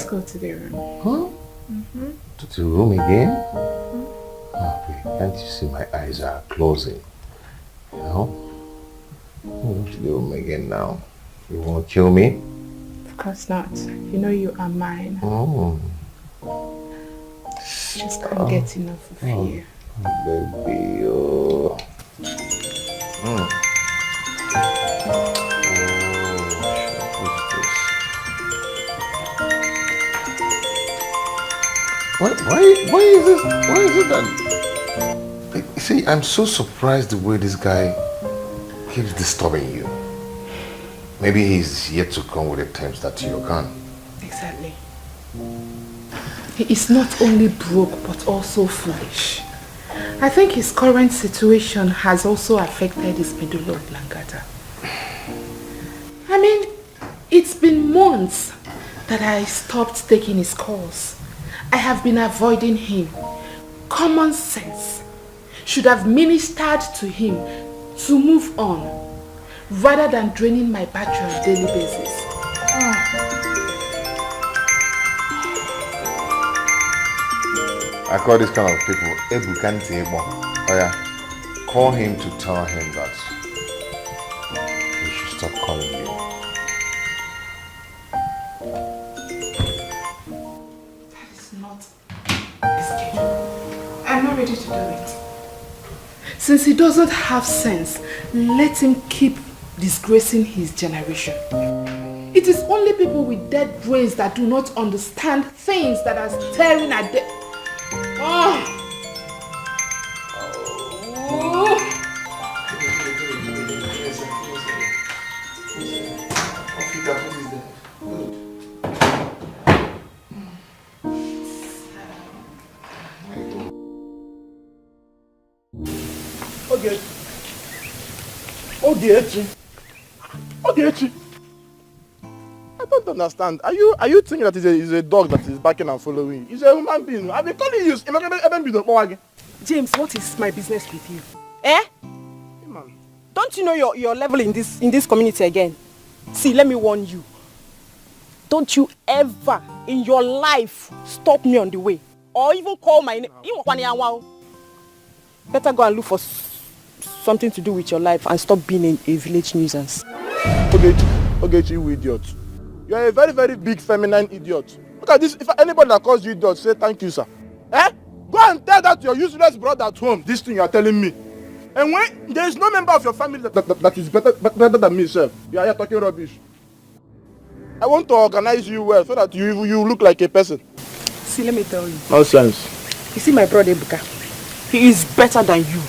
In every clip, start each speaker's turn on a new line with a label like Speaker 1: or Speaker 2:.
Speaker 1: go to the room.
Speaker 2: Huh? To the room again? Oh, wait, can't you see my eyes are closing? You know? Go to the room again now. You won't kill me?
Speaker 1: Of course not. You know you are mine. Just can't get enough of you.
Speaker 2: Baby, oh. Why is this? Why is it that? See, I'm so surprised the way this guy keeps disturbing you. Maybe he's yet to come with the terms that you're gone.
Speaker 1: Exactly. He is not only broke but also foolish. I think his current situation has also affected his medulla oblongata. I mean, it's been months that I stopped taking his calls. I have been avoiding him. Common sense should have ministered to him to move on rather than draining my battery on a daily basis.
Speaker 2: I call this kind of people Ebukanti Ebo. Oh yeah, call him to tell him that he should stop calling you.
Speaker 1: That is not a schedule. I'm not ready to do it. Since he doesn't have sense, let him keep disgracing his generation. It is only people with dead brains that do not understand things that are staring at them.
Speaker 3: Ogechi. I don't understand. Are you thinking that it's a dog that is barking and following you? It's a human being. I've been calling you.
Speaker 4: James, what is my business with you? Eh?
Speaker 3: Hey, man.
Speaker 4: Don't you know your level in this community again? See, let me warn you. Don't you ever in your life stop me on the way or even call my name. Better go and look for something to do with your life and stop being a village nuisance.
Speaker 3: Ogechi, you idiot. You are a very, very big feminine idiot. Look at this. If anybody that calls you idiot, say thank you, sir. Eh? Go and tell that to your useless brother at home. This thing you are telling me. And when there is no member of your family that is better than me, sir, you are here talking rubbish. I want to organize you well so that you look like a person.
Speaker 4: See, let me tell you.
Speaker 3: Nonsense.
Speaker 4: You see my brother Ebuka? He is better than you.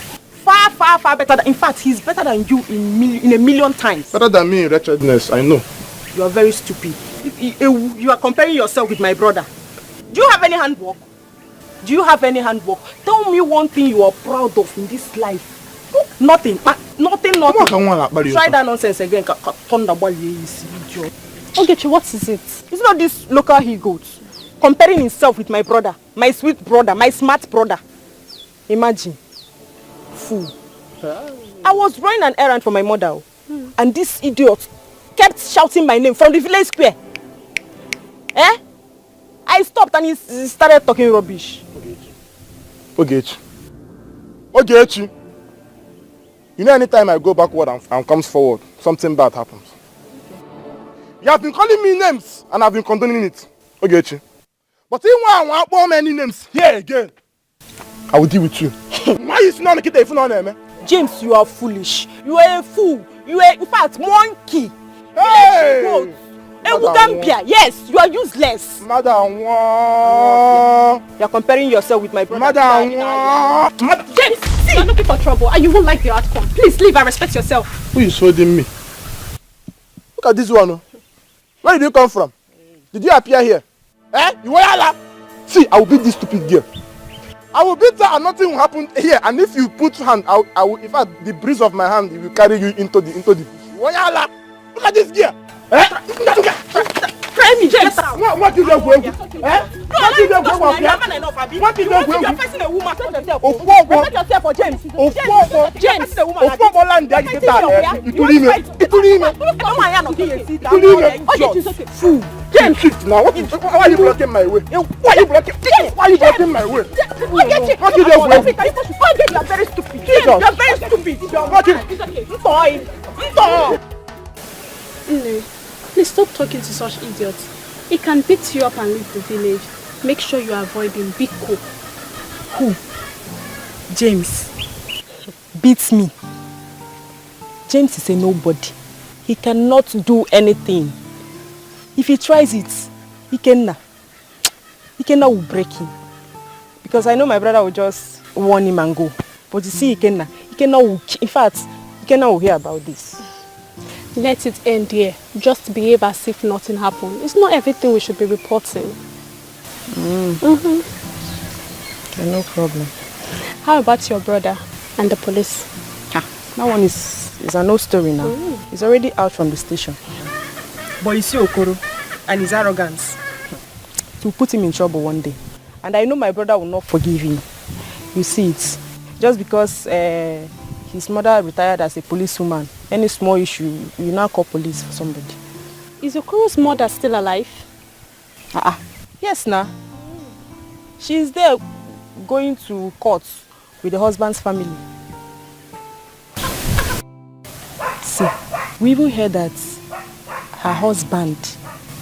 Speaker 4: Far, far, far better. In fact, he's better than you in a million times.
Speaker 3: Better than me in wretchedness, I know.
Speaker 4: You are very stupid. You are comparing yourself with my brother. Do you have any handwork? Do you have any handwork? Tell me one thing you are proud of in this life. Nothing. Nothing. Try that nonsense again. Okay, what is it? It's not this local he-goat comparing himself with my brother, my sweet brother, my smart brother. Imagine. Fool. I was running an errand for my mother, and this idiot kept shouting my name from the village square. Eh? I stopped and he started talking rubbish.
Speaker 3: Ogechi. You know, anytime I go backward and comes forward, something bad happens. You have been calling me names and I've been condoning it. Ogechi. But if I want many names here again, I will deal with you. Why is not Nikita if not name?
Speaker 4: James, you are foolish. You are a fool. You are, in fact, monkey.
Speaker 3: Hey!
Speaker 4: Yes, you are useless.
Speaker 3: Madam,
Speaker 4: you are comparing yourself with my brother.
Speaker 5: James, see, you are looking for trouble and you won't like the outcome. Please leave and respect yourself.
Speaker 3: Who is holding me? Look at this one. Where did you come from? Did you appear here? Eh? You were See, I will beat this stupid girl. I will beat her and nothing will happen here. And if you put hand, I will. In fact, the breeze of my hand will carry you into the. Look at this girl. Eh?
Speaker 5: Try me, James.
Speaker 3: What is your way? Eh? What is your way? What is your way?
Speaker 4: You are facing a woman. Respect yourself for James. James.
Speaker 3: Fool. James. now? Why are you blocking my way? Why are you blocking? Why are you blocking my way?
Speaker 4: What you are very stupid.
Speaker 3: Jesus.
Speaker 4: You are very stupid.
Speaker 3: You are blocking.
Speaker 4: It's okay. Stop.
Speaker 5: No, please stop talking to such idiots. He can beat you up and leave the village. Make sure you avoid him. Be cool.
Speaker 4: Who? James. Beats me. James is a nobody. He cannot do anything. If he tries it, Ikenna will break him. Because I know my brother will just warn him and go. But you see Ikenna will, in fact, Ikenna will hear about this.
Speaker 5: Let it end here. Just behave as if nothing happened. It's not everything we should be reporting.
Speaker 4: Okay, no problem.
Speaker 5: How about your brother and the police?
Speaker 4: That one is an old story now. He's already out from the station. But you see Okoro and his arrogance. It will put him in trouble one day. And I know my brother will not forgive him. You see it. Just because his mother retired as a policewoman, any small issue, you now call police for somebody.
Speaker 5: Is Okoro's mother still alive?
Speaker 4: Yes, now. She's there going to court with the husband's family. See, we even heard that her husband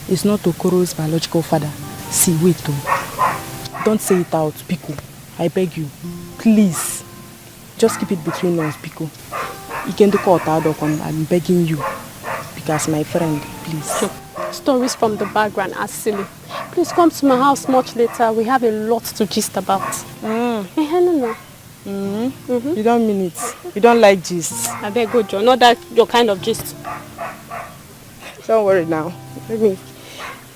Speaker 4: is not Okoro's biological father. See, wait though. Don't say it out, Pico. I beg you. Please. Just keep it between us, Pico. I'm begging you. Because my friend, please.
Speaker 5: Stories from the background are silly. Please come to my house much later. We have a lot to gist about. No.
Speaker 4: You don't mean it. You don't like gist.
Speaker 5: I beg go, John. Not that your kind of gist.
Speaker 4: Don't worry now.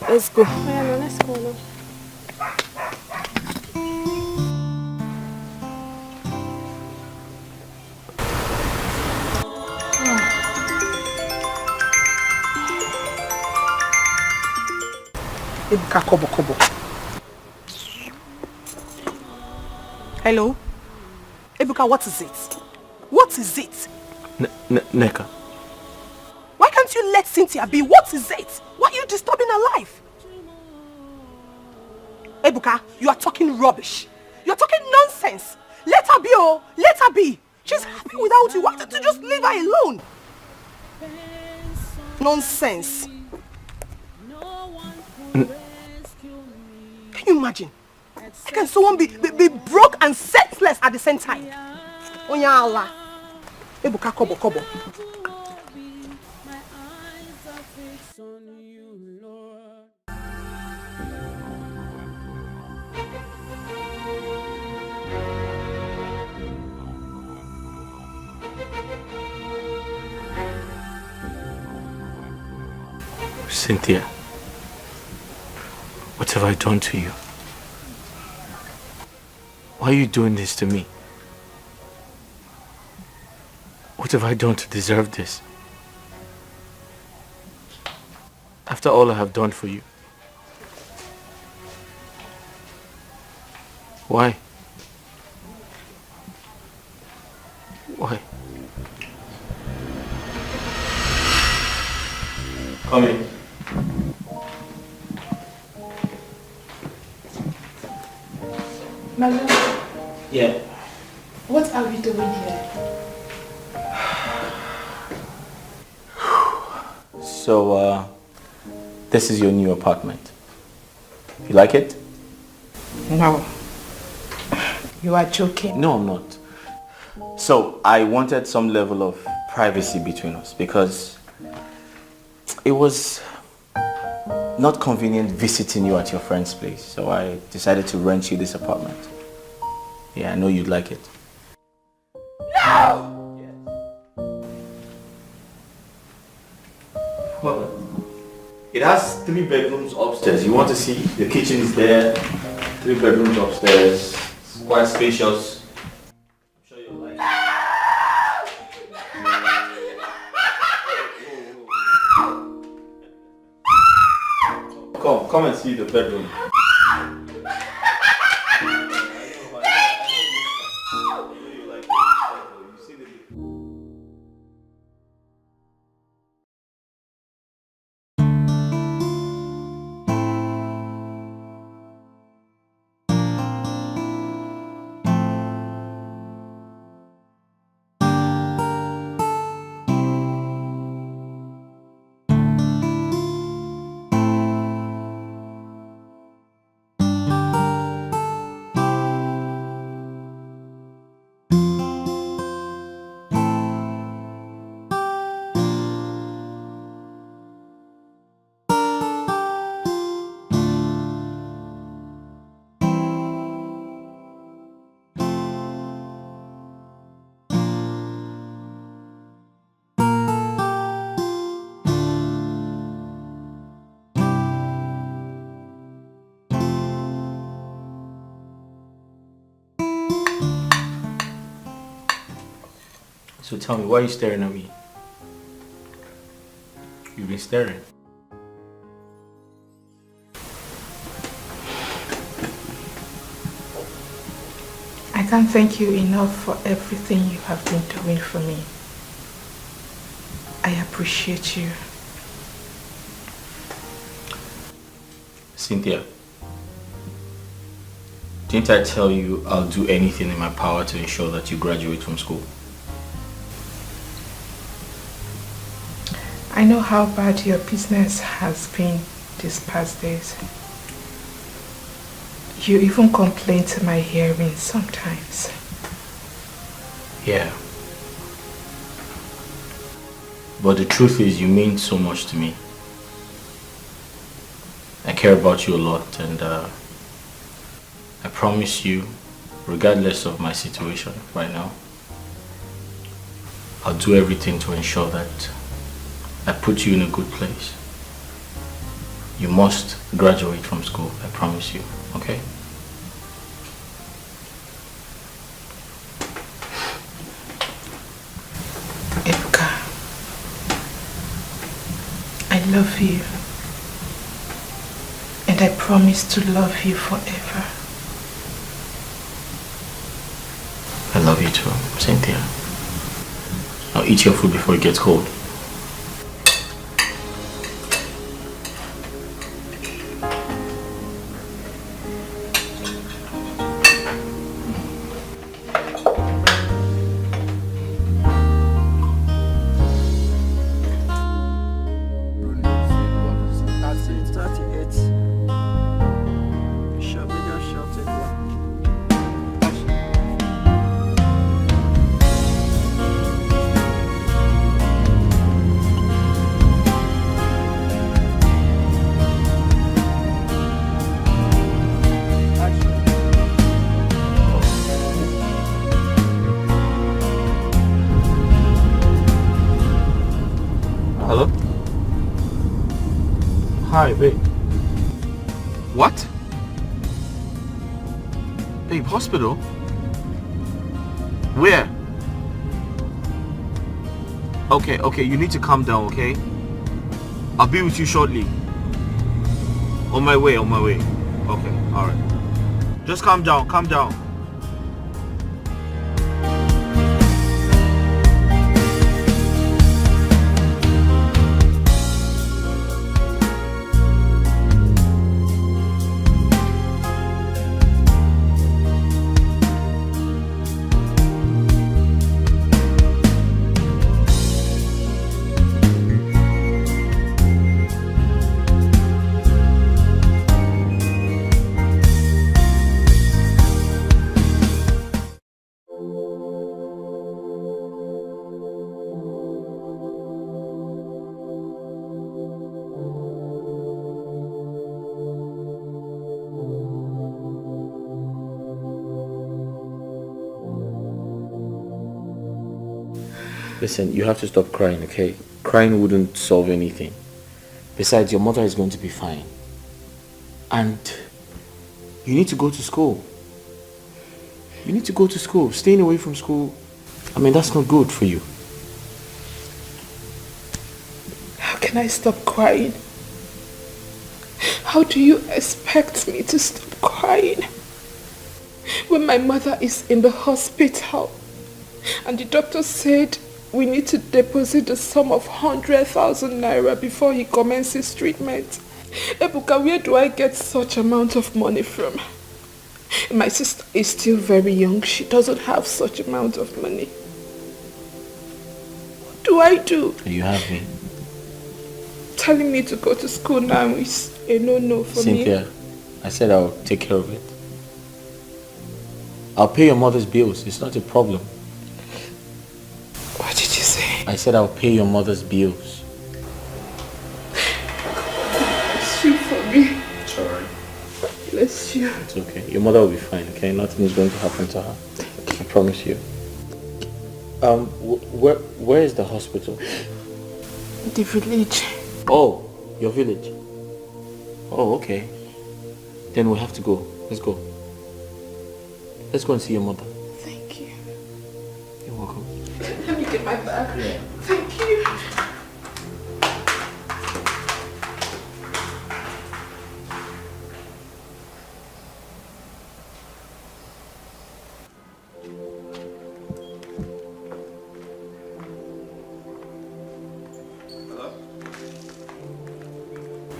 Speaker 4: Let's go.
Speaker 5: Oh, yeah, no, let's go now.
Speaker 4: Hello? Ebuka, what is it? What is it?
Speaker 6: Neka.
Speaker 4: Why can't you let Cynthia be? What is it? Why are you disturbing her life? Ebuka, you are talking rubbish. You're talking nonsense. Let her be, oh. Let her be. She's happy without you. Why don't you just leave her alone? Nonsense. Can you imagine? How can someone be broke and senseless at the same time? Onya Allah. Ebuka, kobo.
Speaker 6: Cynthia, what have I done to you? Why are you doing this to me? What have I done to deserve this? After all I have done for you. Why? Why? Come in.
Speaker 1: My lord,
Speaker 6: Yeah.
Speaker 1: what are we doing here?
Speaker 6: So, this is your new apartment. You like it?
Speaker 1: No. You are joking.
Speaker 6: No, I'm not. So, I wanted some level of privacy between us because it was not convenient visiting you at your friend's place. So I decided to rent you this apartment. Yeah, I know you'd like it.
Speaker 1: No!
Speaker 6: Well, it has 3 bedrooms upstairs. You want to see? The kitchen is there. 3 bedrooms upstairs. It's quite spacious. I'm sure you'll like it. Come and see the bedroom. So tell me, why are you staring at me? You've been staring.
Speaker 1: I can't thank you enough for everything you have been doing for me. I appreciate you.
Speaker 6: Cynthia, didn't I tell you I'll do anything in my power to ensure that you graduate from school?
Speaker 1: I know how bad your business has been these past days. You even complain to my hearing sometimes.
Speaker 6: Yeah. But the truth is, you mean so much to me. I care about you a lot, and I promise you, regardless of my situation right now, I'll do everything to ensure that I put you in a good place. You must graduate from school, I promise you, okay?
Speaker 1: Ebuka, I love you. And I promise to love you forever.
Speaker 6: I love you too, Cynthia. Now eat your food before it gets cold. Hello? Hi, babe.
Speaker 3: What? Babe, hospital? Where? Okay, you need to calm down, okay? I'll be with you shortly. On my way. Okay, alright. Just calm down.
Speaker 6: Listen, you have to stop crying, okay? Crying wouldn't solve anything. Besides, your mother is going to be fine. And you need to go to school. Staying away from school, I mean, that's not good for you.
Speaker 1: How can I stop crying? How do you expect me to stop crying when my mother is in the hospital and the doctor said we need to deposit the sum of 100,000 naira before he commences treatment? Ebuka, where do I get such amount of money from? My sister is still very young. She doesn't have such amount of money. What do I do?
Speaker 6: You have me.
Speaker 1: Telling me to go to school now is a no-no for me.
Speaker 6: Cynthia, I said I'll take care of it. I'll pay your mother's bills. It's not a problem.
Speaker 1: What did you say?
Speaker 6: I said I'll pay your mother's bills.
Speaker 1: Bless you for me.
Speaker 6: It's alright.
Speaker 1: Bless you.
Speaker 6: It's okay. Your mother will be fine, okay? Nothing is going to happen to her. I promise you. Where is the hospital?
Speaker 1: The village.
Speaker 6: Oh, your village. Oh, okay. Then we have to go. Let's go. Let's go and see your mother.
Speaker 1: Thank you.
Speaker 6: You're welcome.
Speaker 1: Let me taking my bag. Yeah. Thank you.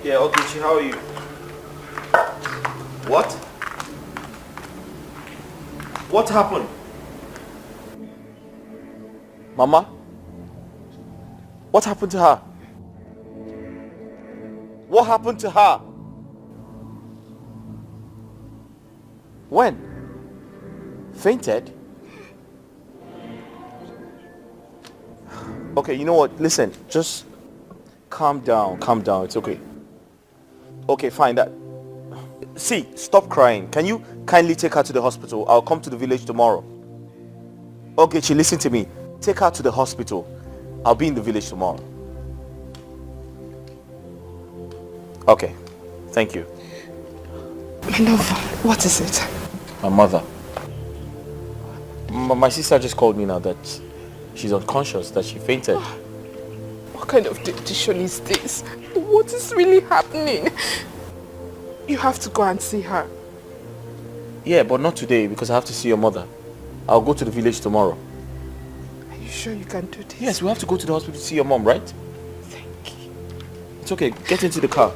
Speaker 6: Yeah, Ogechi, how are you? What? What happened? Mama? What happened to her? What happened to her? When? Fainted? Okay, you know what? Listen, just calm down, it's okay. Okay, fine. See, stop crying. Can you kindly take her to the hospital? I'll come to the village tomorrow. Okay, listen to me. Take her to the hospital. I'll be in the village tomorrow. Okay, thank you.
Speaker 1: My love, what is it?
Speaker 6: My mother. My sister just called me now that she's unconscious, that she fainted.
Speaker 1: What kind of decision is this? What is really happening? You have to go and see her.
Speaker 6: Yeah, but not today because I have to see your mother. I'll go to the village tomorrow.
Speaker 1: Are you sure you can do this?
Speaker 6: Yes, we have to go to the hospital to see your mom, right?
Speaker 1: Thank you.
Speaker 6: It's okay, get into the car.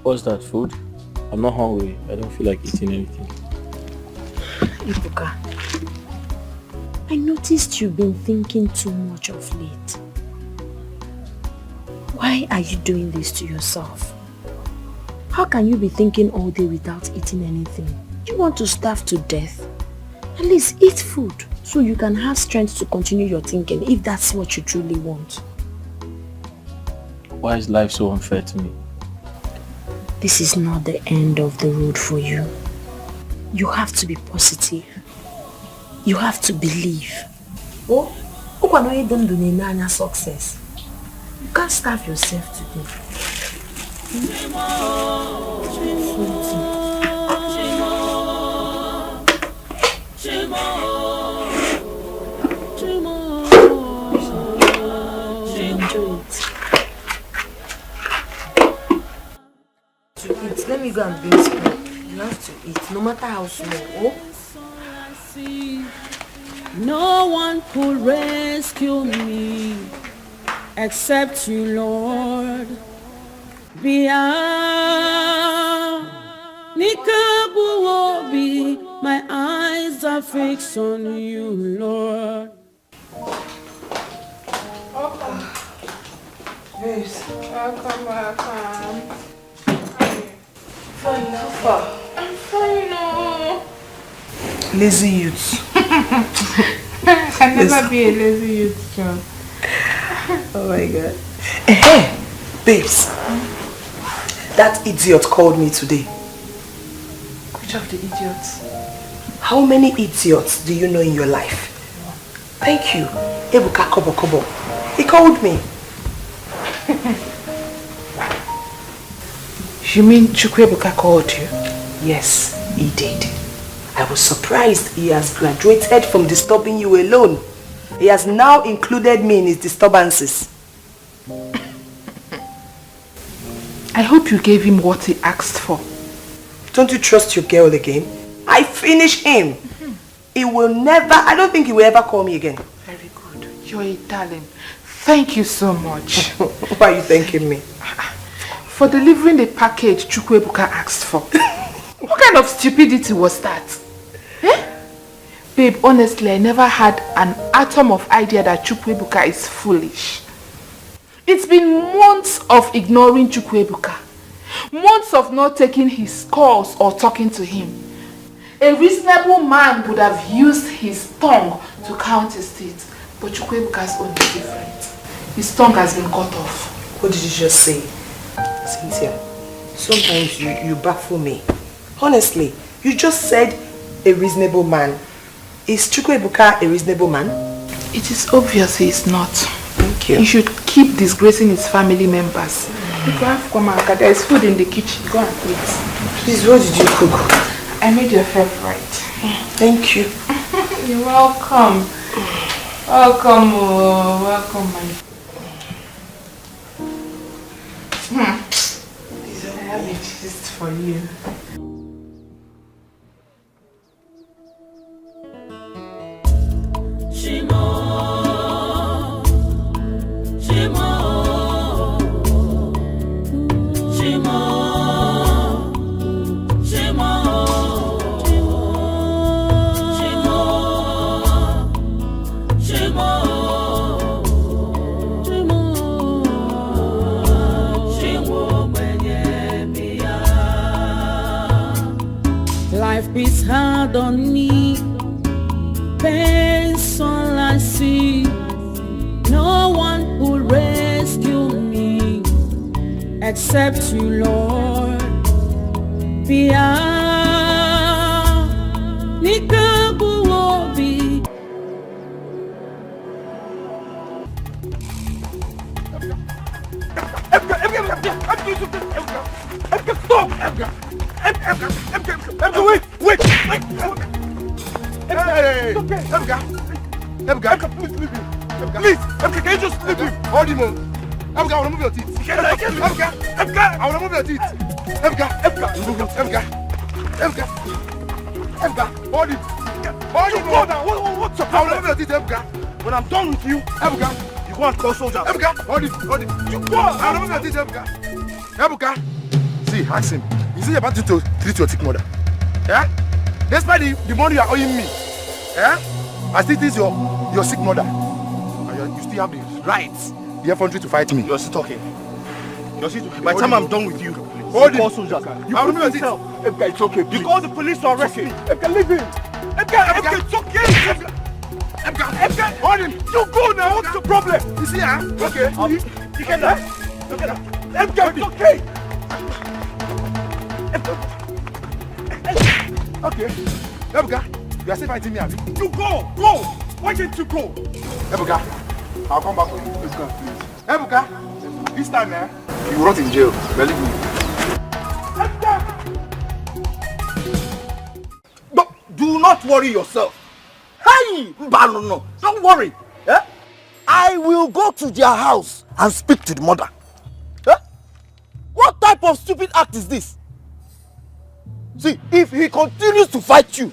Speaker 6: What's that, food? I'm not hungry. I don't feel like eating anything.
Speaker 7: Ibuka, I noticed you've been thinking too much of late. Why are you doing this to yourself? How can you be thinking all day without eating anything? Do you want to starve to death? At least eat food so you can have strength to continue your thinking if that's what you truly want.
Speaker 6: Why is life so unfair to me?
Speaker 7: This is not the end of the road for you. You have to be positive. You have to believe. Oh, success. You can't starve yourself today. Enjoy it. Let me go and bring spoon. You have to eat, no matter how small. Oh?
Speaker 8: No one could rescue me except you, Lord. My eyes are fixed on you, Lord.
Speaker 1: Babes. Welcome.
Speaker 4: Fine, how far?
Speaker 1: I'm fine, no.
Speaker 4: Lazy youth.
Speaker 1: I can never be a lazy youth, John.
Speaker 4: Oh my god. Hey, babes. That idiot called me today.
Speaker 1: Which of the idiots?
Speaker 4: How many idiots do you know in your life? Thank you. Ebuka Kobo. He called me.
Speaker 1: You mean Chukwebuka called you?
Speaker 4: Yes, he did. I was surprised he has graduated from disturbing you alone. He has now included me in his disturbances.
Speaker 1: I hope you gave him what he asked for.
Speaker 9: Don't you trust your girl again? I finish him. He will never, I don't think he will ever call me again.
Speaker 1: Very good. You're a darling. Thank you so much.
Speaker 9: Why are you thanking me?
Speaker 1: For delivering the package Chukwuebuka asked for. What kind of stupidity was that? Eh? Babe, honestly, I never had an atom of idea that Chukwuebuka is foolish. It's been months of ignoring Chukwuebuka. Months of not taking his calls or talking to him. A reasonable man would have used his tongue to count his teeth. But Chukwuebuka's own is different. His tongue has been cut off.
Speaker 9: What did you just say? Cynthia, sometimes you baffle me. Honestly, you just said a reasonable man. Is Chukwuebuka a reasonable man?
Speaker 1: It is obvious he is not.
Speaker 9: Thank you.
Speaker 1: He should keep disgracing his family members. If you have Kwamaka, there is food in the kitchen. Go and eat.
Speaker 9: Please, what did you cook?
Speaker 1: I made your favorite.
Speaker 9: Thank you.
Speaker 1: You're welcome. Welcome, welcome, my. I have a gist for you.
Speaker 8: Life is hard on me, pain's all I see. No one will rescue me except you, Lord. Pia, Nikabu Obi.
Speaker 3: Wait! Hey! Emga, please leave him. Please, Emga, can you just leave him? Hold him on. Emga, I want to move your teeth. Emga, I want to move your teeth. Emga, hold him. Hold him on. What's up? I want to move your teeth, Emga. When I'm done with you, Emga, you go and call soldiers. Emga, hold him. You go. I want to move your teeth, Emga. See, ask him. Is he about to treat your sick mother? Yeah? Despite the money you are owing me, yeah? I still think your sick mother. And you still have the rights, the effrontery to fight me.
Speaker 6: You're still talking. By the time I'm done with you,
Speaker 3: hold
Speaker 6: call soldiers.
Speaker 3: You put me yourself. Emga, it's okay. Please.
Speaker 6: You call the police to arrest me.
Speaker 3: Emga, leave him. Emga, it's okay. Emga, hold him. You go now. What's the problem? You see, huh? Okay. You can die. Emga, it's okay. Okay. Emga, you are still fighting me, Abby. You go! Why didn't you go? Emga, I'll come back for you. Let's go, please. Emga, this time, you will rot in jail. Believe me. Emga!
Speaker 6: No, do not worry yourself. Hey, no, don't worry. Eh? I will go to their house and speak to the mother. Eh? What type of stupid act is this? See, if he continues to fight you,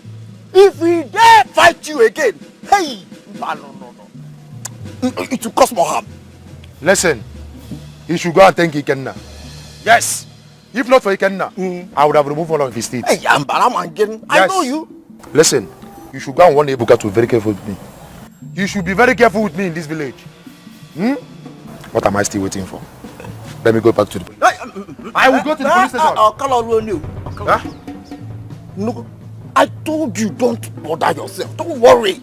Speaker 6: if he dare fight you again, hey, no. It will cause more harm.
Speaker 3: Listen, he should go and thank Ikenna. Yes. If not for Ikenna, I would have removed one of his teeth.
Speaker 6: Hey, yes. I know you.
Speaker 3: Listen, you should go and warn Ebuka to be very careful with me. You should be very careful with me in this village. What am I still waiting for? Let me go back to the police. I will go to the police station.
Speaker 6: I'll call on you.
Speaker 3: Huh?
Speaker 6: No, I told you don't bother yourself. Don't worry.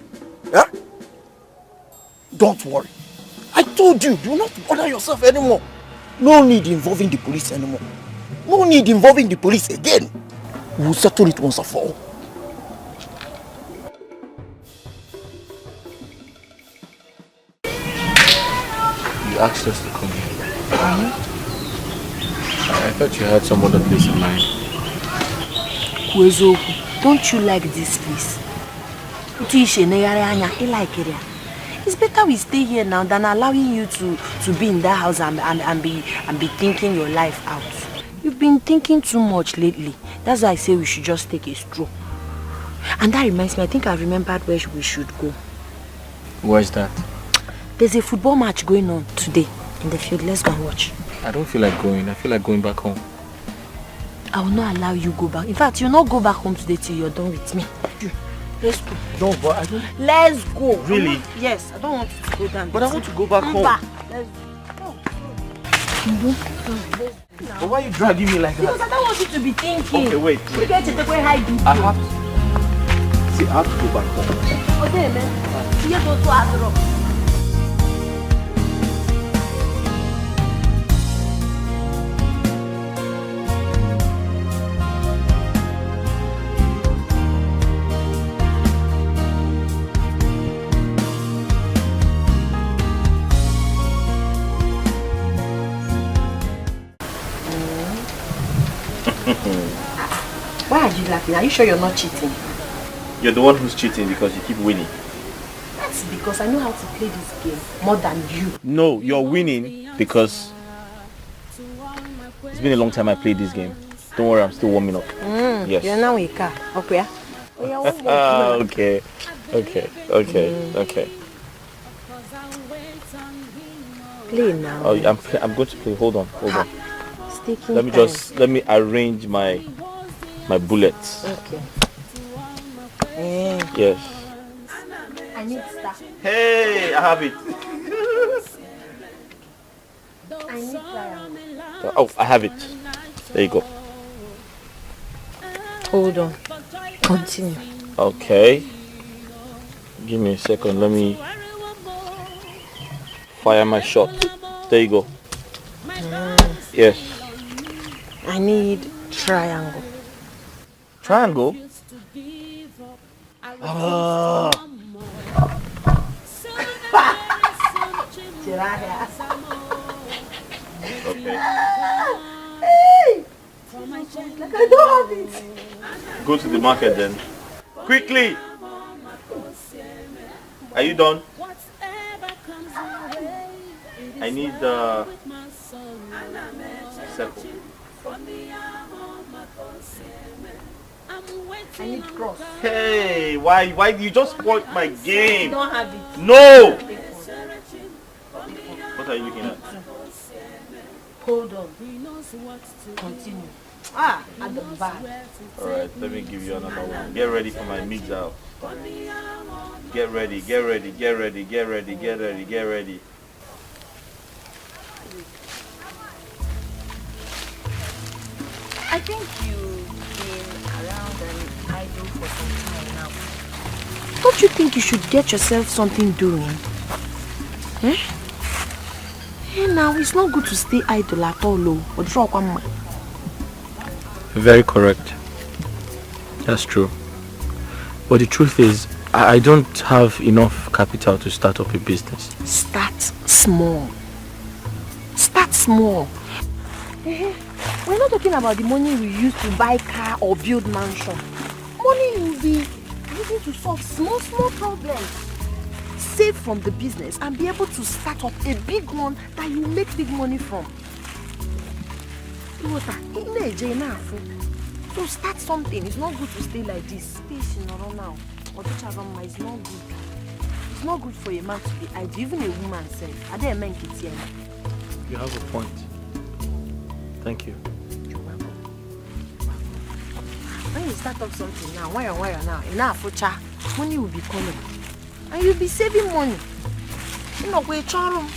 Speaker 6: Huh? Don't worry. I told you, do not bother yourself anymore. No need involving the police anymore. No need involving the police again. We'll settle it once and for all.
Speaker 10: You asked us to come here. I thought you had some other place in mind.
Speaker 7: Don't you like this place? It's better we stay here now than allowing you to be in that house and be thinking your life out. You've been thinking too much lately. That's why I say we should just take a stroll. And that reminds me, I think I remembered where we should go.
Speaker 10: Where's that?
Speaker 7: There's a football match going on today in the field. Let's go and watch.
Speaker 10: I don't feel like going. I feel like going back home.
Speaker 7: I will not allow you go back. In fact, you'll not go back home today till you're done with me. Let's go.
Speaker 10: No, but I don't...
Speaker 7: Let's go.
Speaker 10: Really?
Speaker 7: Yes, I don't want you to go down.
Speaker 10: But I want to go back home.
Speaker 7: Let's go.
Speaker 10: But why are you dragging me like that?
Speaker 7: Because I don't want you to be thinking.
Speaker 10: Okay, wait.
Speaker 7: You get to take away high BP.
Speaker 10: I have to... See, I have to go back home.
Speaker 7: Okay, man. You go to Azro. Why are you laughing? Are you sure you're not cheating?
Speaker 6: You're the one who's cheating because you keep winning.
Speaker 7: That's because I know how to play this game more than you.
Speaker 6: No, you're winning because it's been a long time I played this game. Don't worry, I'm still warming up. Yes.
Speaker 7: You're now a car. Okay.
Speaker 6: Okay. Okay.
Speaker 7: Play now.
Speaker 6: Oh, I'm going to play. Hold on. Let me arrange my bullets.
Speaker 7: Okay.
Speaker 6: Yes.
Speaker 7: I need stuff.
Speaker 6: Hey, I have it.
Speaker 7: I need triangle.
Speaker 6: Oh, I have it. There you go.
Speaker 7: Hold on. Continue.
Speaker 6: Okay. Give me a second. Let me fire my shot. There you go. Yes.
Speaker 7: I need triangle.
Speaker 6: Triangle? Okay.
Speaker 7: Like I don't have it.
Speaker 6: Go to the market then. Quickly! Are you done? I need the circle.
Speaker 7: I need cross.
Speaker 6: Hey, why do you just spoil my game?
Speaker 7: You don't have it.
Speaker 6: No! What are you looking at?
Speaker 7: Hold on. Continue. At the back.
Speaker 6: Alright, let me give you another one. Get ready for my mix out. Get ready.
Speaker 7: I think you've been around and idle for some time now. Don't you think you should get yourself something doing? Eh? Hey, now it's not good to stay idle at all.
Speaker 10: Very correct. That's true. But the truth is, I don't have enough capital to start up a business.
Speaker 7: Start small. Start small. We're not talking about the money we use to buy car or build mansion. Money you'll be using to solve small problems. Save from the business and be able to start up a big one that you make big money from. So start something. It's not good to stay like this. Space in around now. It's not good. It's not good for a man to be idle. Even a woman says. Are there men kids here?
Speaker 10: You have a point. Thank you.
Speaker 7: When you start up something now, wire now, money will be coming. And you'll be saving money. You know, we're charm.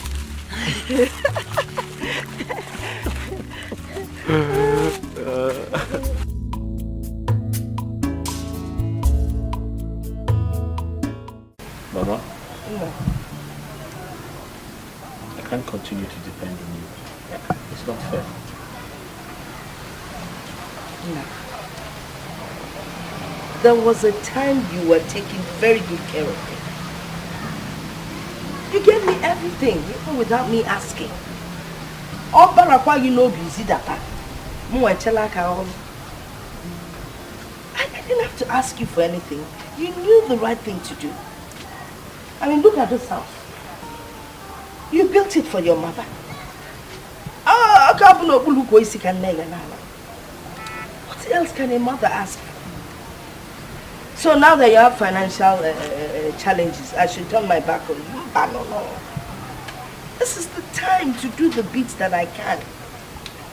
Speaker 6: Mama? I can't continue to depend on you. It's not fair.
Speaker 9: No. There was a time you were taking very good care of me. You gave me everything, even without me asking. All barakwa you know busy that. I didn't have to ask you for anything. You knew the right thing to do. I mean, look at this house. You built it for your mother. Ah, okay, What else can a mother ask? So now that you have financial challenges, I should turn my back on you? No. This is the time to do the bits that I can.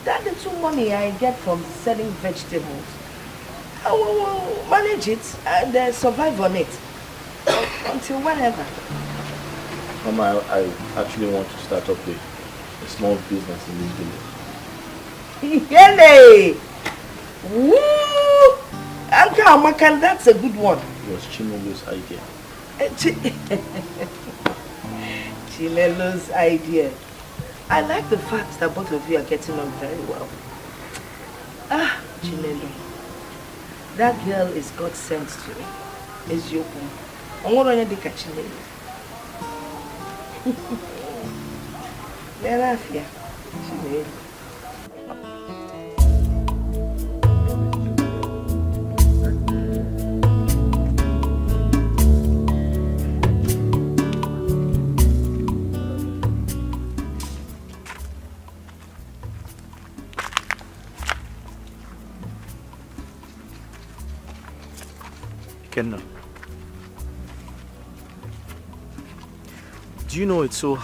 Speaker 9: That little money I get from selling vegetables, I will manage it and survive on it. Until whenever.
Speaker 10: Mama, I actually want to start up a small business in this village.
Speaker 9: Yele! Woo! Anka, that's a good one.
Speaker 10: It was Chinelo's idea.
Speaker 9: Chinelo's idea. I like the fact that both of you are getting on very well. Ah, Chinelo. That girl is God sent to me. Is Yoko. I'm going to Chinelo. Merafia. Chinelo.
Speaker 10: Kenna, do you know it's so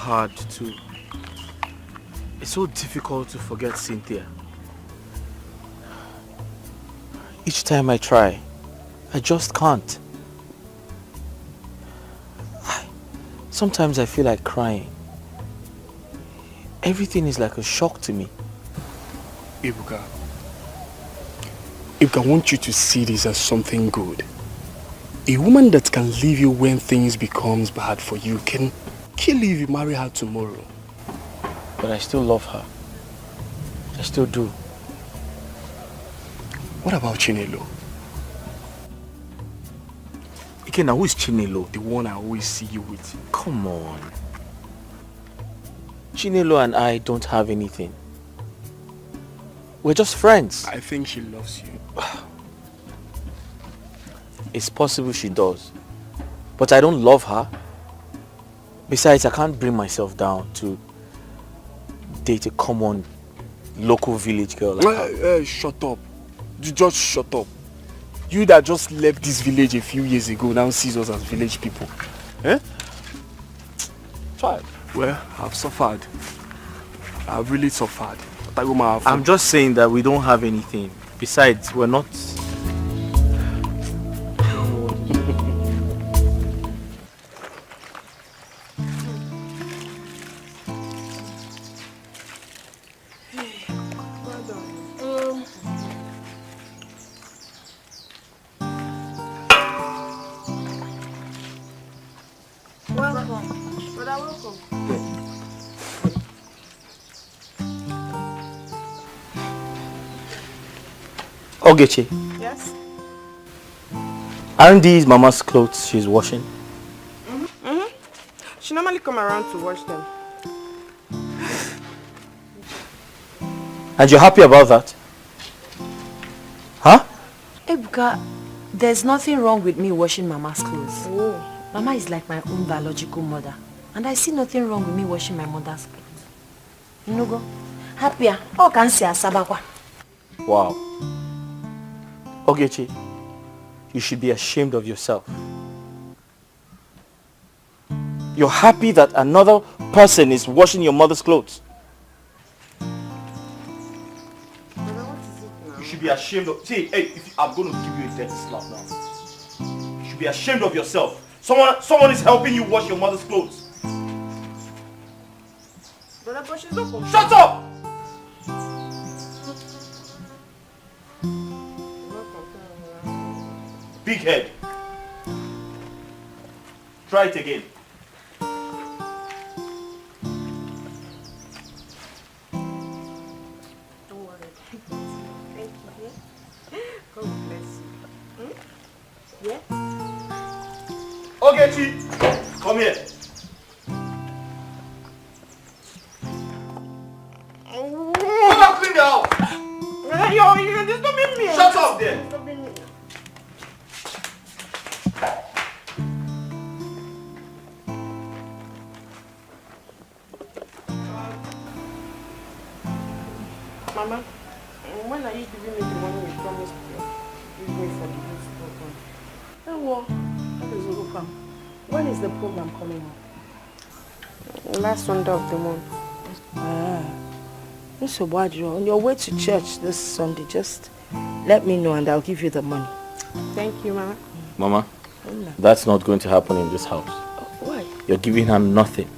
Speaker 10: difficult to forget Cynthia? Each time I try, I just can't. Sometimes I feel like crying. Everything is like a shock to me.
Speaker 3: Ibuka, I want you to see this as something good. A woman that can leave you when things becomes bad for you can kill you if you marry her tomorrow.
Speaker 10: But I still love her. I still do.
Speaker 3: What about Chinelo?
Speaker 10: Ikenna, who is Chinelo?
Speaker 3: The one I always see you with.
Speaker 10: Come on. Chinelo and I don't have anything. We're just friends.
Speaker 3: I think she loves you.
Speaker 10: It's possible she does. But I don't love her. Besides, I can't bring myself down to date a common local village girl like her.
Speaker 3: Shut up. You just shut up. You that just left this village a few years ago now sees us as village people. Eh?
Speaker 10: Try.
Speaker 3: Well, I've suffered. I've really suffered.
Speaker 10: I'm just saying that we don't have anything. Besides, we're not... Ogechi.
Speaker 4: Yes?
Speaker 10: Aren't these Mama's clothes she's washing?
Speaker 4: She normally come around to wash them.
Speaker 10: And you're happy about that? Huh?
Speaker 7: Ebuka, there's nothing wrong with me washing Mama's clothes. Oh. Mama is like my own biological mother. And I see nothing wrong with me washing my mother's clothes. Nugo, happier. Oh, can see a sabakwa.
Speaker 10: Wow. Ogechi, you should be ashamed of yourself. You're happy that another person is washing your mother's clothes. You should be ashamed of... See, hey, I'm going to give you a dirty slap now. You should be ashamed of yourself. Someone is helping you wash your mother's clothes. Shut up! Big head. Try it again.
Speaker 4: Don't worry. Thank you. God bless you. Yeah?
Speaker 10: Ogechi, come here. Come and clean the house.
Speaker 4: You're disturbing me.
Speaker 10: Shut up there.
Speaker 4: When are you giving me the money you promised to give me for the youth program?
Speaker 9: Oh, what is Orphan? When is the program coming up?
Speaker 4: Last Sunday of the month.
Speaker 9: So on your way to church this Sunday, just let me know and I'll give you the money.
Speaker 4: Thank you, Mama.
Speaker 10: Mama, that's not going to happen in this house.
Speaker 9: Why?
Speaker 10: You're giving her nothing.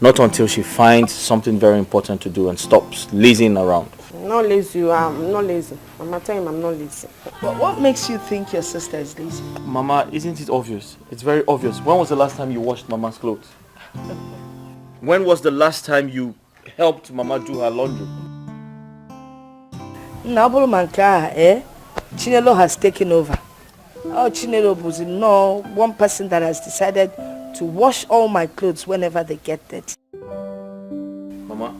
Speaker 10: Not until she finds something very important to do and stops lazing around.
Speaker 4: I'm not lazy. I'm not lazy. Mama, tell him I'm not lazy.
Speaker 9: But what makes you think your sister is lazy?
Speaker 10: Mama, isn't it obvious? It's very obvious. When was the last time you washed Mama's clothes? When was the last time you helped Mama do her laundry?
Speaker 9: Nabolo Manka, Chinelo has taken over. Oh, Chinelo was one person that has decided to wash all my clothes whenever they get dirty.
Speaker 10: Mama,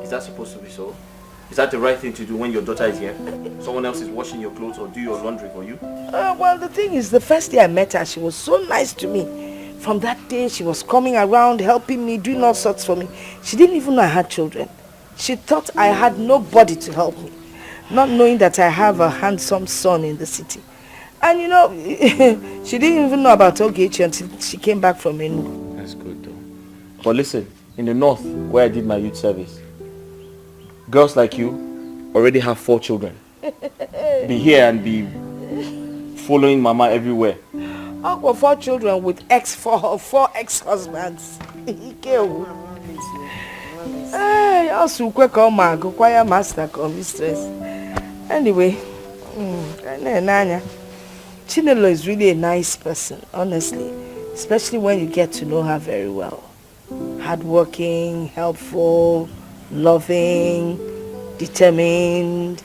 Speaker 10: is that supposed to be so? Is that the right thing to do when your daughter is here? Someone else is washing your clothes or do your laundry for you?
Speaker 9: Well, the thing is, the first day I met her, she was so nice to me. From that day, she was coming around, helping me, doing all sorts for me. She didn't even know I had children. She thought I had nobody to help me, not knowing that I have a handsome son in the city. And you know, she didn't even know about Ogechi until she came back from Enugu.
Speaker 10: That's good though. But listen, in the north, where I did my youth service, girls like you already have 4 children. Be here and be following Mama everywhere.
Speaker 9: I've got 4 children with four ex-husbands. Hey, also quick choir master mistress. Anyway, Chinelo is really a nice person, honestly. Especially when you get to know her very well. Hardworking, helpful, loving, determined.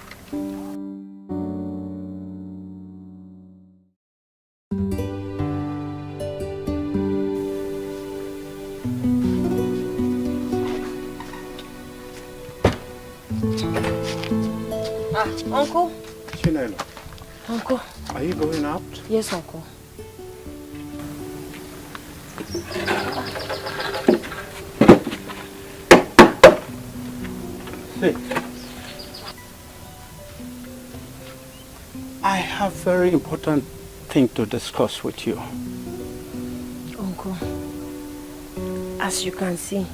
Speaker 4: Uncle?
Speaker 11: Chinelo.
Speaker 4: Uncle?
Speaker 11: Are you going out?
Speaker 4: Yes, Uncle.
Speaker 11: Sit. I have very important thing to discuss with you.
Speaker 7: Uncle, as you can see,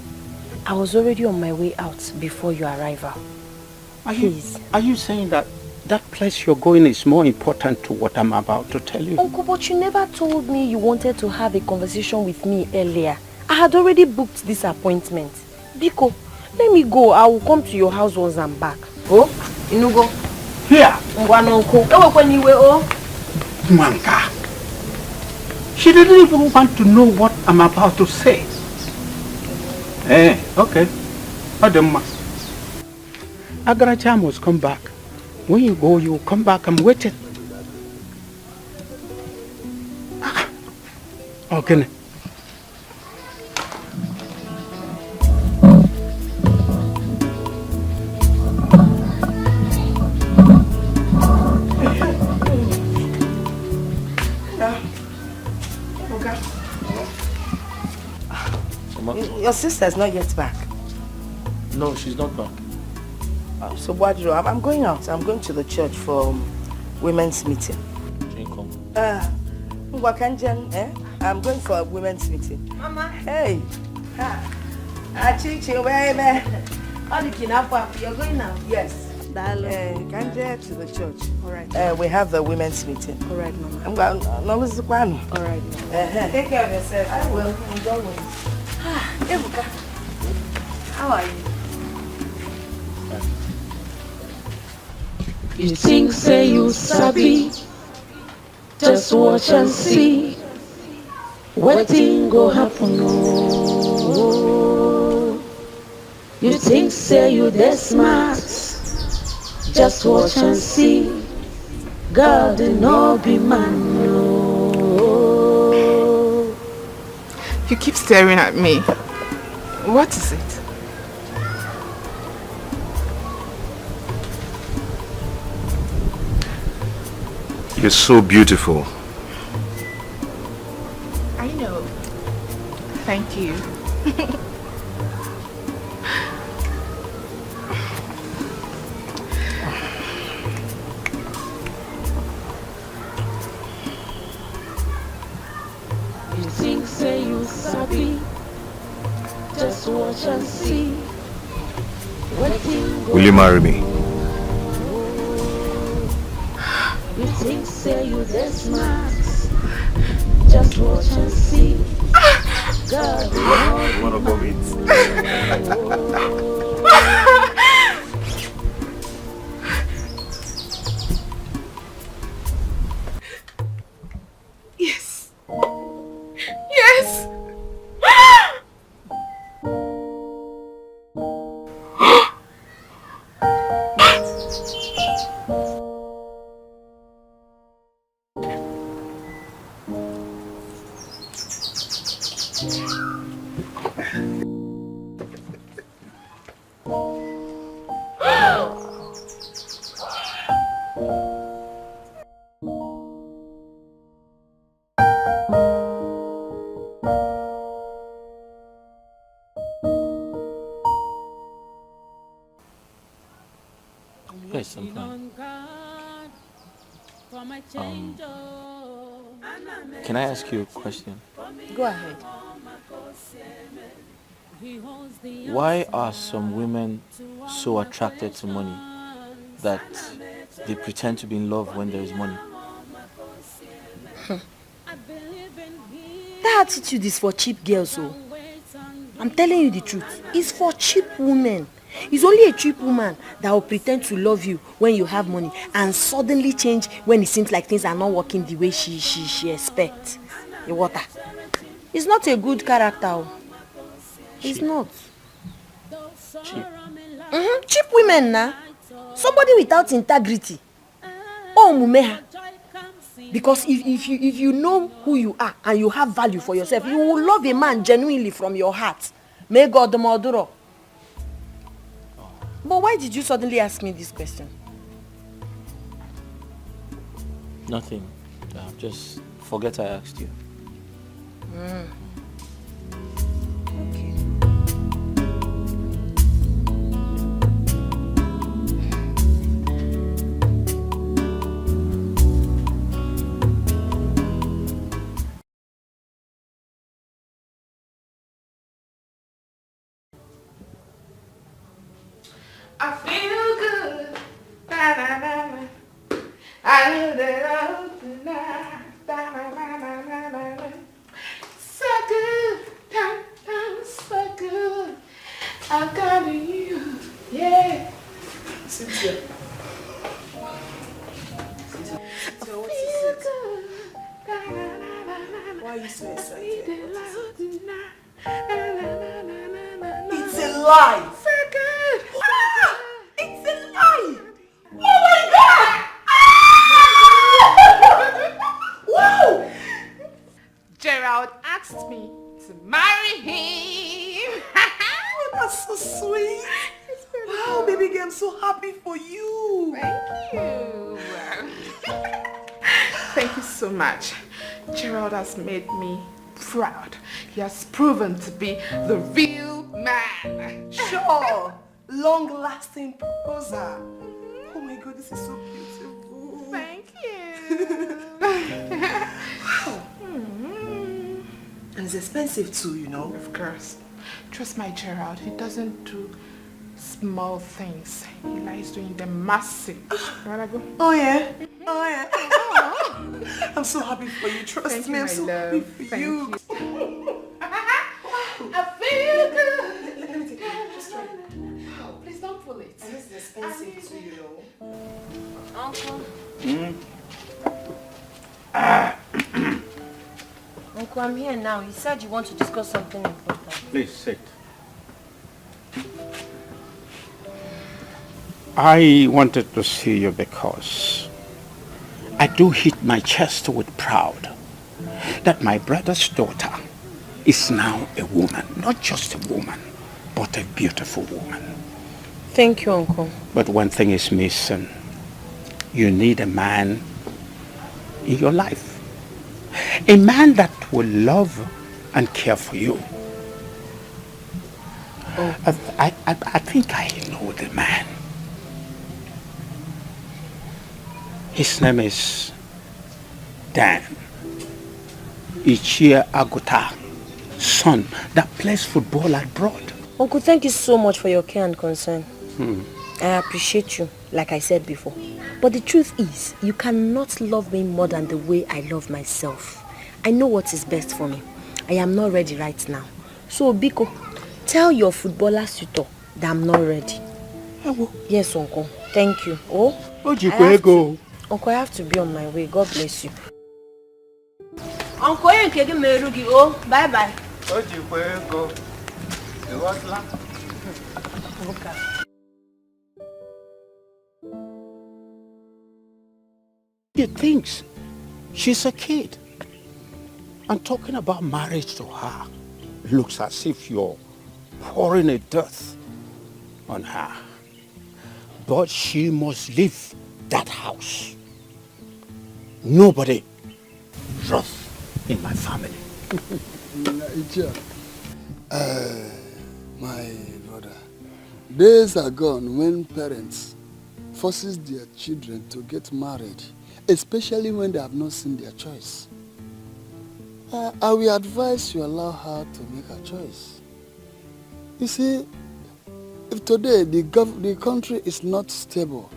Speaker 7: I was already on my way out before your arrival.
Speaker 11: Are you saying that place you're going is more important to what I'm about to tell you?
Speaker 7: Uncle, but you never told me you wanted to have a conversation with me earlier. I had already booked this appointment. Biko, let me go. I will come to your house once I'm back.
Speaker 9: Oh, Inugo.
Speaker 11: Here.
Speaker 9: Uncle.
Speaker 11: Manka. She didn't even want to know what I'm about to say. Okay. Ademma. Agaracha must come back. When you go, you come back. I'm waiting. Okay.
Speaker 9: Your sister's not yet back.
Speaker 10: No, she's not back.
Speaker 9: So what do you? I'm going out. I'm going to the church for women's meeting. I'm going for a women's meeting.
Speaker 4: Mama.
Speaker 9: Hey. Chichi, where you're going now? Yes. Kanje to the church.
Speaker 4: All right.
Speaker 9: We have the women's meeting.
Speaker 4: All right, Mama.
Speaker 9: I'm going. No, Mr. Kwano.
Speaker 4: All right.
Speaker 9: Take care of yourself. I will. Enjoy it. Ebuka, how are you?
Speaker 8: You think say you sabi, just watch and see what thing go happen. Oh, you think say you that smart, just watch and see. God no be man. No.
Speaker 1: You keep staring at me. What is it?
Speaker 2: You're so beautiful.
Speaker 1: I know. Thank you.
Speaker 8: watch and see.
Speaker 2: Will you marry me?
Speaker 8: You think say you this smart. Just watch and see. God,
Speaker 2: you wanna go meet?
Speaker 1: Yes. Yes.
Speaker 10: Yes, I'm fine. Can I ask you a question?
Speaker 9: Go ahead.
Speaker 10: Why are some women so attracted to money that they pretend to be in love when there is money?
Speaker 9: That attitude is for cheap girls, oh. I'm telling you the truth. It's for cheap women. It's only a cheap woman that will pretend to love you when you have money and suddenly change when it seems like things are not working the way she expects. The water. It's not a good character. Oh. It's not.
Speaker 10: Cheap.
Speaker 9: Cheap women now. Somebody without integrity. Oh, mumeha. Because if you know who you are and you have value for yourself, you will love a man genuinely from your heart. May God the Maduro. But why did you suddenly ask me this question?
Speaker 10: Nothing. Just forget I asked you.
Speaker 9: Okay.
Speaker 1: I feel good. Da, da, da, da. I knew that I would tonight. Da, da, da, da, da, da, da. So good. Da, da, so good. I got you. Yeah. Cynthia. Cynthia, what is it? Why are you so excited?
Speaker 9: It's a lie.
Speaker 1: So good.
Speaker 9: It's a lie. Oh my God. Wow.
Speaker 1: Gerald asked me to marry him.
Speaker 9: Oh, that's so sweet. Wow, baby girl, I'm so happy for you.
Speaker 1: Thank you. Thank you so much. Gerald has made me proud. He has proven to be the real man.
Speaker 9: Sure. Long-lasting proposal. Oh my God, this is so beautiful.
Speaker 1: Thank you.
Speaker 9: Wow. And it's expensive too, you know.
Speaker 1: Of course. Trust my Gerald. He doesn't do small things. He likes doing them massive. You wanna go?
Speaker 9: Oh yeah. Oh yeah. I'm so happy for you. Trust
Speaker 1: Thank
Speaker 9: me,
Speaker 1: you,
Speaker 9: I'm
Speaker 1: my
Speaker 9: so
Speaker 1: love.
Speaker 9: happy for
Speaker 1: Thank
Speaker 9: you.
Speaker 1: I feel good.
Speaker 9: Let me take it. Just try it.
Speaker 1: Oh, please don't pull it.
Speaker 9: And this is expensive too, you know.
Speaker 7: Uncle. Uncle, I'm here now. You said you want to discuss something important.
Speaker 11: Please sit. I wanted to see you because I do hit my chest with pride that my brother's daughter is now a woman. Not just a woman, but a beautiful woman.
Speaker 7: Thank you, Uncle.
Speaker 11: But one thing is missing. You need a man in your life. A man that will love and care for you.
Speaker 7: Oh.
Speaker 11: I think I know the man. His name is Dan Ichie Agota, son that plays football abroad.
Speaker 7: Uncle, thank you so much for your care and concern. I appreciate you, like I said before. But the truth is, you cannot love me more than the way I love myself. I know what is best for me. I am not ready right now. So, Biko, tell your footballer suitor that I'm not ready. Yes, Uncle. Thank you. Uncle, I have to be on my way. God bless you. Uncle, bye bye.
Speaker 11: He thinks she's a kid. And talking about marriage to her looks as if you're pouring a death on her. But she must leave that house. Nobody rough in my family.
Speaker 12: My brother, days are gone when parents forces their children to get married, especially when they have not seen their choice. I will advise you allow her to make her choice. You see, if today the country is not stable,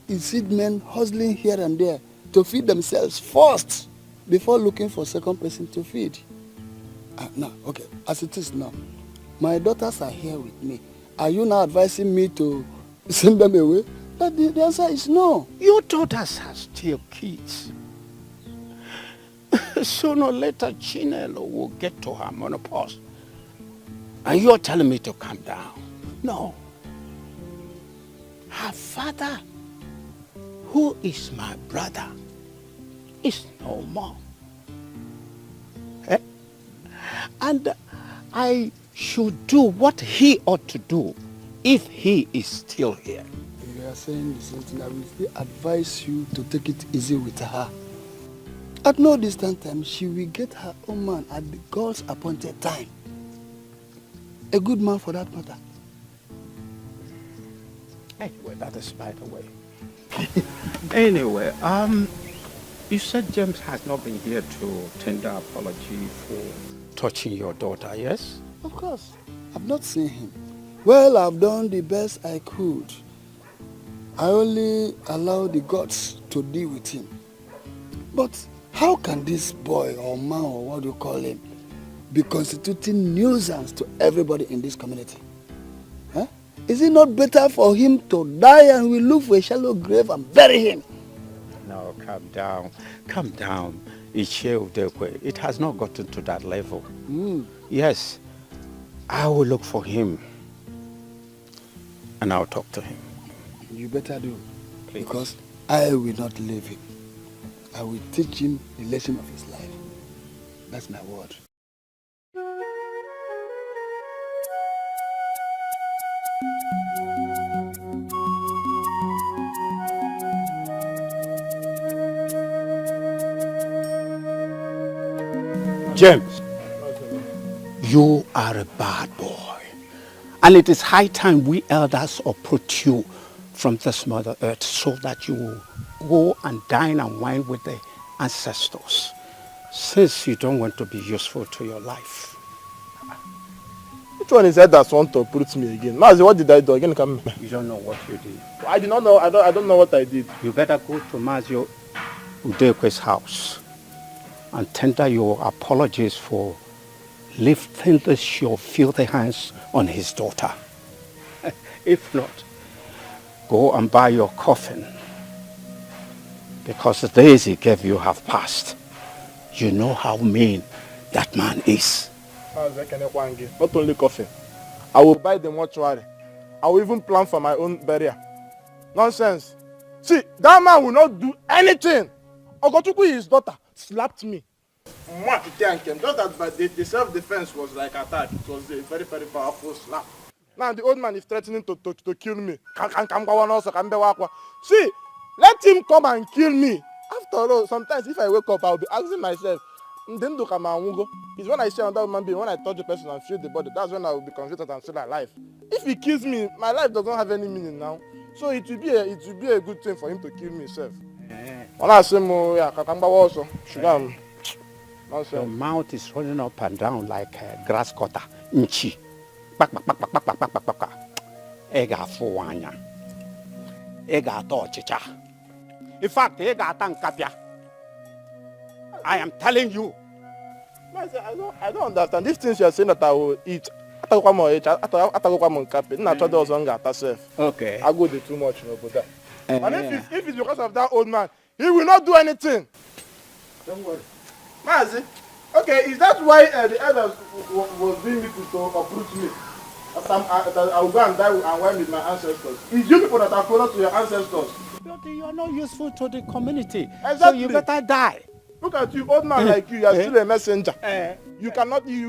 Speaker 12: you see men hustling here and there to feed themselves first before looking for a second person to feed. Now, okay, as it is now, my daughters are here with me. Are you now advising me to send them away? But the answer is no.
Speaker 11: Your daughters are still kids. Sooner or later, Chinelo will get to her menopause. And you're telling me to calm down. No. Her father, who is my brother, is no more. And I should do what he ought to do if he is still here.
Speaker 12: You are saying the same thing. I will still advise you to take it easy with her. At no distant time, she will get her own man at the God's appointed time. A good man for that matter.
Speaker 11: Anyway, that is by the way. Anyway, you said James has not been here to tender apology for touching your daughter, yes?
Speaker 12: Of course. I've not seen him. Well, I've done the best I could. I only allow the gods to deal with him. But how can this boy or man or what you call him be constituting nuisance to everybody in this community? Huh? Is it not better for him to die and we look for a shallow grave and bury him?
Speaker 11: No, calm down. Calm down. It has not gotten to that level. Yes, I will look for him and I'll talk to him.
Speaker 12: You better do.
Speaker 11: Please.
Speaker 12: Because I will not leave him. I will teach him the lesson of his life. That's my word.
Speaker 11: James, you are a bad boy. And it is high time we elders uproot you from this Mother Earth so that you will go and dine and wine with the ancestors, since you don't want to be useful to your life.
Speaker 3: Which one is that that want to uproot me again? Mazi, what did I do? Again, come.
Speaker 11: You don't know what you did.
Speaker 3: I did not know. I don't know what I did.
Speaker 11: You better go to Mazio Udekwe's house and tender your apologies for lifting your filthy hands on his daughter. If not, go and buy your coffin, because the days he gave you have passed. You know how mean that man is.
Speaker 3: Not only coffin, I will buy the mortuary. I will even plan for my own burial. Nonsense. See, that man will not do anything. Ogochukwu, his daughter, slapped me. Just that the self-defense was like attack. It was a very, very powerful slap. Now the old man is threatening to kill me. See, let him come and kill me. After all, sometimes if I wake up, I'll be asking myself, it's when I see another human being, when I touch the person and feel the body, that's when I will be convinced that I'm still alive. If he kills me, my life does not have any meaning now. So it will be a good thing for him to kill me, self. When I say
Speaker 11: your mouth is running up and down like a grass cutter. Nchi. Ega fuanya. Ega to chicha. In fact, ega tankapia. I am telling you.
Speaker 3: I don't understand. These things you are saying that I will eat. Okay. I go do too much, but and if it's because of that old man, he will not do anything. Don't worry. Mazi, okay, is that why the elders was doing me to uproot me? I will go and die and wine with my ancestors. It's you people that are closer to your ancestors.
Speaker 11: But you are not useful to the community.
Speaker 3: Exactly.
Speaker 11: So you better die.
Speaker 3: Look at you, old man like you are still a messenger. You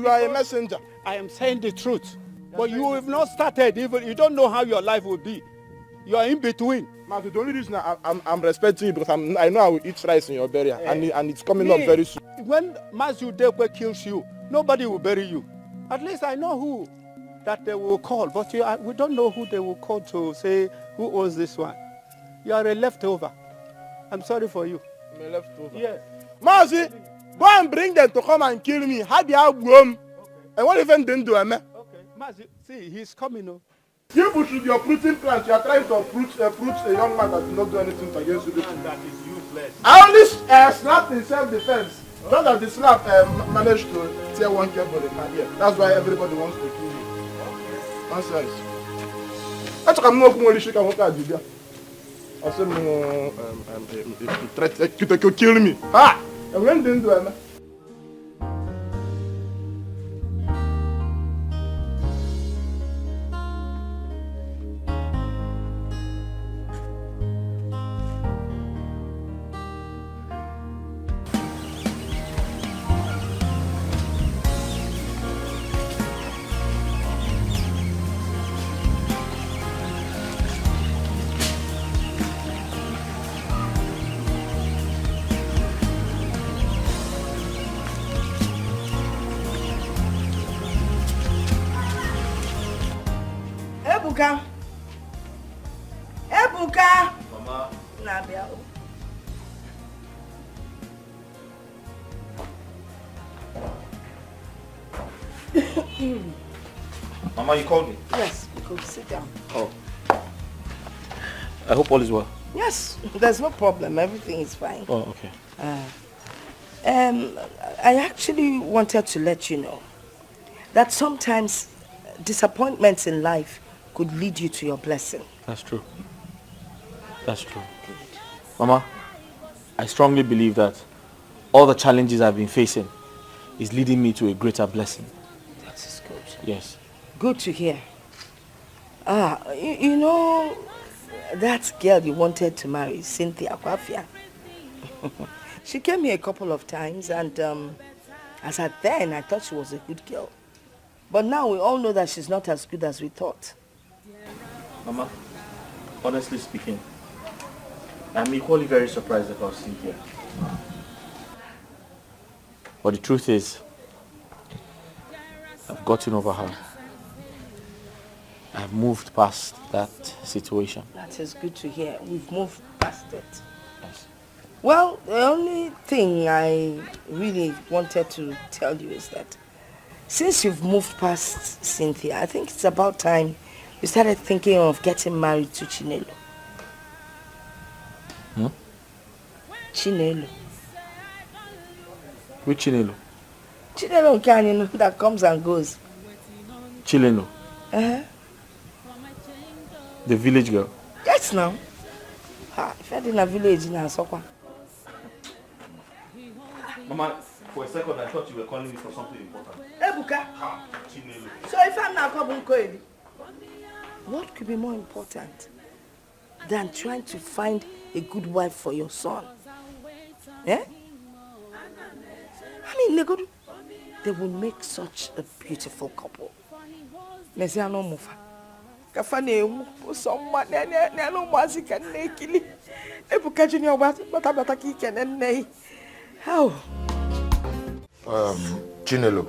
Speaker 3: are a messenger.
Speaker 11: I am saying the truth. But you have not started even, you don't know how your life will be. You are in between.
Speaker 3: Man, the only reason I'm respecting you because I know I will eat rice in your burial and it's coming up very soon.
Speaker 11: When Mazu Dekwe kills you, nobody will bury you. At least I know who that they will call, but we don't know who they will call to say who owns this one. You are a leftover. I'm sorry for you.
Speaker 3: I'm a leftover?
Speaker 11: Yes.
Speaker 3: Mazi, go and bring them to come and kill me. How do you have room? And what even didn't do, man?
Speaker 11: Okay, Mazi, see, he's coming. Oh.
Speaker 3: You push your fruiting plant. You are trying to uproot a young man that did not do anything against you.
Speaker 11: That is useless.
Speaker 3: I only snapped in self-defense. Not that the snap managed to tear one cable in my ear. That's why everybody wants to kill me. Nonsense. That's why I'm not going to shake and walk. I said, you kill me. Ha! And when didn't do it, Ebuka.
Speaker 6: Mama.
Speaker 3: Nabia.
Speaker 6: Mama, you called me?
Speaker 9: Yes, you could sit down.
Speaker 6: Oh. I hope all is well.
Speaker 9: Yes, there's no problem. Everything is fine.
Speaker 6: Oh, okay.
Speaker 9: I actually wanted to let you know that sometimes disappointments in life could lead you to your blessing.
Speaker 10: That's true. That's true. Good. Mama, I strongly believe that all the challenges I've been facing is leading me to a greater blessing.
Speaker 9: That is good.
Speaker 10: Yes.
Speaker 9: Good to hear. You know, that girl you wanted to marry, Cynthia Kwafia. She came here a couple of times and as at then, I thought she was a good girl. But now we all know that she's not as good as we thought.
Speaker 6: Mama, honestly speaking, I'm equally very surprised about Cynthia.
Speaker 10: But the truth is, I've gotten over her. I've moved past that situation.
Speaker 9: That is good to hear. We've moved past it.
Speaker 10: Yes.
Speaker 9: Well, the only thing I really wanted to tell you is that since you've moved past Cynthia, I think it's about time you started thinking of getting married to Chinelo.
Speaker 10: Hmm?
Speaker 9: Chinelo.
Speaker 10: Which Chinelo?
Speaker 9: Chinelo Canyon that comes and goes.
Speaker 10: Chileno.
Speaker 9: Uh-huh.
Speaker 10: The village girl.
Speaker 9: Yes, now. If I didn't have village in Asokwa.
Speaker 6: Mama, for a second I thought you were calling me for something important.
Speaker 9: Ebuka.
Speaker 6: Chinelo.
Speaker 9: So if I'm not coming, what could be more important than trying to find a good wife for your son? Eh? I mean, they will make such a beautiful couple. Mesiano Mufa. Kafane someone no music and naked. Ebuka Junior what abataki can nay. How?
Speaker 2: Chinelo,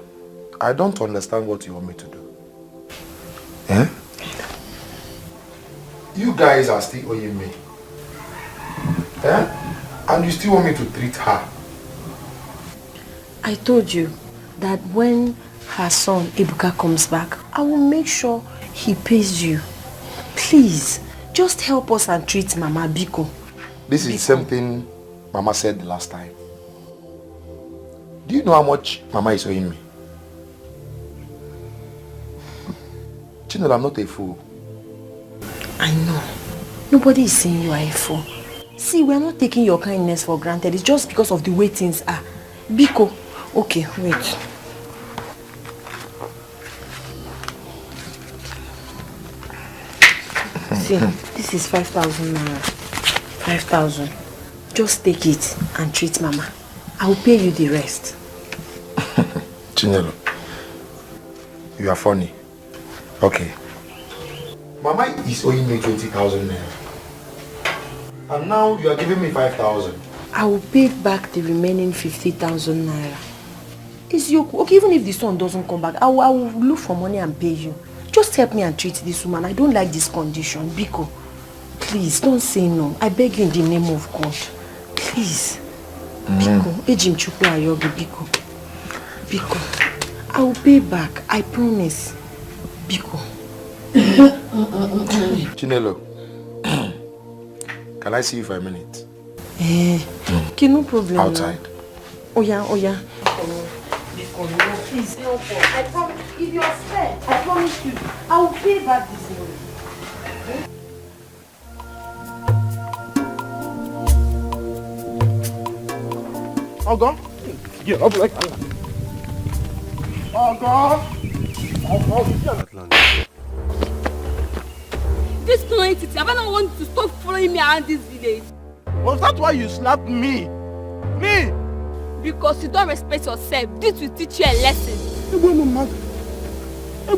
Speaker 2: I don't understand what you want me to do. Eh? You guys are still owing me. Eh? And you still want me to treat her.
Speaker 7: I told you that when her son Ibuka comes back, I will make sure he pays you. Please, just help us and treat Mama Biko.
Speaker 2: This is something Mama said the last time. Do you know how much Mama is owing me? Chinelo, I'm not a fool.
Speaker 7: I know. Nobody is saying you are a fool. See, we are not taking your kindness for granted. It's just because of the way things are. Biko, okay, wait. See, this is 5,000 naira. 5,000. Just take it and treat Mama. I will pay you the rest.
Speaker 2: Chinelo, you are funny. Okay. Mama is owing me 20,000 naira. And now you are giving me 5,000.
Speaker 7: I will pay back the remaining 50,000 naira. It's your okay, even if the son doesn't come back, I will look for money and pay you. Just help me and treat this woman. I don't like this condition. Biko, please don't say no. I beg you in the name of God. Please. Biko, Ejim Chukwu Ayobi, Biko. Biko, I will pay back. I promise. Biko.
Speaker 2: Chinelo, can I see you for a minute?
Speaker 7: Okay, no problem.
Speaker 2: Outside.
Speaker 7: Oh yeah. Biko, no, please help us. I promise. If you're fair, I promise you, I will pay back this money.
Speaker 3: Ogo? Yeah, I'll be like Ogo!
Speaker 4: This entity, have I not want to stop following me around this village?
Speaker 3: Was that why you slapped me? Me?
Speaker 4: Because you don't respect yourself. This will teach you a lesson.
Speaker 3: You know, you're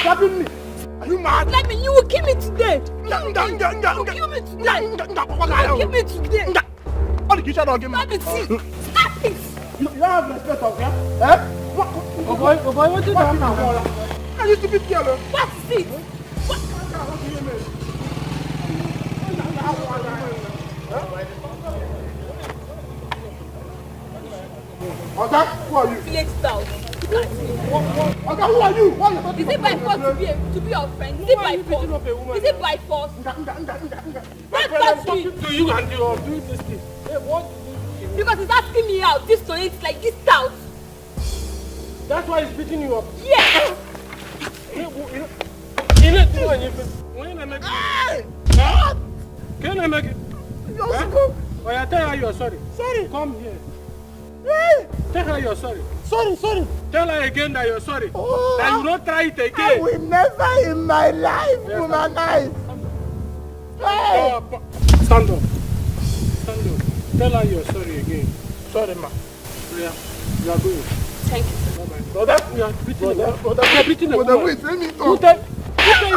Speaker 3: slapping me. Are you mad?
Speaker 4: Let me, you will kill me today. You will kill me today. You will kill me today.
Speaker 3: What the kitchen don't give me?
Speaker 4: Stop it. Stop it.
Speaker 3: You have respect of him? Eh? Oh boy, what did that now? I used to be scared.
Speaker 4: What is it?
Speaker 3: Oga, who are you?
Speaker 4: Village stout.
Speaker 3: Oga, who are you? Why are you
Speaker 4: Is it by force to be your friend? Is it by force? Is it by force? What touch me?
Speaker 3: To you and you are doing this thing. Hey, what?
Speaker 4: Because he's asking me out. This tonight is like this stout.
Speaker 3: That's why he's beating you up.
Speaker 4: Yeah.
Speaker 3: Can I make it? Oh, I tell her you're sorry. Sorry. Come here. Tell her you're sorry. Sorry. Tell her again that you're sorry. Oh, that you don't try it again. I will never in my life womanize. Hey. Stand up. Tell her you're sorry again. Sorry, ma. Yeah. You are going.
Speaker 4: Thank you.
Speaker 3: Brother, we are beating the woman. Brother, wait, let me talk. Who tell you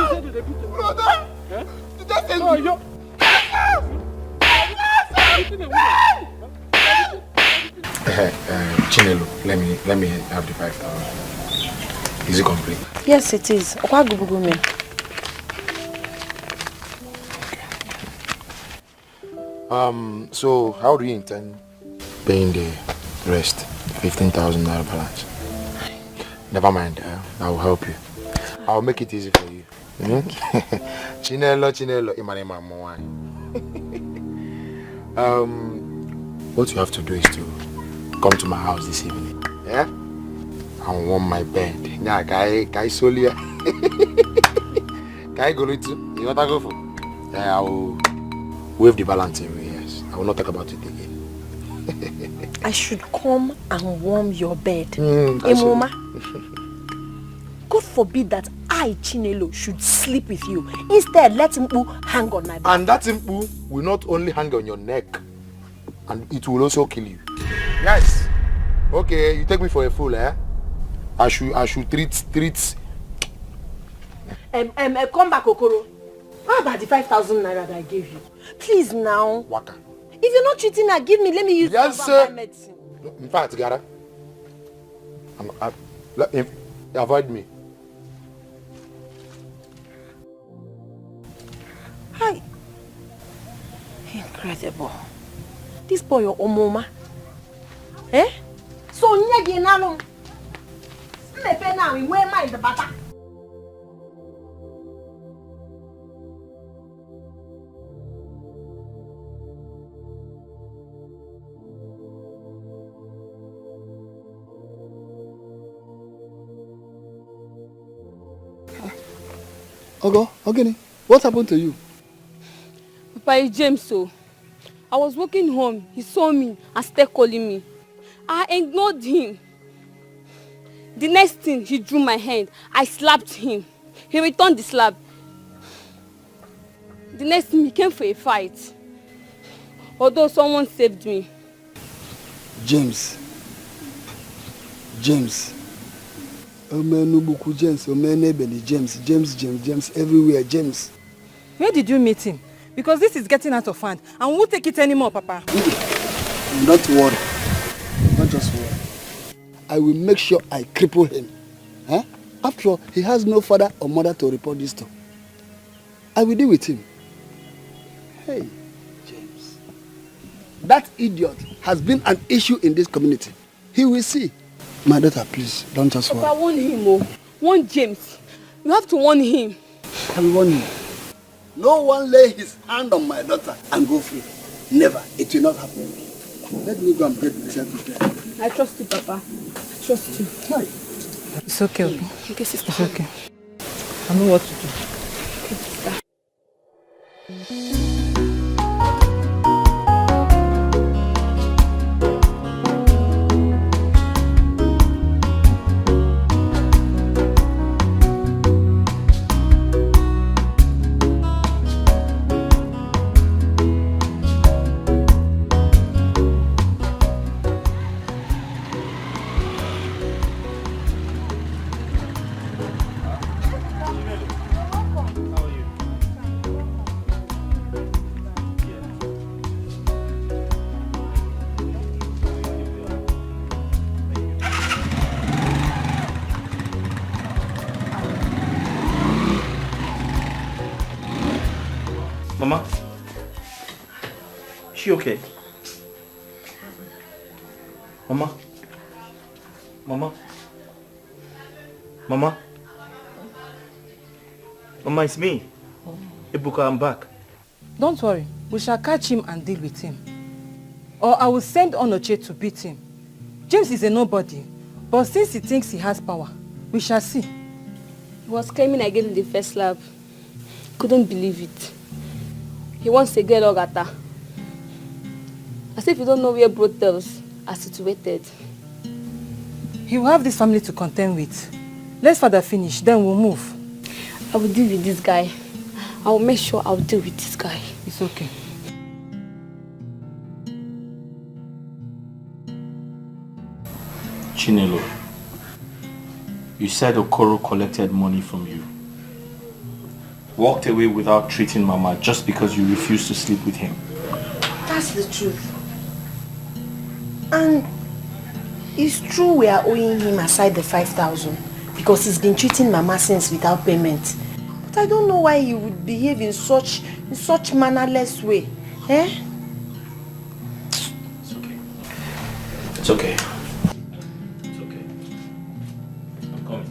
Speaker 3: said to the beating? Brother, just tell me. Oh, you're beating the woman.
Speaker 2: Chinelo, let me have the 5,000. Is it complete?
Speaker 7: Yes, it is.
Speaker 2: So how do you intend paying the rest? 15,000 naira balance. Never mind, I will help you. I'll make it easy for you. Chinelo, Imanema Mwani. What you have to do is to come to my house this evening. Yeah? I warm my bed. Yeah, Kai Solia. Kai go to you want to go for? Yeah, I will waive the balance away, yes. I will not talk about it again.
Speaker 7: I should come and warm your bed.
Speaker 2: Emoma.
Speaker 7: God forbid that I, Chinelo, should sleep with you. Instead, let Mpu hang on my back.
Speaker 2: And that Mpu will not only hang on your neck, and it will also kill you. Yes. Okay, you take me for a fool, eh? I should treat.
Speaker 7: Come back, Okoro. How about the 5,000 naira that I gave you? Please now.
Speaker 2: Waka.
Speaker 7: If you're not treating her, give me. Let me use
Speaker 2: yes,
Speaker 7: medicine.
Speaker 2: In fact, Gara, avoid me.
Speaker 7: Hi. Incredible. This boy, your Omoma.
Speaker 4: Eh? So nyagi nano. Mepe na we mind the butter.
Speaker 12: Ogo, Ogini, what happened to you?
Speaker 5: Papa, it's James, so I was walking home. He saw me and started calling me. I ignored him. The next thing, he drew my hand. I slapped him. He returned the slap. The next thing, he came for a fight. Although someone saved me.
Speaker 12: James. Omenubuku James, Omenebeli James, everywhere, James.
Speaker 4: Where did you meet him? Because this is getting out of hand and we won't take it anymore, Papa.
Speaker 12: Don't worry. Don't just worry. I will make sure I cripple him. Huh? After all, he has no father or mother to report this to. I will deal with him. Hey, James. That idiot has been an issue in this community. He will see. My daughter, please, don't just worry.
Speaker 5: Papa, warn him, oh. Warn James. You have to warn him.
Speaker 12: I will warn him. No one lay his hand on my daughter and go free. Never. It will not happen. Let me go and break myself with
Speaker 5: I trust you, Papa. I trust you.
Speaker 12: Hi.
Speaker 4: It's okay, okay?
Speaker 5: Okay, sister.
Speaker 4: It's okay. I know what to do.
Speaker 5: Okay, sister.
Speaker 6: Mama? Is she okay? Mama? Mama? Mama? Mama, it's me. Ibuka, I'm back.
Speaker 4: Don't worry. We shall catch him and deal with him. Or I will send Onoche to beat him. James is a nobody. But since he thinks he has power, we shall see.
Speaker 5: He was claiming I gave him the first slap. Couldn't believe it. He wants to get Ogata. As if you don't know where brothels are situated.
Speaker 4: He will have this family to contend with. Let's father finish, then we'll move.
Speaker 5: I will deal with this guy. I will make sure I will deal with this guy.
Speaker 4: It's okay.
Speaker 6: Chinelo, you said Okoro collected money from you. Walked away without treating Mama just because you refused to sleep with him.
Speaker 9: That's the truth. And it's true we are owing him aside the 5,000 because he's been treating Mama since without payment. But I don't know why he would behave in such mannerless way. Eh?
Speaker 6: It's okay. It's okay. It's okay. I'm coming.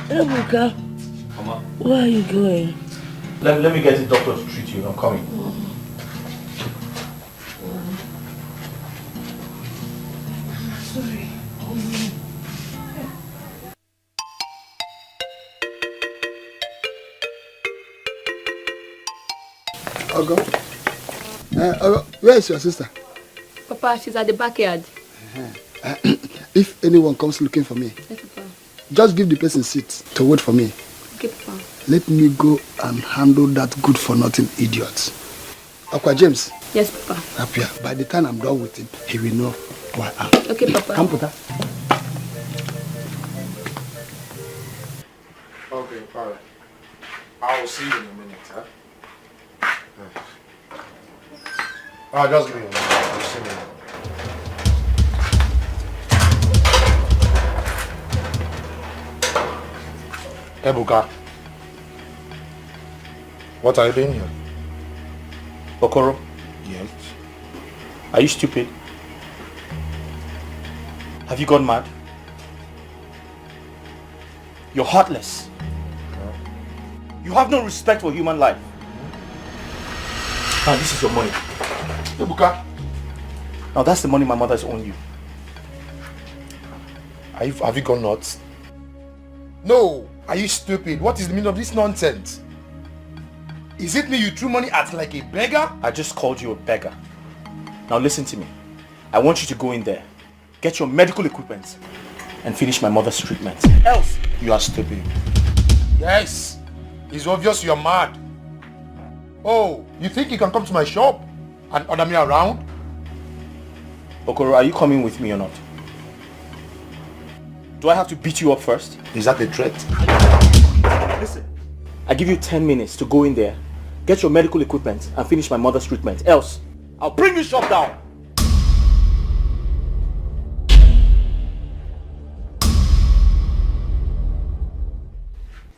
Speaker 8: Ebuka,
Speaker 6: Mama.
Speaker 8: where are you going?
Speaker 6: Let me get the doctor to treat you. I'm coming.
Speaker 9: Sorry.
Speaker 12: Ogo. Ogo, where is your sister?
Speaker 5: Papa, she's at the backyard.
Speaker 12: If anyone comes looking for me,
Speaker 5: Yes, Papa.
Speaker 12: just give the person seat to wait for me.
Speaker 5: Okay, Papa.
Speaker 12: Let me go and handle that good-for-nothing idiot. Aqua James.
Speaker 5: Yes, Papa.
Speaker 12: Up here. By the time I'm done with him, he will know who I am.
Speaker 5: Okay, Papa.
Speaker 12: Come, Puta.
Speaker 2: Okay, alright. I will see you in a minute, huh? Just give me a minute. I'll see you. Ebuka, what are you doing here?
Speaker 6: Okoro,
Speaker 2: Yes.
Speaker 6: are you stupid? Have you gone mad? You're heartless. You have no respect for human life. Now this is your money.
Speaker 3: Ebuka,
Speaker 6: Now that's the money my mother's owed you.
Speaker 3: have you gone nuts? No, are you stupid? What is the meaning of this nonsense? Is it me you threw money at like a beggar?
Speaker 6: I just called you a beggar. Now listen to me. I want you to go in there, get your medical equipment, and finish my mother's treatment. Else, you are stupid.
Speaker 3: Yes, it's obvious you're mad. Oh, you think you can come to my shop and order me around?
Speaker 6: Okoro, are you coming with me or not? Do I have to beat you up first?
Speaker 3: Is that a threat?
Speaker 6: Listen, I give you 10 minutes to go in there, get your medical equipment, and finish my mother's treatment. Else, I'll bring your shop down.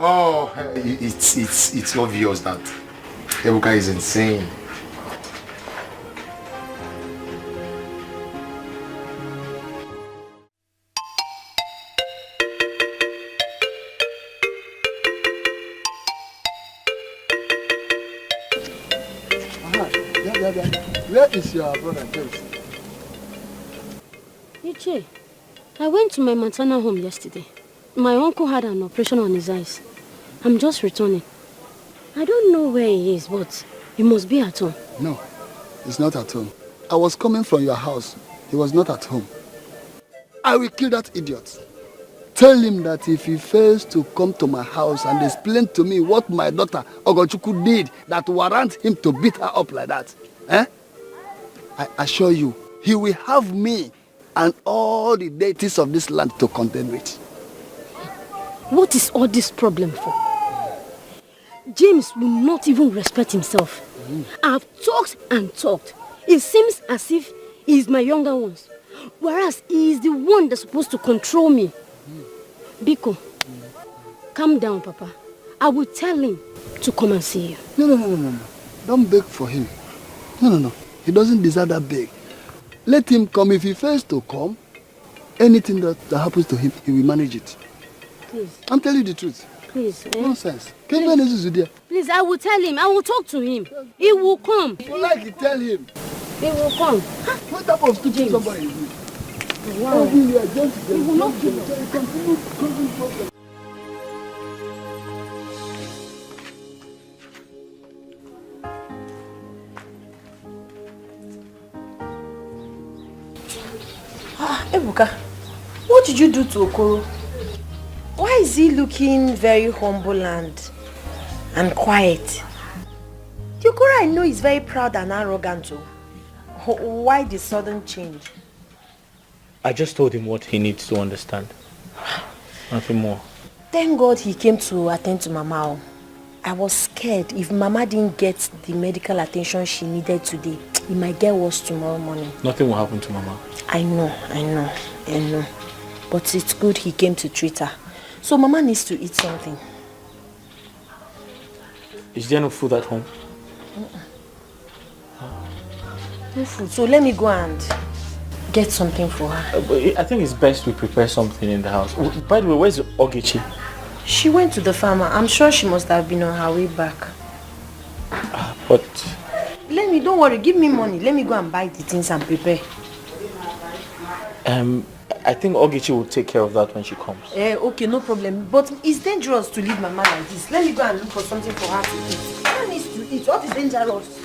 Speaker 3: Oh, it's obvious that Ebuka is insane.
Speaker 12: Where is your brother James?
Speaker 13: Iche, I went to my maternal home yesterday. My uncle had an operation on his eyes. I'm just returning. I don't know where he is, but he must be at home.
Speaker 12: No, he's not at home. I was coming from your house. He was not at home. I will kill that idiot. Tell him that if he fails to come to my house and explain to me what my daughter Ogochukwu did that warrant him to beat her up like that, I assure you, he will have me and all the deities of this land to contend with.
Speaker 13: What is all this problem for? James will not even respect himself. I've talked and talked. It seems as if he is my younger ones, whereas he is the one that's supposed to control me. Biko, calm down, Papa. I will tell him to come and see you.
Speaker 12: No. Don't beg for him. No. He doesn't deserve that beg. Let him come. If he fails to come, anything that happens to him, he will manage it.
Speaker 13: Please.
Speaker 12: I'm telling you the truth.
Speaker 13: Please.
Speaker 12: Nonsense.
Speaker 13: Please, I will tell him. I will talk to him. He will come.
Speaker 12: If you like it, tell him.
Speaker 13: He will come.
Speaker 12: What type of stupid somebody is this?
Speaker 13: Wow.
Speaker 12: He will
Speaker 13: not kill us.
Speaker 9: Ebuka, what did you do to Okoro? Why is he looking very humble and quiet? The Okoro I know is very proud and arrogant too. Why the sudden change?
Speaker 10: I just told him what he needs to understand. Nothing more.
Speaker 9: Thank God he came to attend to Mama. I was scared if Mama didn't get the medical attention she needed today, it might get worse tomorrow morning.
Speaker 10: Nothing will happen to Mama.
Speaker 9: I know. But it's good he came to treat her. So Mama needs to eat something.
Speaker 10: Is there no food at home?
Speaker 9: No food. So let me go and get something for her.
Speaker 10: I think it's best we prepare something in the house. By the way, where's Ogechi?
Speaker 9: She went to the farmer. I'm sure she must have been on her way back.
Speaker 10: But...
Speaker 9: Don't worry, give me money. Let me go and buy the things and prepare.
Speaker 10: I think Ogechi will take care of that when she comes.
Speaker 9: Okay, no problem. But it's dangerous to leave Mama like this. Let me go and look for something for her to eat. Mama needs to eat. What is dangerous?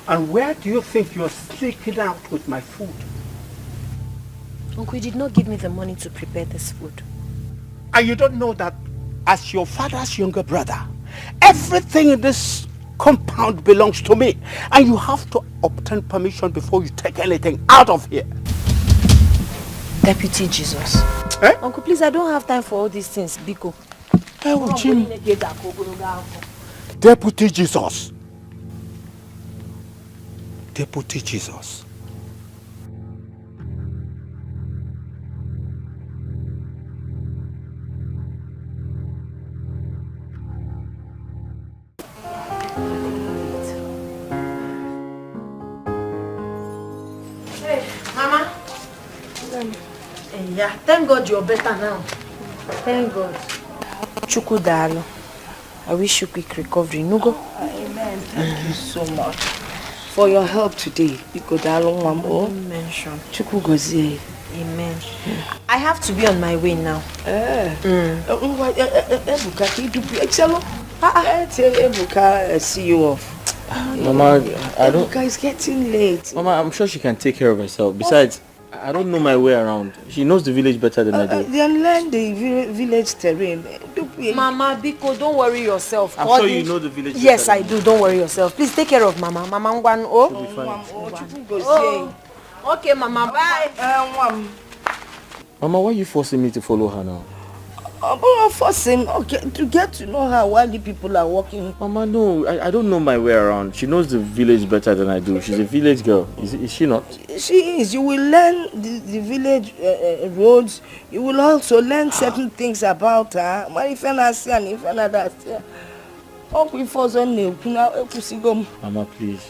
Speaker 11: And where do you think you're sneaking out with my food?
Speaker 9: Uncle, you did not give me the money to prepare this food.
Speaker 11: And you don't know that as your father's younger brother, everything in this compound belongs to me. And you have to obtain permission before you take anything out of here.
Speaker 9: Deputy Jesus. Uncle, please, I don't have time for all these things, Biko.
Speaker 11: Oh, Jim. Deputy Jesus. Deputy Jesus.
Speaker 4: Hey, Mama. Yeah, thank God you're better now. Thank God.
Speaker 7: Chukudalo. I wish you quick recovery. Nugo.
Speaker 9: Amen. Thank you so much for your help today.
Speaker 7: Don't mention.
Speaker 9: Chukugozie.
Speaker 7: Amen. I have to be on my way now.
Speaker 9: Ebuka, can you do Excel? Ebuka, see you off.
Speaker 10: Mama, I don't...
Speaker 9: Ebuka is getting late.
Speaker 10: Mama, I'm sure she can take care of herself. Besides, I don't know my way around. She knows the village better than I do.
Speaker 9: Then learn the village terrain.
Speaker 7: Mama, Biko, don't worry yourself.
Speaker 10: I'm sure you know the village better.
Speaker 7: Yes, I do. Don't worry yourself. Please take care of Mama. Mama Ngwan.
Speaker 10: She'll be fine.
Speaker 7: Okay, Mama. Bye.
Speaker 10: Mama, why are you forcing me to follow her now?
Speaker 9: I'm not forcing, okay, to get to know her while the people are walking.
Speaker 10: Mama, no, I don't know my way around. She knows the village better than I do. She's a village girl. Is she not?
Speaker 9: She is. You will learn the village roads. You will also learn certain things about her.
Speaker 10: Mama, please.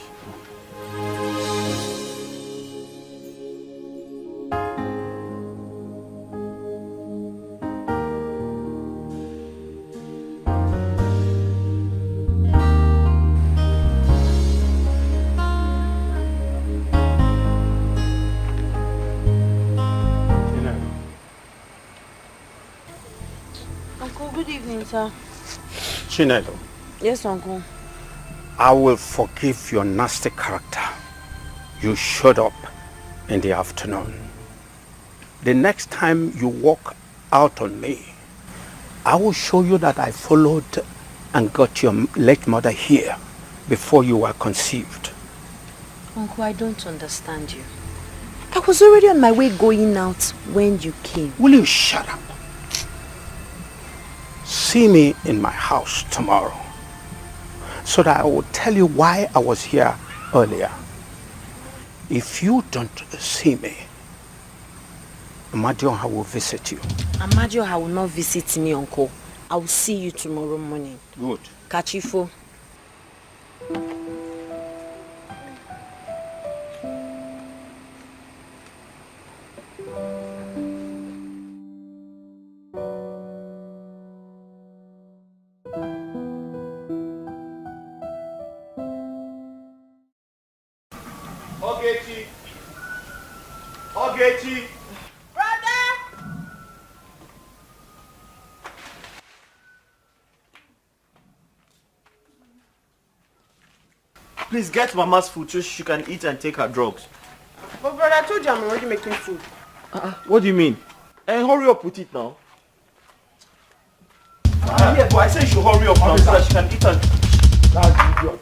Speaker 7: Good evening, sir.
Speaker 11: Chinedu,
Speaker 7: Yes, Uncle.
Speaker 11: I will forgive your nasty character. You showed up in the afternoon. The next time you walk out on me, I will show you that I followed and got your late mother here before you were conceived.
Speaker 7: Uncle, I don't understand you. I was already on my way going out when you came.
Speaker 11: Will you shut up? See me in my house tomorrow so that I will tell you why I was here earlier. If you don't see me, Amadioha will visit you.
Speaker 7: Amadioha will not visit me, Uncle. I will see you tomorrow morning.
Speaker 11: Good.
Speaker 7: Kachifo.
Speaker 3: Ogechi.
Speaker 6: Please get Mama's food so she can eat and take her drugs.
Speaker 4: But brother, I told you I'm already making food.
Speaker 6: What do you mean? Hurry up with it now. Yeah, but I said you should hurry up now so that she can eat and...
Speaker 3: That's idiot.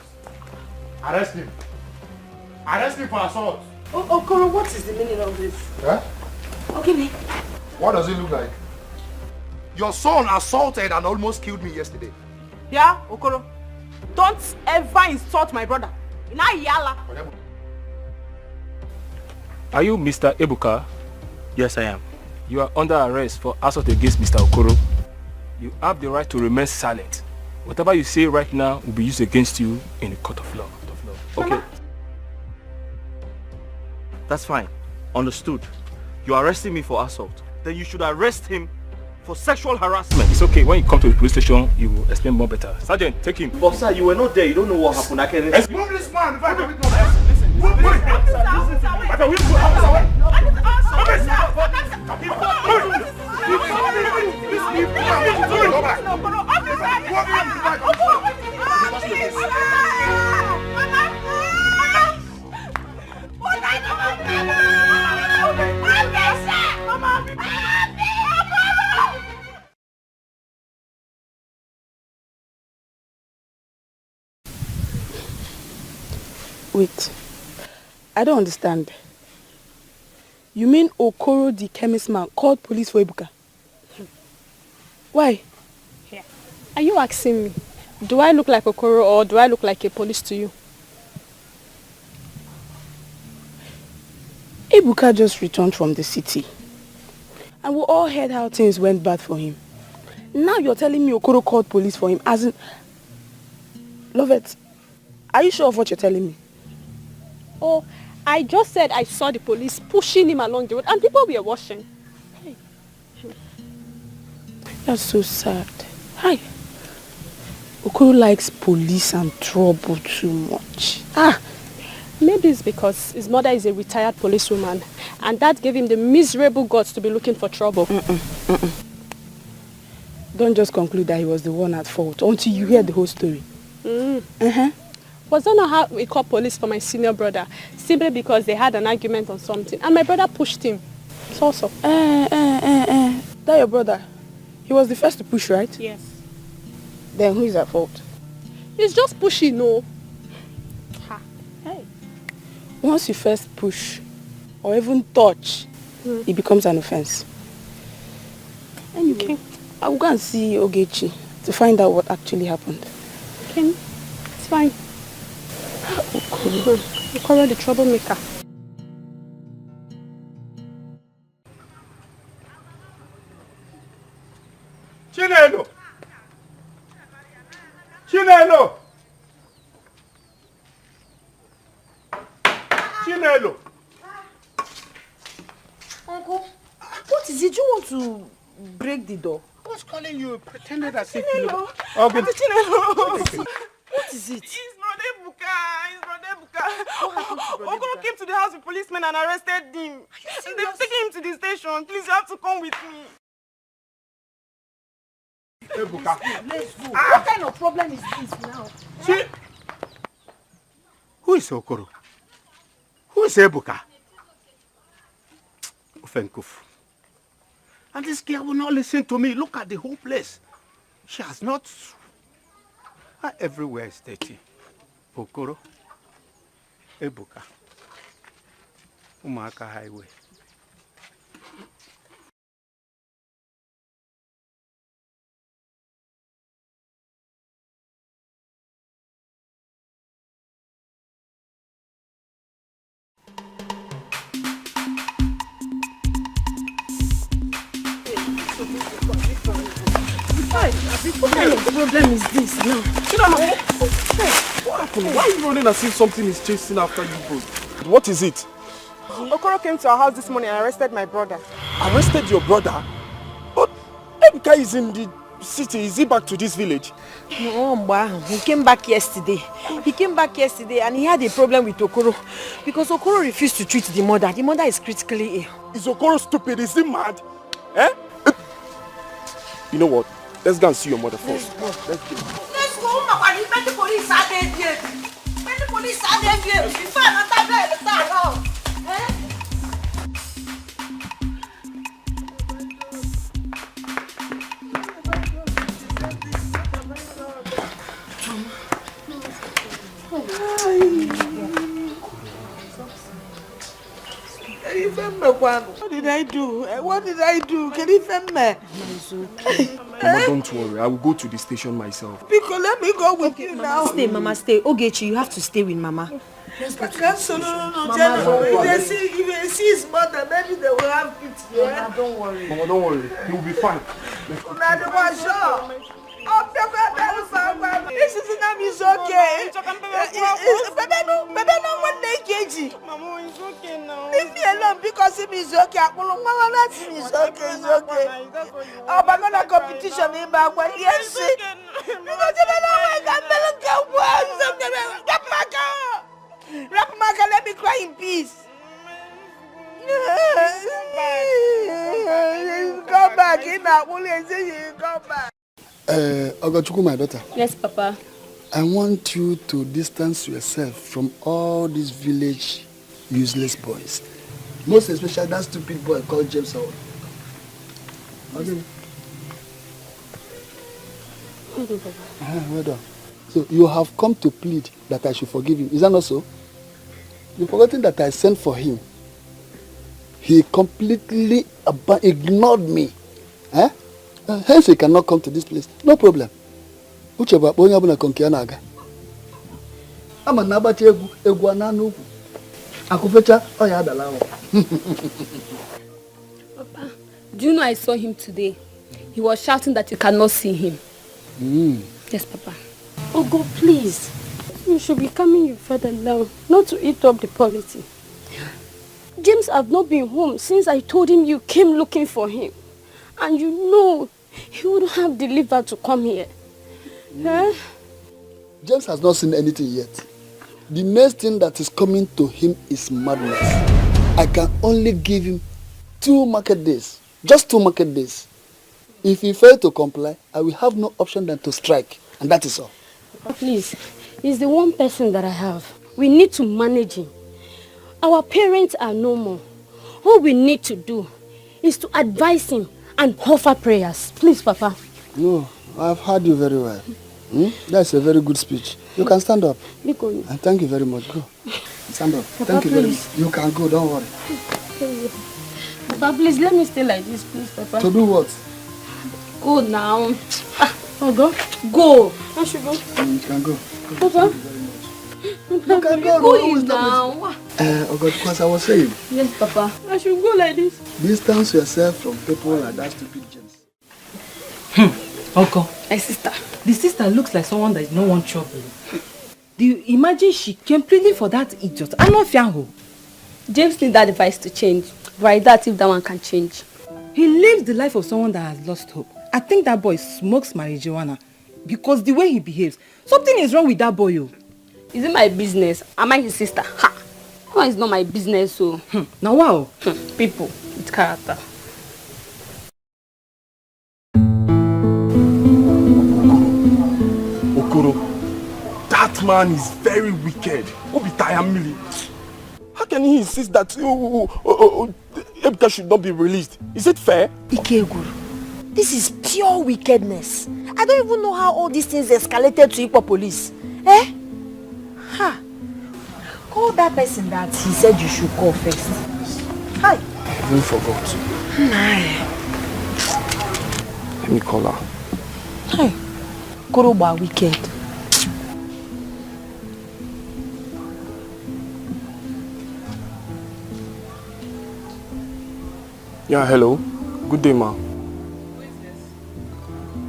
Speaker 3: Arrest him. Arrest him for assault.
Speaker 9: Oh, Koro, what is the meaning of this?
Speaker 3: Huh?
Speaker 9: Okay, me.
Speaker 3: What does it look like? Your son assaulted and almost killed me yesterday.
Speaker 4: Yeah, Okoro. Don't ever insult my brother. Now yalla.
Speaker 14: Are you Mr. Ebuka?
Speaker 6: Yes, I am.
Speaker 14: You are under arrest for assault against Mr. Okoro. You have the right to remain silent. Whatever you say right now will be used against you in the court of law.
Speaker 6: Okay. That's fine. Understood. You are arresting me for assault. Then you should arrest him for sexual harassment.
Speaker 14: It's okay. When you come to the police station, you will explain more better. Sergeant, take him.
Speaker 6: But sir, you were not there. You don't know what happened. I can...
Speaker 3: Move this man. If I can listen. Move this
Speaker 15: Wait, I don't understand. You mean Okoro the chemist man called police for Ebuka? Why?
Speaker 5: Yeah. Are you asking me, do I look like Okoro or do I look like a police to you?
Speaker 15: Ebuka just returned from the city. And we all heard how things went bad for him. Now you're telling me Okoro called police for him as in... Lovett, are you sure of what you're telling me?
Speaker 5: Oh, I just said I saw the police pushing him along the road and people were watching. Hey.
Speaker 15: That's so sad. Hi. Okoro likes police and trouble too much.
Speaker 5: Maybe it's because his mother is a retired policewoman and that gave him the miserable guts to be looking for trouble.
Speaker 15: Don't just conclude that he was the one at fault until you hear the whole story.
Speaker 5: Was that not how we called police for my senior brother? Simply because they had an argument on something and my brother pushed him. It's also.
Speaker 15: That your brother? He was the first to push, right?
Speaker 5: Yes.
Speaker 15: Then who is at fault?
Speaker 5: He's just pushing, no.
Speaker 15: Hey. Once you first push or even touch, it becomes an offense. Anyway, I will go and see Ogechi to find out what actually happened.
Speaker 5: Okay, it's fine. Okoro the troublemaker.
Speaker 3: Chinelo! Chinelo! Chinelo!
Speaker 9: Uncle, what is it? You want to break the door?
Speaker 11: I was calling you, pretended as if you know.
Speaker 9: Chinelo! What is it?
Speaker 4: It's Brother Ebuka. It's Brother Ebuka. Okoro came to the house with policemen and arrested him. And they've taken him to the station. Please, you have to come with me.
Speaker 3: Ebuka.
Speaker 9: Let's go. What kind of problem is this now?
Speaker 11: See? Who is Okoro? Who is Ebuka? Ofenkufu. And this girl will not listen to me. Look at the whole place. She has not... Everywhere is dirty. Okoro. Ebuka. Umaka Highway.
Speaker 9: What kind of problem is this now?
Speaker 3: What happened? Why are you running as if something is chasing after you both? What is it?
Speaker 4: Okoro came to our house this morning and arrested my brother.
Speaker 3: Arrested your brother? But Ebuka is in the city. Is he back to this village?
Speaker 9: No, he came back yesterday. And he had a problem with Okoro. Because Okoro refused to treat the mother. The mother is critically ill.
Speaker 3: Is Okoro stupid? Is he mad? Eh? You know what? Let's go and see your mother first. Let's go.
Speaker 9: Let's go, Mama. When the police are there, before another bed start out.
Speaker 16: What did I do? What did I do? Can you defend me?
Speaker 3: Mama, don't worry. I will go to the station myself.
Speaker 16: Because let me go with you now.
Speaker 9: Mama, stay. Ogechi, you have to stay with Mama.
Speaker 16: I can't solo. If they see his mother, maybe they will have it here.
Speaker 9: Mama, don't worry.
Speaker 3: Mama, don't worry. He will be fine.
Speaker 16: This is not is okay. Baby, no one kg.
Speaker 4: Mama, it's okay now.
Speaker 16: Leave me alone because him is okay. Mama, that's him is okay. It's okay. Oh, but not a competition in back when yes. Because you don't know where Rapmaka, let me cry in peace. Come back in that will say you come back.
Speaker 12: Ogachuku, my daughter.
Speaker 5: Yes, Papa.
Speaker 12: I want you to distance yourself from all these village useless boys. Most especially that stupid boy called James Howard. Okay. Well done. So you have come to plead that I should forgive him. Is that not so? You've forgotten that I sent for him. He completely ignored me. Eh? Hence he cannot come to this place. No problem. Ucheba bonya buna konkiana aga. Ama nabati egwu ananu. Akufecha, oh yeah, Dalawa.
Speaker 5: Papa, do you know I saw him today? He was shouting that you cannot see him. Yes, Papa.
Speaker 13: Oh God, please. You should be calming your father now, not to eat up the policy. James have not been home since I told him you came looking for him. And you know, he wouldn't have the liver to come here. Huh?
Speaker 12: James has not seen anything yet. The next thing that is coming to him is madness. I can only give him 2 market days. Just 2 market days. If he fails to comply, I will have no option than to strike. And that is all.
Speaker 13: Please, he's the one person that I have. We need to manage him. Our parents are no more. All we need to do is to advise him and offer prayers. Please, Papa.
Speaker 12: No, I've heard you very well. That's a very good speech. You can stand up. And thank you very much. Go. Stand up.
Speaker 13: Papa,
Speaker 12: thank you very
Speaker 13: please.
Speaker 12: much. You can go, don't worry.
Speaker 13: Papa, please let me stay like this, please, Papa.
Speaker 12: To do what?
Speaker 13: Go now. Go. Go. I should go.
Speaker 12: You can go.
Speaker 13: Papa.
Speaker 12: You can go.
Speaker 13: Go now.
Speaker 12: Oh God, because I was saying,
Speaker 13: Yes, Papa. I should go like this.
Speaker 12: distance yourself from people like that stupid James.
Speaker 17: Uncle.
Speaker 5: My sister.
Speaker 17: The sister looks like someone that is no one trouble. Do you imagine she came pleading for that idiot? I'm not fianho.
Speaker 5: James needs that advice to change. Why that if that one can change?
Speaker 17: He lives the life of someone that has lost hope. I think that boy smokes marijuana because the way he behaves. Something is wrong with that boy. Oh.
Speaker 5: Is it my business? Am I his sister? Ha! No, it's not my business, so.
Speaker 17: Now wow.
Speaker 5: People with character.
Speaker 3: Okoro, that man is very wicked. Obitayamili. How can he insist that Ebuka should not be released? Is it fair?
Speaker 4: Ikeguru, this is pure wickedness. I don't even know how all these things escalated to Ipo police. Eh? Ha! Call that person that he said you should call first. Hi.
Speaker 3: I even forgot. Let me call her.
Speaker 4: Hi. Koroba wicked.
Speaker 3: Yeah, hello. Good day, ma.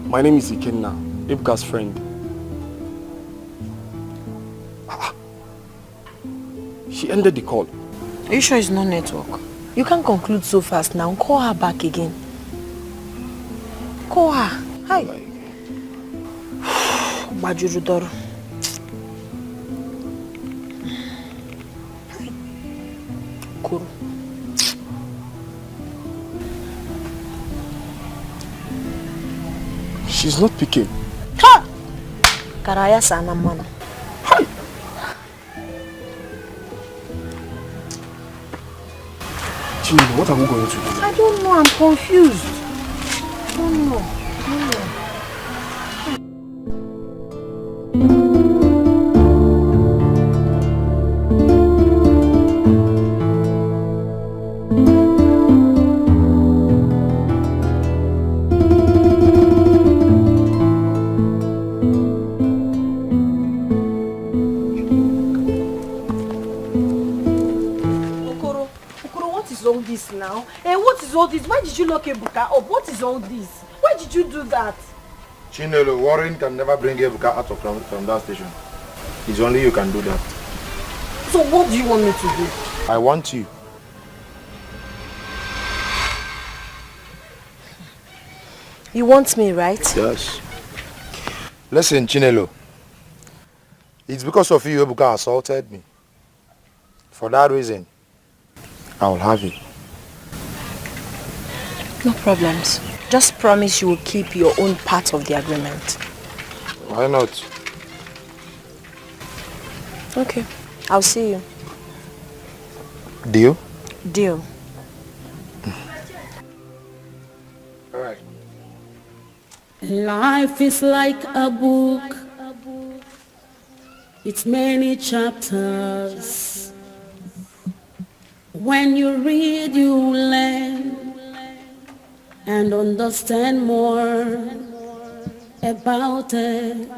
Speaker 3: My name is Ikenna, Ebuka's friend. She ended the call.
Speaker 4: Are you sure it's not network? You can't conclude so fast now. Call her back again. Call her. Hi. Bajurudoro. Kuru.
Speaker 3: She's not picking.
Speaker 4: Ha! Karaya sana mana.
Speaker 3: Chino, what are we going to do?
Speaker 4: I don't know, I'm confused. I don't know. Now, what is all this? Why did you lock Ebuka up? What is all this? Why did you do that?
Speaker 2: Chinelo, Warren can never bring Ebuka out from that station. It's only you can do that.
Speaker 4: So what do you want me to do?
Speaker 2: I want you.
Speaker 4: You want me, right?
Speaker 2: Yes. Listen, Chinelo. It's because of you Ebuka assaulted me. For that reason, I will have you.
Speaker 4: No problems. Just promise you will keep your own part of the agreement.
Speaker 2: Why not?
Speaker 4: Okay. I'll see you.
Speaker 2: Deal?
Speaker 4: Deal.
Speaker 2: All right.
Speaker 8: Life is like a book. It's many chapters. When you read, you learn and understand more about it.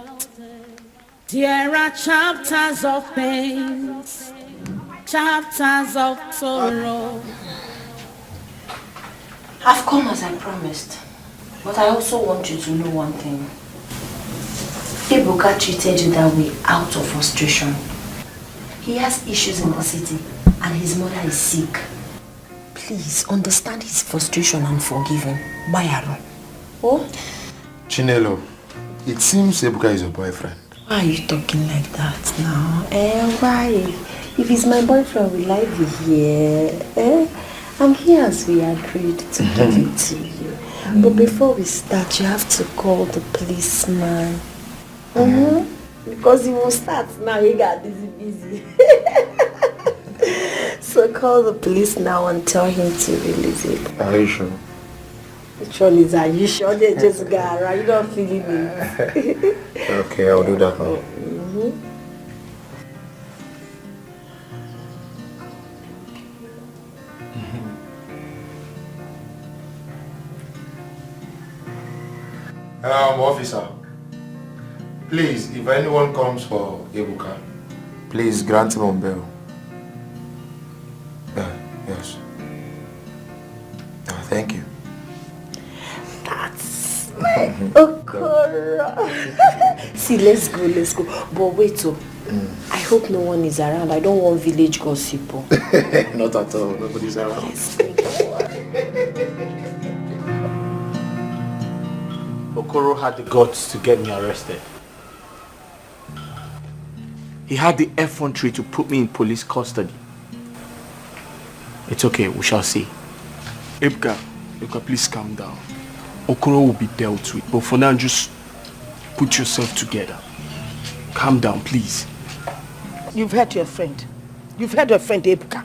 Speaker 8: There are chapters of pains chapters of sorrow.
Speaker 7: I've come as I promised. But I also want you to know one thing. Ebuka treated you that way out of frustration. He has issues in the city and his mother is sick. Please understand his frustration and forgive him. Bayaro. Oh?
Speaker 2: Chinelo, it seems Ebuka is your boyfriend.
Speaker 7: Why are you talking like that now? Why? If he's my boyfriend, will I be here? I'm here as we agreed to give it to you. But before we start, you have to call the policeman. Because he will start now, he got busy. So call the police now and tell him to release it.
Speaker 2: Are you sure?
Speaker 7: Which one is are you sure? They just got right. You don't feel it.
Speaker 2: Okay, I'll do that now. Officer, please, if anyone comes for Ebuka, please grant him on bail. Yes. Thank you.
Speaker 7: That's Okoro. See, let's go. But wait, I hope no one is around. I don't want village gossip.
Speaker 2: Not at all. Nobody's around.
Speaker 7: Let's go.
Speaker 10: Okoro had the guts to get me arrested. He had the effrontery to put me in police custody. It's okay, we shall see.
Speaker 14: Ebuka, please calm down. Okoro will be dealt with, but for now, just put yourself together. Calm down, please.
Speaker 9: You've hurt your friend. You've hurt your friend, Ebuka.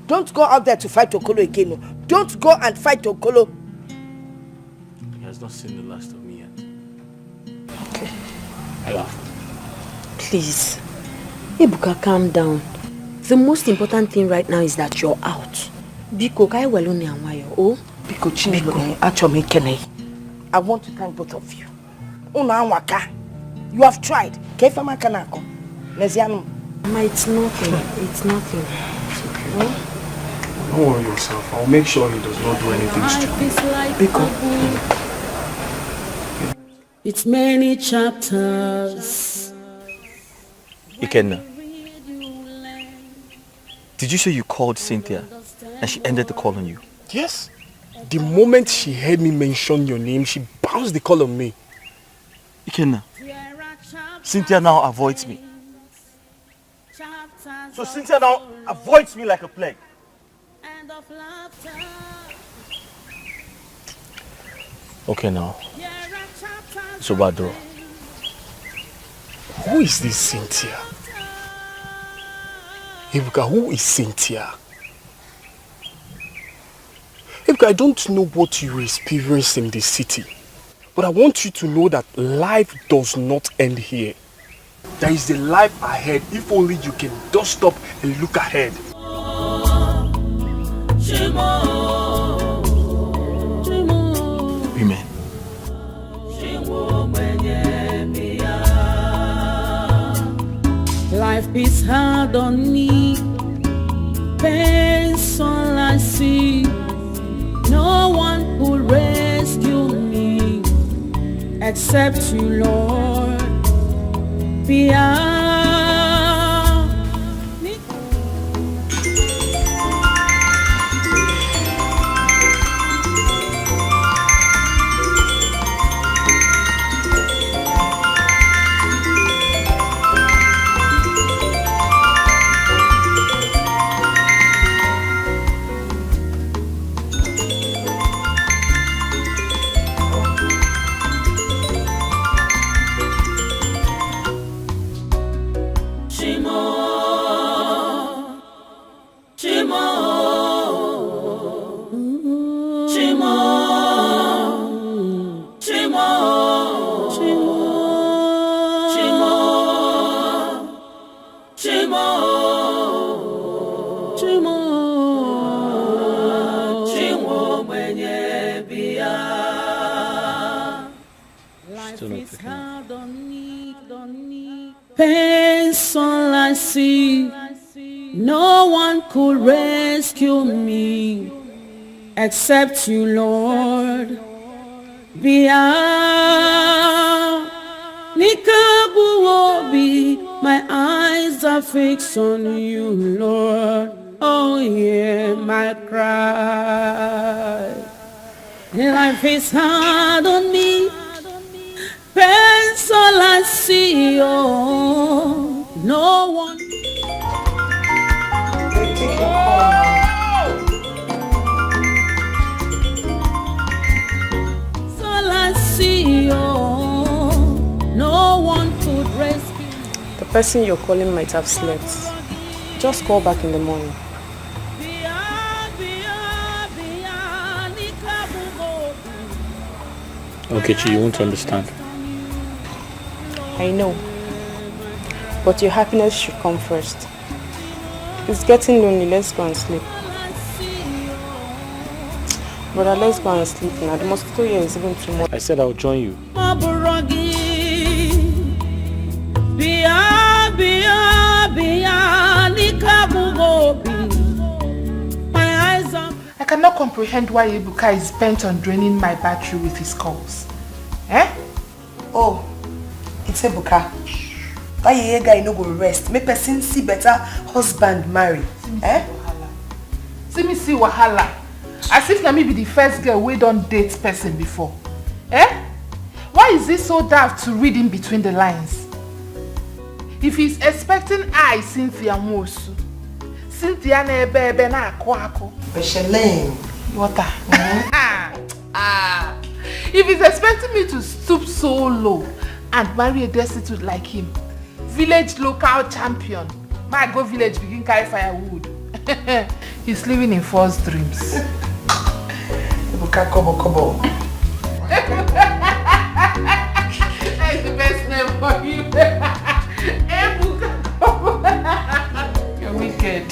Speaker 9: Don't go out there to fight Okolo again. Don't go and fight Okolo.
Speaker 10: He has not seen the last of me yet.
Speaker 7: Okay.
Speaker 10: I laugh.
Speaker 7: Please, Ebuka, calm down. The most important thing right now is that you're out. Biko, kai welone anwayo. Oh,
Speaker 9: Biko Chinelo, Achome Kene. I want to thank both of you. Una anwaka. You have tried. Kefama kanako. Neziano.
Speaker 7: Ma, it's nothing. It's nothing. It's okay. Oh?
Speaker 14: Don't worry yourself. I'll make sure he does not do anything stupid.
Speaker 8: Biko. It's many chapters.
Speaker 10: Ikenna, did you say you called Cynthia and she ended the call on you?
Speaker 14: Yes. The moment she heard me mention your name, she bounced the call on me.
Speaker 10: Ikenna, Cynthia now avoids me. So Cynthia now avoids me like a plague. Okay now. Sobadro.
Speaker 14: Who is this Cynthia? Ebuka, who is Cynthia? Ebuka, I don't know what you experience in the city, but I want you to know that life does not end here. There is a life ahead if only you can dust up and look ahead.
Speaker 10: Amen.
Speaker 8: Life is hard on me, pain's all I see. No one will rescue me except you, Lord. Beyond me. Pain's all I see. No one could rescue me except you, Lord. My eyes are fixed on you, Lord. Oh, yeah, my cry. Life is hard on me. Pain's all I see. Oh, no one. All I see. Oh, no one could rescue.
Speaker 4: The person you're calling might have slept. Just call back in the morning.
Speaker 10: Okay, Chi, you won't understand.
Speaker 4: I know. But your happiness should come first. It's getting lonely. Let's go and sleep. Brother, let's go and sleep now. The mosquito here is even too much.
Speaker 10: I said I'll join you.
Speaker 1: I cannot comprehend why Ebuka is bent on draining my battery with his calls. Eh?
Speaker 9: Oh, it's Ebuka. Why you guy no go rest? Make person see better husband marry.
Speaker 1: See me see wahala. As if na me be the first girl we don't date person before. Eh? Why is he so daft to read in between the lines? If he's expecting I, Cynthia Mosu, Cynthia na ebe na ako.
Speaker 9: Besheleng.
Speaker 1: Water. If he's expecting me to stoop so low and marry a destitute like him, village local champion, my go village begin carry firewood. He's living in false dreams.
Speaker 9: Ebuka Kobo.
Speaker 1: That's the best name for you. Ebuka Kobo. You're wicked.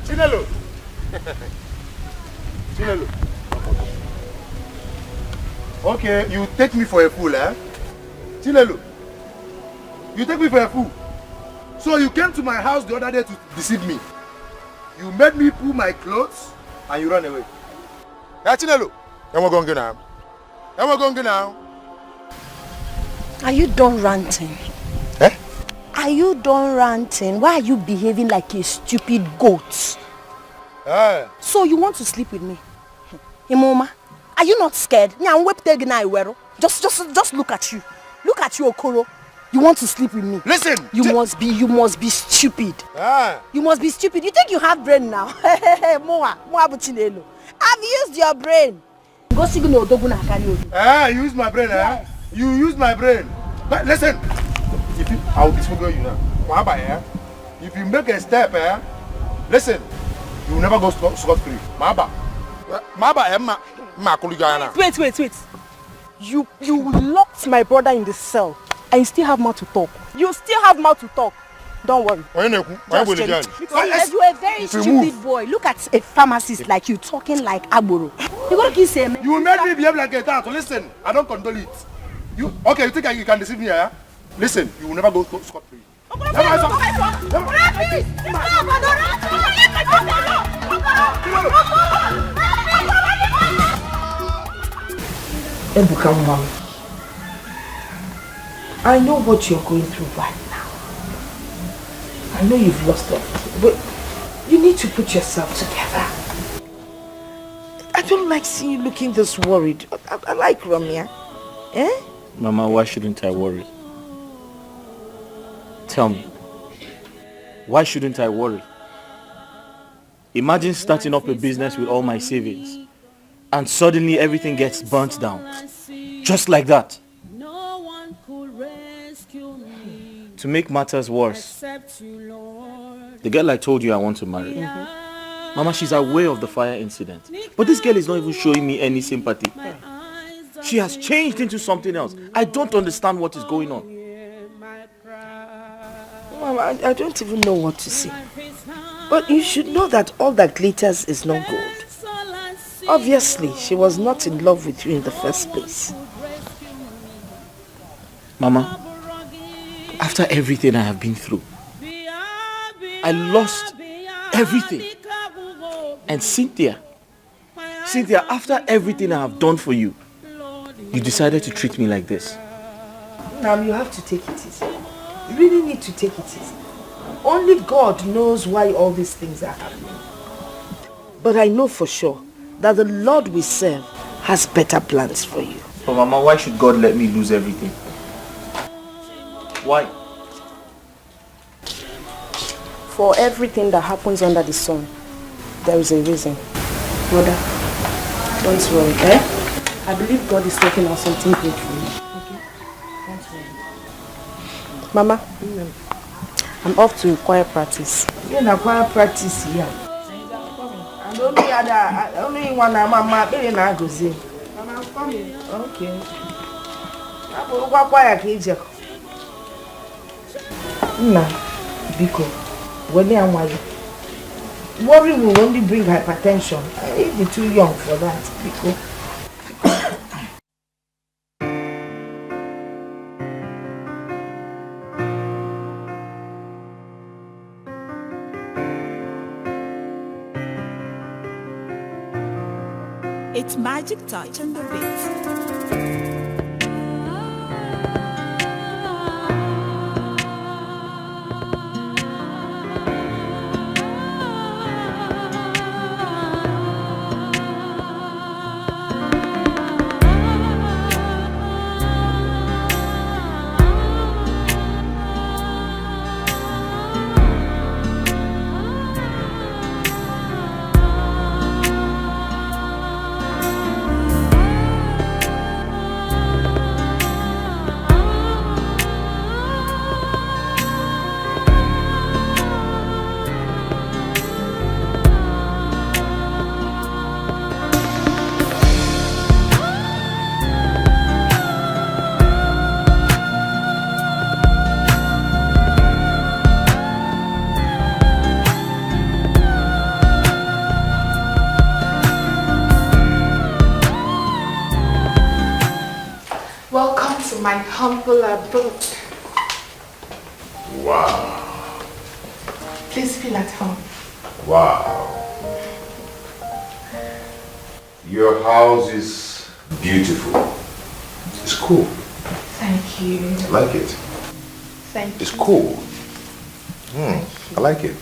Speaker 3: Chinelo. Chinelo. Okay, you take me for a fool, eh? Chinelo. You take me for a fool. So you came to my house the other day to deceive me. You made me pull my clothes and you run away. Hey, Chinelo. We're going now. We're going now.
Speaker 18: Are you done ranting?
Speaker 3: Eh?
Speaker 18: Are you done ranting? Why are you behaving like a stupid goat? So you want to sleep with me? Imoma, are you not scared? Just look at you. Look at you, Okoro. You want to sleep with me?
Speaker 3: Listen!
Speaker 18: You must be stupid. You must be stupid. You think you have brain now? Moa Buchinelo. I've used your brain. Go signal Doguna Karaoke.
Speaker 3: You use my brain, yes. You use my brain. But listen, I will disfigure you now. If you make a step, listen, you will never go scot-free.
Speaker 4: Wait. You locked my brother in the cell and you still have mouth to talk. Don't worry.
Speaker 18: Because you're a very stupid boy. Look at a pharmacist like you talking like Agboro. You gonna kiss him?
Speaker 3: You made me behave like a tat. Listen, I don't condole it. You think you can deceive me, eh? Listen, you will never go scot-free.
Speaker 9: Ebuka Mom, I know what you're going through right now. I know you've lost everything, but you need to put yourself together. I don't like seeing you looking this worried. I like Ramya. Eh?
Speaker 10: Mama, why shouldn't I worry? Tell me, why shouldn't I worry? Imagine starting up a business with all my savings and suddenly everything gets burnt down. Just like that. To make matters worse, the girl I told you I want to marry. Mama, she's aware of the fire incident. But this girl is not even showing me any sympathy. She has changed into something else. I don't understand what is going on.
Speaker 9: I don't even know what to say. But you should know that all that glitters is not gold. Obviously, she was not in love with you in the first place.
Speaker 10: Mama, after everything I have been through, I lost everything. And Cynthia, after everything I have done for you, you decided to treat me like this.
Speaker 9: Now you have to take it easy. You really need to take it easy. Only God knows why all these things are happening. But I know for sure that the Lord we serve has better plans for you.
Speaker 10: But Mama, why should God let me lose everything? Why?
Speaker 4: For everything that happens under the sun, there is a reason. Brother, don't worry, eh? I believe God is working on something good for you. Okay? Don't worry. Mama, I'm off to choir practice.
Speaker 9: You're in a choir practice here. And only one Mama, Billionaire goes in. Mama, I'm coming. Okay. I'm going to choir cage. Nah, Biko, when they are worry will only bring hypertension. You're too young for that, Biko.
Speaker 19: It's magic touch on the beat.
Speaker 1: Welcome to my humble abode.
Speaker 2: Wow.
Speaker 1: Please feel at home.
Speaker 2: Wow. Your house is beautiful. It's cool.
Speaker 1: Thank you.
Speaker 2: I like it.
Speaker 1: Thank you.
Speaker 2: It's cool. I like it.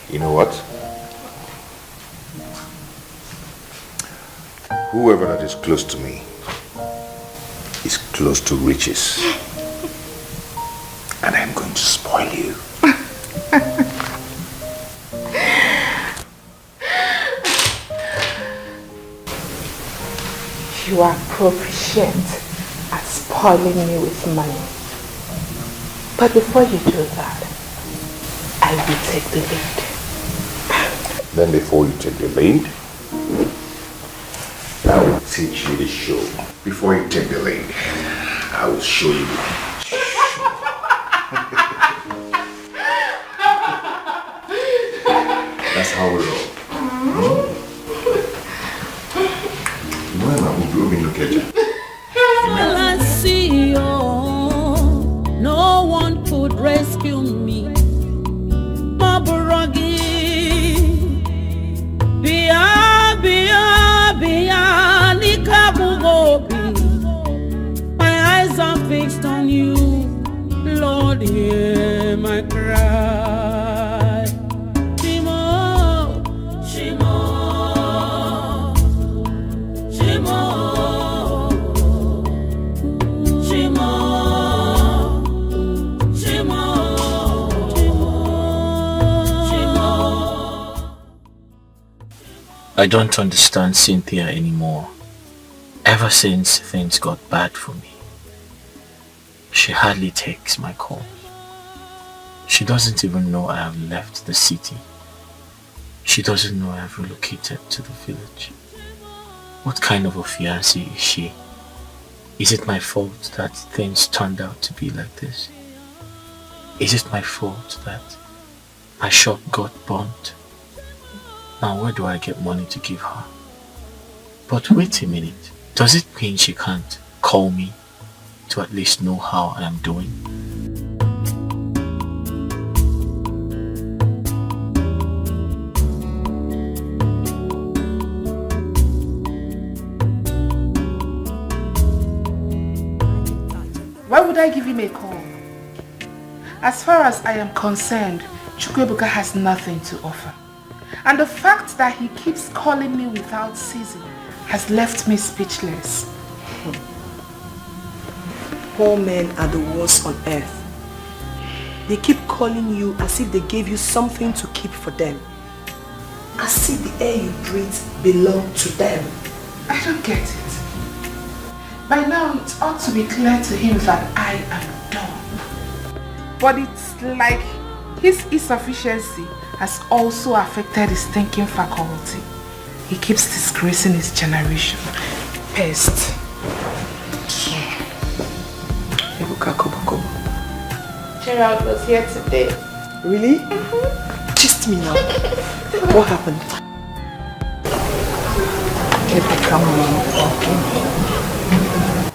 Speaker 2: You know what? Whoever that is close to me is close to riches. And I'm going to spoil you.
Speaker 1: You are proficient at spoiling me with money. But before you do that, I will take the lead.
Speaker 2: Then before you take the lead, I will teach you the show. Before you take the lead, I will show you. That's how we roll. We'll be look at you.
Speaker 8: All I see, oh, no one could rescue me. Maburagi, bia, bia, bia, nikabugobi. My eyes are fixed on you, Lord, hear my cry. Shimo, Shimo, Shimo.
Speaker 10: I don't understand Cynthia anymore. Ever since things got bad for me, she hardly takes my calls. She doesn't even know I have left the city. She doesn't know I have relocated to the village. What kind of a fiancé is she? Is it my fault that things turned out to be like this? Is it my fault that my shop got burnt? Now where do I get money to give her? But wait a minute, does it mean she can't call me to at least know how I am doing?
Speaker 1: Why would I give him a call? As far as I am concerned, Chukwuebuka has nothing to offer. And the fact that he keeps calling me without ceasing has left me speechless.
Speaker 9: Poor men are the worst on earth. They keep calling you as if they gave you something to keep for them. As if the air you breathe belonged to them.
Speaker 1: I don't get it. By now it ought to be clear to him that I am done. But it's like his insufficiency has also affected his thinking faculty. He keeps disgracing his generation. Pest. Gerald was here today.
Speaker 9: Really? Just me now. What happened?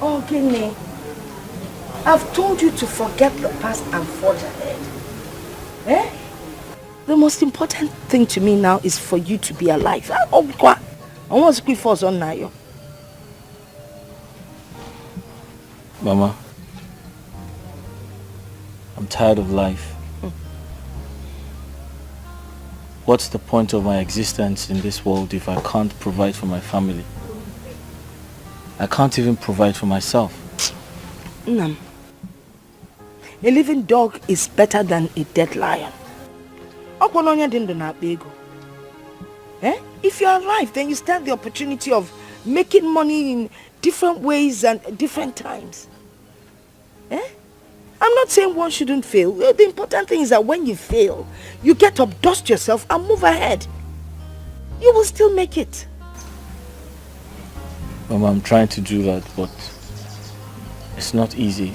Speaker 18: Oh, Guinea. I've told you to forget the past and forge ahead. Eh?
Speaker 9: The most important thing to me now is for you to be alive. I want to speak first on Nayo.
Speaker 10: Mama, I'm tired of life. What's the point of my existence in this world if I can't provide for my family? I can't even provide for myself.
Speaker 9: Nam, a living dog is better than a dead lion. Eh? If you're alive, then you stand the opportunity of making money in different ways and different times. Eh? I'm not saying one shouldn't fail. The important thing is that when you fail, you get up, dust yourself and move ahead. You will still make it.
Speaker 10: Mama, I'm trying to do that, but it's not easy.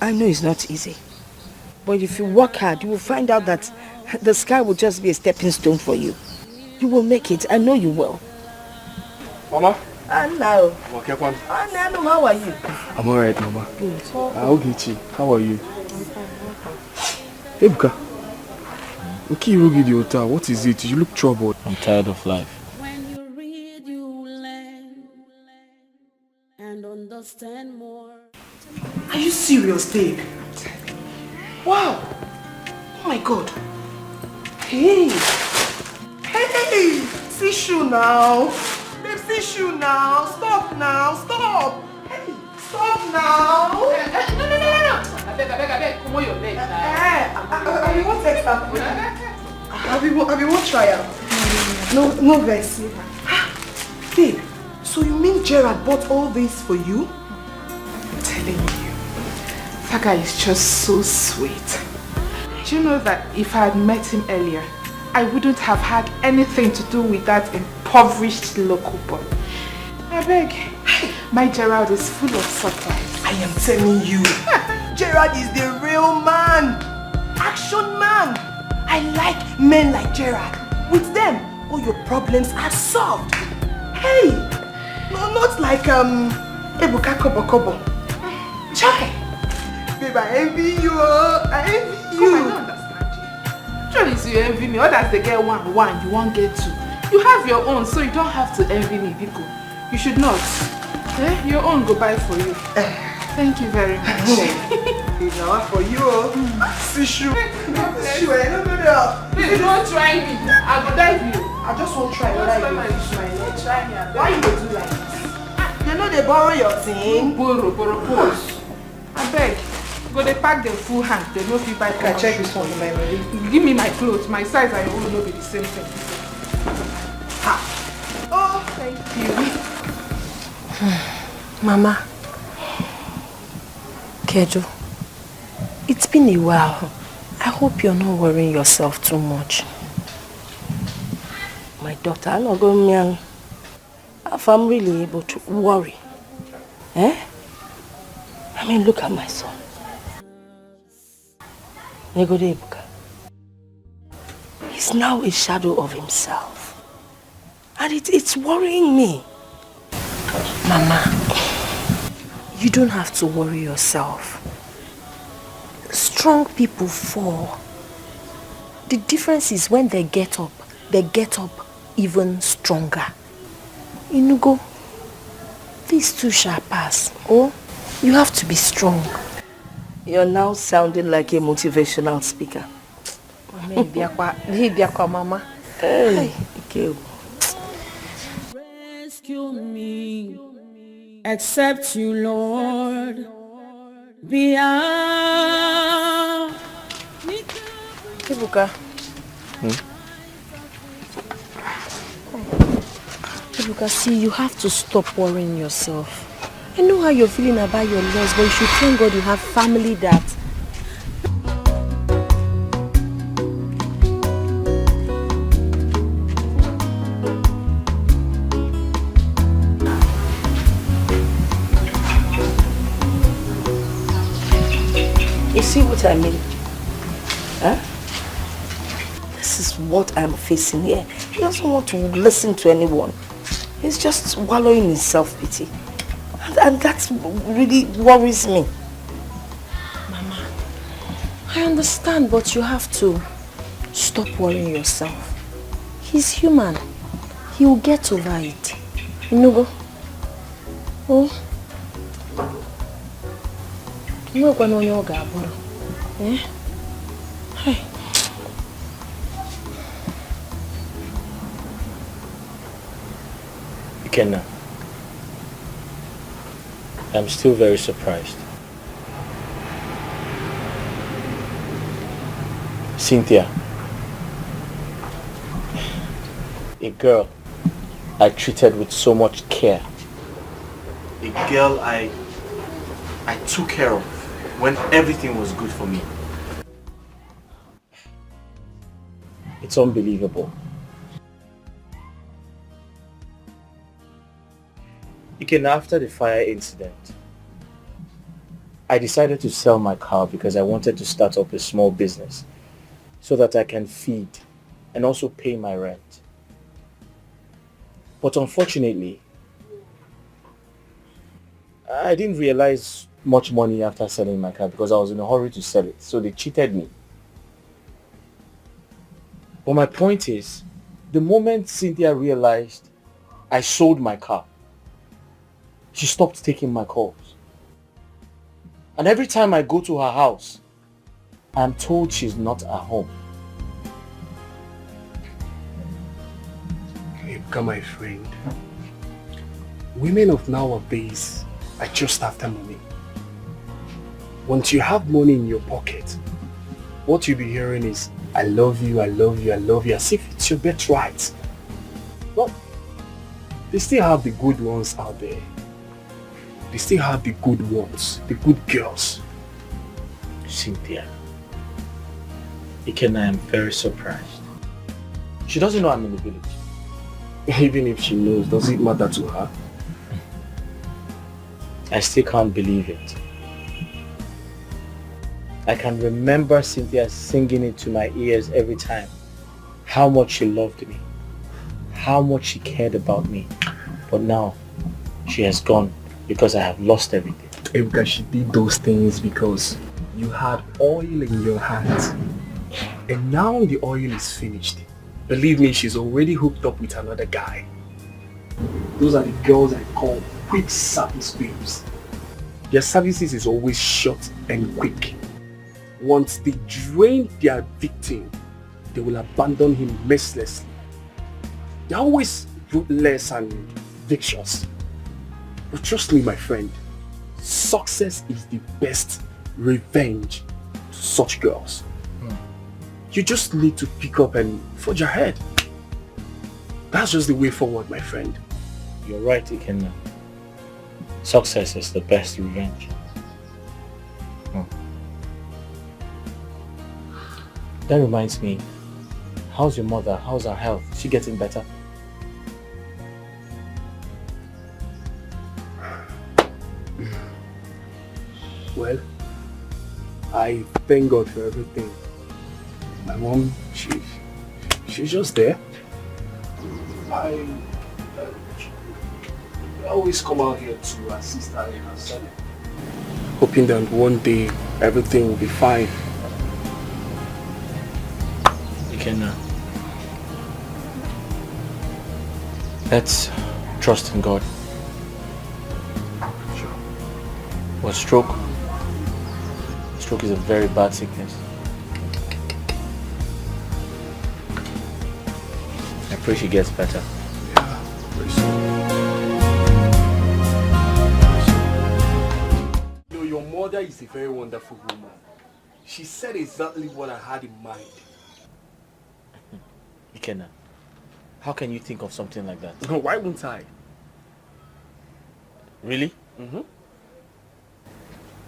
Speaker 9: I know it's not easy. But if you work hard, you will find out that the sky will just be a stepping stone for you. You will make it. I know you will.
Speaker 14: Mama?
Speaker 9: Hello.
Speaker 14: How
Speaker 9: are you?
Speaker 14: I'm alright, Mama.
Speaker 9: Good.
Speaker 14: Ogechi, how are you? Ebuka. Okay, Rugi the hotel. What is it? You look troubled.
Speaker 10: I'm tired of life.
Speaker 8: When you read, you learn and understand more.
Speaker 9: Are you serious, babe? Wow. Oh my God. Hey. Hey. See shoe now. Babe, see shoe now. Stop now. Stop. Hey. Stop now. No.
Speaker 1: I beg. Come on, your leg now.
Speaker 9: I won't take that. I won't try out. No vex. Babe, so you mean Gerard bought all this for you?
Speaker 1: I'm telling you, that guy is just so sweet. Do you know that if I had met him earlier, I wouldn't have had anything to do with that impoverished local boy. I beg, my Gerard is full of surprise.
Speaker 9: I am telling you, Gerard is the real man. Action man. I like men like Gerard. With them, all your problems are solved. Hey, no, not like Ebuka Kobo. Chai. Babe, I envy you. I envy you.
Speaker 1: I don't understand you. Sure is you envy me. Others they get one, you won't get two. You have your own, so you don't have to envy me, Biko. You should not. Eh? Your own go buy for you. Thank you very much.
Speaker 9: Now for you. Sishu. Sishu, no.
Speaker 1: Please don't try me. I will dive you.
Speaker 9: I just won't try.
Speaker 1: Try me.
Speaker 9: Why you do like this? You know they borrow your thing.
Speaker 1: Borrow, pose. I beg. Go they pack them full hand. They no fit buy.
Speaker 9: Can I check this one in my money?
Speaker 1: Give me my clothes. My size and your own will be the same thing. Oh, thank you.
Speaker 18: Mama. Kejo, it's been a while. I hope you're not worrying yourself too much. My daughter, I'm not going to if I'm really able to worry.
Speaker 9: Eh? I mean, look at my son. Negode Ebuka. He's now a shadow of himself. And it's worrying me.
Speaker 7: Mama, you don't have to worry yourself. Strong people fall. The difference is when they get up even stronger. Inugo, these two shall pass. Oh, you have to be strong.
Speaker 9: You're now sounding like a motivational speaker.
Speaker 7: Mama.
Speaker 9: Hey, okay.
Speaker 8: Rescue me, accept you, Lord. Beyond.
Speaker 7: Ibuka. Ibuka, see, you have to stop worrying yourself. I know how you're feeling about your loss, but you should thank God you have family that...
Speaker 9: You see what I mean? Huh? This is what I'm facing here. He doesn't want to listen to anyone. He's just wallowing in self-pity. And that really worries me.
Speaker 7: Mama, I understand, but you have to stop worrying yourself. He's human. He will get over it. Inugo. Oh. No one on your gaboro. Eh? Hey.
Speaker 10: Ikenna, I'm still very surprised. Cynthia, a girl I treated with so much care. A girl I took care of when everything was good for me. It's unbelievable. Again, after the fire incident, I decided to sell my car because I wanted to start up a small business so that I can feed and also pay my rent. But unfortunately, I didn't realize much money after selling my car because I was in a hurry to sell it. So they cheated me. But my point is, the moment Cynthia realized I sold my car, she stopped taking my calls. And every time I go to her house, I'm told she's not at home.
Speaker 14: Ebuka, my friend, women of nowadays are just after money. Once you have money in your pocket, what you'll be hearing is, I love you, I love you, I love you, as if it's your birthright. Well, they still have the good ones out there. They still have the good ones, the good girls.
Speaker 10: Cynthia, Ikenna, I am very surprised. She doesn't know I'm in the village.
Speaker 14: Even if she knows, does it matter to her?
Speaker 10: I still can't believe it. I can remember Cynthia singing it to my ears every time. How much she loved me. How much she cared about me. But now, she has gone because I have lost everything.
Speaker 14: Ebuka, she did those things because you had oil in your hands. And now the oil is finished. Believe me, she's already hooked up with another guy. Those are the girls I call quick service babes. Their services is always short and quick. Once they drain their victim, they will abandon him mercilessly. They're always ruthless and vicious. But trust me, my friend, success is the best revenge to such girls. You just need to pick up and forge ahead. That's just the way forward, my friend.
Speaker 10: You're right, Ikenna. Success is the best revenge. That reminds me, how's your mother? How's her health? Is she getting better?
Speaker 14: I thank God for everything. My mom, she's just there. I always come out here to assist her in her study. Hoping that one day everything will be fine.
Speaker 10: You can let's trust in God.
Speaker 14: Sure.
Speaker 10: What stroke? Stroke is a very bad sickness. I pray she gets better.
Speaker 14: Yeah, very soon. You know, your mother is a very wonderful woman. She said exactly what I had in mind.
Speaker 10: Ikenna, how can you think of something like that?
Speaker 14: Why won't I?
Speaker 10: Really?
Speaker 14: Mm-hmm.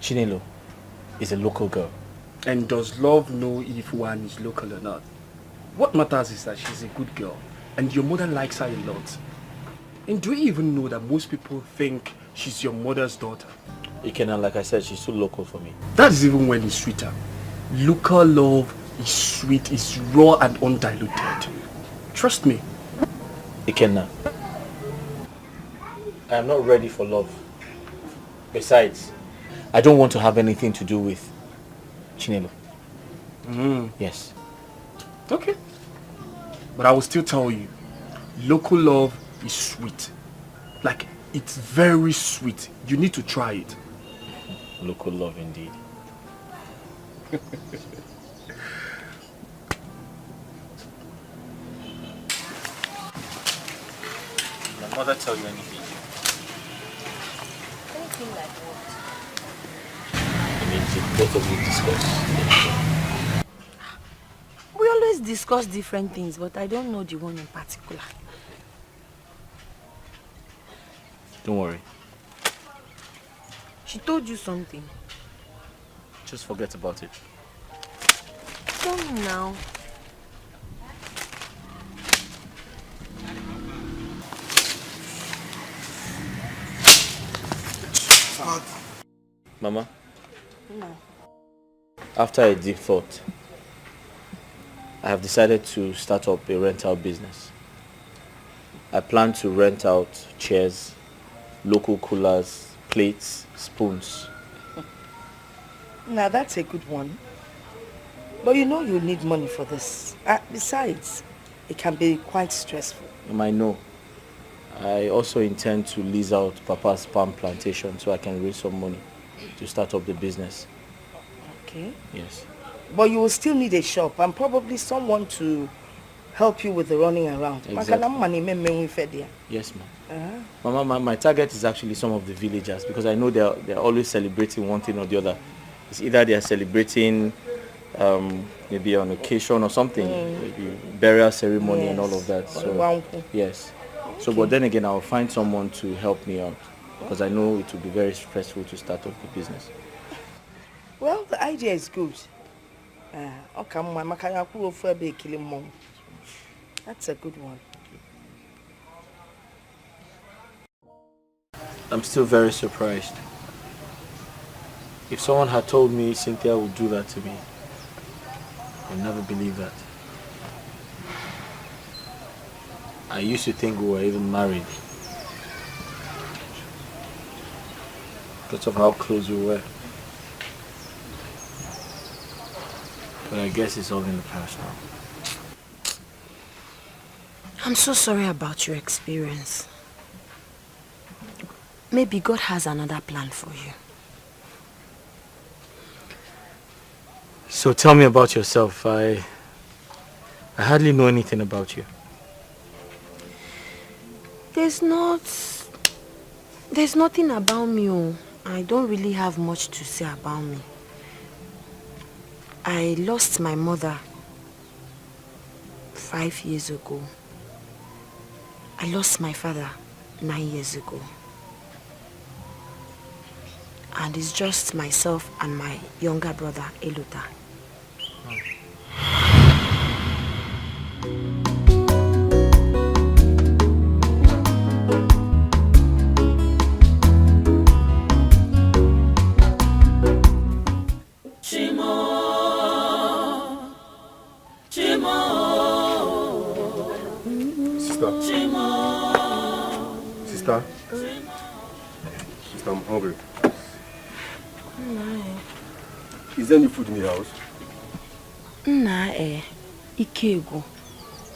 Speaker 10: Chinelo is a local girl.
Speaker 14: And does love know if one is local or not? What matters is that she's a good girl. And your mother likes her a lot. And do you even know that most people think she's your mother's daughter?
Speaker 10: Ikenna, like I said, she's too local for me.
Speaker 14: That is even when it's sweeter. Local love is sweet, is raw and undiluted. Trust me.
Speaker 10: Ikenna, I am not ready for love. Besides, I don't want to have anything to do with Chinelo. Yes.
Speaker 14: Okay. But I will still tell you, local love is sweet. Like, it's very sweet. You need to try it.
Speaker 10: Local love indeed. My mother tell you anything?
Speaker 18: Anything like what?
Speaker 10: I mean, did both of you discuss?
Speaker 18: We always discuss different things, but I don't know the one in particular.
Speaker 10: Don't worry.
Speaker 18: She told you something.
Speaker 10: Just forget about it.
Speaker 18: Tell me now.
Speaker 10: Mama,
Speaker 18: No.
Speaker 10: after a deep thought, I have decided to start up a rental business. I plan to rent out chairs, local coolers, plates, spoons.
Speaker 9: Now that's a good one. But you know you need money for this. Besides, it can be quite stressful.
Speaker 10: I know. I also intend to lease out Papa's palm plantation so I can raise some money to start up the business.
Speaker 9: Okay.
Speaker 10: Yes.
Speaker 9: But you will still need a shop and probably someone to help you with the running around.
Speaker 10: Exactly. Yes, ma'am. Mama, my target is actually some of the villagers because I know they're always celebrating one thing or the other. It's either they are celebrating maybe on occasion or something, maybe burial ceremony and all of that. So yes. Okay. So, but then again, I'll find someone to help me out because I know it will be very stressful to start up the business.
Speaker 9: Well, the idea is good. That's a good one.
Speaker 10: I'm still very surprised. If someone had told me Cynthia would do that to me, I would never believe that. I used to think we were even married because of how close we were. But I guess it's all in the past now.
Speaker 7: I'm so sorry about your experience. Maybe God has another plan for you.
Speaker 10: So tell me about yourself. I hardly know anything about you.
Speaker 7: There's nothing about me. Oh. I don't really have much to say about me. I lost my mother 5 years ago. I lost my father 9 years ago. And it's just myself and my younger brother, Eluta.
Speaker 8: Chimo
Speaker 14: Sister, I'm hungry. Is there any food in the house?
Speaker 7: Ikego.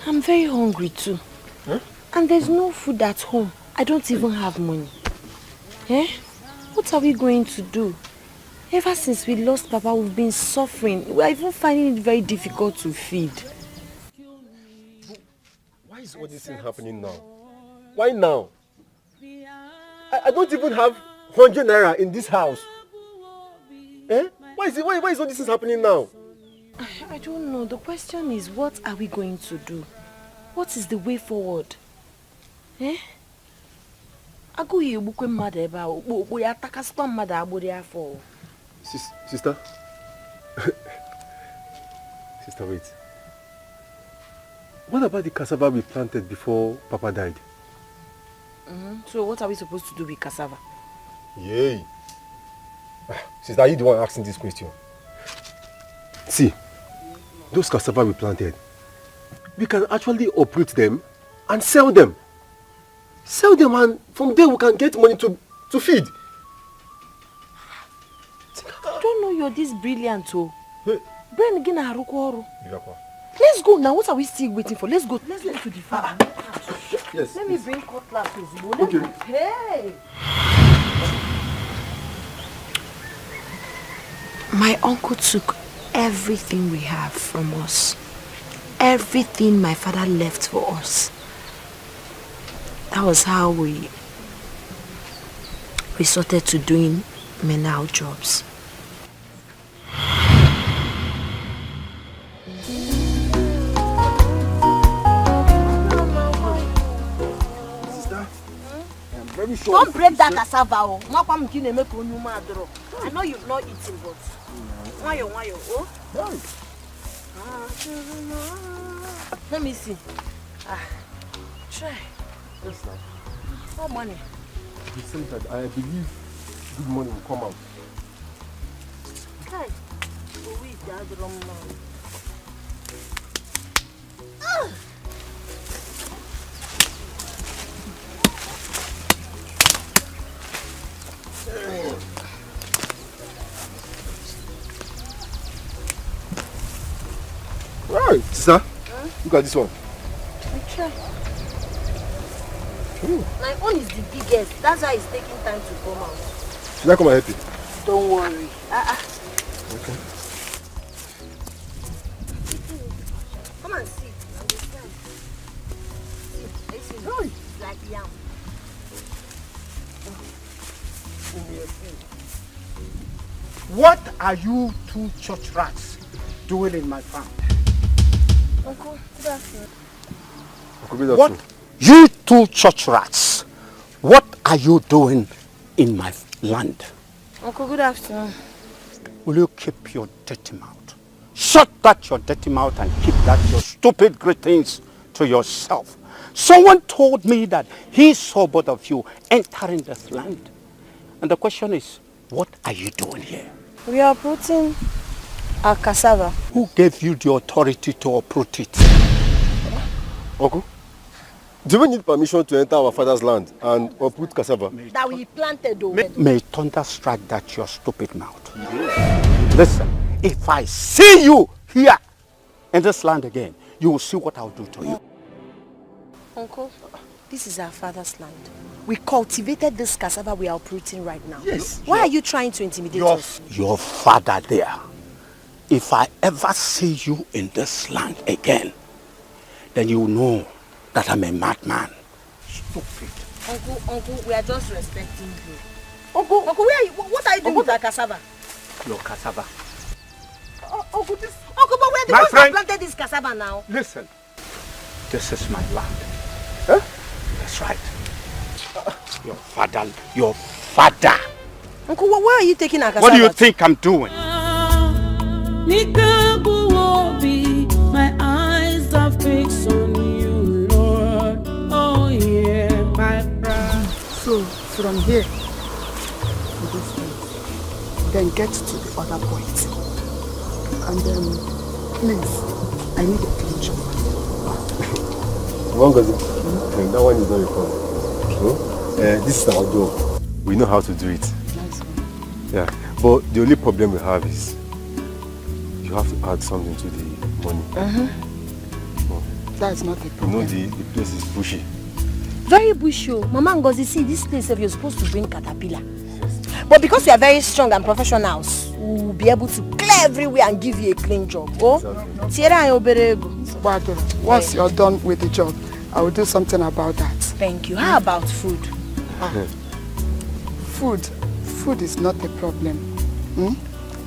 Speaker 7: I'm very hungry too.
Speaker 14: Huh?
Speaker 7: And there's no food at home. I don't even have money. What are we going to do? Ever since we lost Papa, we've been suffering. We're even finding it very difficult to feed.
Speaker 14: Why is all this thing happening now? Why now? I don't even have 100 naira in this house. Why is all this thing happening now?
Speaker 7: I don't know. The question is, what are we going to do? What is the way forward?
Speaker 14: Sister? Sister, wait. What about the cassava we planted before Papa died?
Speaker 7: So what are we supposed to do with cassava?
Speaker 14: Yay! Sister, are you the one asking this question? See, those cassava we planted, we can actually uproot them and sell them. Sell them, and from there we can get money to feed.
Speaker 7: I don't know you're this brilliant, oh. Brain again, let's go now. What are we still waiting for? Let's go. Let's get to the farm.
Speaker 14: Yes.
Speaker 7: Let me bring cutlass.
Speaker 14: Okay.
Speaker 7: Hey. My uncle took everything we have from us. Everything my father left for us. That was how we resorted to doing menial jobs.
Speaker 14: Very sure.
Speaker 18: Don't break that cassava. I know you've not eaten, but oh. Let me see. Try.
Speaker 14: Yes, sir.
Speaker 18: What money?
Speaker 14: He said that I believe good money will come out.
Speaker 18: Hey. We gather on
Speaker 14: Right, sister. Look at this one.
Speaker 18: We try. My own is the biggest. That's why it's taking time to come out.
Speaker 14: Should I come and help you?
Speaker 18: Don't worry.
Speaker 14: Okay.
Speaker 18: Come and see. Understand? See, it's like yam.
Speaker 11: What are you two church rats doing in my farm?
Speaker 18: Uncle, good afternoon.
Speaker 11: What? You two church rats, what are you doing in my land?
Speaker 18: Uncle, good afternoon.
Speaker 11: Will you keep your dirty mouth? Shut that your dirty mouth and keep that your stupid greetings to yourself. Someone told me that he saw both of you entering this land. And the question is, what are you doing here?
Speaker 18: We are uprooting our cassava.
Speaker 11: Who gave you the authority to uproot it?
Speaker 14: Uncle, do we need permission to enter our father's land and uproot cassava?
Speaker 18: That we planted though.
Speaker 11: May thunder strike that your stupid mouth. Listen, if I see you here in this land again, you will see what I'll do to you.
Speaker 18: Uncle, this is our father's land. We cultivated this cassava we are uprooting right now.
Speaker 11: Yes.
Speaker 18: Why are you trying to intimidate us?
Speaker 11: Your father there. If I ever see you in this land again, then you know that I'm a madman. Stupid.
Speaker 18: Uncle, we are just respecting you. Uncle, where are you? What are you doing with that cassava?
Speaker 11: Your cassava.
Speaker 18: Uncle, but we're the ones that planted this cassava now.
Speaker 11: Listen, this is my land. Huh? That's right. Your father.
Speaker 18: Uncle, where are you taking our cassava?
Speaker 11: What do you think I'm doing?
Speaker 8: My eyes are fixed on you, Lord. Oh yeah, my bride.
Speaker 12: So, from here to this point, then get to the other point. And then, please, I
Speaker 18: I need a clean job.
Speaker 20: That one is not a problem. This is our job. We know how to do it.
Speaker 18: Nice one.
Speaker 20: Yeah, but the only problem we have is you have to add something to the money.
Speaker 18: That's not a
Speaker 20: You
Speaker 18: problem.
Speaker 20: know the place is bushy.
Speaker 18: Very bushy. Mama Ngozi, see this place if you're supposed to bring caterpillar. But because you are very strong and professionals, we'll be able to clear everywhere and give you a clean job. Oh,
Speaker 21: Once you're done with the job, I will do something about that.
Speaker 18: Thank you. How about food?
Speaker 21: Food is not a problem.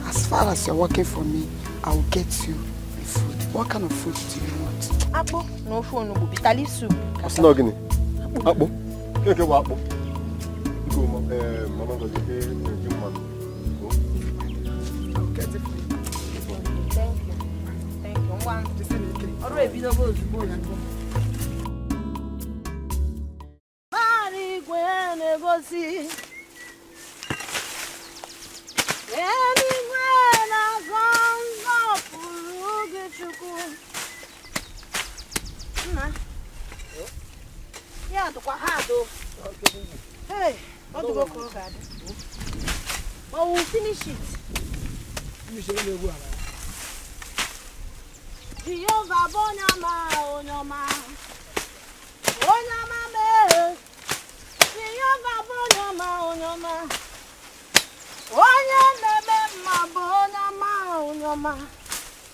Speaker 21: As far as you're working for me, I will get you the food. What kind of food do you want?
Speaker 18: Apple, no phone, no bitter leaf soup.
Speaker 20: Snogini. Apple. Okay, what apple? Go, Mama goes to
Speaker 21: Get it.
Speaker 18: Thank you. Alright, we don't go to board. Yeah, to hey, what do we go for? Oh, we'll finish it. Jehovah Bonyama, Onyama, Onyama me. Jehovah Bonyama, Onyama, Onyama me, Bonyama, Onyama.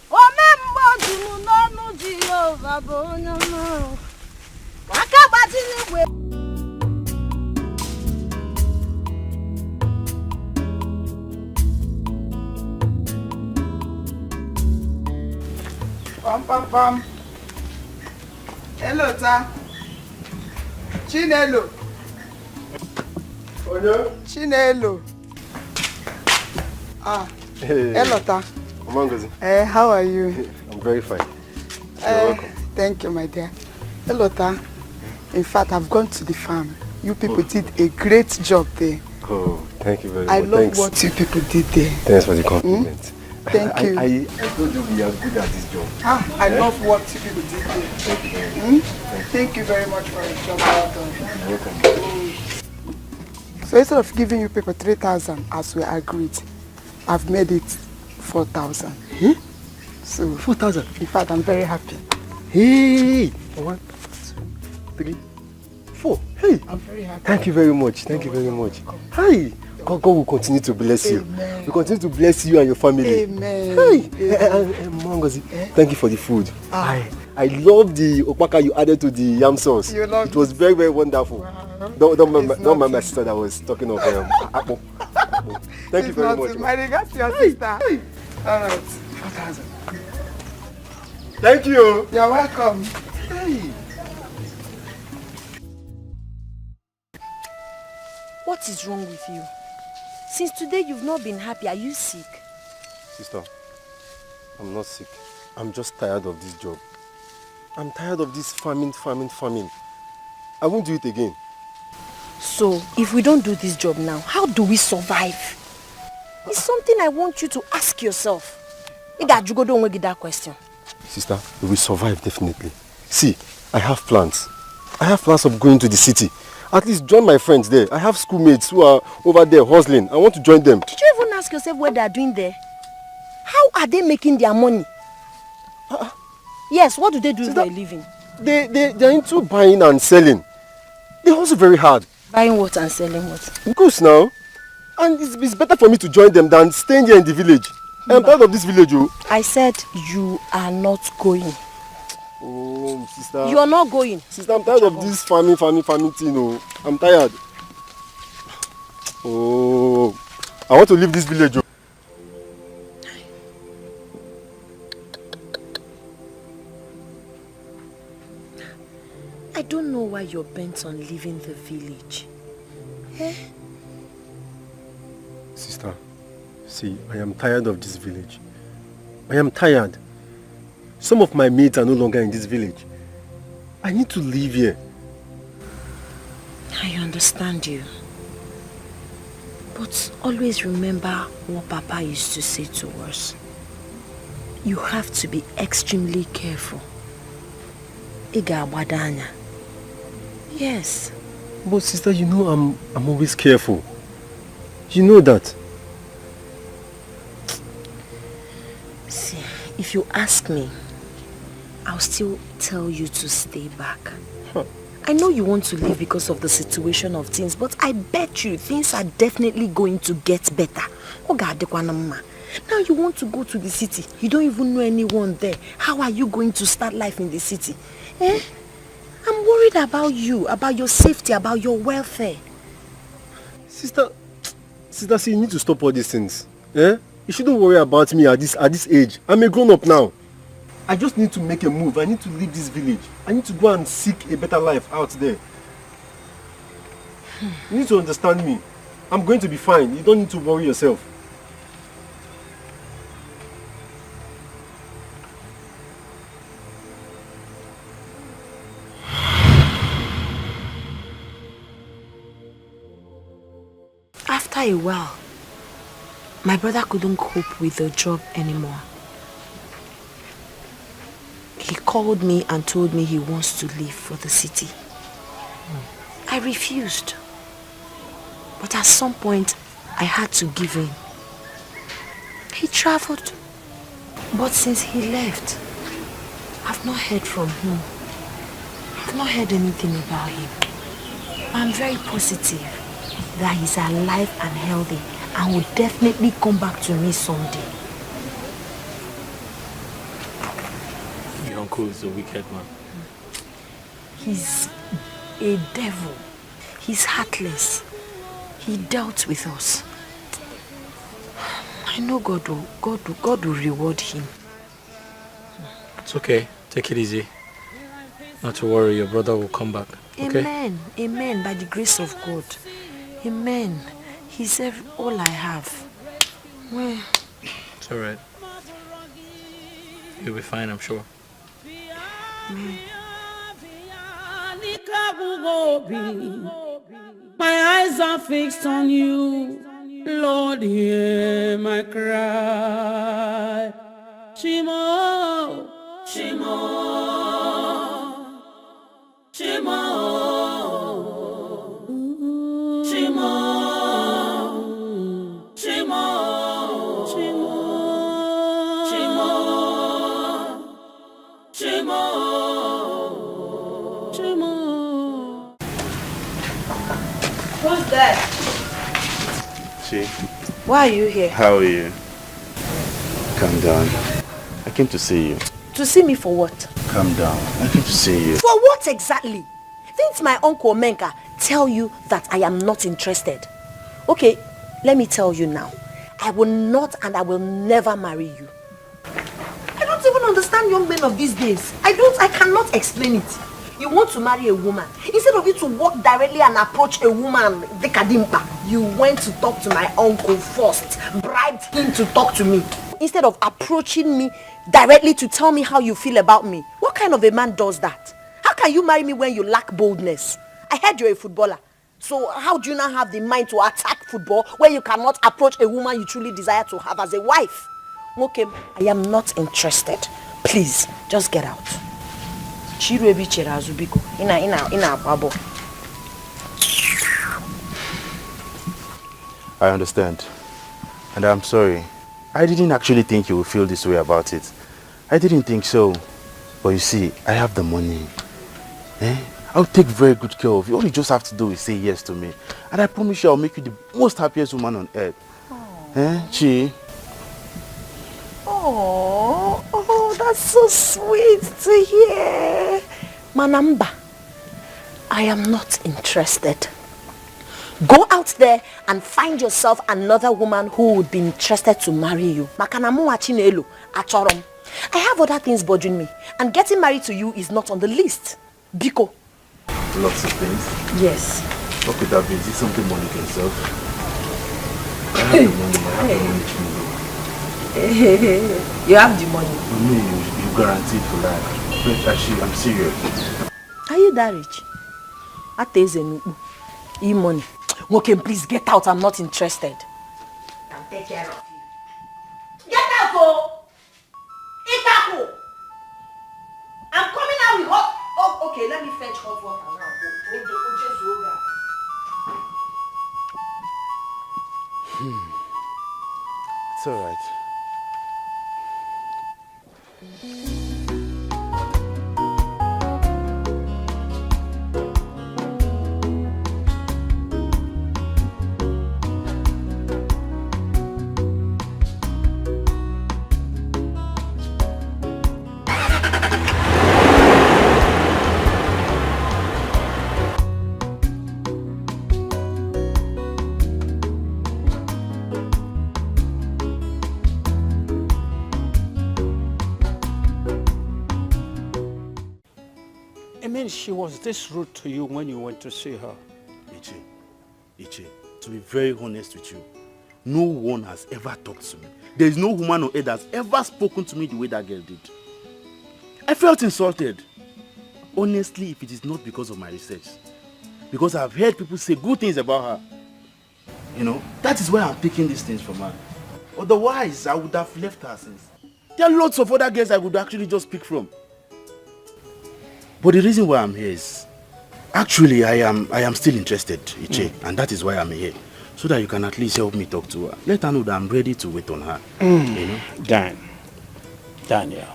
Speaker 18: Omembo junu nonu Jehovah Bonyama. Wakabati ni we.
Speaker 21: Pam. Hello, ta. Chinelo. Chinelo.
Speaker 20: Hey.
Speaker 21: Hello, ta. How are you?
Speaker 20: I'm very fine. You're welcome.
Speaker 21: Thank you, my dear. Hello, ta. In fact, I've gone to the farm. You people did a great job there.
Speaker 20: Oh, thank you very much.
Speaker 21: I love what you people did there.
Speaker 20: Thanks for the compliment.
Speaker 21: Thank you.
Speaker 20: I told you we are good at this job.
Speaker 21: I love what you people did there. Thank you very much for the job well done.
Speaker 20: You're welcome.
Speaker 21: So instead of giving you people 3,000 as we agreed, I've made it 4,000. So
Speaker 20: 4,000.
Speaker 21: In fact, I'm very happy.
Speaker 20: Hey! 1, 2, 3, 4. Hey!
Speaker 21: I'm very happy.
Speaker 20: Thank you very much. Thank you very much. Hi! God will continue to bless you.
Speaker 21: Amen.
Speaker 20: We continue to bless you and your family.
Speaker 21: Amen.
Speaker 20: Hey! Mangozi, thank you for the food. I love the opaka you added to the yam sauce. It was very, very wonderful. Wow. Don't mind my sister that was talking of apple. Thank you very much.
Speaker 21: My regards to your sister. Hey. All right. 4,000.
Speaker 20: Thank you.
Speaker 21: You're welcome.
Speaker 20: Hey.
Speaker 18: What is wrong with you? Since today you've not been happy. Are you sick?
Speaker 20: Sister, I'm not sick. I'm just tired of this job. I'm tired of this farming. I won't do it again.
Speaker 18: So, if we don't do this job now, how do we survive? It's something I want you to ask yourself. You don't get that question.
Speaker 20: Sister, we will survive definitely. See, I have plans. I have plans of going to the city. At least join my friends there. I have schoolmates who are over there hustling. I want to join them.
Speaker 18: Did you even ask yourself what they are doing there? How are they making their money? Yes, what do they do for a living?
Speaker 20: They're into buying and selling. They hustle very hard.
Speaker 18: Buying what and selling what?
Speaker 20: Goods now. And it's better for me to join them than staying here in the village. I'm part of this village.
Speaker 18: I said you are not going.
Speaker 20: Oh, sister.
Speaker 18: You are not going.
Speaker 20: Sister, I'm tired of this farming thing. Oh. I'm tired. Oh, I want to leave this village. Oh.
Speaker 18: I don't know why you're bent on leaving the village. Eh?
Speaker 20: Sister, see, I am tired of this village. I am tired. Some of my mates are no longer in this village. I need to leave here.
Speaker 18: I understand you. But always remember what Papa used to say to us.
Speaker 7: You have to be extremely careful. Iga wadanya. Yes.
Speaker 20: But sister, you know I'm always careful. You know that.
Speaker 7: See, if you ask me, I'll still tell you to stay back. I know you want to leave because of the situation of things, but I bet you things are definitely going to get better. Now you want to go to the city. You don't even know anyone there. How are you going to start life in the city? I'm worried about you, about your safety, about your welfare.
Speaker 20: Sister, see, you need to stop all these things. You shouldn't worry about me at this age. I'm a grown-up now. I just need to make a move. I need to leave this village. I need to go and seek a better life out there. You need to understand me. I'm going to be fine. You don't need to worry yourself.
Speaker 7: After a while, my brother couldn't cope with the job anymore. He called me and told me he wants to leave for the city. I refused. But at some point, I had to give in. He traveled. But since he left, I've not heard from him. I've not heard anything about him. I'm very positive that he's alive and healthy and will definitely come back to me someday.
Speaker 10: Your uncle is a wicked man.
Speaker 7: He's a devil. He's heartless. He dealt with us. I know God will reward him.
Speaker 10: It's okay. Take it easy. Not to worry, your brother will come back. Okay?
Speaker 7: Amen. Amen. By the grace of God. Amen. He's all I have. Well,
Speaker 10: it's alright. You'll be fine, I'm sure.
Speaker 8: My eyes are fixed on you. Lord, hear my cry. Shimo, Shimo, Shimo, Shimo, Shimo, Shimo, Shimo, Shimo, Shimo.
Speaker 9: Who's that?
Speaker 6: Chi.
Speaker 9: Why are you here?
Speaker 6: How are you? Calm down. I came to see you.
Speaker 7: to see me for what?
Speaker 6: Calm down. I came to see you.
Speaker 7: For what exactly? Didn't my uncle Menka tell you that I am not interested? Okay, let me tell you now. I will not and I will never marry you. I don't even understand young men of these days. I cannot explain it. You want to marry a woman. Instead of you to walk directly and approach a woman, you went to talk to my uncle first, bribed him to talk to me. Instead of approaching me directly to tell me how you feel about me. What kind of a man does that? How can you marry me when you lack boldness? I heard you're a footballer. So how do you now have the mind to attack football when you cannot approach a woman you truly desire to have as a wife? Okay, I am not interested. Please, just get out.
Speaker 6: I understand. And I'm sorry. I didn't actually think you would feel this way about it. I didn't think so. But you see, I have the money. I'll take very good care of you. All you just have to do is say yes to me. And I promise you I'll make you the most happiest woman on earth. Chi?
Speaker 7: Oh, that's so sweet to hear. Manamba, I am not interested. Go out there and find yourself another woman who would be interested to marry you. I have other things bothering me, and getting married to you is not on the list. Biko.
Speaker 6: Lots of things?
Speaker 7: Yes.
Speaker 6: What could that be? Is it something money can solve? I have the money.
Speaker 7: You have the money.
Speaker 6: You guaranteed for life. But actually, I'm serious.
Speaker 7: Are you that rich? E-money. Okay, please get out. I'm not interested.
Speaker 9: I'll take care of you. Get out, oh!
Speaker 18: Okay, let me fetch hot water now.
Speaker 6: It's all right.
Speaker 11: I mean, she was this rude to you when you went to see her.
Speaker 6: Iche, to be very honest with you, no one has ever talked to me. There is no woman on earth that has ever spoken to me the way that girl did. I felt insulted. Honestly, if it is not because of my research, because I've heard people say good things about her, you know, that is why I'm picking these things from her. Otherwise, I would have left her since. There are lots of other girls I would actually just pick from. But the reason why I'm here is, actually, I am still interested, Iche, and that is why I'm here. So that you can at least help me talk to her. Let her know that I'm ready to wait on her. You know?
Speaker 11: Daniel,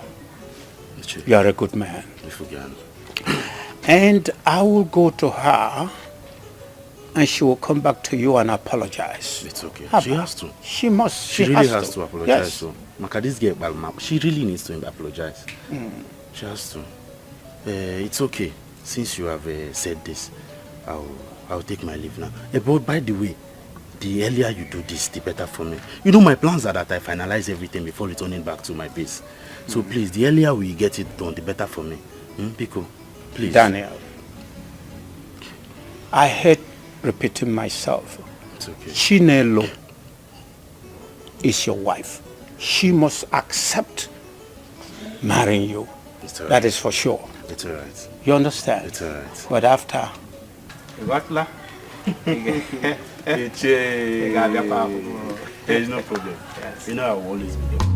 Speaker 11: you are a good man.
Speaker 6: Forget.
Speaker 11: And I will go to her and she will come back to you and apologize.
Speaker 6: It's okay.
Speaker 11: How
Speaker 6: She
Speaker 11: about-
Speaker 6: has to.
Speaker 11: She must.
Speaker 6: She really has to apologize.
Speaker 11: Yes.
Speaker 6: So, Maka, this girl, she really needs to apologize. She has to. It's okay. Since you have said this, I'll take my leave now. But by the way, the earlier you do this, the better for me. You know, my plans are that I finalize everything before returning back to my base. So please, the earlier we get it done, the better for me. Pico, please.
Speaker 11: Daniel, I hate repeating myself.
Speaker 6: It's okay.
Speaker 11: Chinelo is your wife. She must accept marrying you.
Speaker 6: It's all right.
Speaker 11: That is for sure.
Speaker 6: It's all right.
Speaker 11: You understand?
Speaker 6: It's all right.
Speaker 11: But after...
Speaker 6: There is no problem. Yes. You know I will always be there.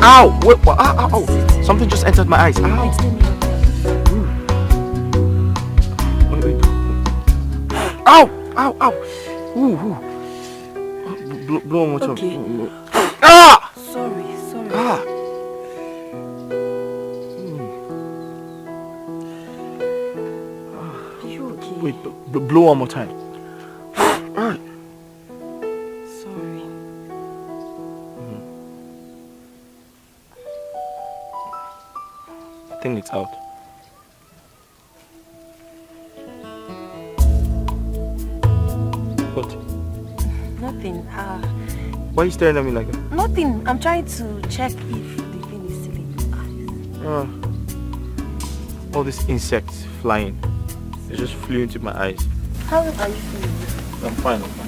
Speaker 10: Ow! Wait, what? Ow, ow, ow! Something just entered my eyes. Ow! Wait, wait. Ow! Ow! Ow! Ooh! Blow one more time.
Speaker 18: Okay.
Speaker 10: Ah!
Speaker 18: Sorry.
Speaker 10: Ah!
Speaker 18: Are you okay?
Speaker 10: Wait, blow one more time.
Speaker 18: Sorry.
Speaker 10: I think it's out. What?
Speaker 18: Nothing.
Speaker 10: Why are you staring at me like that?
Speaker 18: Nothing. I'm trying to check if the thing is still in your eyes.
Speaker 10: All these insects flying. They just flew into my eyes.
Speaker 18: How are you feeling?
Speaker 10: I'm fine, I'm fine.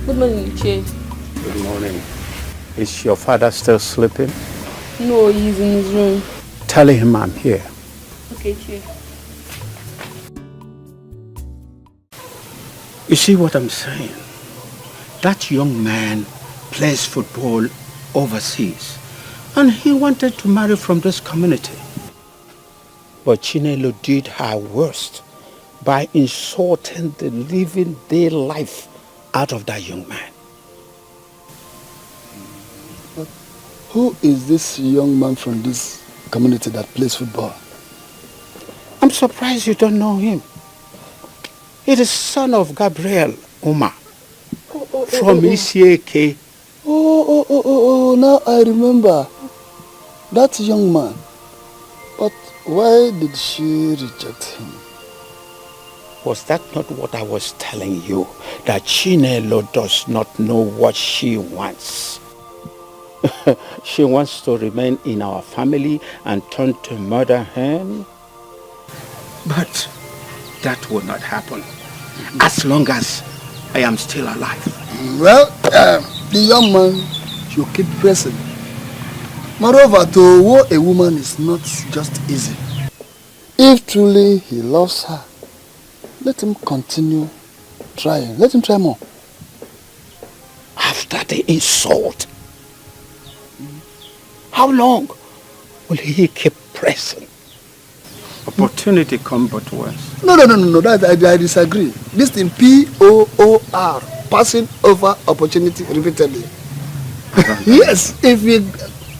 Speaker 5: Good morning, Che.
Speaker 11: Good morning. Is your father still sleeping?
Speaker 5: No, he's in his room.
Speaker 11: Tell him I'm here.
Speaker 5: Okay, Che.
Speaker 11: You see what I'm saying? That young man plays football overseas and he wanted to marry from this community. But Chinelo did her worst by insulting the living day life out of that young man.
Speaker 12: Who is this young man from this community that plays football?
Speaker 11: I'm surprised you don't know him. He is son of Gabriel Uma from Isieke.
Speaker 12: Oh, now I remember. That young man. But why did she reject him?
Speaker 11: Was that not what I was telling you? That Chinelo does not know what she wants. She wants to remain in our family and turn to mother hen. But that will not happen as long as I am still alive.
Speaker 12: Well, the young man should keep pressing. Moreover, to woo a woman is not just easy. If truly he loves her, let him continue trying. Let him try more.
Speaker 11: After the insult, how long will he keep pressing? Opportunity come but once.
Speaker 12: No, that I disagree. This thing POOR, passing over opportunity repeatedly. Yes,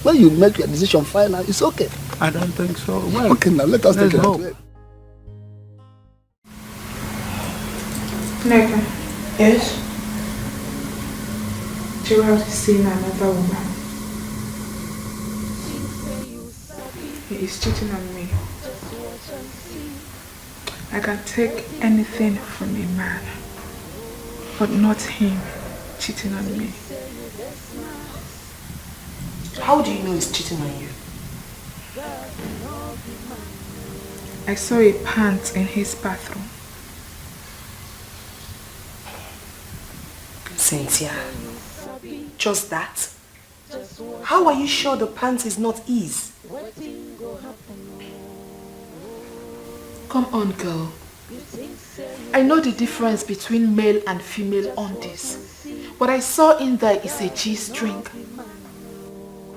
Speaker 12: when you make your decision final, it's okay.
Speaker 11: I don't think so. Well,
Speaker 12: okay, now let us take it
Speaker 11: hope.
Speaker 12: out.
Speaker 1: Neka. Yes? Gerald is seeing another woman. He is cheating on me. I can take anything from a man, but not him cheating on me.
Speaker 9: How do you know he's cheating on you?
Speaker 1: I saw a pant in his bathroom.
Speaker 9: Cynthia, just that? How are you sure the pants is not his?
Speaker 1: Come on, girl. I know the difference between male and female undies. What I saw in there is a G-string.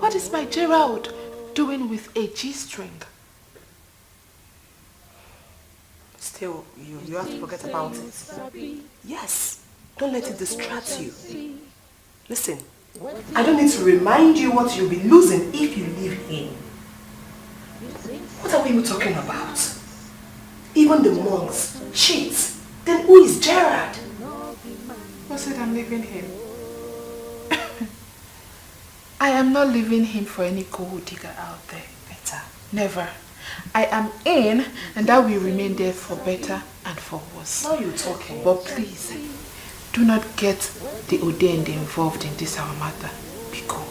Speaker 1: What is my Gerald doing with a G-string?
Speaker 9: Still, you have to forget about it. Yes, don't let it distract you. Listen, I don't need to remind you what you'll be losing if you leave him. What are we even talking about? Even the monks cheat. Then who is Gerard?
Speaker 1: Who said I'm leaving him? I am not leaving him for any gold digger out there. Better. Never. I am in, and that will remain there for better and for worse.
Speaker 9: Now you're talking.
Speaker 1: But please, do not get the ordained involved in this our matter. Be cool.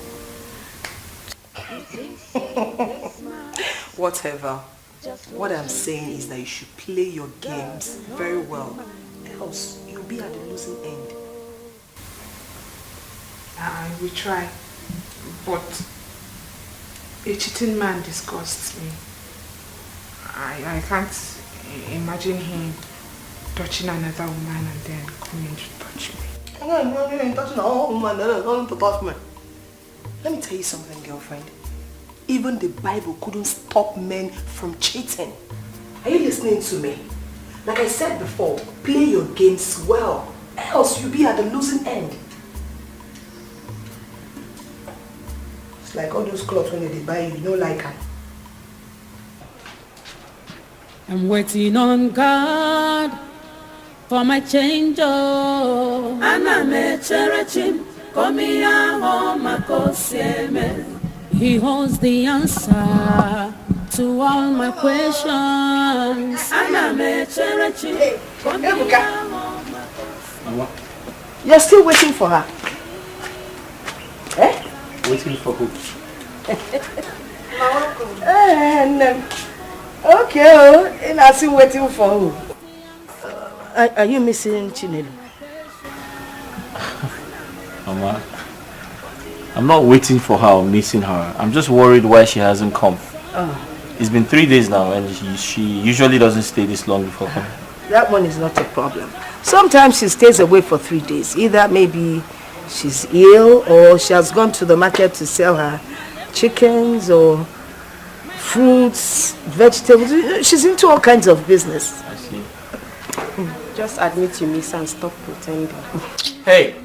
Speaker 9: Whatever. What I'm saying is that you should play your games very well. Else, you'll be at the losing end.
Speaker 1: I will try. But a cheating man disgusts me. I can't imagine him touching another woman and then coming to touch me.
Speaker 9: Let me tell you something, girlfriend. Even the Bible couldn't stop men from cheating. Are you listening to me? Like I said before, play your games well. Else you'll be at the losing end. It's like all those clothes when they buy you don't like them.
Speaker 8: I'm waiting on God for my change. Oh, Ana me cherechim komi home makosieme. He holds the answer to all my questions. Ana me cherechim komi home.
Speaker 9: You're still waiting for her? Eh?
Speaker 10: Waiting for who?
Speaker 9: Okay, and I'm still waiting for who? Are you missing Chinelo?
Speaker 10: Mama, I'm not waiting for her or missing her. I'm just worried why she hasn't come. It's been 3 days now and she usually doesn't stay this long before coming.
Speaker 9: That one is not a problem. Sometimes she stays away for 3 days. Either maybe she's ill or she has gone to the market to sell her chickens or fruits, vegetables. She's into all kinds of business.
Speaker 10: I see.
Speaker 4: Just admit you miss and stop pretending.
Speaker 10: Hey,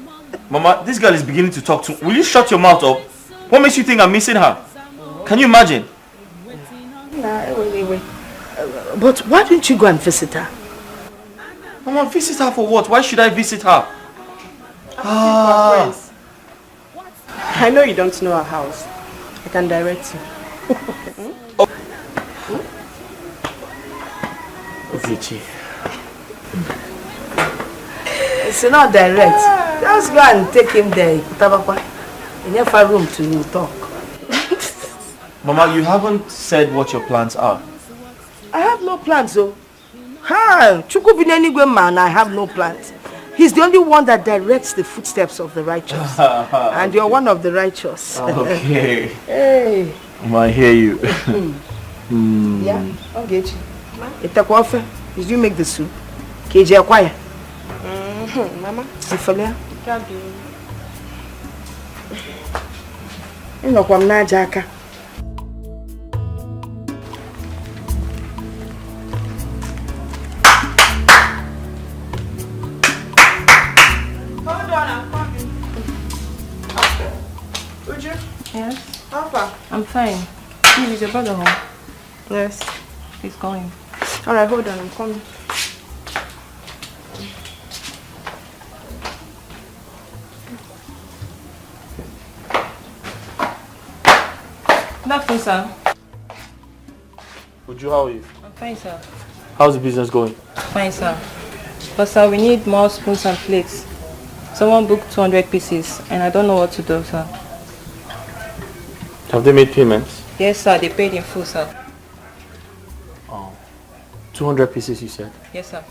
Speaker 10: Mama, this girl is beginning to talk to. Will you shut your mouth up? What makes you think I'm missing her? Can you imagine?
Speaker 9: Nah, wait. But why didn't you go and visit her?
Speaker 10: Mama, visit her for what? Why should I visit her?
Speaker 4: I know you don't know our house. I can direct you.
Speaker 10: Vici.
Speaker 9: It's not direct. Just go and take him there. In your room to talk.
Speaker 10: Mama, you haven't said what your plans are.
Speaker 9: I have no plans, though. Ha! Chukubinenigwe man, I have no plans. He's the only one that directs the footsteps of the righteous. And you're one of the righteous.
Speaker 10: Okay.
Speaker 9: Hey.
Speaker 10: Mama, I hear you.
Speaker 9: Yeah, I'll get you. Itakofe, did you make the soup? KJ Akwaya. Mama. Sifolia. Kwa mnaja aka.
Speaker 4: Hold on, I'm coming. Uju?
Speaker 15: Yes?
Speaker 4: How far?
Speaker 15: I'm fine. Steve, is your brother home?
Speaker 4: Yes.
Speaker 15: He's calling.
Speaker 4: Alright, hold on, I'm coming.
Speaker 15: Good afternoon, sir.
Speaker 10: Uju, how are you?
Speaker 15: I'm fine, sir.
Speaker 10: How's the business going?
Speaker 15: Fine, sir. But sir, we need more spoons and plates. Someone booked 200 pieces, and I don't know what to do, sir.
Speaker 10: Have they made payments?
Speaker 15: Yes, sir. They paid in full, sir.
Speaker 10: 200 pieces, you said?
Speaker 15: Yes, sir.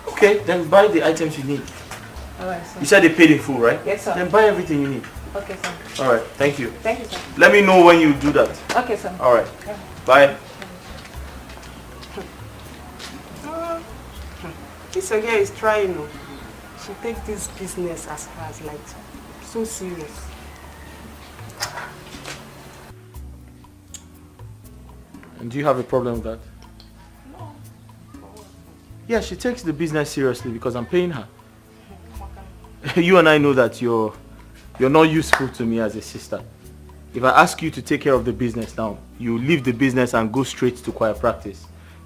Speaker 10: Okay, then buy the items you need.
Speaker 15: Alright, sir.
Speaker 10: You said they paid in full, right?
Speaker 15: Yes, sir.
Speaker 10: Then buy everything you need.
Speaker 15: Okay, sir.
Speaker 10: Alright, thank you.
Speaker 15: Thank you, sir.
Speaker 10: Let me know when you do that.
Speaker 15: Okay, sir.
Speaker 10: Alright, bye.
Speaker 4: This girl is trying. She takes this business as like so serious.
Speaker 10: And do you have a problem with that?
Speaker 4: No.
Speaker 10: Yeah, she takes the business seriously because I'm paying her. You and I know that you're not useful to me as a sister. If I ask you to take care of the business now, you leave the business and go straight to choir practice.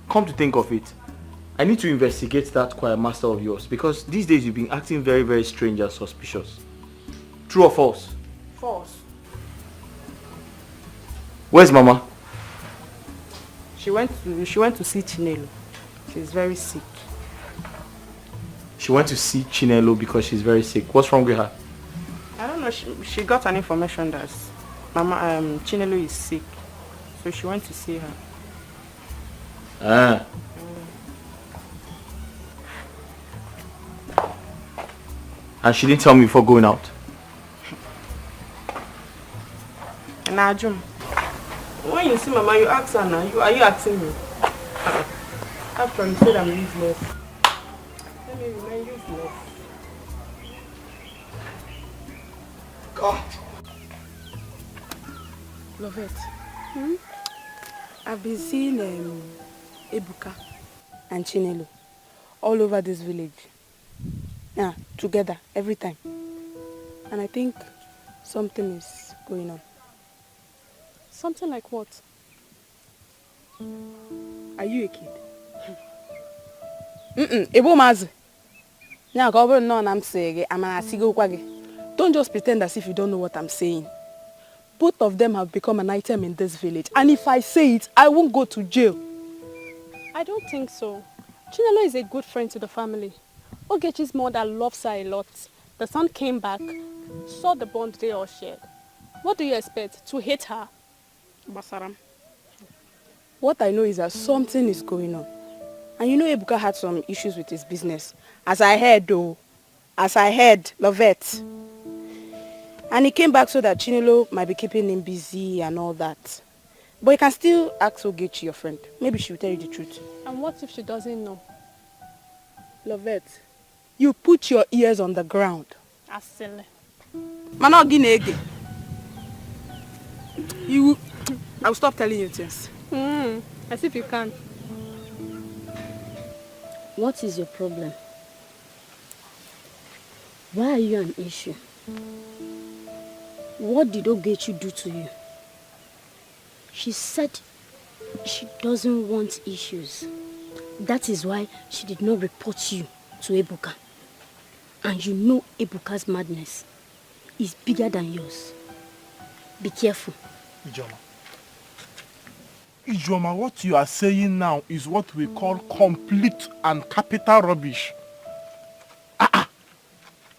Speaker 10: Come to think of it, I need to investigate that choir master of yours because these days you've been acting very, very strange and suspicious. True or false?
Speaker 4: False.
Speaker 10: Where's Mama?
Speaker 4: She went to see Chinelo. She's very sick.
Speaker 10: She went to see Chinelo because she's very sick. What's wrong with her?
Speaker 4: I don't know. She got an information that Mama Chinelo is sick, so she went to see her.
Speaker 10: Ah. And she didn't tell me before going out.
Speaker 4: Najum, when you see Mama, you ask her now. Are you asking me? After you said I'm useless. Let me remain useless. God. Lovette. I've been seeing Ebuka and Chinelo all over this village. Yeah, together, every time. And I think something is going on.
Speaker 5: Something like what?
Speaker 4: Are you a kid? Ebo mazi. Now, go no, I'm saying, I'm a sigo. Don't just pretend as if you don't know what I'm saying. Both of them have become an item in this village. And if I say it, I won't go to jail.
Speaker 5: I don't think so. Chinelo is a good friend to the family. Ogechi's mother loves her a lot. The son came back, saw the bond they all shared. What do you expect? To hate her?
Speaker 4: Basaram. What I know is that something is going on. And you know Ebuka had some issues with his business. As I heard, Lovette. And he came back so that Chinelo might be keeping him busy and all that. But you can still ask Ogechi, your friend. Maybe she will tell you the truth.
Speaker 5: And what if she doesn't know?
Speaker 4: Lovette, you put your ears on the ground.
Speaker 5: Asile.
Speaker 4: Manoginege. I will stop telling you things.
Speaker 5: As if you can.
Speaker 13: What is your problem? Why are you an issue? What did Ogechi do to you? She said she doesn't want issues. That is why she did not report you to Ebuka. And you know Ebuka's madness is bigger than yours. Be careful.
Speaker 3: Ijoma, what you are saying now is what we call complete and capital rubbish.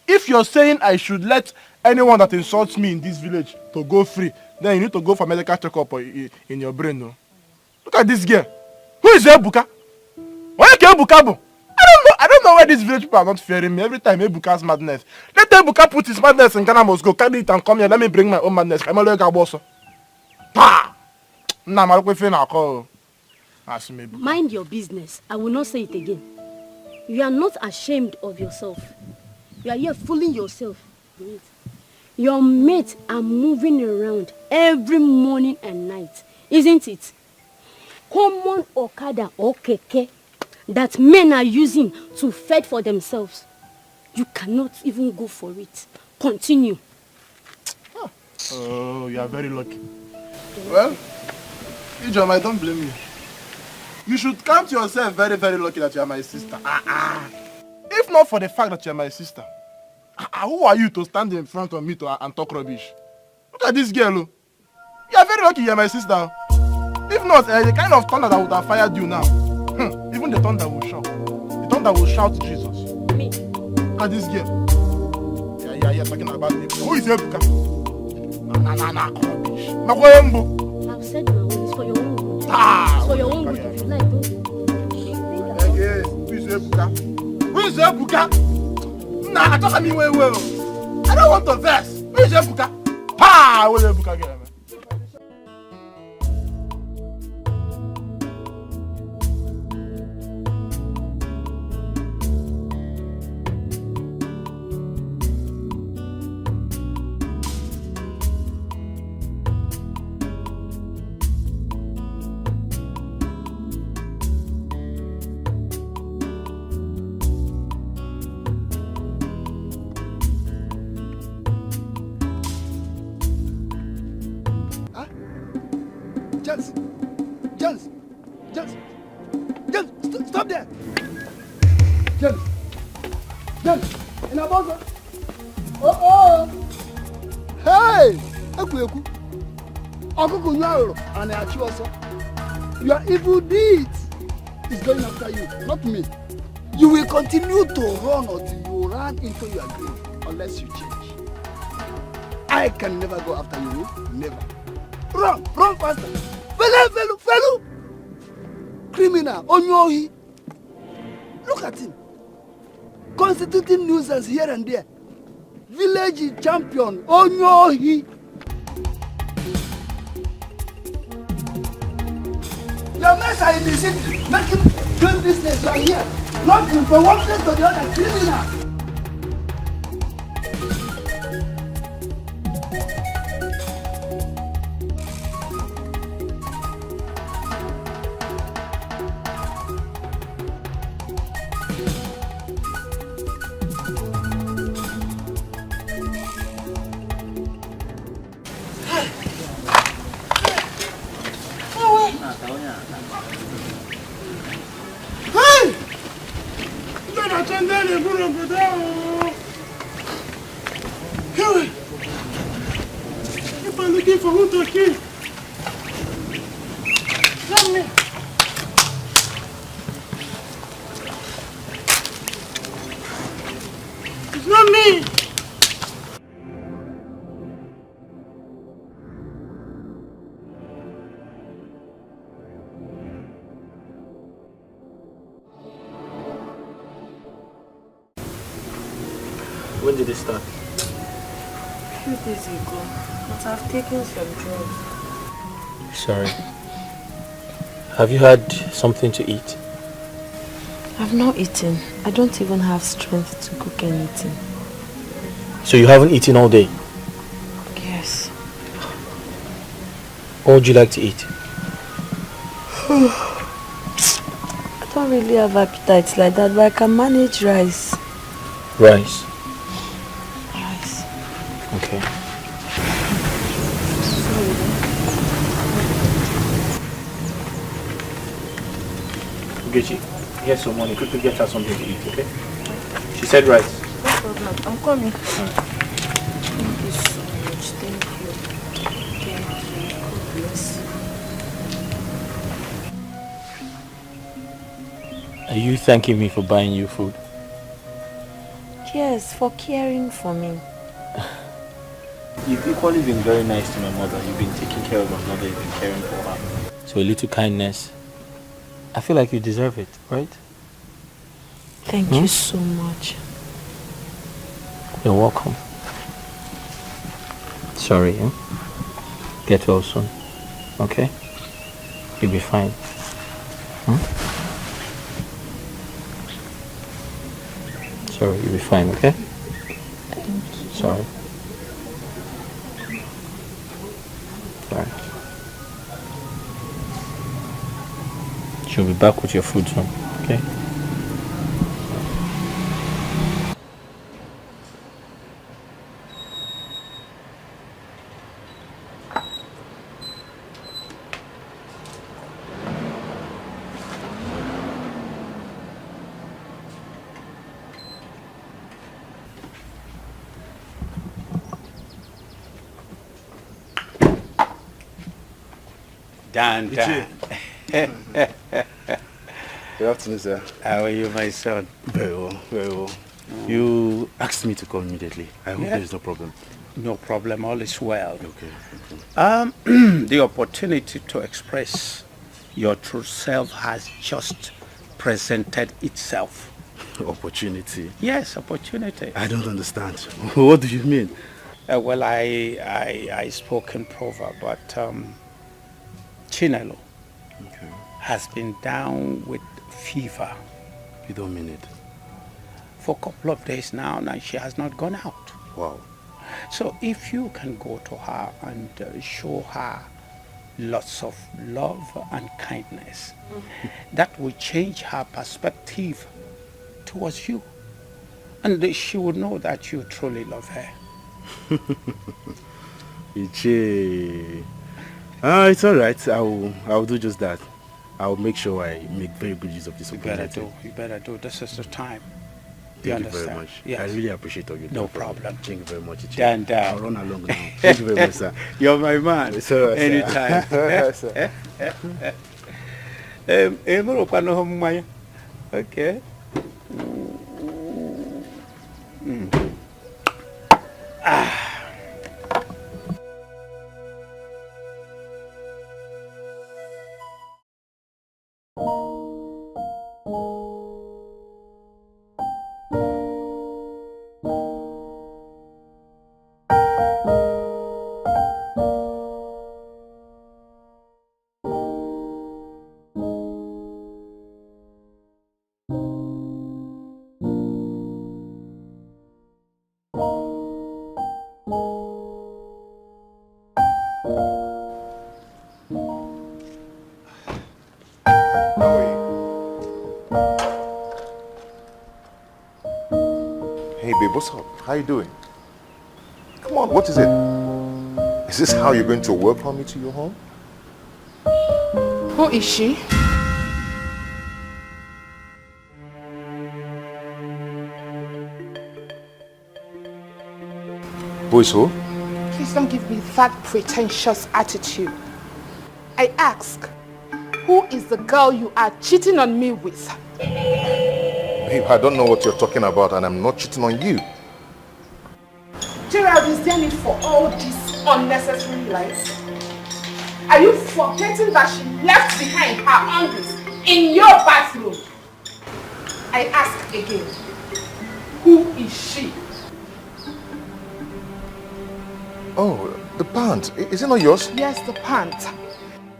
Speaker 3: If you're saying I should let anyone that insults me in this village to go free, then you need to go for medical checkup in your brain. No? Look at this girl. Who is Ebuka? Where is Ebuka? I don't know why these village people are not fearing me every time Ebuka's madness. Let Ebuka put his madness in Ghana, must go carry it and come here. Let me bring my own madness. I'm a little boss.
Speaker 13: Mind your business. I will not say it again. You are not ashamed of yourself. You are here fooling yourself. Your mates are moving around every morning and night, isn't it? Common Okada or Keke that men are using to fend for themselves. You cannot even go for it. Continue.
Speaker 3: Oh, you are very lucky. Well, Ijom, I don't blame you. You should count yourself very, very lucky that you are my sister. If not for the fact that you are my sister, who are you to stand in front of me and talk rubbish? Look at this girl. You are very lucky you are my sister. If not, the kind of thunder that would have fired you now, even the thunder will shout. The thunder will shout Jesus.
Speaker 13: Me?
Speaker 3: Look at this girl. Yeah, talking about me. Who is Ebuka? Rubbish.
Speaker 13: I've said my own. It's for your own good. It's for your own good. If you like, don't.
Speaker 3: Yes, who is Ebuka? Who is Ebuka? Nah, I talk me well. I don't want to verse. Who is Ebuka? Pa! Where is Ebuka girl? James, stop there. James, in a buzzer. Oh.
Speaker 12: Hey, Akuyeku. Akuku Nyaro and Achiwaso. Your evil deeds is going after you, not me. You will continue to run until you run into your grave unless you change. I can never go after you, never. Run faster. Fellow. Criminal, Onyohi. Look at him. Constituting nuisance here and there. Village champion, Onyohi. Your mess are in the city. Make him do business right here. Not from one place to the other. Criminal.
Speaker 3: If I'm looking for who to kill, not me. It's not me.
Speaker 10: When did it start?
Speaker 15: A few days ago, but I've taken some drugs.
Speaker 10: Sorry. Have you had something to eat?
Speaker 7: I've not eaten. I don't even have strength to cook anything.
Speaker 10: So you haven't eaten all day?
Speaker 7: Yes.
Speaker 10: What would you like to eat?
Speaker 7: I
Speaker 8: don't really have appetite like that, but I can manage rice.
Speaker 10: Rice?
Speaker 8: Rice.
Speaker 10: Okay. Ugechi, here's some money. Quickly get her something to eat, okay? She said rice.
Speaker 18: No problem. I'm coming. Thank you so much. Thank you. Thank you. God bless you.
Speaker 10: Are you thanking me for buying you food?
Speaker 8: Yes, for caring for me.
Speaker 10: You've equally been very nice to my mother. You've been taking care of my mother. You've been caring for her. So a little kindness. I feel like you deserve it, right?
Speaker 8: Thank you so much.
Speaker 10: You're welcome. Sorry, eh? Get well soon. Okay? You'll be fine. Sorry, you'll be fine, okay?
Speaker 8: Thank you.
Speaker 10: Sorry. Sorry. She'll be back with your food soon, okay?
Speaker 11: Dan.
Speaker 20: Good afternoon, sir.
Speaker 11: How are you, my son?
Speaker 20: Very well, very well. You asked me to come immediately. I hope there is no problem.
Speaker 11: No problem, all is well.
Speaker 20: Okay.
Speaker 11: The opportunity to express your true self has just presented itself.
Speaker 20: Opportunity?
Speaker 11: Yes, opportunity.
Speaker 20: I don't understand. What do you mean?
Speaker 11: Well, I spoke in proverb, but Chinelo has been down with fever.
Speaker 20: You don't mean it?
Speaker 11: For a couple of days now, and she has not gone out.
Speaker 20: Wow.
Speaker 11: So if you can go to her and show her lots of love and kindness, that will change her perspective towards you. And she will know that you truly love her.
Speaker 20: Ichi. It's all right. I'll do just that. I'll make sure I make very good use of this opportunity.
Speaker 11: You better do. This is the time.
Speaker 20: Thank you very much.
Speaker 11: Yes.
Speaker 20: I really appreciate all you do.
Speaker 11: No problem.
Speaker 20: Thank you very much. Ichi.
Speaker 11: Dan.
Speaker 20: I'll run along now. Thank you very much, sir.
Speaker 11: You're my man.
Speaker 20: It's all right,
Speaker 11: anytime.
Speaker 20: sir.
Speaker 11: Okay.
Speaker 2: Hey babe, what's up? How you doing? Come on, what is it? Is this how you're going to welcome me to your home?
Speaker 1: Who is she?
Speaker 2: Who is who?
Speaker 1: Please don't give me that pretentious attitude. I ask, who is the girl you are cheating on me with?
Speaker 2: Babe, I don't know what you're talking about and I'm not cheating on you.
Speaker 1: Gerald, is there need for all these unnecessary lies? Are you forgetting that she left behind her undies in your bathroom? I ask again, who is she?
Speaker 2: Oh, the pants. Is it not yours?
Speaker 1: Yes, the pants.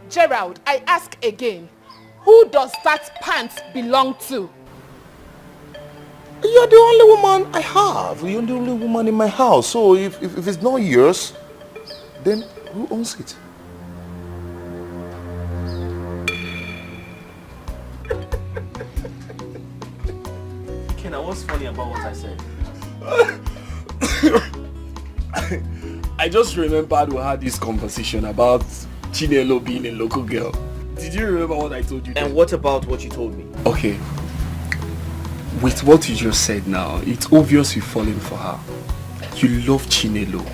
Speaker 1: Gerald, I ask again, who does that pants belong to?
Speaker 2: You're the only woman I have. You're the only woman in my house. So if it's not yours, then who owns it?
Speaker 10: Ikenna, what's funny about what I said?
Speaker 14: I just remembered we had this conversation about Chinelo being a local girl. Did you remember what I told you then?
Speaker 10: And what about what you told me?
Speaker 14: Okay. With what you just said now, it's obvious you're falling for her. You love Chinelo.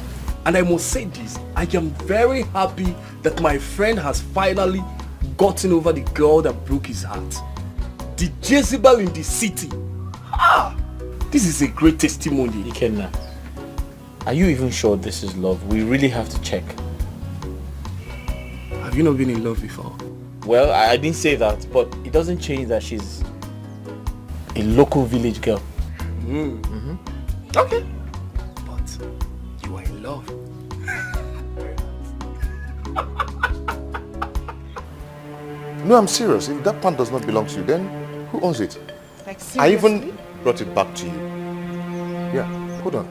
Speaker 14: And I must say this, I am very happy that my friend has finally gotten over the girl that broke his heart. The Jezebel in the city. Ah! This is a great testimony.
Speaker 10: Ikenna, are you even sure this is love? We really have to check.
Speaker 14: Have you not been in love before?
Speaker 10: Well, I didn't say that, but it doesn't change that she's a local village girl.
Speaker 14: Okay. But you are in love.
Speaker 2: No, I'm serious. If that pant does not belong to you, then who owns it?
Speaker 1: Like,
Speaker 2: I
Speaker 1: seriously?
Speaker 2: even brought it back to you. Yeah, hold on.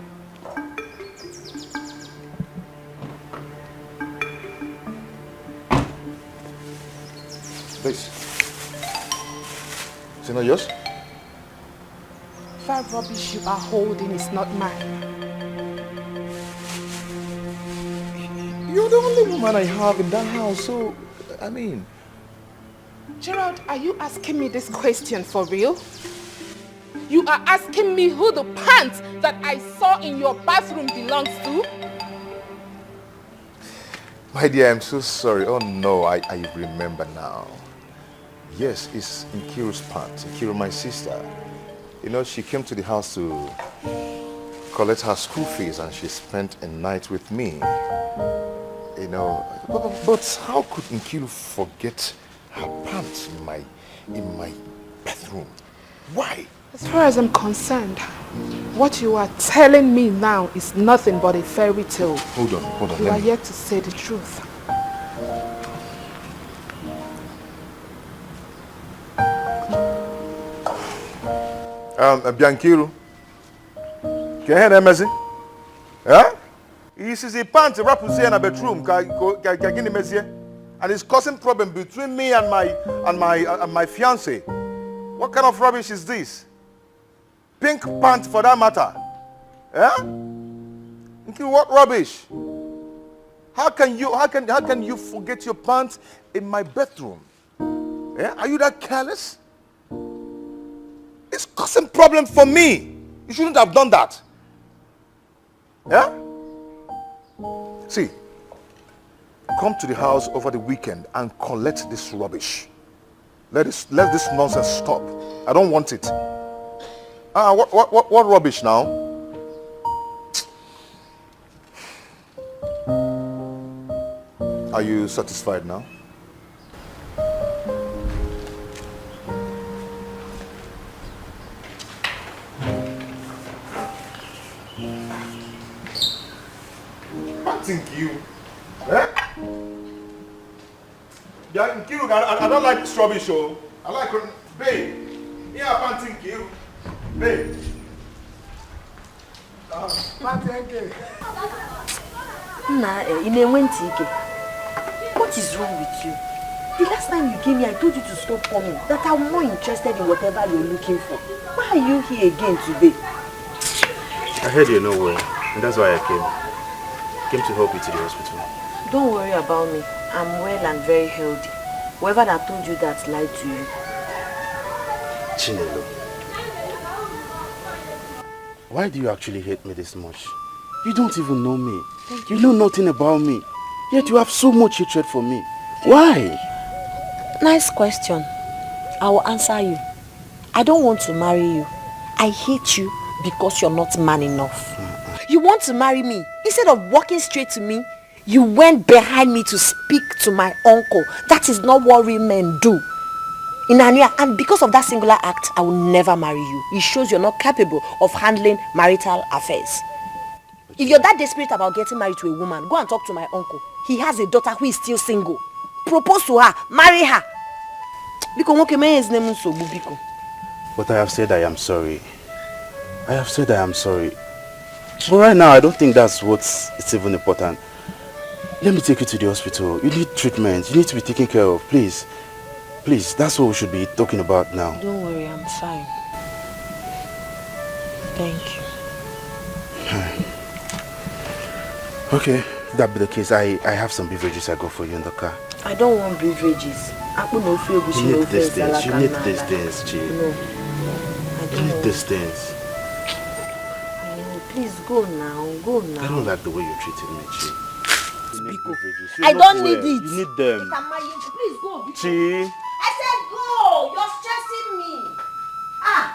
Speaker 2: Please. Is it not yours?
Speaker 1: That rubbish you are holding is not mine.
Speaker 2: You're the only woman I have in that house, so, I mean...
Speaker 1: Gerald, are you asking me this question for real? You are asking me who the pants that I saw in your bathroom belongs to?
Speaker 2: My dear, I'm so sorry. Oh no, I remember now. Yes, it's Nkiru's pants. Nkiru, my sister. You know, she came to the house to collect her school fees and she spent a night with me. You know, but how could Nkiru forget her pants in my bathroom? Why?
Speaker 1: As far as I'm concerned, what you are telling me now is nothing but a fairy tale.
Speaker 2: Hold on.
Speaker 1: You are yet to say the truth.
Speaker 2: Bianchiru, can you hear that message? Huh? This is a pants wrap in the bedroom. And it's causing problem between me and my fiance. What kind of rubbish is this? Pink pants for that matter. Yeah? What rubbish? How can you forget your pants in my bedroom? Yeah? Are you that careless? It's causing problem for me. You shouldn't have done that. Yeah? See, come to the house over the weekend and collect this rubbish. Let this nonsense stop. I don't want it. What rubbish now? Are you satisfied now? I think you. Eh? Yeah, I don't like this rubbish, oh. I like it. Babe. Yeah, I can't think you. Babe.
Speaker 18: What is wrong with you? The last time you came here, I told you to stop coming. That I'm more interested in whatever you're looking for. Why are you here again today?
Speaker 6: I heard you're not well, and that's why I came. Came to help you to the hospital.
Speaker 18: Don't worry about me. I'm well and very healthy. Whoever that told you that lied to you.
Speaker 6: Chinelo, why do you actually hate me this much? You don't even know me. You know nothing about me. Yet you have so much hatred for me. Why?
Speaker 18: Nice question. I will answer you. I don't want to marry you. I hate you because you're not man enough. You want to marry me. Instead of walking straight to me, you went behind me to speak to my uncle. That is not what real men do. And because of that singular act, I will never marry you. It shows you're not capable of handling marital affairs. If you're that desperate about getting married to a woman, go and talk to my uncle. He has a daughter who is still single. Propose to her. Marry her.
Speaker 6: But I have said I am sorry. I have said I am sorry. But right now, I don't think that's what's even important. Let me take you to the hospital. You need treatment. You need to be taken care of. Please. Please, that's what we should be talking about now.
Speaker 18: Don't worry, I'm fine. Thank you.
Speaker 6: Okay, if that be the case, I have some beverages I got for you in the car.
Speaker 18: I don't want beverages.
Speaker 6: You need these things. You need these things, Chi.
Speaker 18: No.
Speaker 6: You need these things.
Speaker 18: Please go now. Go now.
Speaker 6: I don't like the way you're treating me, Chi. You need beverages. You're
Speaker 18: I
Speaker 6: not
Speaker 18: don't
Speaker 6: well.
Speaker 18: need it.
Speaker 6: You need them.
Speaker 18: Please go.
Speaker 6: Chi.
Speaker 18: I said go. You're stressing me. Ah.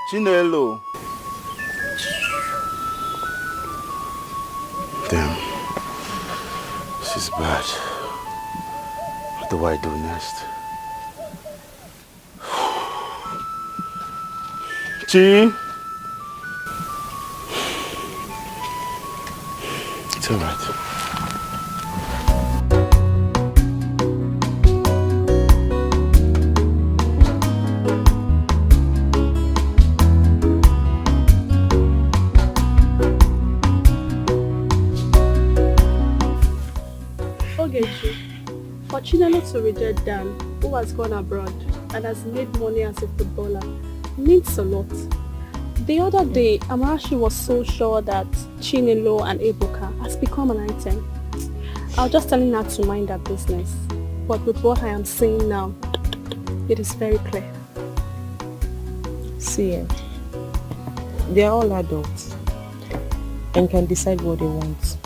Speaker 6: Chinelo. Damn. This is bad. What do I do next? Chi? It's alright.
Speaker 16: Ogechi, for Chinelo to reject Dan, who has gone abroad and has made money as a footballer, means a lot. The other day, Amarachi was so sure that Chinelo and Ebuka has become an item. I was just telling her to mind her business. But with what I am saying now, it is very clear.
Speaker 4: See, they are all adults and can decide what they want.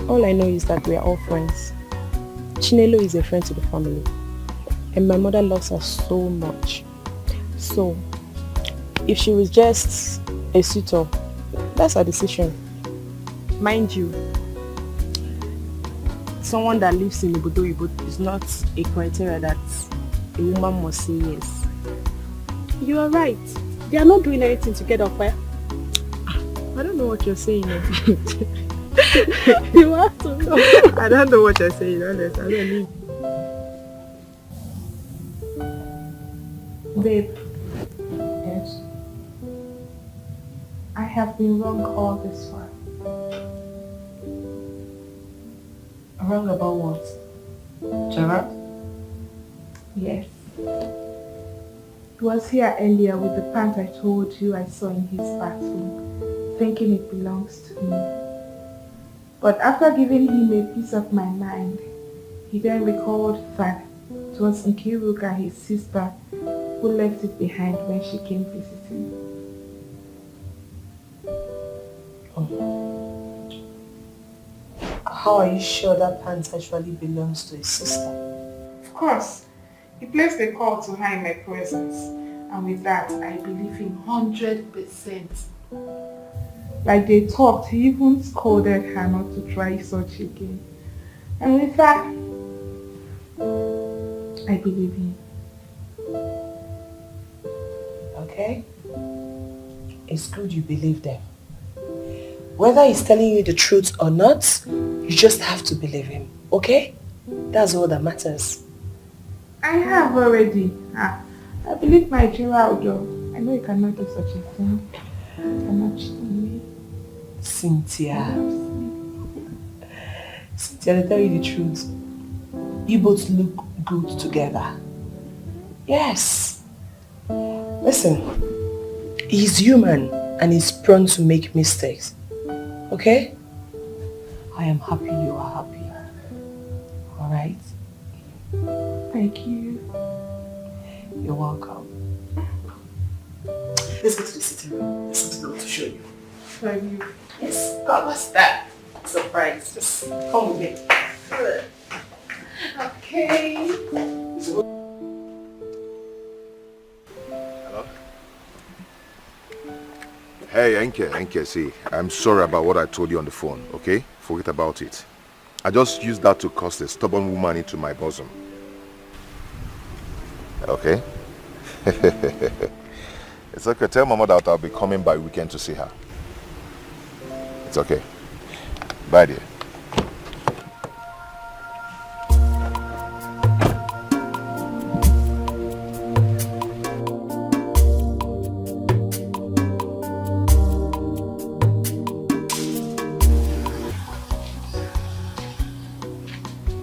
Speaker 4: All I know is that we are all friends. Chinelo is a friend to the family, and my mother loves her so much. So, if she rejects a suitor, that's her decision. Mind you, someone that lives in Ibudo is not a criteria that a woman must say yes.
Speaker 16: You are right. They are not doing anything to get off, eh?
Speaker 4: I don't know what you're saying.
Speaker 16: You have to know.
Speaker 4: I don't know what you're saying, honest. I don't need.
Speaker 1: Babe. Yes? I have been wrong all this while.
Speaker 22: Wrong about what? Gerard?
Speaker 1: Yes. He was here earlier with the pant I told you I saw in his bathroom, thinking it belongs to me. But after giving him a piece of my mind, he then recalled that it was Nkiruka, his sister, who left it behind when she came visiting.
Speaker 22: How are you sure that pants actually belongs to his sister?
Speaker 1: Of course, he placed a call to her in my presence, and with that, I believe him 100%. Like they talked, he even scolded her not to try such again. And with that, I believe him.
Speaker 22: Okay? It's good you believe them. Whether he's telling you the truth or not, you just have to believe him, okay? That's all that matters.
Speaker 1: I have already. I believe my Gerald, though. I know you cannot do such a thing. You cannot cheat on me.
Speaker 22: Cynthia, I'll tell you the truth. You both look good together. Yes. Listen, he's human and he's prone to make mistakes. Okay? I am happy you are happy. Alright?
Speaker 1: Thank you.
Speaker 22: You're welcome. Let's go to the sitting room. There's something I want to show you.
Speaker 1: For you.
Speaker 22: Yes. God, what's that? Surprise. Just come with me.
Speaker 1: Okay.
Speaker 2: Hello? Hey, Enke, see, I'm sorry about what I told you on the phone, okay? Forget about it. I just used that to cast a stubborn woman into my bosom. Okay? It's okay. Tell Mama that I'll be coming by weekend to see her. It's okay. Bye, dear.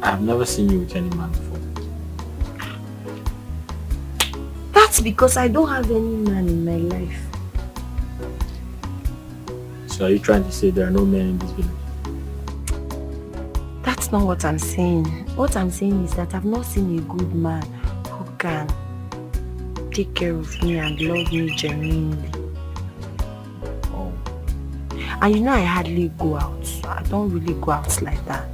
Speaker 10: I've never seen you with any man before.
Speaker 18: That
Speaker 7: That's because I don't have any man in my life.
Speaker 10: So are you trying to say there are no men in this village?
Speaker 7: That's not what I'm saying. What I'm saying is that I've not seen a good man who can take care of me and love me genuinely.
Speaker 10: Oh.
Speaker 7: And you know I hardly go out. I don't really go out like that.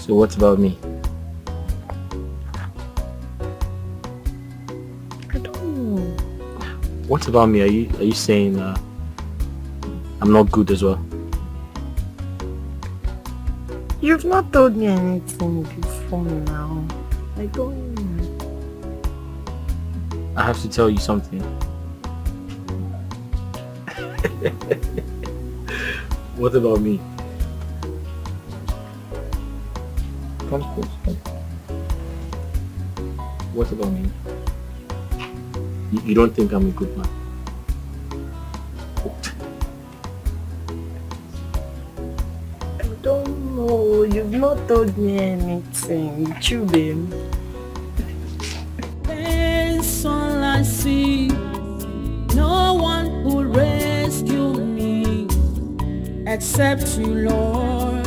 Speaker 10: So what about me?
Speaker 7: I don't know.
Speaker 10: What about me? Are you saying I'm not good as well?
Speaker 7: You've not told me anything before now. I don't know.
Speaker 10: I have to tell you something. What about me? Come close. Come. What about me? You don't think I'm a good man?
Speaker 7: I don't know. You've not told me anything. You, babe.
Speaker 8: That's all I see. No one will rescue me except you, Lord.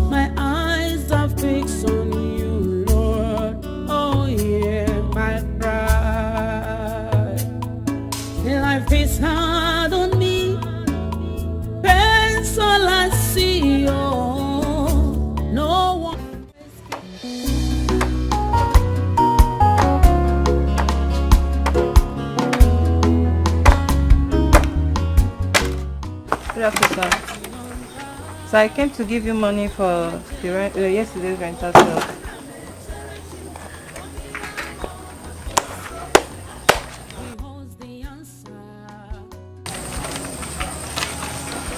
Speaker 8: My eyes are fixed on you, Lord. Oh yeah, my pride. Life is hard on me. That's all I see. Oh, no one.
Speaker 15: Good afternoon, sir. So I came to give you money for the yesterday's rental sale.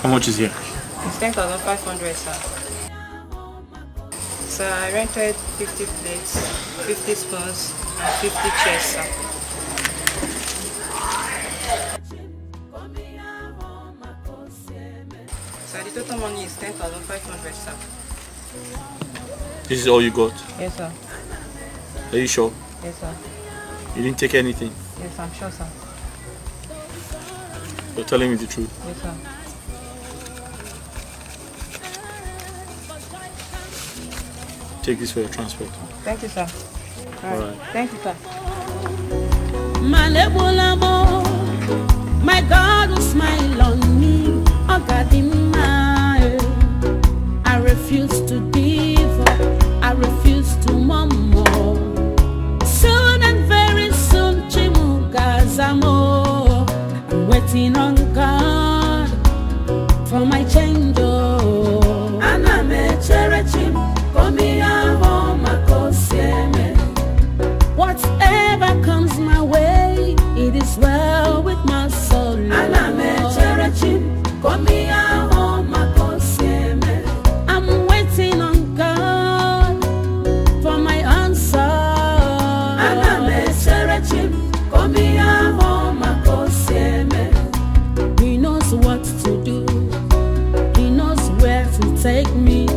Speaker 10: How much is here?
Speaker 15: It's 10,500, sir. So I rented 50 plates, 50 spoons, and 50 chairs, sir. So the total money is 10,500, sir.
Speaker 10: This is all you got?
Speaker 15: Yes, sir.
Speaker 10: Are you sure?
Speaker 15: Yes, sir.
Speaker 10: You didn't take anything?
Speaker 15: Yes, I'm sure, sir.
Speaker 10: You're telling me the truth?
Speaker 15: Yes, sir.
Speaker 10: Take this for your transport.
Speaker 15: Thank you, sir.
Speaker 10: All right.
Speaker 15: Thank you, sir.
Speaker 8: My God will smile on me. Oh God, I refuse to give up. I refuse to murmur. Soon and very soon, Chimugazamo. I'm waiting on God for my change. Oh, and I'm a cherry. Whatever comes my way, it is well with my soul. I'm waiting on God for my answer. He knows what to do. He knows where to take me to.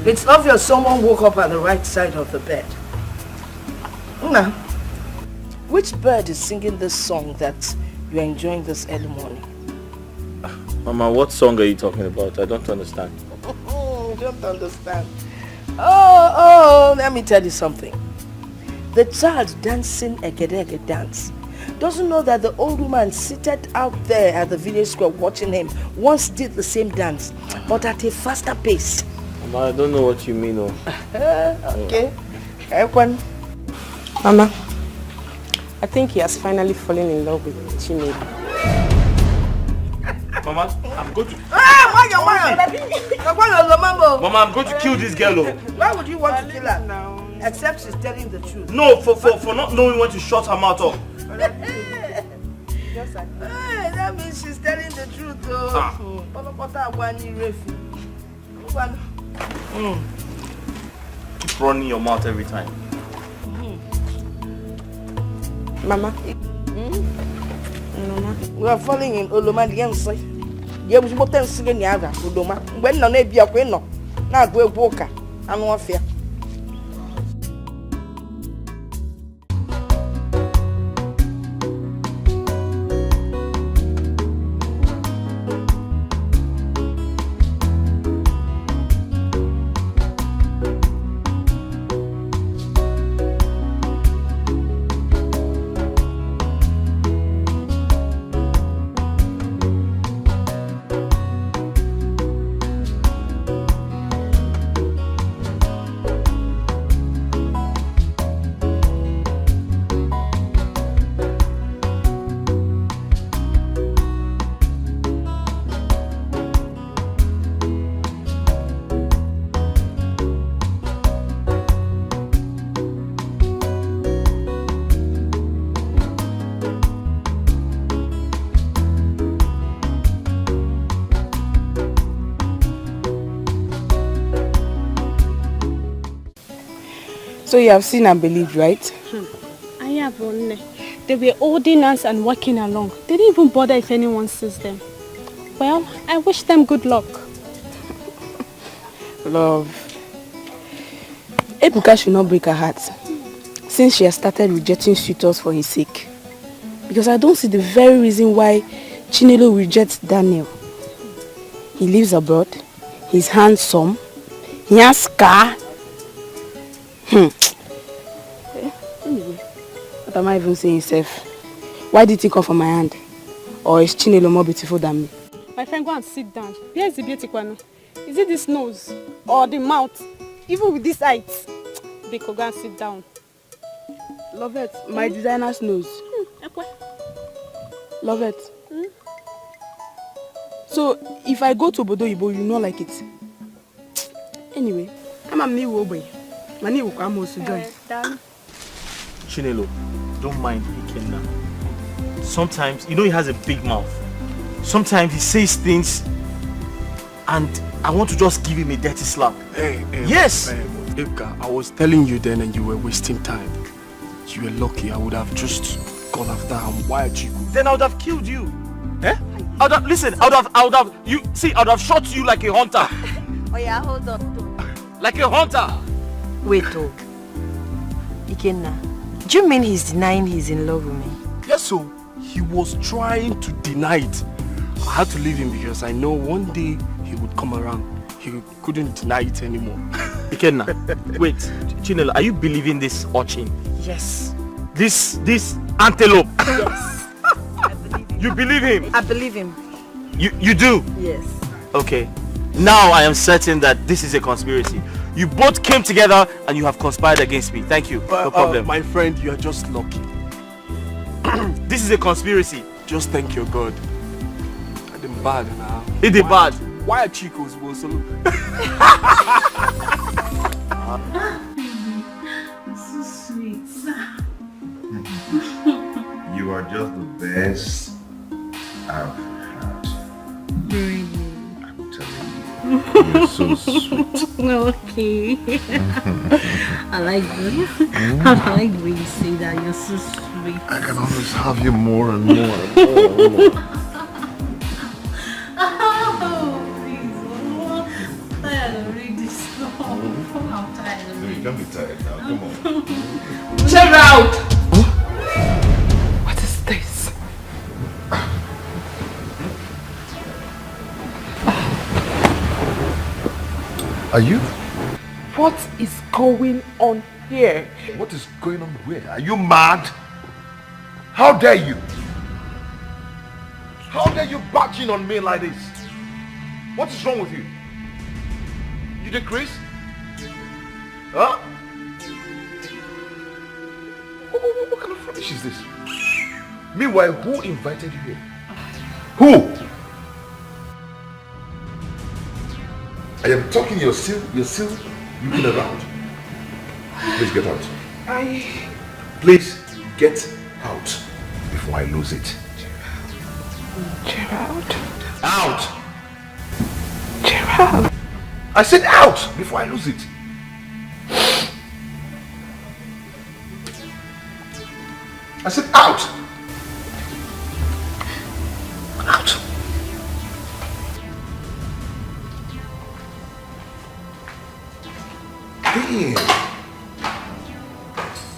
Speaker 9: It's obvious someone woke up at the right side of the bed. Now, which bird is singing this song that you're enjoying this early morning?
Speaker 10: Mama, what song are you talking about? I don't understand.
Speaker 9: You don't understand. Oh, let me tell you something. The child dancing a Gedege dance doesn't know that the old woman seated out there at the village square watching him once did the same dance, but at a faster pace.
Speaker 10: Mama, I don't know what you mean.
Speaker 9: Okay.
Speaker 4: Mama, I think he has finally fallen in love with Chinelo.
Speaker 10: Mama, I'm going to...
Speaker 9: Mama,
Speaker 10: I'm going to kill this girl.
Speaker 9: Why would you want to kill her? Except she's telling the truth.
Speaker 10: No, for not knowing when to shut her mouth off.
Speaker 9: Hey, that means she's telling the truth, though.
Speaker 10: Keep running your mouth every time.
Speaker 4: Mama.
Speaker 9: Mama. We are falling in Oloma the Yansi. You have what else in the other, Udoma. When no be a queen, now go a walker. I'm not fair.
Speaker 4: So you have seen and believed, right?
Speaker 16: I have only. They were holding us and walking along. They didn't even bother if anyone sees them. Well, I wish them good luck.
Speaker 4: Love. Ebuka should not break her heart since she has started rejecting suitors for his sake. Because I don't see the very reason why Chinelo rejects Daniel. He lives abroad, he's handsome, he has car. Anyway, what am I even saying, Seth? Why did he come from my hand? Or is Chinelo more beautiful than me?
Speaker 16: My friend, go and sit down. Where is the beauty, Kwano? Is it this nose or the mouth? Even with this height? Biko, go and sit down.
Speaker 4: Lovette, my designer's nose. Lovette. So, if I go to Obodo Ibo, you know like it. Anyway, I'm a me woboy. Mani will come also join.
Speaker 10: Chinelo, don't mind Ikenna. Sometimes, you know he has a big mouth. Sometimes he says things and I want to just give him a dirty slap.
Speaker 14: Hey,
Speaker 10: yes!
Speaker 14: Ibka, I was telling you then and you were wasting time. You were lucky. I would have just gone after him. Why are you?
Speaker 10: Then I would have killed you. Eh? I would have, listen, I would have, you see, I would have shot you like a hunter.
Speaker 18: Oh yeah, hold on.
Speaker 10: Like a hunter.
Speaker 18: Wait, oh. Ikenna, do you mean he's denying he's in love with me?
Speaker 14: Yes, so he was trying to deny it. I had to leave him because I know one day he would come around. He couldn't deny it anymore.
Speaker 10: Ikenna, wait, Chinelo, are you believing this urchin?
Speaker 18: Yes.
Speaker 10: This antelope?
Speaker 18: Yes. I believe him.
Speaker 10: You believe him?
Speaker 18: I believe him.
Speaker 10: You do?
Speaker 18: Yes.
Speaker 10: Okay. Now I am certain that this is a conspiracy. You both came together and you have conspired against me. Thank you. No problem.
Speaker 14: My friend, you are just lucky.
Speaker 10: This is a conspiracy.
Speaker 14: Just thank your God. I didn't bad now.
Speaker 10: It is bad.
Speaker 14: Why are Chicos also?
Speaker 17: So sweet.
Speaker 2: You are just the best I've had.
Speaker 17: Really?
Speaker 2: I'm telling you. You're so sweet.
Speaker 17: Okay. I like the way you say that. You're so sweet.
Speaker 2: I can always have you more and more and more and more.
Speaker 17: Oh, please. I'm tired of reading this stuff. I'm tired of reading.
Speaker 2: You can't be tired now. Come on.
Speaker 1: Chill out! What is this?
Speaker 2: Are you?
Speaker 1: What is going on here?
Speaker 2: What is going on where? Are you mad? How dare you? How dare you barge in on me like this? What is wrong with you? You did Chris? Huh? What kind of rubbish is this? Meanwhile, who invited you here? Who? I am talking, you're still looking around. Please get out. Please get out before I lose it.
Speaker 1: Gerald.
Speaker 2: Out! Gerald! I said out before I lose it. I said out! Out! Damn!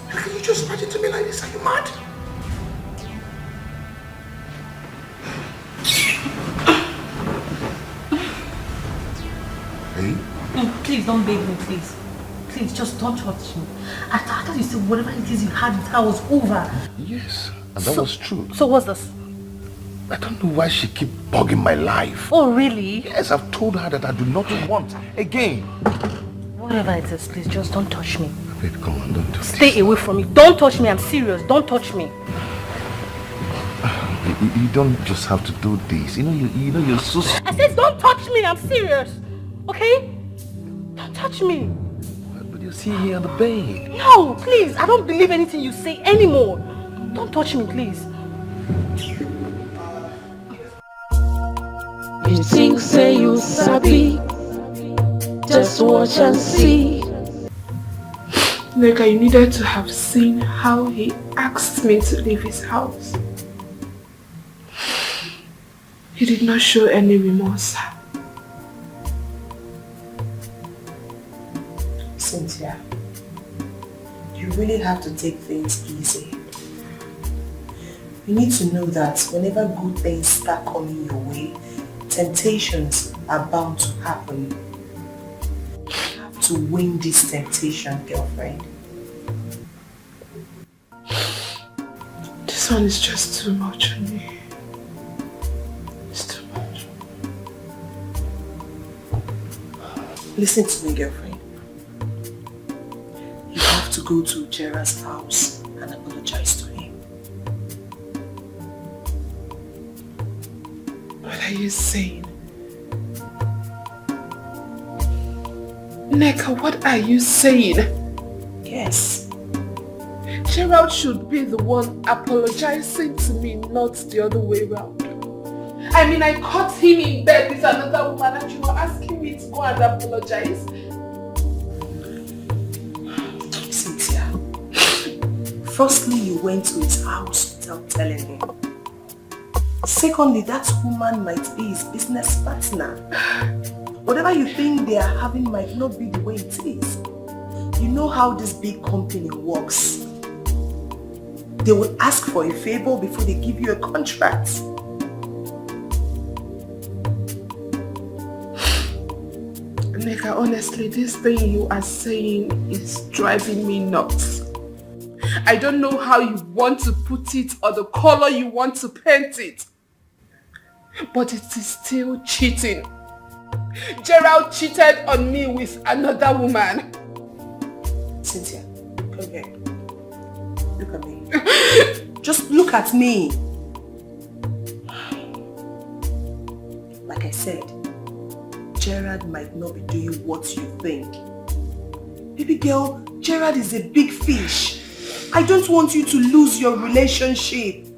Speaker 2: How can you just imagine to me like this? Are you mad? Hey?
Speaker 17: No, please don't beg me, please. Please, just don't touch me. I thought you said whatever it is you had with her was over.
Speaker 2: Yes, and that was true.
Speaker 17: So what's this?
Speaker 2: I don't know why she keep bugging my life.
Speaker 17: Oh, really?
Speaker 2: Yes, I've told her that I do not want again.
Speaker 17: Whatever it is, please, just don't touch me.
Speaker 2: Babe, come on, don't do this.
Speaker 17: Stay away from me. Don't touch me. I'm serious. Don't touch me.
Speaker 2: You don't just have to do this. You know you're so...
Speaker 17: I said don't touch me. I'm serious. Okay? Don't touch me.
Speaker 2: But you're sitting here on the bed.
Speaker 17: No, please. I don't believe anything you say anymore. Don't touch me, please.
Speaker 8: You think say you sabi, just watch and see.
Speaker 1: Neka, you needed to have seen how he asked me to leave his house. He did not show any remorse.
Speaker 22: Cynthia, you really have to take things easy. You need to know that whenever good things start coming your way, temptations are bound to happen. You have to win this temptation, girlfriend.
Speaker 1: This one is just too much on me. It's too much.
Speaker 22: Listen to me, girlfriend. You have to go to Gerard's house and apologize to him.
Speaker 1: What are you saying? Neka, what are you saying?
Speaker 22: Yes.
Speaker 1: Gerald should be the one apologizing to me, not the other way around. I mean, I caught him in bed with another woman and you were asking me to go and apologize.
Speaker 22: Cynthia, firstly, you went to his house without telling him. Secondly, that woman might be his business partner. Whatever you think they are having might not be the way it is. You know how this big company works. They will ask for a favor before they give you a contract.
Speaker 1: Neka, honestly, this thing you are saying is driving me nuts. I don't know how you want to put it or the color you want to paint it. But it is still cheating. Gerald cheated on me with another woman.
Speaker 22: Cynthia, come here. Look at me. Just look at me. Like I said, Gerard might not be doing what you think. Baby girl, Gerard is a big fish. I don't want you to lose your relationship.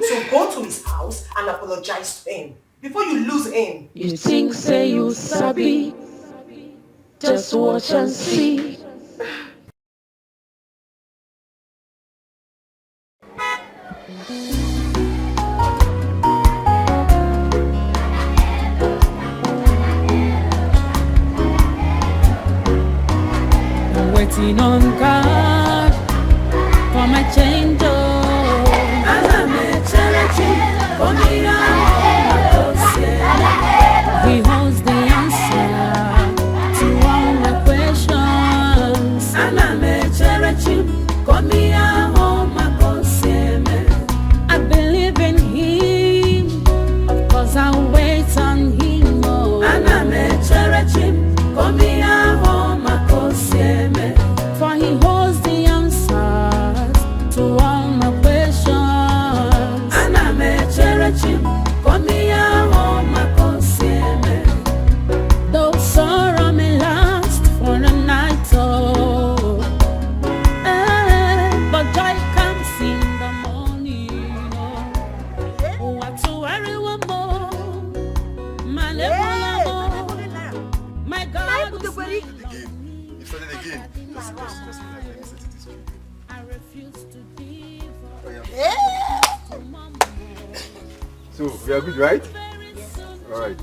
Speaker 22: So go to his house and apologize to him before you lose him.
Speaker 8: You think say you sabi, just watch and see.
Speaker 19: Waiting on God for my change. He holds the answer to all my questions. I believe in him, of course I'll wait on him. For he holds the answers
Speaker 20: So, we are good, right? Alright.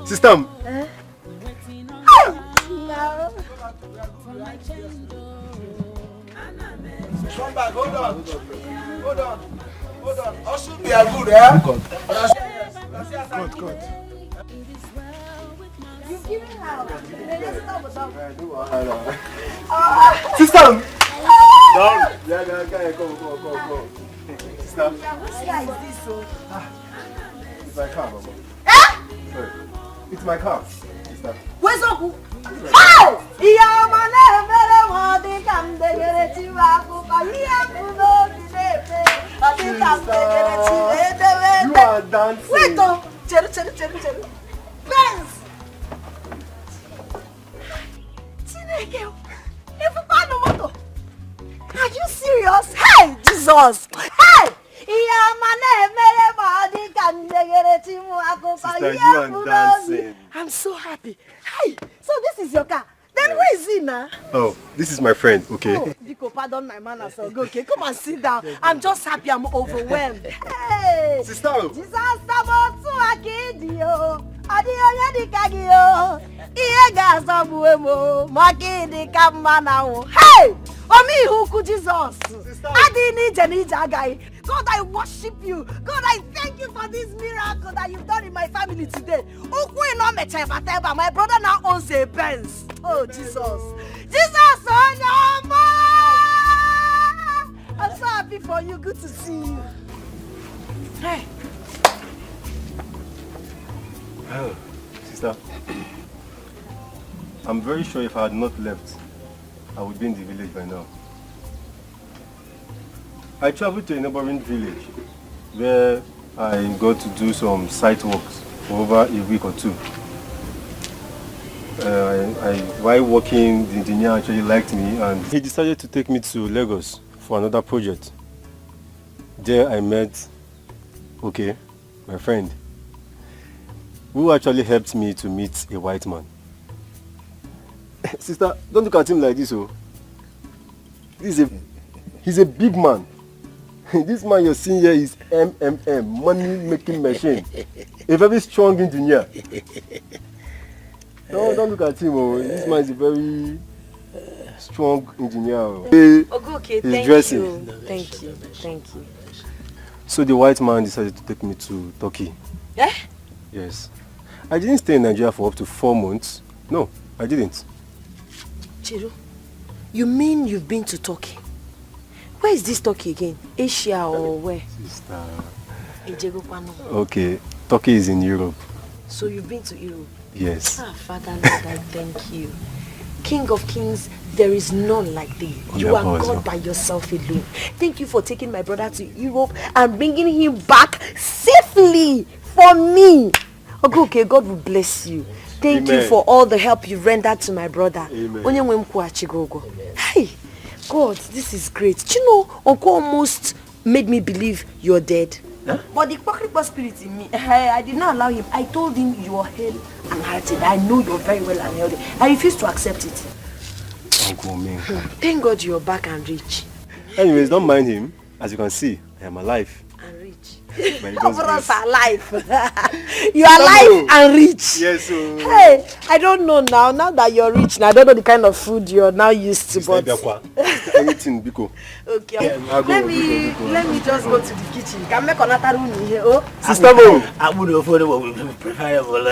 Speaker 20: Sister!
Speaker 9: No.
Speaker 3: Come back, hold on. Also, we are good, eh?
Speaker 20: Good.
Speaker 9: You give me how?
Speaker 20: Sister! Down! Yeah, come. Sister?
Speaker 9: Which guy is this, so?
Speaker 20: It's my car, Mama. Sorry. It's my car, sister.
Speaker 9: Where's Uncle? How?
Speaker 20: You are dancing.
Speaker 9: Wait, oh. Cheru. Benz. Are you serious? Hey, Jesus! Hey!
Speaker 20: Sister, you are dancing.
Speaker 9: I'm so happy. Hey, so this is your car. Then who is he now?
Speaker 20: Oh, this is my friend, okay?
Speaker 9: Oh, Biko, pardon my manners. Okay, come and sit down. I'm just happy. I'm overwhelmed. Hey!
Speaker 20: Sister!
Speaker 9: Jesus, hey! Omi huku Jesus. God, I worship you. God, I thank you for this miracle that you've done in my family today. My brother now owns a Benz. Oh, Jesus. Jesus, oh no, I'm so happy for you. Good to see you. Hey.
Speaker 20: Oh, sister. I'm very sure if I had not left, I would be in the village by now. I traveled to a neighboring village where I got to do some site works for over a week or two. While working, the engineer actually liked me and he decided to take me to Lagos for another project. There I met, my friend, who actually helped me to meet a white man. Sister, don't look at him like this, oh. He's a big man. This man you're seeing here is MMM, money making machine. A very strong engineer. Don't look at him, oh. This man is a very strong engineer.
Speaker 18: Okay,
Speaker 20: He's dressing.
Speaker 18: Thank you.
Speaker 20: So the white man decided to take me to Turkey.
Speaker 18: Yeah?
Speaker 20: Yes. I didn't stay in Nigeria for up to 4 months. No, I didn't.
Speaker 18: Chiru, you mean you've been to Turkey? Where is this Turkey again? Asia or where?
Speaker 20: Sister.
Speaker 18: Okay,
Speaker 20: Turkey is in Europe.
Speaker 18: so you've been to Europe?
Speaker 20: Yes.
Speaker 18: Father Lord, I thank you. King of kings, there is none like thee. You are God by yourself alone. Thank you for taking my brother to Europe and bringing him back safely for me. Okay, God will bless you. Thank you for all the help you rendered to my brother. Amen. Hey, God, this is great. Do you know, Uncle almost made me believe you're dead. Huh? But the Kwakripa spirit in me, I did not allow him. I told him you are hale and hearted. I know you're very well and healthy. I refused to accept it.
Speaker 20: Uncle Ming.
Speaker 18: Thank God you're back and rich.
Speaker 20: Anyways, don't mind him. As you can see, I am alive.
Speaker 18: And rich.
Speaker 20: Of
Speaker 18: us are alive. You are alive and rich.
Speaker 20: Yes.
Speaker 18: Hey, I don't know now. Now that you're rich, now I don't know the kind of food you're now used to. But
Speaker 20: anything, Biko.
Speaker 18: Okay. Let me just go to the kitchen. Can make another room here. Oh,
Speaker 20: Sister Mo.
Speaker 5: I would have thought it would be preferable.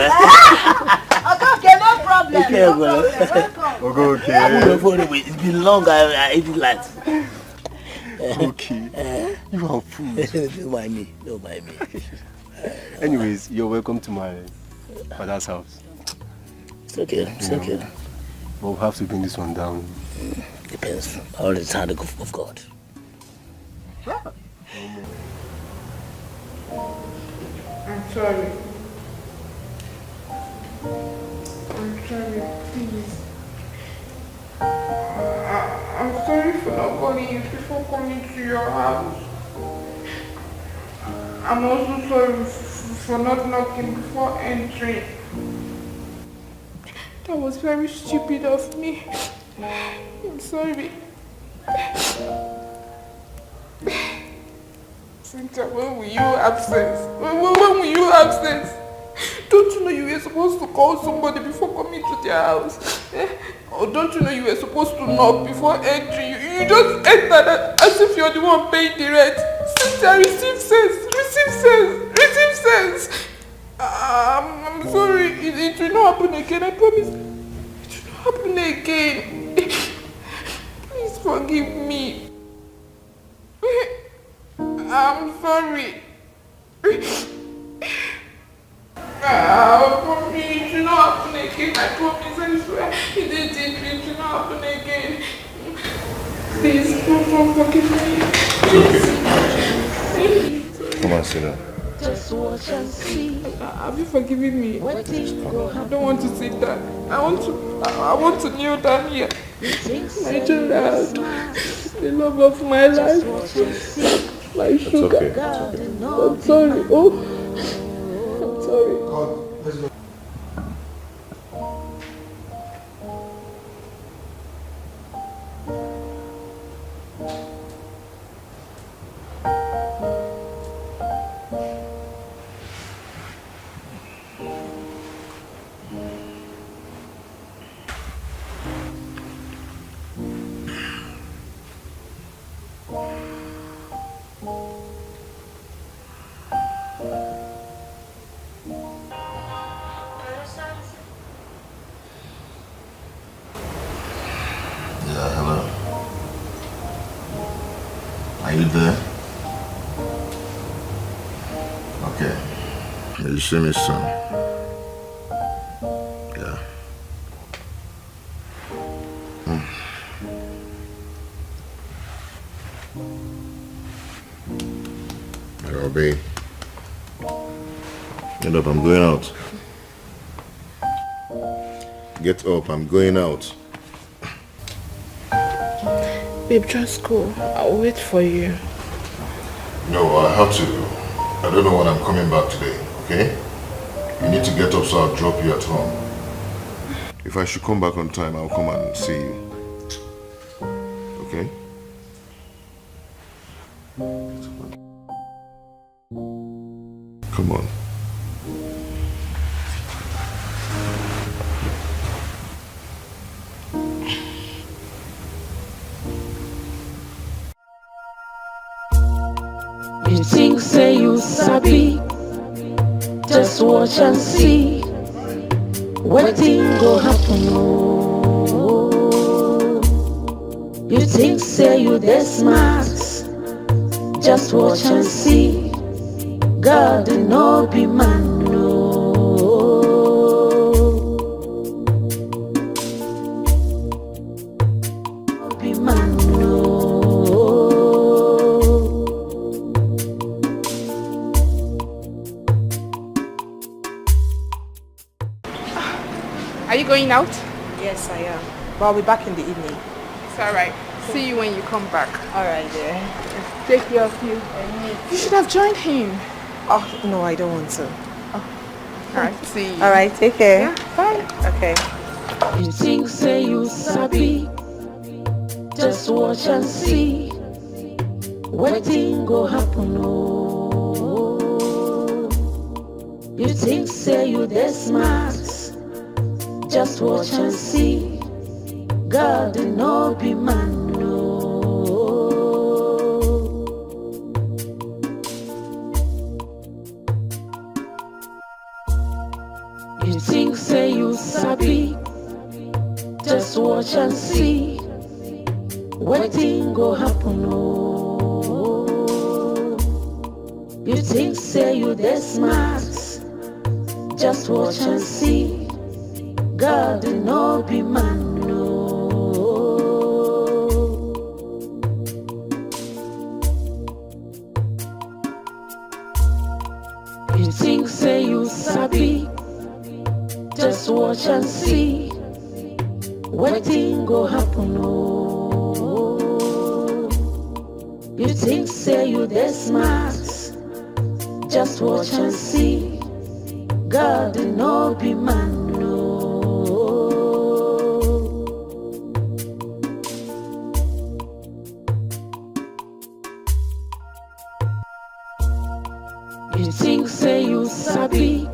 Speaker 9: Okay, no problem.
Speaker 20: Okay.
Speaker 5: I would have thought it's been long. I eat like.
Speaker 20: Okay. You are food.
Speaker 5: Don't mind me.
Speaker 20: Anyways, you're welcome to my father's house.
Speaker 5: It's okay. Okay.
Speaker 20: But we'll have to bring this one down.
Speaker 5: Depends. All the hand of God.
Speaker 1: I'm sorry. Please. I'm sorry for not calling you before coming to your house. I'm also sorry for not knocking before entering. That was very stupid of me. I'm sorry. Cynthia, when will you have sense? When will you have sense? Don't you know you were supposed to call somebody before coming to their house? Or don't you know you were supposed to knock before entering? You just entered as if you're the one paying the rent. Cynthia, receive sense. Receive sense. Receive sense. I'm sorry. It will not happen again. I promise. It will not happen again. Please forgive me. I'm sorry. I promise it will not happen again. I promise, I swear. It will not happen again. Please, don't forgive me.
Speaker 2: Come on, sit down.
Speaker 8: Just watch and see.
Speaker 1: Have you forgiven me? I don't want to sit down. I want to kneel down here. My child, the love of my life, my sugar.
Speaker 2: Okay.
Speaker 1: I'm sorry. Oh, I'm sorry.
Speaker 2: Are you there? Okay. You see me soon. Yeah. Hello, babe. Get up, I'm going out. Get up, I'm going out.
Speaker 1: Babe, just go. I'll wait for you.
Speaker 2: No, I have to. I don't know when I'm coming back today, okay? You need to get up so I'll drop you at home. If I should come back on time, I'll come and see you. Okay? Come on.
Speaker 8: You think say you sabi, just watch and see. Wetin go happen oh. You think say you dey smart, just watch and see. God no be man no. Be man no.
Speaker 1: Are you going out?
Speaker 4: Yes, I am. But I'll be back in the evening.
Speaker 1: It's alright. See you when you come back.
Speaker 4: Alright, yeah.
Speaker 1: Take care of you. You should have joined him.
Speaker 4: Oh, no, I don't want to.
Speaker 1: Alright, see you.
Speaker 4: Alright, take care.
Speaker 1: Yeah, bye.
Speaker 4: Okay.
Speaker 8: You think say you sabi, just watch and see. Wetin go happen oh. You think say you dey smart, just watch and see. God no be man no. You think say you sabi, just watch and see. Wetin go happen oh. You think say you dey smart, just watch and see. God no be man no. You think say you sabi, just watch and see. Wetin go happen oh. You think say you dey smart, just watch and see. God no be man no. You think say you sabi,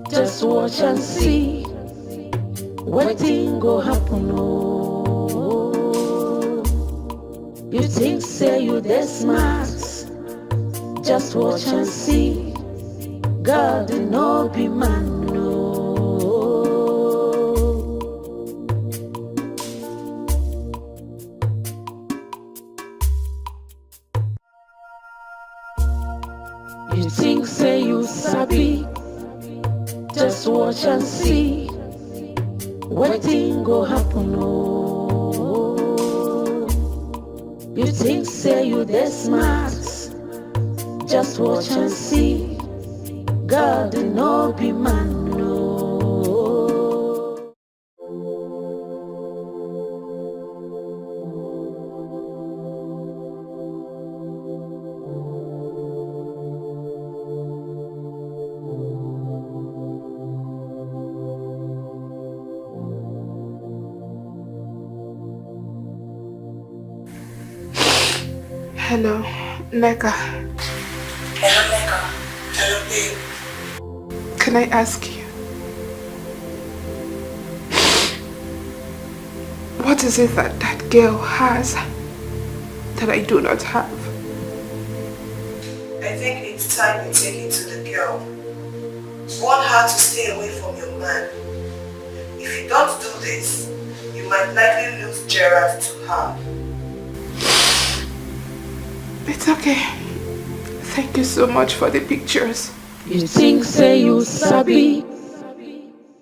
Speaker 8: just watch and see. Wetin go happen oh. You think say you dey smart, just watch and see. God no be man no. You think say you sabi, just watch and see. Wetin go happen oh. You think say you dey smart, just watch and see. God no be man no.
Speaker 1: Hello, Neka.
Speaker 13: Hello, Neka. Hello, babe.
Speaker 1: Can I ask you, what is it that that girl has that I do not have?
Speaker 13: I think it's time you take it to the girl. Warn her to stay away from your man. If you don't do this, you might likely lose Gerard to her.
Speaker 1: It's okay. Thank you so much for the pictures.
Speaker 8: You think say you sabi,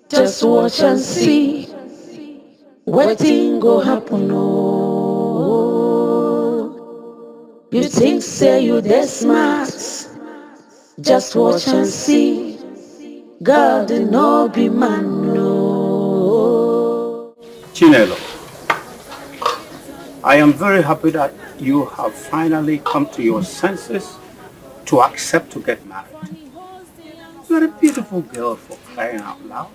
Speaker 8: just watch and see. Wetin go happen oh. You think say you dey smart, just watch and see. God no be man no.
Speaker 11: Chinelo, I am very happy that you have finally come to your senses to accept to get married. You're a beautiful girl, for crying out loud.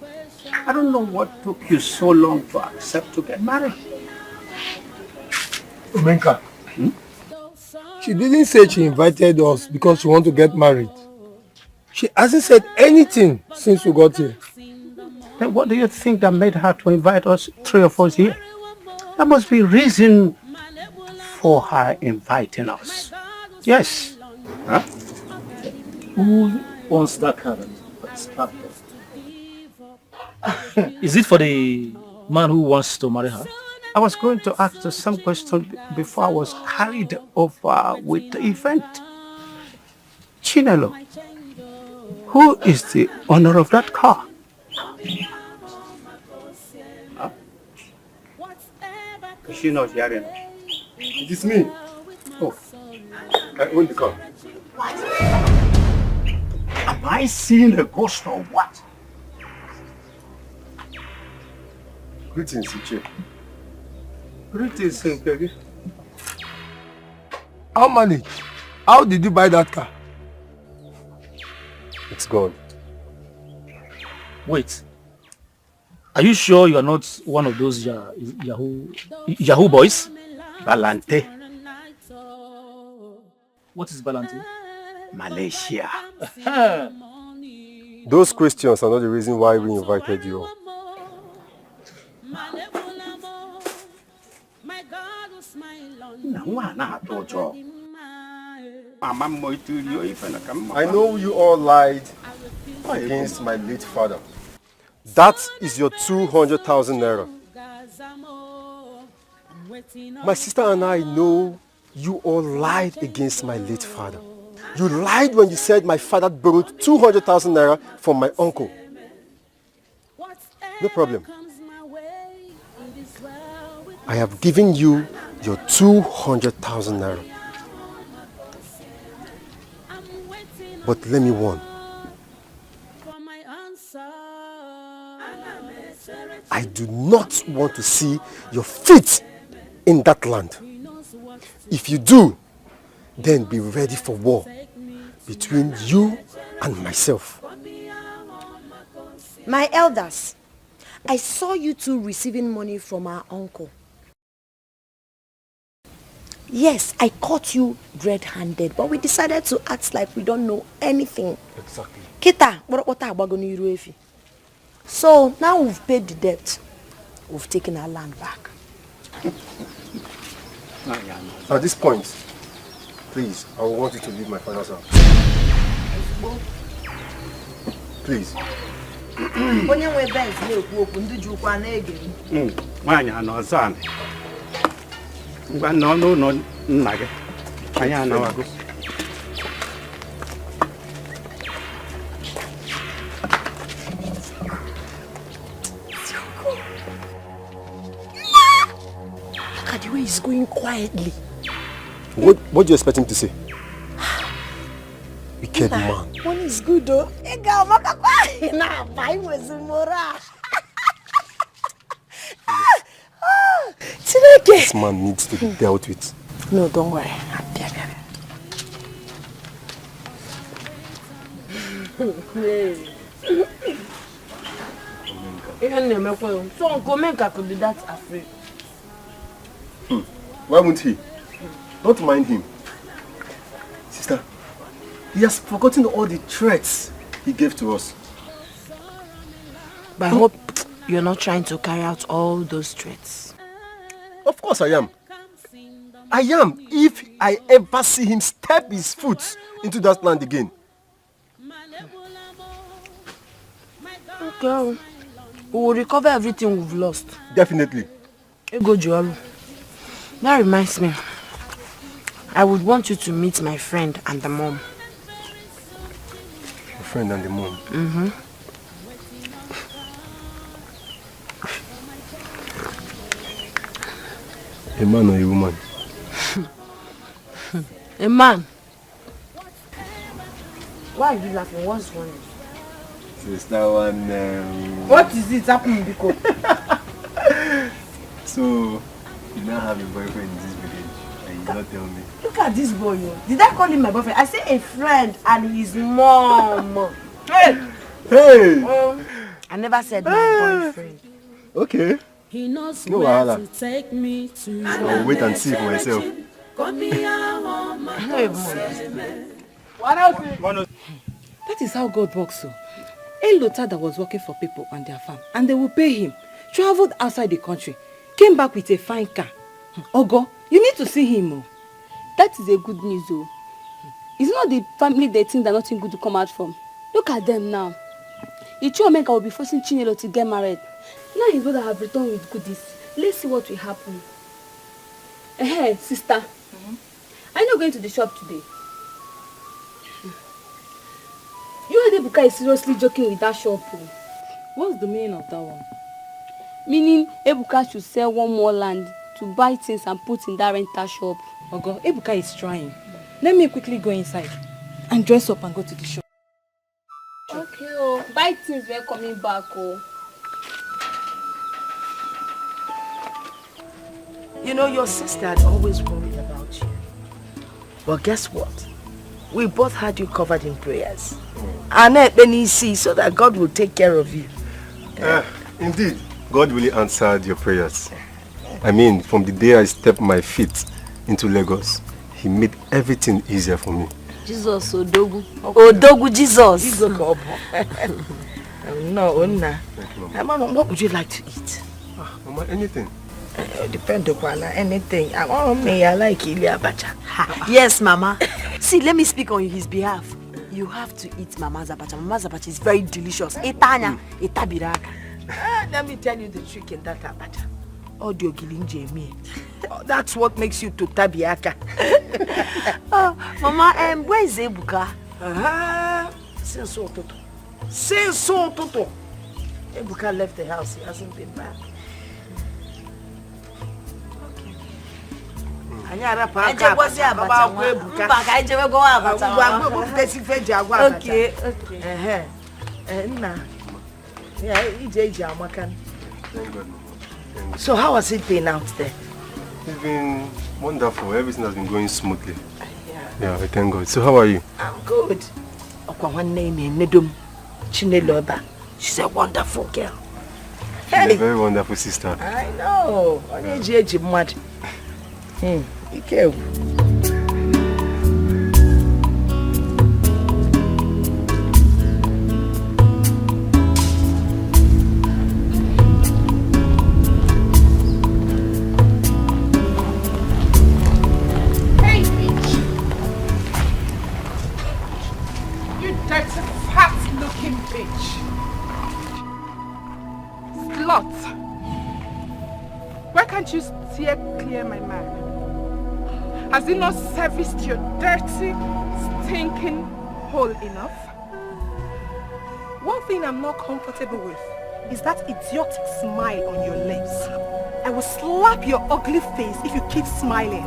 Speaker 11: I don't know what took you so long to accept to get married.
Speaker 3: Umenka, she didn't say she invited us because she wants to get married. She hasn't said anything since we got here.
Speaker 11: Then what do you think that made her to invite us, three of us here? There must be reason for her inviting us. Yes. Huh?
Speaker 21: Who wants that card? Is it for the man who wants to marry her?
Speaker 11: I was going to ask her some question before I was carried over with the event. Chinelo, who is the owner of that car? Huh? She knows hearing.
Speaker 3: It is me.
Speaker 11: Oh.
Speaker 3: I own the car.
Speaker 11: What? Am I seeing a ghost or what?
Speaker 3: Greetings, Iche.
Speaker 11: Greetings, Nkegi.
Speaker 3: How managed? How did you buy that car?
Speaker 20: It's gone.
Speaker 21: Wait. Are you sure you are not one of those Yahoo boys?
Speaker 11: Balante.
Speaker 21: What is Balante?
Speaker 11: Malaysia.
Speaker 20: Those questions are not the reason why we invited you. I know you all lied against my late father. That is your 200,000 naira. My sister and I know you all lied against my late father. You lied when you said my father borrowed 200,000 naira from my uncle. No problem. I have given you your 200,000 naira. But let me warn. I do not want to see your feet in that land. If you do, then be ready for war between you and myself.
Speaker 18: My elders, I saw you two receiving money from our uncle. Yes, I caught you red-handed, but we decided to act like we don't know anything.
Speaker 20: Exactly.
Speaker 18: Kita, so now we've paid the debt. We've taken our land back.
Speaker 20: At this point, please, I want you to leave my father's house. Please.
Speaker 11: Nwaanyị anọ ọzọ anị. Ngwa nọ n'ụlọ nna gị. Anyị anawago.
Speaker 18: Look at the way he's going quietly.
Speaker 20: What do you expect him to say? Wicked man.
Speaker 18: One is good though.
Speaker 20: This man needs to be dealt with.
Speaker 18: No, don't worry. So Uncle Menka could be that afraid.
Speaker 20: Why won't he? Don't mind him. Sister, he has forgotten all the threats he gave to us.
Speaker 18: But I hope you're not trying to carry out all those threats.
Speaker 20: Of course I am. I am if I ever see him step his foot into that land again.
Speaker 18: Okay. We will recover everything we've lost.
Speaker 20: Definitely.
Speaker 18: Ego Joaru. That reminds me. I would want you to meet my friend and the mom.
Speaker 20: Your friend and the mom?
Speaker 18: Mm-hmm.
Speaker 20: A man or a woman?
Speaker 18: A man. Why are you laughing? What's wrong?
Speaker 20: Sister one.
Speaker 18: What is it happening, Biko?
Speaker 20: So, you now have a boyfriend in this village and you not tell me.
Speaker 18: Look at this boy. Did I call him my boyfriend? I said a friend and his mom. Hey!
Speaker 20: Hey!
Speaker 18: I never said my boyfriend.
Speaker 20: Okay.
Speaker 19: He knows
Speaker 20: No
Speaker 19: where
Speaker 20: wahala.
Speaker 19: to take me to.
Speaker 20: I'll wait and see for myself.
Speaker 15: That is how God works. So, a lota that was working for people on their farm, and they will pay him, traveled outside the country, came back with a fine car. Ogo, you need to see him. Oh.
Speaker 16: That is a good news, though. It's not the family they think that nothing good to come out from. Look at them now. Ichiomenka will be forcing Chinelo to get married. Now his brother have returned with goodies. Let's see what will happen. Hey, sister. Are you not going to the shop today? You and Ebuka is seriously joking with that shop.
Speaker 15: What's the meaning of that one?
Speaker 16: Meaning Ebuka should sell one more land to buy things and put in that rental shop.
Speaker 15: Ogo, Ebuka is trying. Let me quickly go inside and dress up and go to the shop.
Speaker 16: Okay, oh. Buy things when coming back, oh.
Speaker 9: You know, your sister had always worried about you. Well, guess what? We both had you covered in prayers. And see so that God will take care of you.
Speaker 20: Indeed, God really answered your prayers. I mean, from the day I stepped my feet into Lagos, He made everything easier for me.
Speaker 18: Jesus, Odogu. Odogu, Jesus.
Speaker 9: No, Onna. Mama, what would you like to eat?
Speaker 20: Mama, anything.
Speaker 9: Depend upon anything. I like Ili Abacha.
Speaker 18: Yes, Mama. See, let me speak on his behalf. You have to eat Mama's abacha. Mama's abacha is very delicious. Etanya, etabiraka.
Speaker 9: Let me tell you the trick in that abacha. Audio gilinje me. That's what makes you to tabiaka.
Speaker 18: Mama, where is Ebuka?
Speaker 9: Since so Toto. Ebuka left the house. He hasn't been back. Okay. So how has it been out there?
Speaker 20: It's been wonderful. Everything has been going smoothly. Yeah, I thank God. So how are you?
Speaker 9: I'm good. She's a wonderful girl.
Speaker 20: She's a very wonderful sister.
Speaker 9: I know. Be careful.
Speaker 1: Hey, bitch! You dirty, fat-looking bitch! Slut! Why can't you steer clear my man? Has he not serviced your dirty, stinking hole enough?
Speaker 4: One thing I'm not comfortable with is that idiotic smile on your lips. I will slap your ugly face if you keep smiling.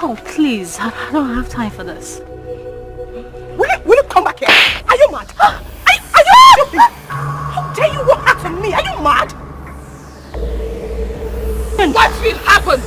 Speaker 17: Oh, please. I don't have time for this.
Speaker 4: Will you come back here? Are you mad? Are you stupid? How dare you walk out on me? Are you mad?
Speaker 1: What will happen?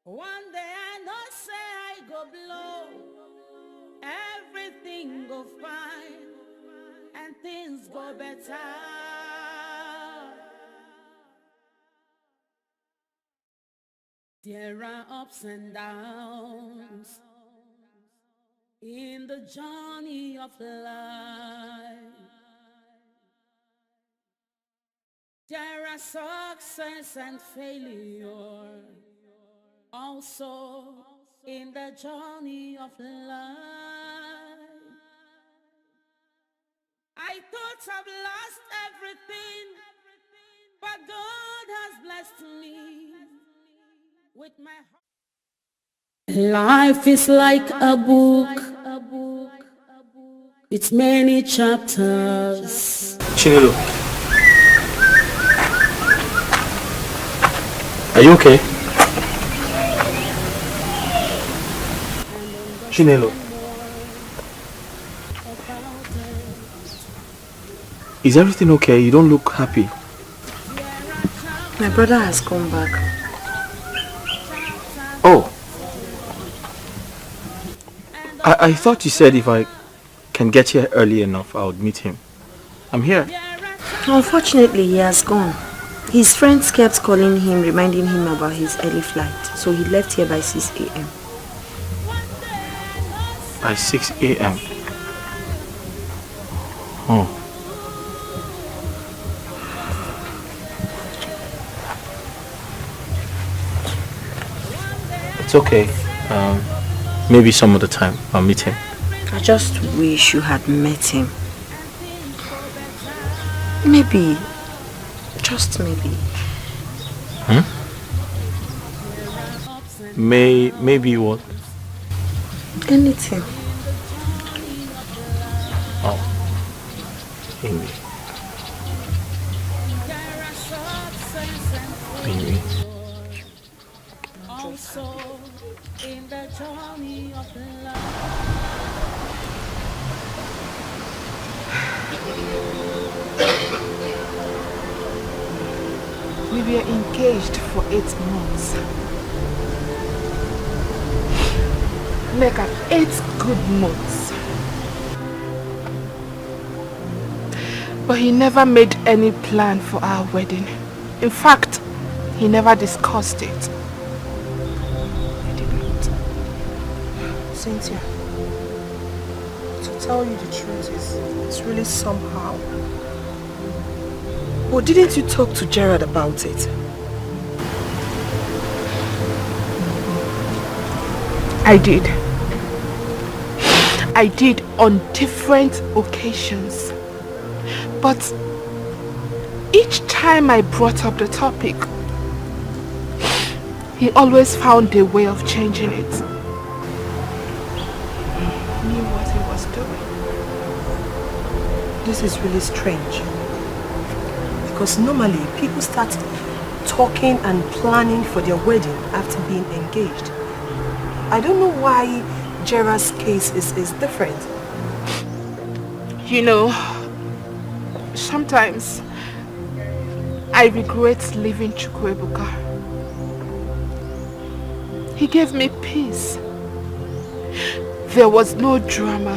Speaker 19: One day I know say I go blow, everything go fine, and things go better. There are ups and downs in the journey of life. There are success and failure also in the journey of life. I thought I've lost everything, but God has blessed me with my heart. Life is like a book with many chapters.
Speaker 10: Chinelo, are you okay? Chinelo, is everything okay? You don't look happy.
Speaker 18: My brother has come back.
Speaker 10: Oh, I thought you said if I can get here early enough, I would meet him. I'm here.
Speaker 18: Unfortunately, he has gone. His friends kept calling him, reminding him about his early flight. So he left here by 6 a.m.
Speaker 10: By 6 a.m. Oh. It's okay. Maybe some other time I'll meet him.
Speaker 18: I just wish you had met him. Maybe. Just maybe.
Speaker 10: Maybe what?
Speaker 18: Anything.
Speaker 10: Oh. Maybe. Maybe.
Speaker 19: In the journey of life.
Speaker 1: We were engaged for 8 months. Like 8 good months. But he never made any plan for our wedding. In fact, he never discussed it.
Speaker 22: Cynthia, to tell you the truth it's really somehow. But didn't you talk to Gerard about it?
Speaker 1: I did. I did on different occasions. But each time I brought up the topic, he always found a way of changing it. Knew what he was doing.
Speaker 22: This is really strange. Because normally people start talking and planning for their wedding after being engaged. I don't know why Gerard's case is different.
Speaker 1: You know, sometimes I regret leaving Chukwuebuka. He gave me peace. There was no drama.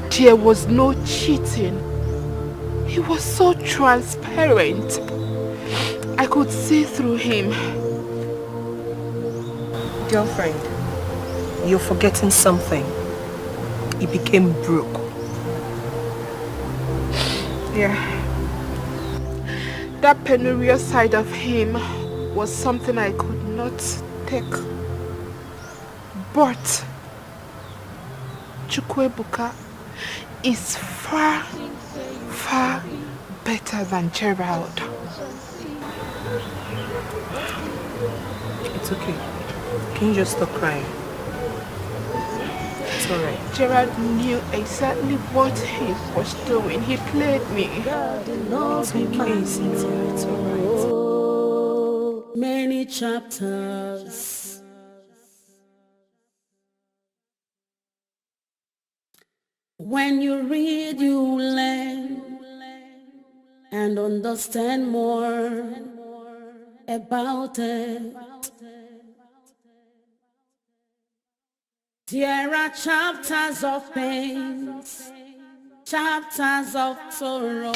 Speaker 1: There was no cheating. He was so transparent. I could see through him.
Speaker 22: Girlfriend, you're forgetting something. He became broke.
Speaker 1: Yeah. That penurious side of him was something I could not take. But Chukwuebuka is far, far better than Gerald.
Speaker 22: It's okay. Can you just stop crying? It's alright.
Speaker 1: Gerald knew exactly what he was doing. He played me.
Speaker 22: It's okay, Cynthia. It's alright.
Speaker 19: Many chapters. When you read, you learn and understand more about it. There are chapters of pain, chapters of sorrow,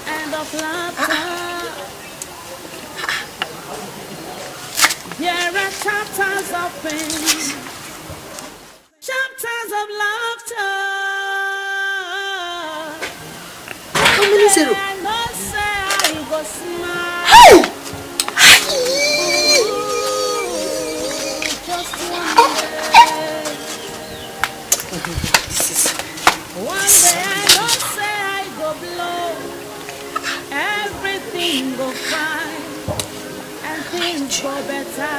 Speaker 19: and of laughter. There are chapters of pain, chapters of laughter.
Speaker 22: How many zero?
Speaker 19: I know say I go smile.
Speaker 22: Hey!
Speaker 19: One day I don't say I go blow, everything go fine, and things go better.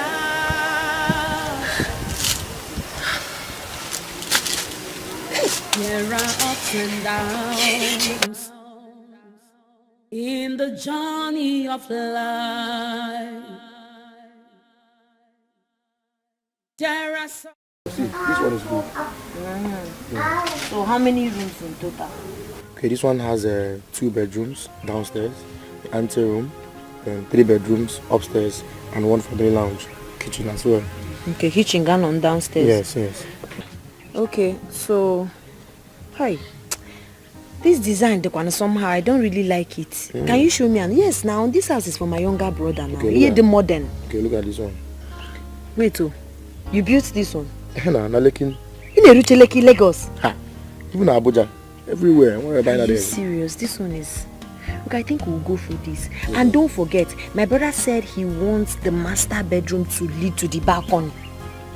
Speaker 19: There are ups and downs in the journey of life. There are some.
Speaker 20: See, this one is good.
Speaker 18: Yeah. So how many rooms in total?
Speaker 20: Okay, this one has 2 bedrooms downstairs, the ante room, then 3 bedrooms upstairs, and 1 family lounge, kitchen as well.
Speaker 7: Okay, kitchen gone on downstairs.
Speaker 14: Yes, yes.
Speaker 7: Okay, so hi. This design, the one somehow I don't really like it. Can you show me? And yes, now this house is for my younger brother now.
Speaker 14: Okay,
Speaker 7: Here the modern.
Speaker 14: Okay, look at this one.
Speaker 7: Wait, oh, you built this one?
Speaker 14: Nah, Lekin.
Speaker 7: In Erucheleki, Lagos.
Speaker 14: Ha. Even Abuja, everywhere.
Speaker 7: Are you serious? This one is. Look, I think we'll go for this. And don't forget, my brother said he wants the master bedroom to lead to the balcony.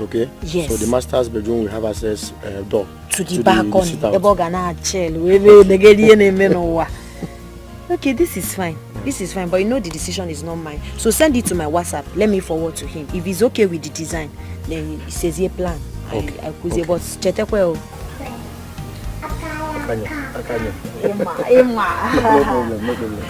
Speaker 14: Okay.
Speaker 7: Yes.
Speaker 14: So the master's bedroom will have access door
Speaker 7: to the balcony. Okay, this is fine. This is fine, but you know the decision is not mine. So send it to my WhatsApp. Let me forward to him. If he's okay with the design, then he says he plan.
Speaker 14: Okay.
Speaker 7: I could say, but chetekwe.
Speaker 14: Akanya.
Speaker 7: Emma.
Speaker 14: No problem.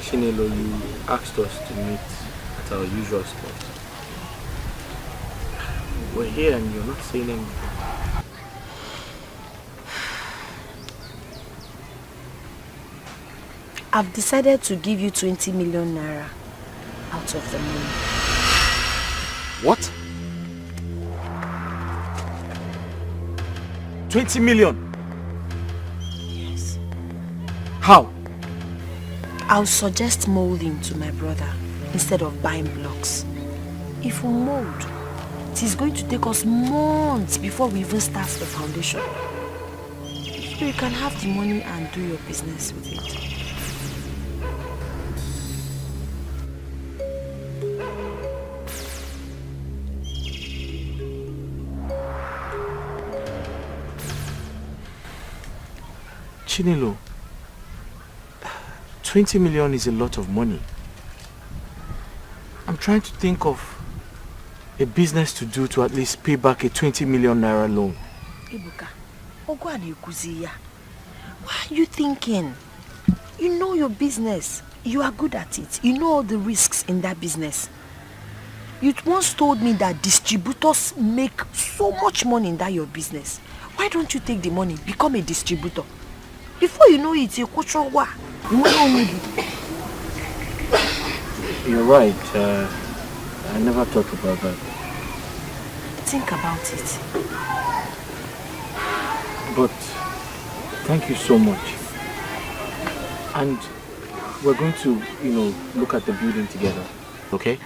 Speaker 10: Chinelo, you asked us to meet at our usual spot. We're here and you're not saying anything.
Speaker 18: I've decided to give you 20 million naira out of the money.
Speaker 10: What? 20 million?
Speaker 18: Yes.
Speaker 10: How?
Speaker 18: I'll suggest molding to my brother instead of buying blocks. If we mold, it is going to take us months before we even start the foundation. So you can have the money and do your business with it.
Speaker 10: Chinelo, 20 million is a lot of money. I'm trying to think of a business to do to at least pay back a 20 million naira loan.
Speaker 18: Ibuka, why are you thinking? You know your business. You are good at it. You know all the risks in that business. You once told me that distributors make so much money in that your business. Why don't you take the money, become a distributor? Before you know it, you're
Speaker 10: You're right. I never thought about that.
Speaker 18: Think about it.
Speaker 10: But thank you so much. And we're going to, look at the building together. Okay?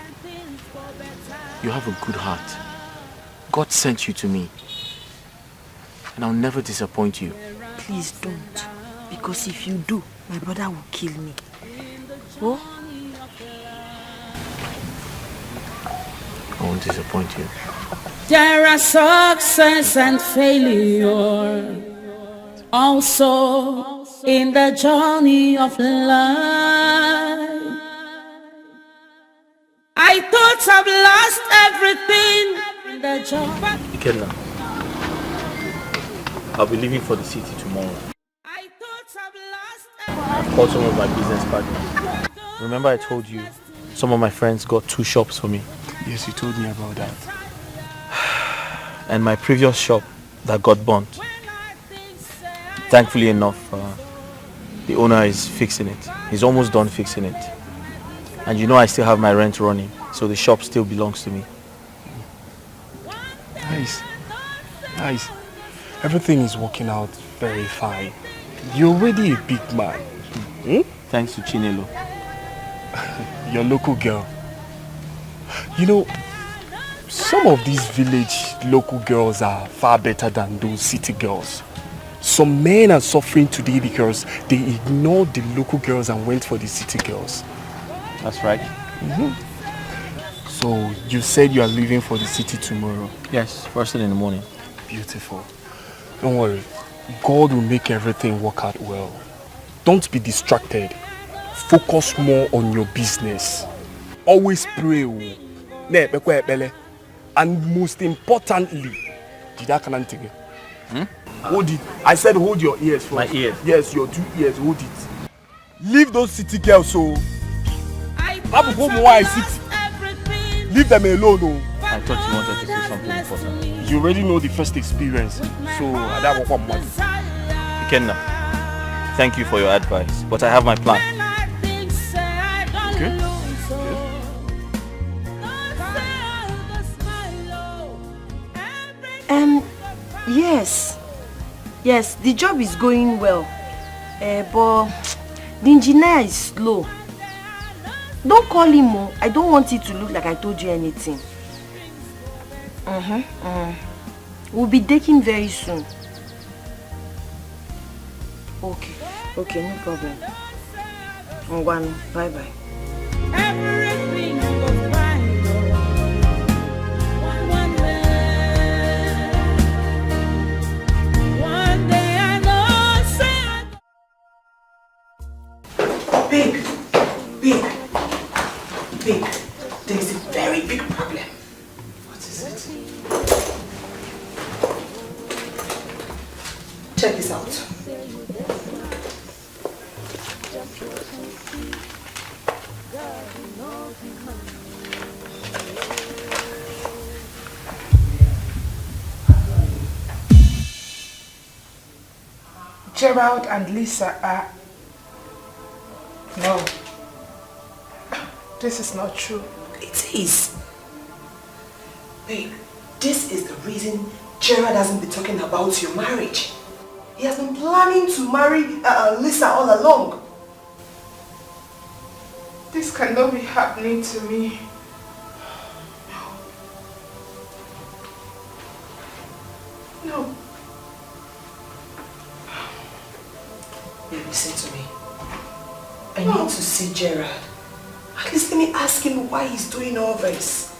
Speaker 10: You have a good heart. God sent you to me. And I'll never disappoint you.
Speaker 18: Please don't. Because if you do, my brother will kill me. Oh?
Speaker 10: I won't disappoint you.
Speaker 19: There are success and failure also in the journey of life. I thought I've lost everything in the journey.
Speaker 10: Ikenna, I'll be leaving for the city tomorrow. I've called some of my business partners. Remember I told you some of my friends got 2 shops for me?
Speaker 14: Yes, you told me about that.
Speaker 10: And my previous shop that got burnt. Thankfully enough, The owner is fixing it. He's almost done fixing it. And you know I still have my rent running, so the shop still belongs to me.
Speaker 14: Nice. Nice. Everything is working out very fine. You're already a big man.
Speaker 10: Thanks to Chinelo.
Speaker 14: Your local girl. You know, some of these village local girls are far better than those city girls. Some men are suffering today because they ignored the local girls and went for the city girls.
Speaker 10: That's right.
Speaker 14: So you said you are leaving for the city tomorrow?
Speaker 10: Yes, first thing in the morning.
Speaker 14: Beautiful. Don't worry. God will make everything work out well. Don't be distracted. Focus more on your business. Always pray. And most importantly, hold it. I said hold your ears first.
Speaker 10: My ears?
Speaker 14: Yes, your 2 ears, hold it. Leave those city girls, so leave them alone. Oh.
Speaker 10: I thought you wanted to say something important.
Speaker 14: You already know the first experience, so I don't want money.
Speaker 10: Ikenna, thank you for your advice, but I have my plan.
Speaker 14: Okay.
Speaker 18: Yes, the job is going well, but the engineer is slow. Don't call him more. I don't want it to look like I told you anything. We'll be dating very soon. Okay, no problem. Bye.
Speaker 19: Everything goes right. One day I know,
Speaker 22: Babe, there is a very big problem.
Speaker 19: What is it?
Speaker 22: Check this out.
Speaker 1: Gerald and Lisa are... No. This is not true.
Speaker 22: It is. Babe, this is the reason Gerald hasn't been talking about your marriage. He has been planning to marry Lisa all along.
Speaker 1: This cannot be happening to me. No.
Speaker 22: Babe, listen to me. I need to see Gerald. At least let me ask him why he's doing all this.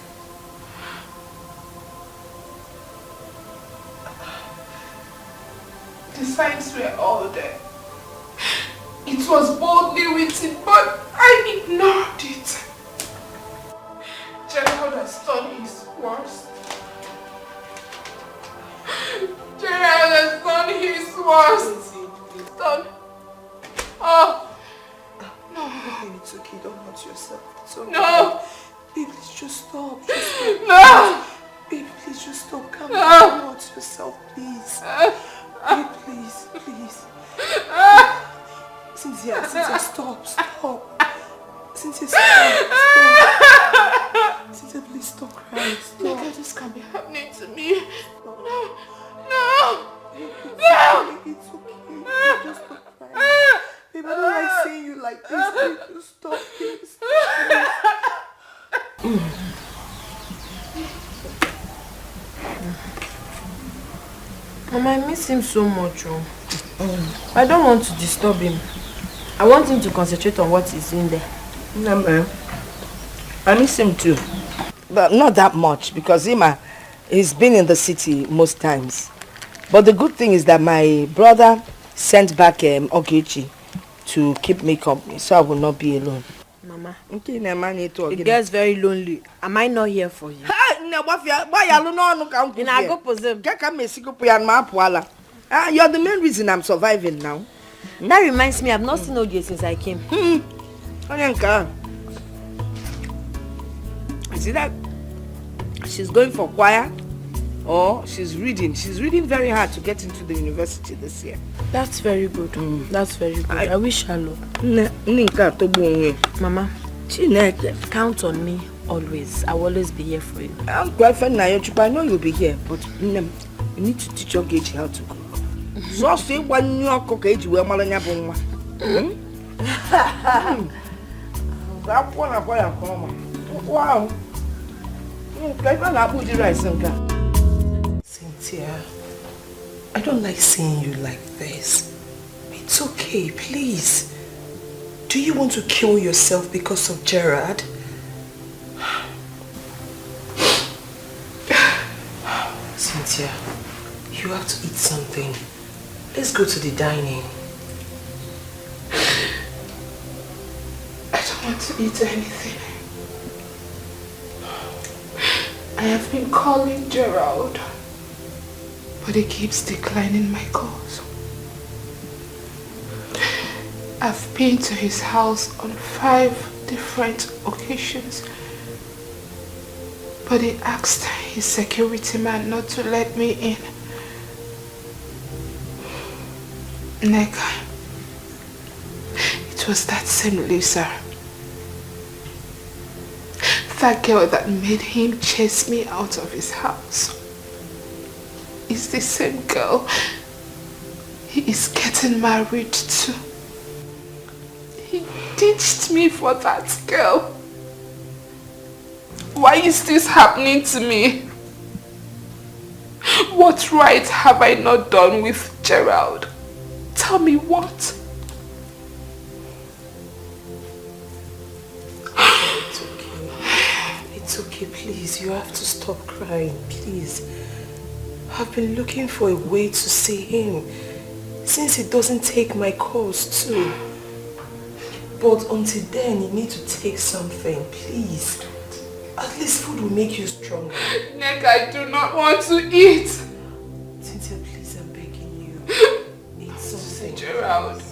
Speaker 1: The signs were all there. It was boldly written, but I ignored it. Gerald has done his worst. Gerald has done his worst. He's done. Oh.
Speaker 22: No, baby, it's okay. Don't hurt yourself. It's okay.
Speaker 1: No.
Speaker 22: Babe, please just stop. Just stop.
Speaker 1: No.
Speaker 22: Babe, please just stop. Calm
Speaker 1: No.
Speaker 22: down. Don't hurt yourself, please. Babe, please. Cynthia, stop. Cynthia, stop. Cynthia, please stop crying. Stop.
Speaker 1: No, this can't be happening to me. No.
Speaker 22: Babe, it's okay. Just stop crying. Babe, I don't like seeing you like this. Please just stop. Please.
Speaker 18: Mama, I miss him so much. I don't want to disturb him. I want him to concentrate on what he's in there.
Speaker 9: I miss him too. But not that much because he's been in the city most times. But the good thing is that my brother sent back Ogechi to keep me company, so I will not be alone.
Speaker 18: Mama,
Speaker 9: it
Speaker 18: gets very lonely. Am I not here for you?
Speaker 9: You're the main reason I'm surviving now.
Speaker 18: That reminds me, I've not seen OJ since I came.
Speaker 9: You see that? She's going for choir. or she's reading. She's reading very hard to get into the university this year.
Speaker 22: That's very good. That's very good. I wish her luck.
Speaker 9: Mama,
Speaker 22: count on me always. I will always be here for you.
Speaker 9: I'm quite fine. I know you'll be here, but you need to teach your Gage how to cook. So say one new cook age where Malanya Boma. That one I buy a comma. Wow.
Speaker 22: Cynthia, I don't like seeing you like this. It's okay, please. Do you want to kill yourself because of Gerard? Cynthia, you have to eat something. Let's go to the dining.
Speaker 1: I don't want to eat anything. I have been calling Gerald, but he keeps declining my calls. I've been to his house on 5 different occasions, but he asked his security man not to let me in. Neka, it was that same Lisa. That girl that made him chase me out of his house is the same girl he is getting married to. He ditched me for that girl. Why is this happening to me? What right have I not done with Gerald? Tell me what?
Speaker 22: It's okay, please. You have to stop crying, please. I've been looking for a way to see him since he doesn't take my calls too. But until then, you need to take something, please. At least food will make you stronger.
Speaker 1: Nick, I do not want to eat.
Speaker 22: Cynthia, please, I'm begging you. Eat something.
Speaker 1: Gerald,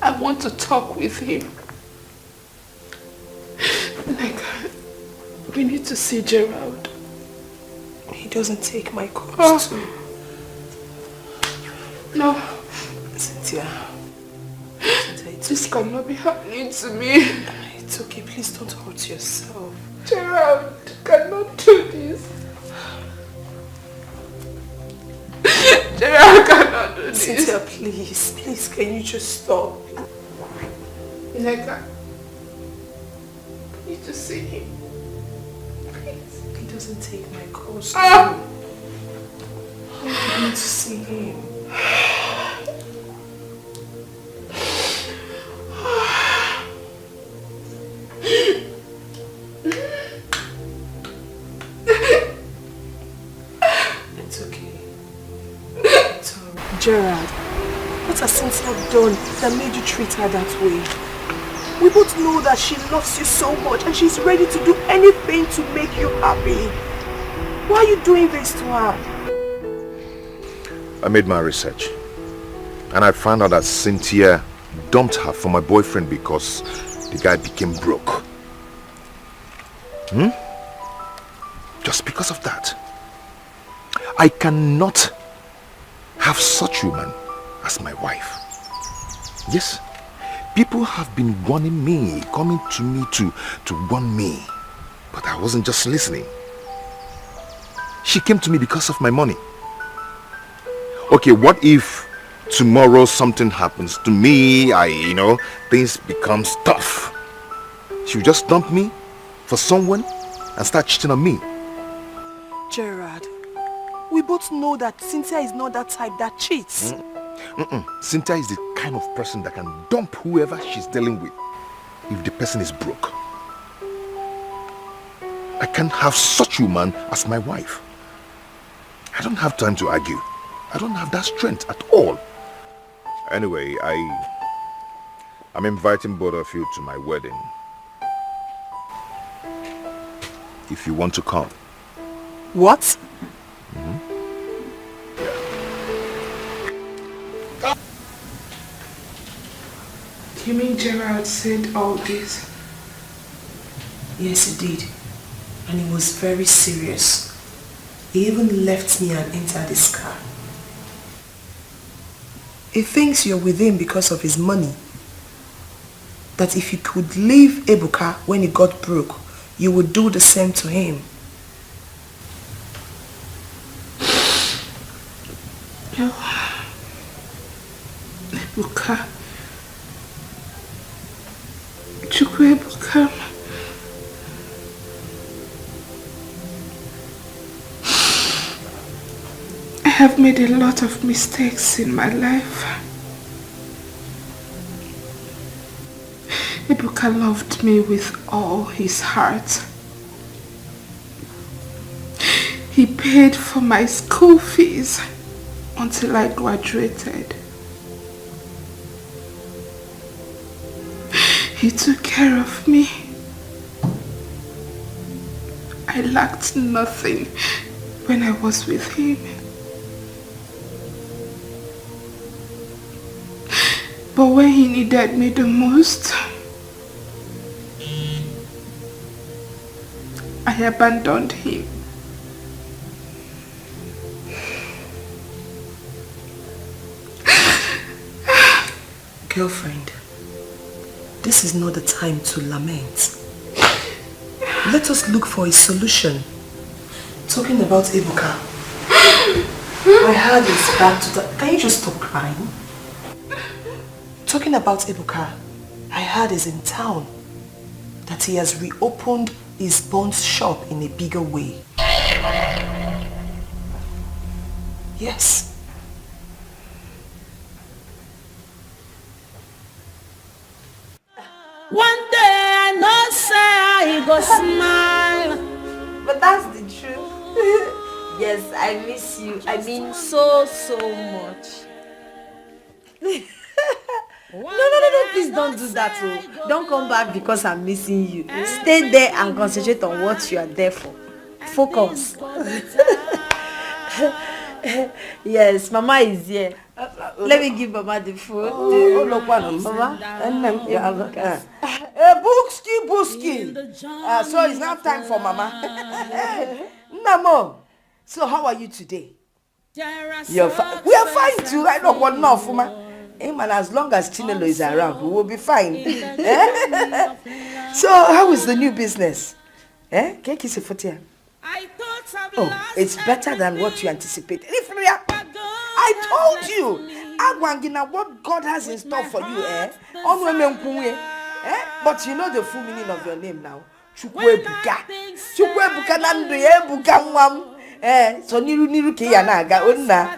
Speaker 1: I want to talk with him. Nick, we need to see Gerald.
Speaker 22: He doesn't take my calls too.
Speaker 1: No.
Speaker 22: Cynthia.
Speaker 1: This cannot be happening to me.
Speaker 22: It's okay, please don't hurt yourself.
Speaker 1: Gerald cannot do this. Gerald cannot do this.
Speaker 22: Cynthia, please, can you just stop?
Speaker 1: Neka, I need to see him. Please.
Speaker 22: He doesn't take my calls. I need to see him. It's okay. It's alright. Gerard, what has Cynthia done that made you treat her that way? We both know that she loves you so much and she's ready to do anything to make you happy. Why are you doing this to her?
Speaker 2: I made my research and I found out that Cynthia dumped her for my boyfriend because the guy became broke. Just because of that. I cannot have such a woman as my wife. Yes, people have been warning me, coming to me to warn me, but I wasn't just listening. She came to me because of my money. Okay, what if tomorrow something happens to me, things becomes tough? She will just dump me for someone and start cheating on me.
Speaker 22: Gerard, we both know that Cynthia is not that type that cheats.
Speaker 2: Cynthia is the kind of person that can dump whoever she's dealing with if the person is broke. I can't have such a woman as my wife. I don't have time to argue. I don't have that strength at all. Anyway, I'm inviting both of you to my wedding. If you want to come.
Speaker 22: What?
Speaker 1: You mean Gerald said all this?
Speaker 22: Yes, he did. And it was very serious. He even left me and entered his car. He thinks you're with him because of his money. That if you could leave Ebuka when he got broke, you would do the same to him.
Speaker 1: Ebuka. Ebuka. I have made a lot of mistakes in my life. Ebuka loved me with all his heart. He paid for my school fees until I graduated. He took care of me. I lacked nothing when I was with him. But when he needed me the most, I abandoned him.
Speaker 22: Girlfriend, this is not the time to lament. Let us look for a solution. Talking about Ebuka, my heart is back to the... Can you just stop crying? Talking about Ebuka, I heard he's in town. That he has reopened his buns shop in a bigger way. Yes.
Speaker 19: One day I know say I go smile.
Speaker 18: But that's the truth. Yes, I miss you. I mean so much. No, please don't do that. Oh. Don't come back because I'm missing you. Stay there and concentrate on what you are there for. Focus. Yes, Mama is here. Let me give Mama the food. Mama?
Speaker 9: Booski. So it's now time for Mama. Namo. So how are you today? We are fine too. I don't want enough, Mama. Hey man, as long as Chinelo is around, we will be fine. So how is the new business? Cake is a fotia. Oh, it's better than what you anticipated. I told you, Agwangina, what God has in store for you, But you know the full meaning of your name now. Chukwebuka. Chukwebuka nandu ebuka nwam. So niru ke ya na aga onna.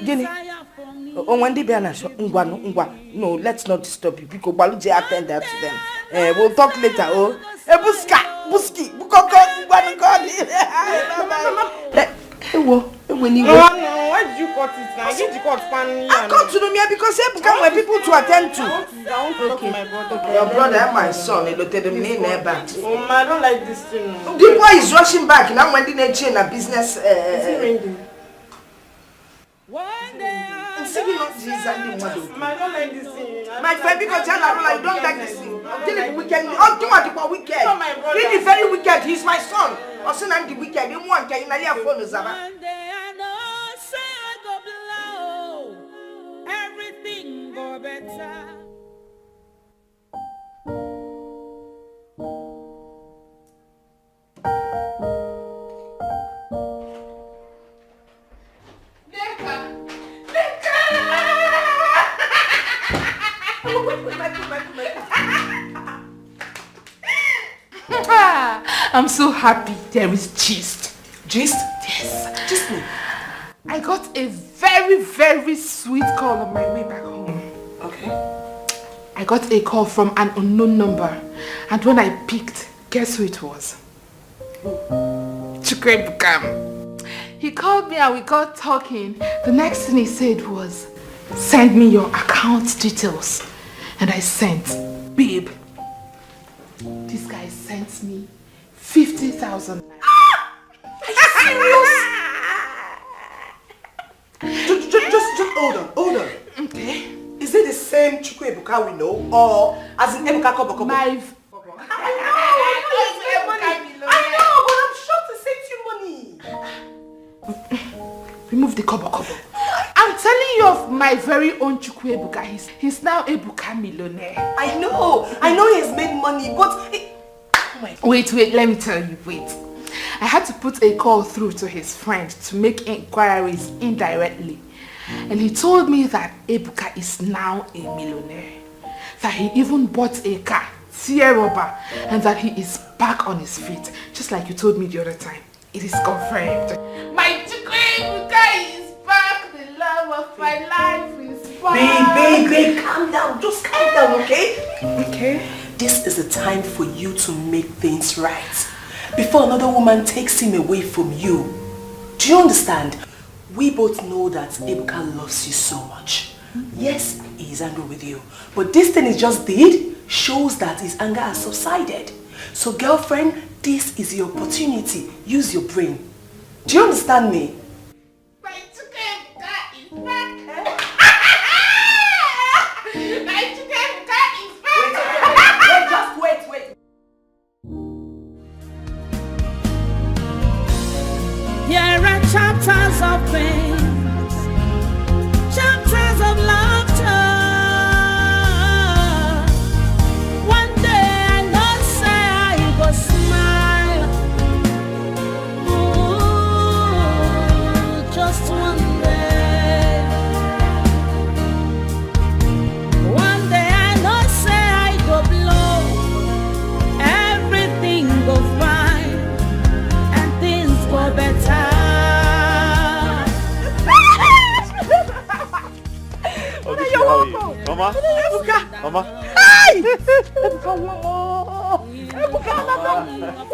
Speaker 9: Gini. No, let's not disturb you because Baluje attend that to them. We'll talk later. Oh, Buski,
Speaker 4: why did you cut it now? Did you cut pan?
Speaker 9: I cut to me because they become my people to attend to.
Speaker 4: I want to talk to my brother.
Speaker 9: Your brother and my son, they looked at the main back.
Speaker 4: I don't like this thing.
Speaker 9: The boy is rushing back now when they change a business.
Speaker 4: Is it raining?
Speaker 9: I don't like this thing. My friend, because I don't like this thing. Until the weekend, Really very wicked. He's my son. Also, I'm the wicked. You want to phone
Speaker 19: everything go better.
Speaker 1: I'm so happy there is gist.
Speaker 22: Gist?
Speaker 1: Yes. Gist me. I got a very, very sweet call on my way back home.
Speaker 22: Okay.
Speaker 1: I got a call from an unknown number. And when I picked, guess who it was? Chukwebukam. He called me and we got talking. The next thing he said was, send me your account details. And I sent, babe. This guy sent me 50,000.
Speaker 22: Are you serious? Just hold on.
Speaker 1: Okay.
Speaker 22: Is it the same Chukwuebuka we know, or as in Ebuka Kobo?
Speaker 1: I
Speaker 22: know, but I'm sure to send you money.
Speaker 1: remove the kobo. I'm telling you of my very own Chukwu Ebuka. He's now Ebuka millionaire.
Speaker 22: I know he's made money, but...
Speaker 1: Wait, let me tell you, wait. I had to put a call through to his friend to make inquiries indirectly. And he told me that Ebuka is now a millionaire. That he even bought a car, Sierra, and that he is back on his feet, just like you told me the other time. It is confirmed. My Chukwu Ebuka is back. The love of my life is back.
Speaker 22: Babe, calm down. Just calm down, okay? Okay. This is the time for you to make things right. Before another woman takes him away from you. Do you understand? We both know that Ebuka loves you so much. Yes, he is angry with you. But this thing he just did shows that his anger has subsided. So girlfriend, this is your opportunity. Use your brain. Do you understand me?
Speaker 1: My Chukwu Ebuka is back. My Chukwu Ebuka is back.
Speaker 22: Wait.
Speaker 19: Here are chapters of pain, chapters of laughter. One day I know say I go smile. Ooh, just one day. One day I know say I go blow. Everything go fine and things go better.
Speaker 10: Mama?
Speaker 22: Ebuka!
Speaker 10: Mama?
Speaker 22: Hi!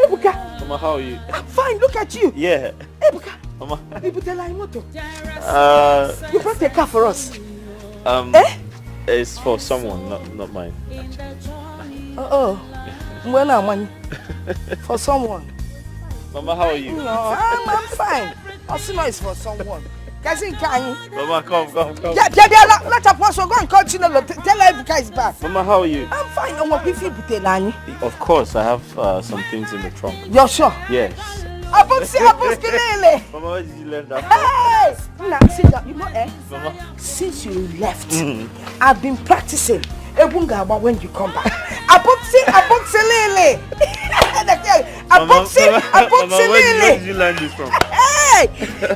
Speaker 22: Ebuka!
Speaker 10: Mama, how are you?
Speaker 22: I'm fine, look at you.
Speaker 10: Yeah.
Speaker 22: Ebuka!
Speaker 10: Mama?
Speaker 22: You brought a car for us.
Speaker 10: It's for someone, not mine.
Speaker 22: When I'm money. For someone.
Speaker 10: Mama, how are you?
Speaker 22: No, I'm fine. Also know it's for someone.
Speaker 10: Mama, come.
Speaker 22: Let us also go and continue. Tell Ebuka is back.
Speaker 10: Mama, how are you?
Speaker 22: I'm fine. I'm going to
Speaker 10: Of course, I have some things in the trunk.
Speaker 22: You're sure?
Speaker 10: Yes.
Speaker 22: Mama,
Speaker 10: where did you learn that
Speaker 22: from? Hey! Now, sit down. You know,
Speaker 10: Mama?
Speaker 22: Since you left, I've been practicing Ebunga when you come back. Abokse lele.
Speaker 10: Mama, where did you learn this from?
Speaker 22: Hey!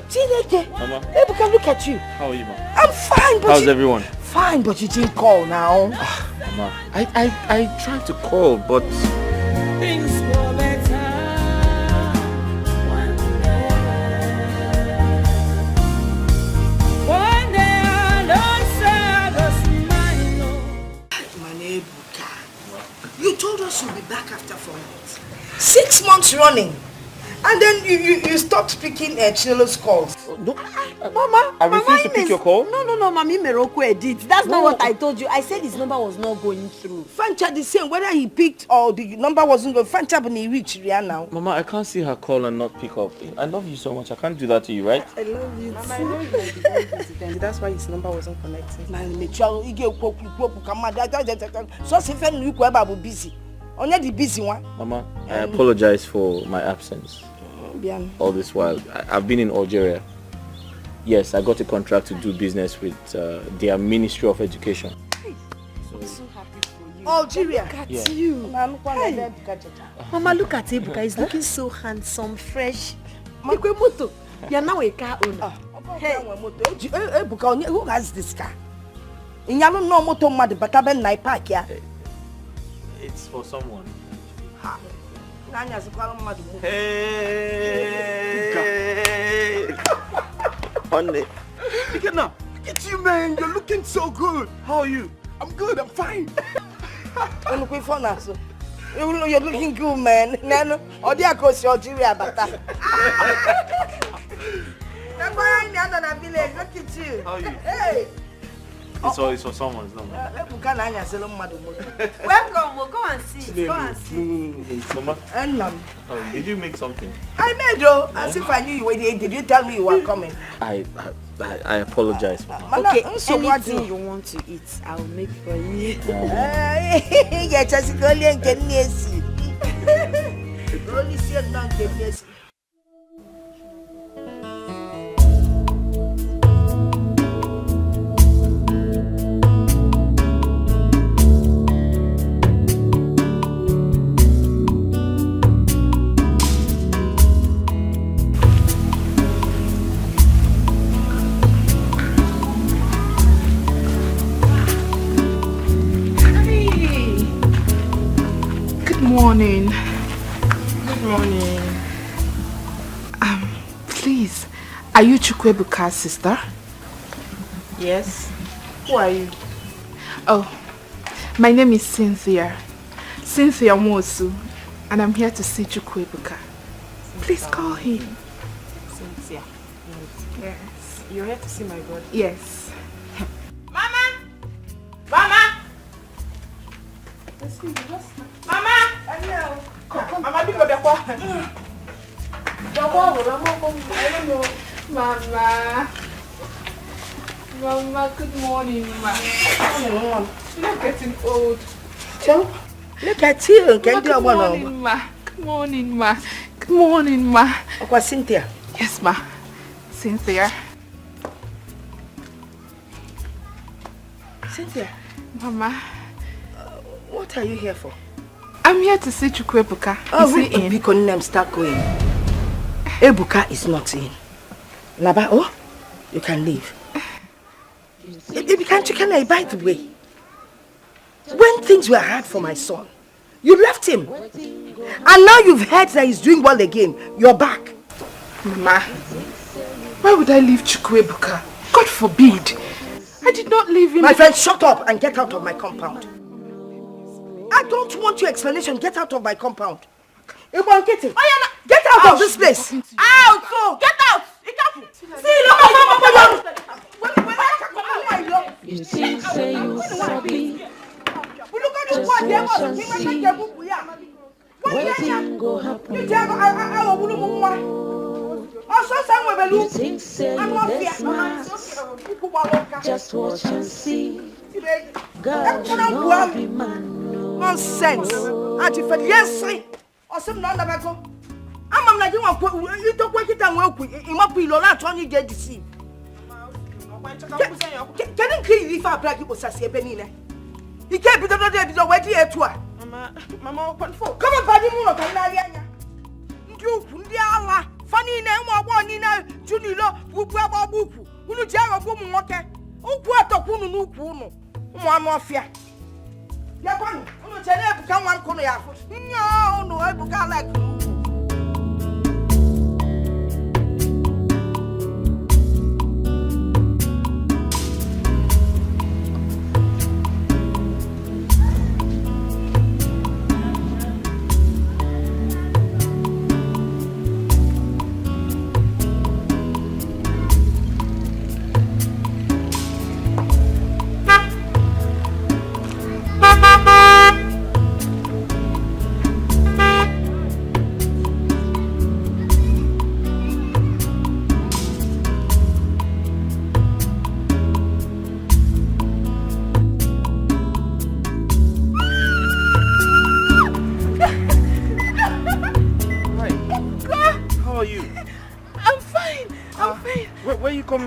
Speaker 22: Chineke.
Speaker 10: Mama?
Speaker 22: Ebuka, look at you.
Speaker 10: How are you, Mama?
Speaker 22: I'm fine, but
Speaker 10: how's everyone?
Speaker 22: Fine, but you didn't call now.
Speaker 10: Mama, I tried to call, but...
Speaker 19: Things go better one day. One day I know say I go smile.
Speaker 22: Ebuka, you told us you'll be back after 4 months. 6 months running. And then you stopped picking Chinelo's calls.
Speaker 10: No,
Speaker 22: Mama,
Speaker 10: I refuse to pick your call.
Speaker 22: No, Mami Meroko edit. That's not what I told you. I said his number was not going through. Fancha the same, whether he picked or the number wasn't going. Fancha when he reached now.
Speaker 10: Mama, I can't see her call and not pick up. I love you so much. I can't do that to you, right?
Speaker 22: I love you. Mama, I know you very busy. That's why his number wasn't connecting. So you busy. Only the busy one.
Speaker 10: Mama, I apologize for my absence. All this while. I've been in Algeria. Yes, I got a contract to do business with their Ministry of Education.
Speaker 22: I'm so happy for you. Algeria. Look at you. Hey.
Speaker 18: Mama, look at Ebuka. He's looking so handsome, fresh. You're now a car owner.
Speaker 22: Hey, Ebuka, who has this car? No motor mad, but I ben park here.
Speaker 10: It's for someone.
Speaker 22: Hey!
Speaker 10: Honey.
Speaker 22: Look at you, man. You're looking so good. How are you? I'm good. I'm fine. You're looking good, man. Look at you.
Speaker 10: How are you?
Speaker 22: Hey!
Speaker 10: It's for someone, it's not mine.
Speaker 18: Welcome, we'll go and see. Go and see.
Speaker 10: Mama, did you make something?
Speaker 22: I made though, as if I knew you were there. Did you tell me you were coming?
Speaker 10: I apologize, Mama.
Speaker 18: Okay, anything you want to eat, I'll make for you.
Speaker 22: Yeah, just go and get Nancy. Only see a non get Nancy.
Speaker 1: morning.
Speaker 9: Good morning.
Speaker 1: Please, are you Chukwebuka's sister?
Speaker 9: Yes. Who are you?
Speaker 1: Oh, my name is Cynthia. Cynthia Mosu, and I'm here to see Chukwebuka. Please call him.
Speaker 4: Cynthia.
Speaker 1: Yes.
Speaker 4: You're here to see my brother?
Speaker 1: Yes.
Speaker 4: Mama! Mama! Mama! Mama, be good.
Speaker 1: Mama, good morning, ma. You're getting old.
Speaker 9: So, look at you.
Speaker 1: Good morning, ma. Good morning, ma. Good morning, ma.
Speaker 9: Okay, Cynthia.
Speaker 1: Yes, ma. Cynthia.
Speaker 9: Cynthia.
Speaker 1: Mama.
Speaker 9: What are you here for?
Speaker 1: I'm here to see Chukwebuka.
Speaker 9: Oh,
Speaker 1: is he in?
Speaker 9: Because name start going. Ebuka is not in. Laba, oh, you can leave. You can, by the way. When things were hard for my son, you left him. And now you've heard that he's doing well again. You're back.
Speaker 1: Mama, why would I leave Chukwebuka? God forbid. I did not leave him.
Speaker 9: My friend, shut up and get out of my compound. I don't want your explanation. Get out of my compound. Get out of this place. Out! Go! Get out! See, look at
Speaker 8: You think say you sabi, just watch and see. Waiting go happen. You think say you this smart, just watch and see. God no be man.
Speaker 9: Nonsense. Auntie Fed, yes, see. Or some non of go. I'm not you don't work it and work with him up with Lola Tony get deceived. Can you kill if I black people say Benina? He can't be the way to it. Mamma, open for. Come on, Paddy Moon of Kayana. You, Pundiala, funny name or one in a Junilo, Buba Bupu, Uluja, woman, okay. Oh, what a Punu Puno. One more fear. Yapan, Uluja, come one corner. No, I can't like you.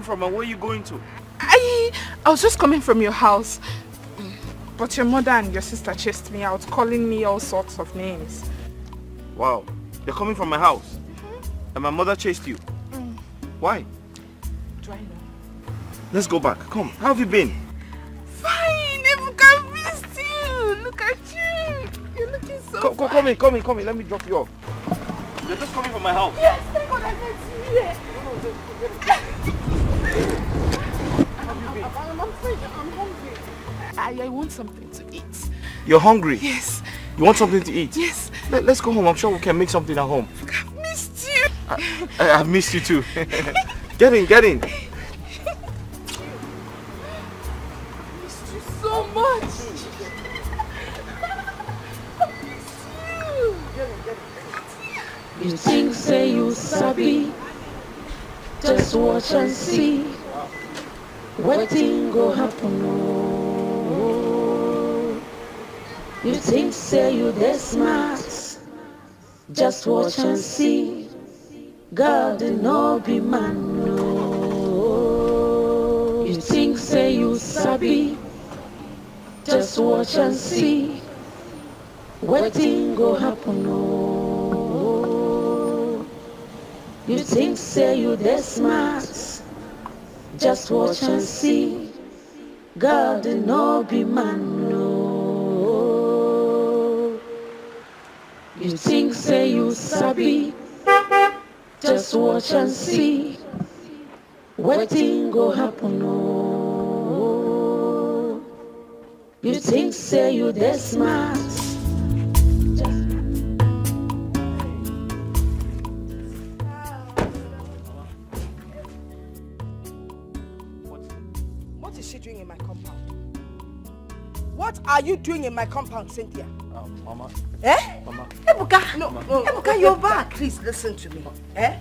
Speaker 3: From and where are you going to?
Speaker 1: I was just coming from your house, but your mother and your sister chased me out, calling me all sorts of names.
Speaker 3: Wow, you're coming from my house, and my mother chased you. Why?
Speaker 1: Do I know?
Speaker 3: Let's go back. Come, how have you been?
Speaker 1: Fine, Ebuka missed you. Look at you. You're looking so fine.
Speaker 3: Come in. Let me drop you off. You're just coming from my house.
Speaker 1: Yes, thank God I met you here. I'm hungry. I want something to eat.
Speaker 3: You're hungry?
Speaker 1: Yes.
Speaker 3: You want something to eat?
Speaker 1: Yes.
Speaker 3: Let's go home. I'm sure we can make something at home.
Speaker 1: I've missed you.
Speaker 3: I've missed you too. Get in.
Speaker 1: I missed you so much. I missed you.
Speaker 8: You think say you sabi, just watch and see. Waiting go happen. Oh. You think say you this smart, just watch and see. God no be man. No. You think say you sabi, just watch and see. Waiting go happen. Oh. You think say you this smart, just watch and see. God no be man. No. think say you sabi, just watch and see. Wetin go happen, oh. You think say you dey smart.
Speaker 9: What is she doing in my compound? What are you doing in my compound, Cynthia?
Speaker 10: Mama.
Speaker 9: Eh?
Speaker 10: Mama.
Speaker 9: Ebuka, no, Ebuka, you're back. Please listen to me. Eh?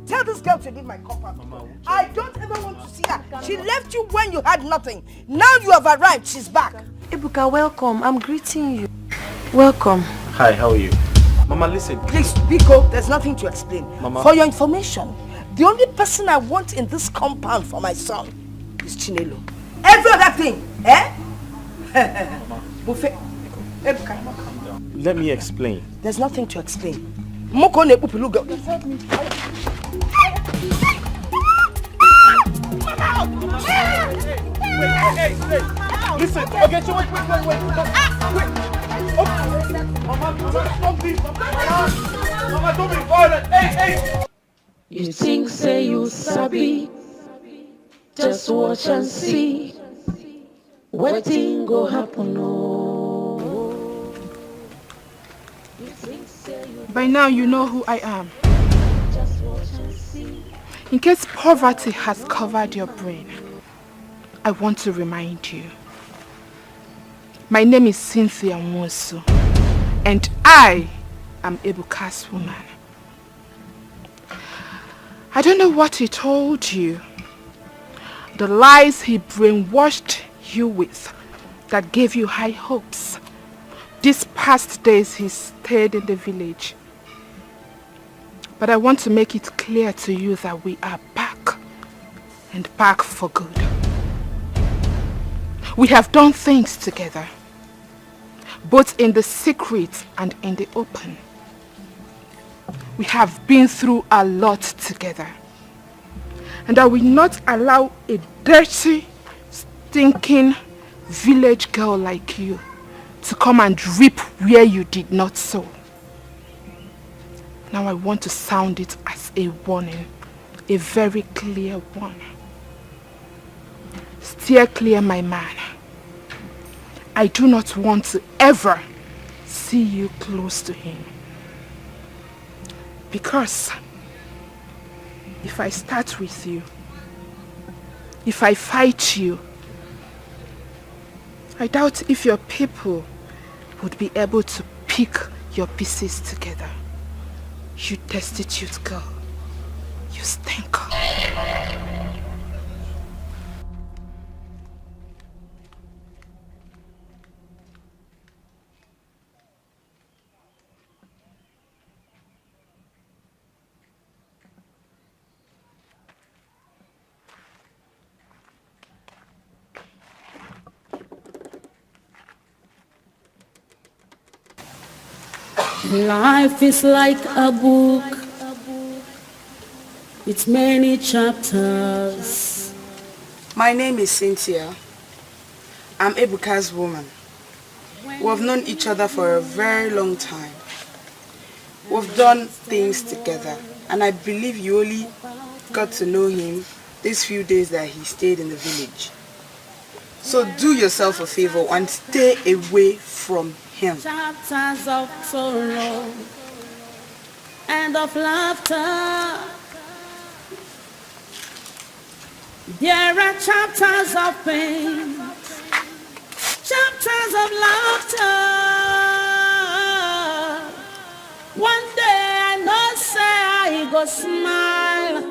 Speaker 9: Tell this girl to leave my compound. Mama, I don't ever want to see her. She left you when you had nothing. Now you have arrived, she's back.
Speaker 18: Ebuka, welcome. I'm greeting you. Welcome.
Speaker 10: Hi, how are you? Mama, listen.
Speaker 9: Please, Biko, there's nothing to explain.
Speaker 10: Mama.
Speaker 9: For your information, the only person I want in this compound for my son is Chinelo. Every other thing, eh? Buffet. Ebuka, calm
Speaker 10: down. Let me explain.
Speaker 9: There's nothing to explain. Moko ne pupiluga.
Speaker 3: Hey, listen. Okay, so wait. Mama, don't leave. Mama, don't be violent. Hey.
Speaker 8: You think say you sabi, just watch and see. Wetin go happen, oh.
Speaker 1: By now you know who I am. In case poverty has covered your brain, I want to remind you. My name is Cynthia Nwosu, and I am Ebuka's woman. I don't know what he told you, the lies he brainwashed you with that gave you high hopes. These past days he stayed in the village. But I want to make it clear to you that we are back, and back for good. We have done things together, both in the secret and in the open. We have been through a lot together, and I will not allow a dirty, stinking village girl like you to come and reap where you did not sow. Now I want to sound it as a warning, a very clear one. Steer clear, my man. I do not want to ever see you close to him. Because if I start with you, if I fight you, I doubt if your people would be able to pick your pieces together. You destitute girl. You stink.
Speaker 19: Life is like a book with many chapters.
Speaker 22: My name is Cynthia. I'm Ebuka's woman. We have known each other for a very long time. We've done things together, and I believe you only got to know him these few days that he stayed in the village. So do yourself a favor and stay away from him.
Speaker 19: Chapters of sorrow and of laughter. There are chapters of pain, chapters of laughter. One day I know say I go smile.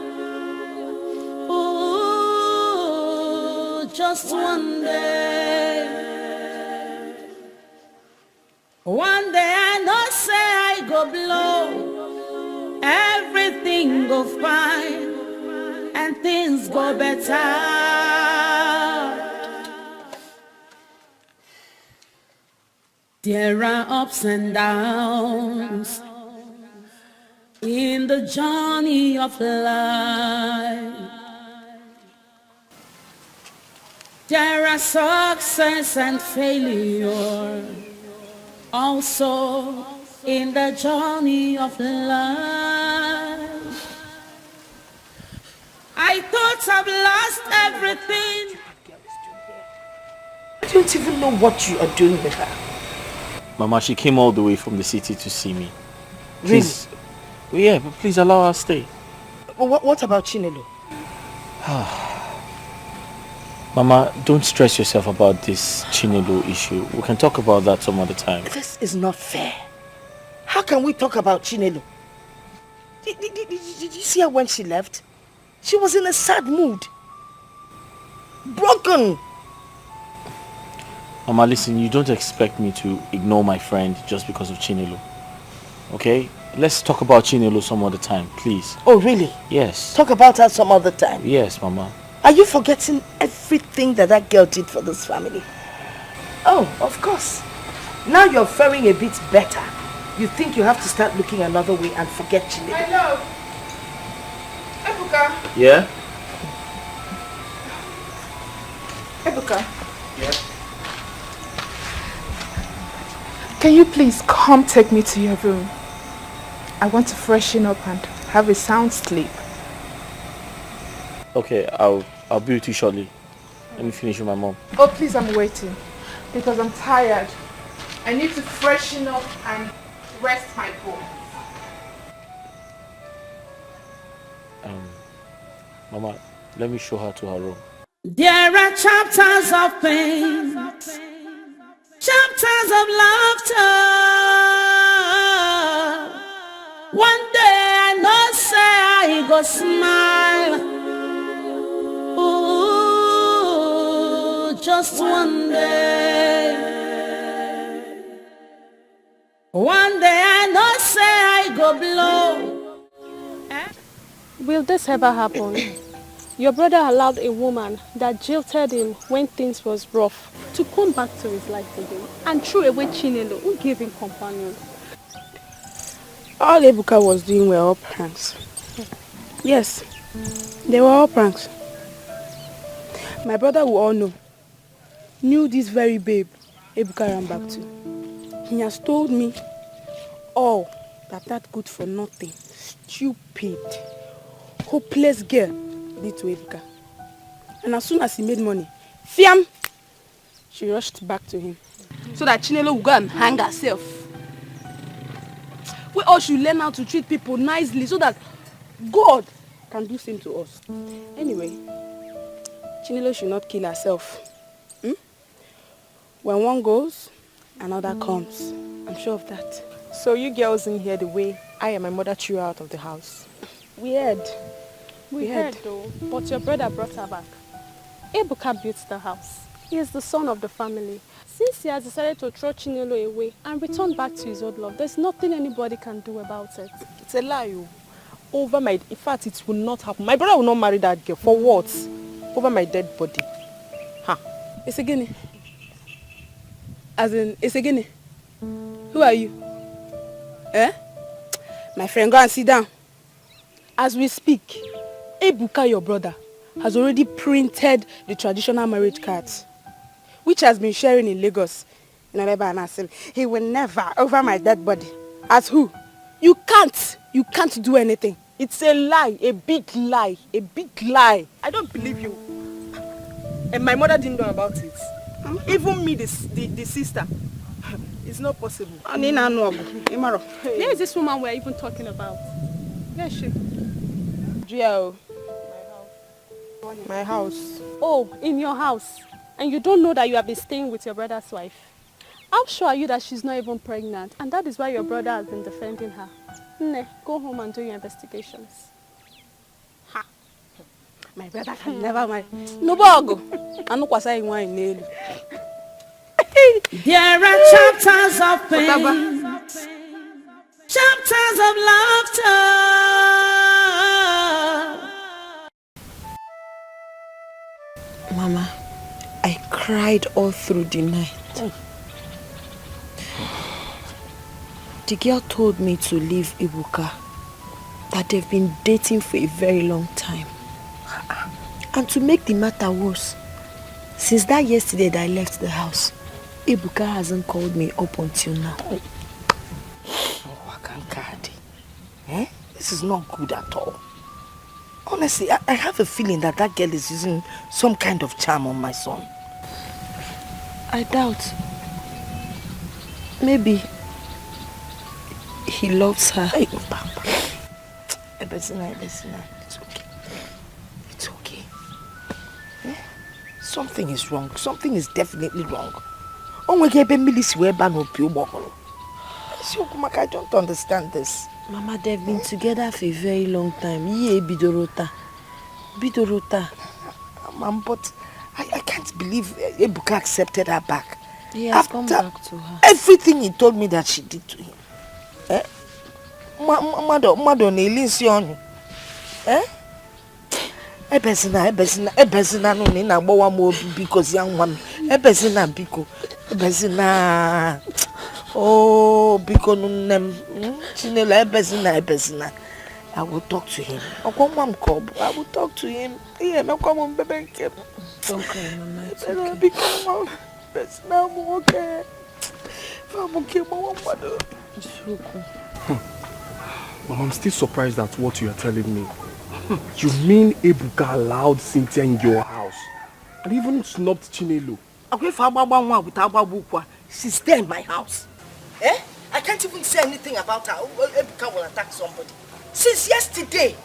Speaker 19: Ooh, just one day. One day I know say I go blow. Everything go fine and things go better. There are ups and downs in the journey of life. There are success and failure also in the journey of life. I thought I've lost everything.
Speaker 9: I don't even know what you are doing with her.
Speaker 10: Mama, she came all the way from the city to see me. Please, really? Yeah, but please allow her to stay.
Speaker 9: What about Chinelo?
Speaker 10: Mama, don't stress yourself about this Chinelo issue. We can talk about that some other time.
Speaker 9: This is not fair. How can we talk about Chinelo? Did you see her when she left? She was in a sad mood. Broken.
Speaker 10: Mama, listen, you don't expect me to ignore my friend just because of Chinelo. Okay? Let's talk about Chinelo some other time, please.
Speaker 9: Oh, really?
Speaker 10: Yes.
Speaker 9: Talk about her some other time.
Speaker 10: Yes, Mama.
Speaker 9: Are you forgetting everything that girl did for this family? Oh, of course. Now you're faring a bit better. You think you have to start looking another way and forget Chinelo.
Speaker 1: My love. Ebuka.
Speaker 10: Yeah?
Speaker 1: Ebuka. Yeah? Can you please come take me to your room? I want to freshen up and have a sound sleep.
Speaker 10: Okay, I'll be with you shortly. Let me finish with my mom.
Speaker 1: Oh, please, I'm waiting. Because I'm tired. I need to freshen up and rest my bones.
Speaker 10: Mama, let me show her to her room.
Speaker 19: There are chapters of pain, chapters of laughter. One day I know say I go smile. Ooh, just one day. One day I know say I go blow.
Speaker 16: Will this ever happen? Your brother allowed a woman that jilted him when things was rough to come back to his life again and threw away Chinelo, who gave him companion.
Speaker 4: All Ebuka was doing were all pranks. Yes, they were all pranks. My brother who all knew this very babe Ebuka ran back to. He has told me all that good for nothing, stupid, hopeless girl did to Ebuka. And as soon as he made money, fiam, she rushed back to him so that Chinelo would go and hang herself. We all should learn how to treat people nicely so that God can do same to us. Anyway, Chinelo should not kill herself. When one goes, another comes. I'm sure of that. So you girls didn't hear the way I and my mother threw her out of the house?
Speaker 16: We heard. We heard though, but your brother brought her back. Ebuka built the house. He is the son of the family. Since he has decided to throw Chinelo away and return back to his old love, there's nothing anybody can do about it.
Speaker 4: It's a lie. In fact, it will not happen. My brother will not marry that girl. For what? Over my dead body. It's a guinea. As in, it's a guinea. Who are you? My friend, go and sit down. As we speak, Ebuka, your brother, has already printed the traditional marriage cards, which has been sharing in Lagos. He will never over my dead body. As who? You can't do anything. It's a lie, a big lie, a big lie. I don't believe you. And my mother didn't know about it. Even me, the sister. It's not possible.
Speaker 16: Where is this woman we're even talking about? Where is she?
Speaker 4: My house.
Speaker 16: Oh, in your house. And you don't know that you have been staying with your brother's wife. How sure are you that she's not even pregnant? And that is why your brother has been defending her. Nne, go home and do your investigations.
Speaker 4: My brother can never marry. No bogo. I know what's saying wine nail.
Speaker 19: There are chapters of pain, chapters of laughter.
Speaker 18: Mama, I cried all through the night. The girl told me to leave Ebuka, that they've been dating for a very long time. And to make the matter worse, since that yesterday that I left the house, Ebuka hasn't called me up until now.
Speaker 9: Eh? This is not good at all. Honestly, I have a feeling that that girl is using some kind of charm on my son.
Speaker 18: I doubt. Maybe he loves her.
Speaker 9: Hey, Papa. Ebesina, it's okay. It's okay. Eh? Something is wrong. Something is definitely wrong. I don't understand this.
Speaker 18: Mama, they've been together for a very long time. Ye bidorota. Bidorota.
Speaker 9: Mom, but I can't believe Ebuka accepted her back.
Speaker 18: He has come back to her.
Speaker 9: Everything he told me that she did to him. Eh? Mado na-elinsi ọnụ. Eh? Ebesina no ni na agbawa m obi biko zi nwa m. Ebesina biko. Ebesina. Oh, biko nne m. Chinelo ebesina. I will talk to him. I will talk to him. Yeah, me come bebe nke.
Speaker 18: Okay, Mama, it's okay.
Speaker 9: Biko ebesina m okay. I'm okay, Mama.
Speaker 18: It's okay.
Speaker 14: Mom, I'm still surprised at what you are telling me. You mean Ebuka allowed Cynthia in your house and even snubbed Chinelo?
Speaker 9: She's there in my house. Eh? I can't even say anything about her. Ebuka will attack somebody. Since yesterday,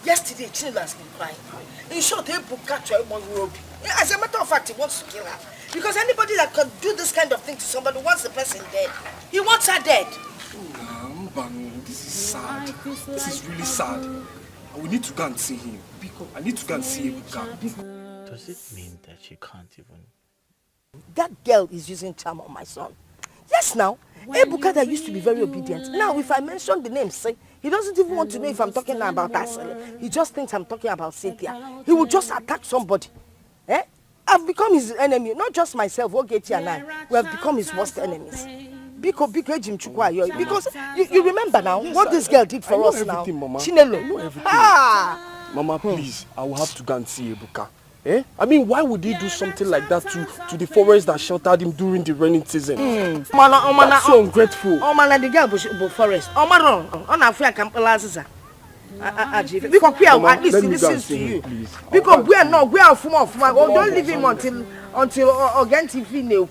Speaker 9: Chinelo has been crying. In short, Ebuka tried one robe. As a matter of fact, he wants to kill her. Because anybody that can do this kind of thing to somebody wants the person dead. He wants her dead.
Speaker 14: This is sad. This is really sad. We need to go and see him. I need to go and see Ebuka.
Speaker 10: Does it mean that you can't even...
Speaker 9: That girl is using charm on my son. Yes, now. Ebuka that used to be very obedient. Now, if I mention the name, say, he doesn't even want to know if I'm talking about Asele. He just thinks I'm talking about Cynthia. He will just attack somebody. Eh? I've become his enemy. Not just myself, Ogechi and I. We have become his worst enemies. Because you remember now what this girl did for us now.
Speaker 14: Mama.
Speaker 9: Chinelo.
Speaker 14: I know everything. Mama, please, I will have to go and see Ebuka. Eh? I mean, why would he do something like that to the forest that sheltered him during the rainy season? That's so ungrateful.
Speaker 9: The girl bu forest. Because we are at least listens to you. Because we are don't leave him until Orphan knows.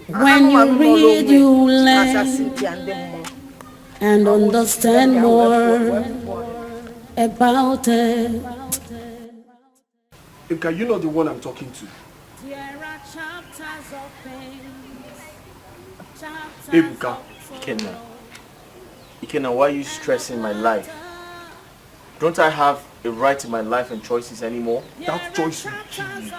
Speaker 8: When you read, you learn and understand more about it.
Speaker 14: Imka, you know the one I'm talking to. Ebuka.
Speaker 10: Ikenna, why are you stressing my life? Don't I have a right to my life and choices anymore?
Speaker 14: That choice will kill you.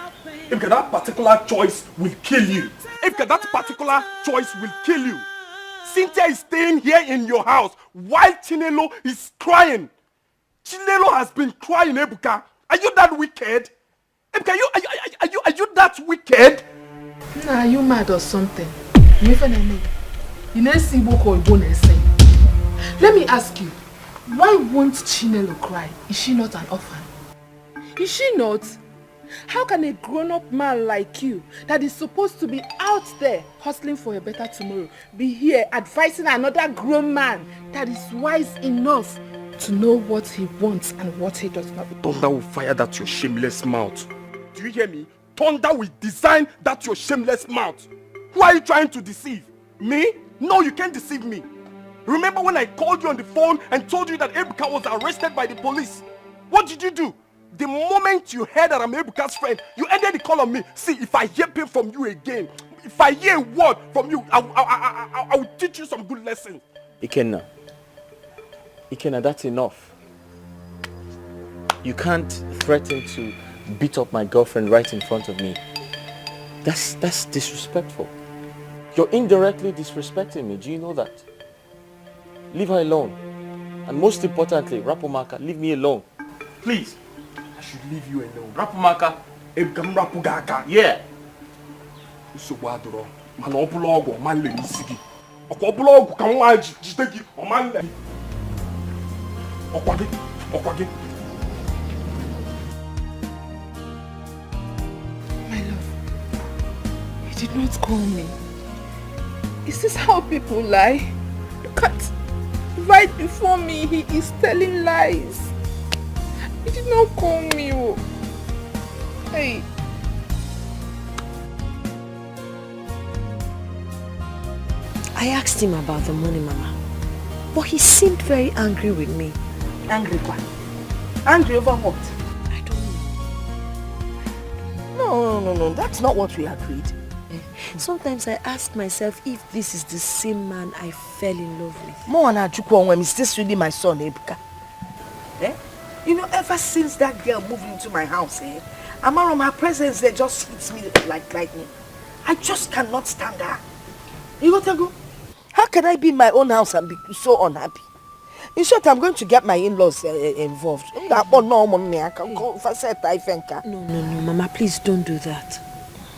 Speaker 14: Imka, that particular choice will kill you. Imka, that particular choice will kill you. Cynthia is staying here in your house while Chinelo is crying. Chinelo has been crying, Ebuka. Are you that wicked? Ebuka, are you that wicked?
Speaker 1: Nah, are you mad or something? Let me ask you, why won't Chinelo cry? Is she not an orphan?
Speaker 4: Is she not? How can a grown-up man like you, that is supposed to be out there hustling for a better tomorrow, be here advising another grown man that is wise enough to know what he wants and what he does not?
Speaker 14: Thunder will fire that your shameless mouth. Do you hear me? Thunder will design that your shameless mouth. Who are you trying to deceive? Me? No, you can't deceive me. Remember when I called you on the phone and told you that Ebuka was arrested by the police? What did you do? The moment you heard that I'm Ebuka's friend, you ended the call on me. See, if I hear pain from you again, if I hear a word from you, I will teach you some good lessons.
Speaker 10: Ikenna, that's enough. You can't threaten to beat up my girlfriend right in front of me. That's disrespectful. You're indirectly disrespecting me. Do you know that? Leave her alone. And most importantly, Rapomaka, leave me alone. Please.
Speaker 14: I should leave you alone.
Speaker 10: Rapomaka.
Speaker 14: Ebukam Rapugaka.
Speaker 10: Yeah.
Speaker 14: Usowadoro. Manopulogo, manle nisigi. Okobulogo kamwaji jitegi omanle. Okwage.
Speaker 1: My love, you did not call me. Is this how people lie? right before me, he is telling lies. He did not call me. Oh. Hey.
Speaker 18: I asked him about the money, Mama. But he seemed very angry with me.
Speaker 9: Angry what? Angry over what?
Speaker 18: I don't
Speaker 9: know. No. That's not what we agreed.
Speaker 18: Sometimes I ask myself if this is the same man I fell in love with.
Speaker 9: Moana Chukwonwem, is this really my son, Ebuka? You know, ever since that girl moved into my house, Amarom, her presence there just hits me like lightning. I just cannot stand her. You got to go? How can I be in my own house and be so unhappy? In short, I'm going to get my in-laws involved.
Speaker 18: No, Mama, please don't do that.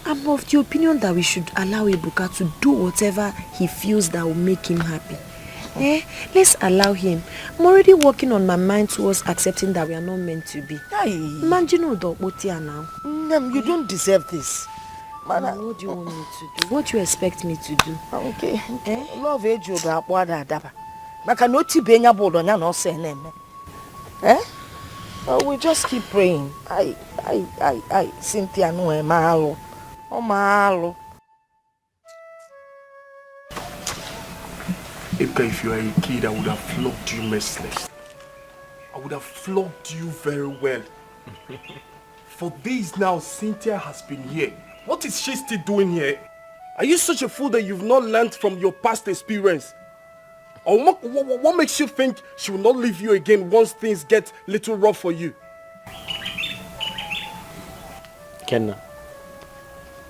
Speaker 18: I'm of the opinion that we should allow Ebuka to do whatever he feels that will make him happy. Let's allow him. I'm already working on my mind towards accepting that we are not meant to be. Imagine now.
Speaker 9: You don't deserve this.
Speaker 18: Mama, what do you want me to do? What do you expect me to do?
Speaker 9: Okay. Love age you ga akwa da adaba. Maka no ti be nya bodo nya no se na eme. We just keep praying. Cynthia no e maalo. O maalo.
Speaker 14: If you are a kid, I would have flogged you merciless. I would have flogged you very well. For days now, Cynthia has been here. What is she still doing here? Are you such a fool that you've not learned from your past experience? Or what makes you think she will not leave you again once things get a little rough for you?
Speaker 10: Kenna,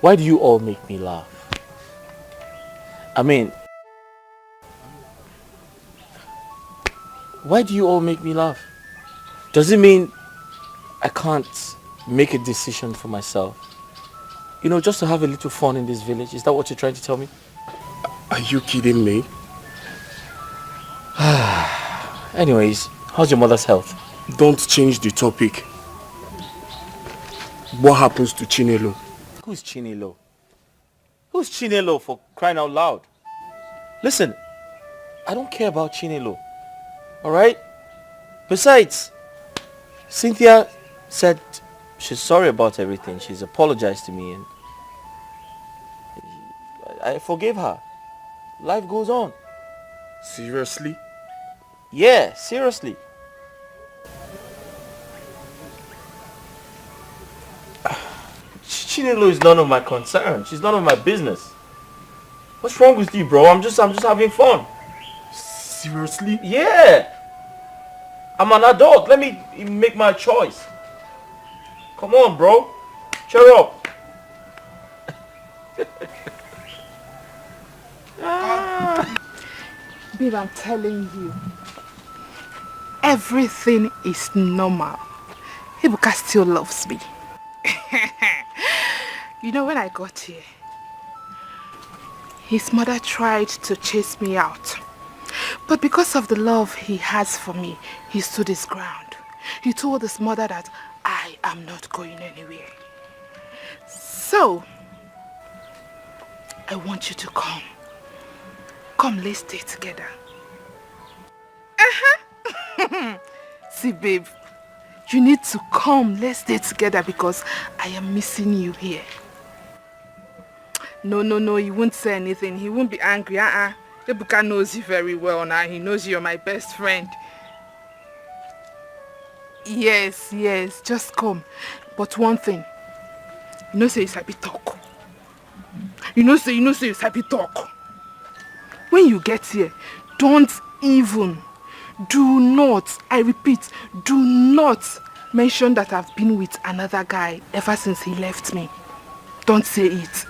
Speaker 10: why do you all make me laugh? I mean, why do you all make me laugh? Does it mean I can't make a decision for myself? You know, just to have a little fun in this village. Is that what you're trying to tell me?
Speaker 14: Are you kidding me?
Speaker 10: Anyways, how's your mother's health?
Speaker 14: Don't change the topic. What happens to Chinelo?
Speaker 10: Who's Chinelo? Who's Chinelo, for crying out loud? Listen, I don't care about Chinelo. Alright? Besides, Cynthia said she's sorry about everything. She's apologized to me and I forgave her. Life goes on.
Speaker 14: Seriously?
Speaker 10: Yeah, seriously. Chinelo is none of my concern. She's none of my business. What's wrong with you, bro? I'm just having fun.
Speaker 14: Seriously?
Speaker 10: Yeah. I'm an adult. Let me make my choice. Come on, bro. Cheer up.
Speaker 1: Babe, I'm telling you, everything is normal. Ebuka still loves me. You know, when I got here, his mother tried to chase me out. But because of the love he has for me, he stood his ground. He told his mother that I am not going anywhere. So, I want you to come. Come, let's stay together. See, babe, you need to come. Let's stay together because I am missing you here. No, he won't say anything. He won't be angry. Ebuka knows you very well now. He knows you're my best friend. Yes, just come. But one thing, you know say you sabi talk. You know say you sabi talk. When you get here, don't even, do not, I repeat, do not mention that I've been with another guy ever since he left me. Don't say it.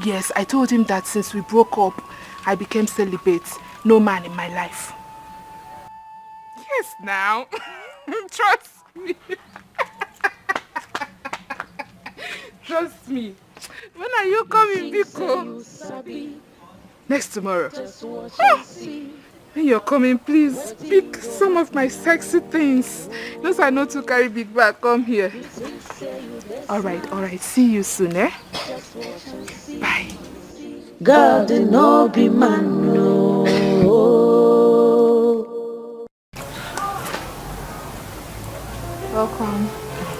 Speaker 1: Yes, I told him that since we broke up, I became celibate. No man in my life. Yes, now. Trust me. Trust me. When are you coming, Biko? Next tomorrow. When you're coming, please pick some of my sexy things. Those I know to carry big bag. Come here. Alright. See you soon, eh? Okay, bye.
Speaker 8: God no be man, no.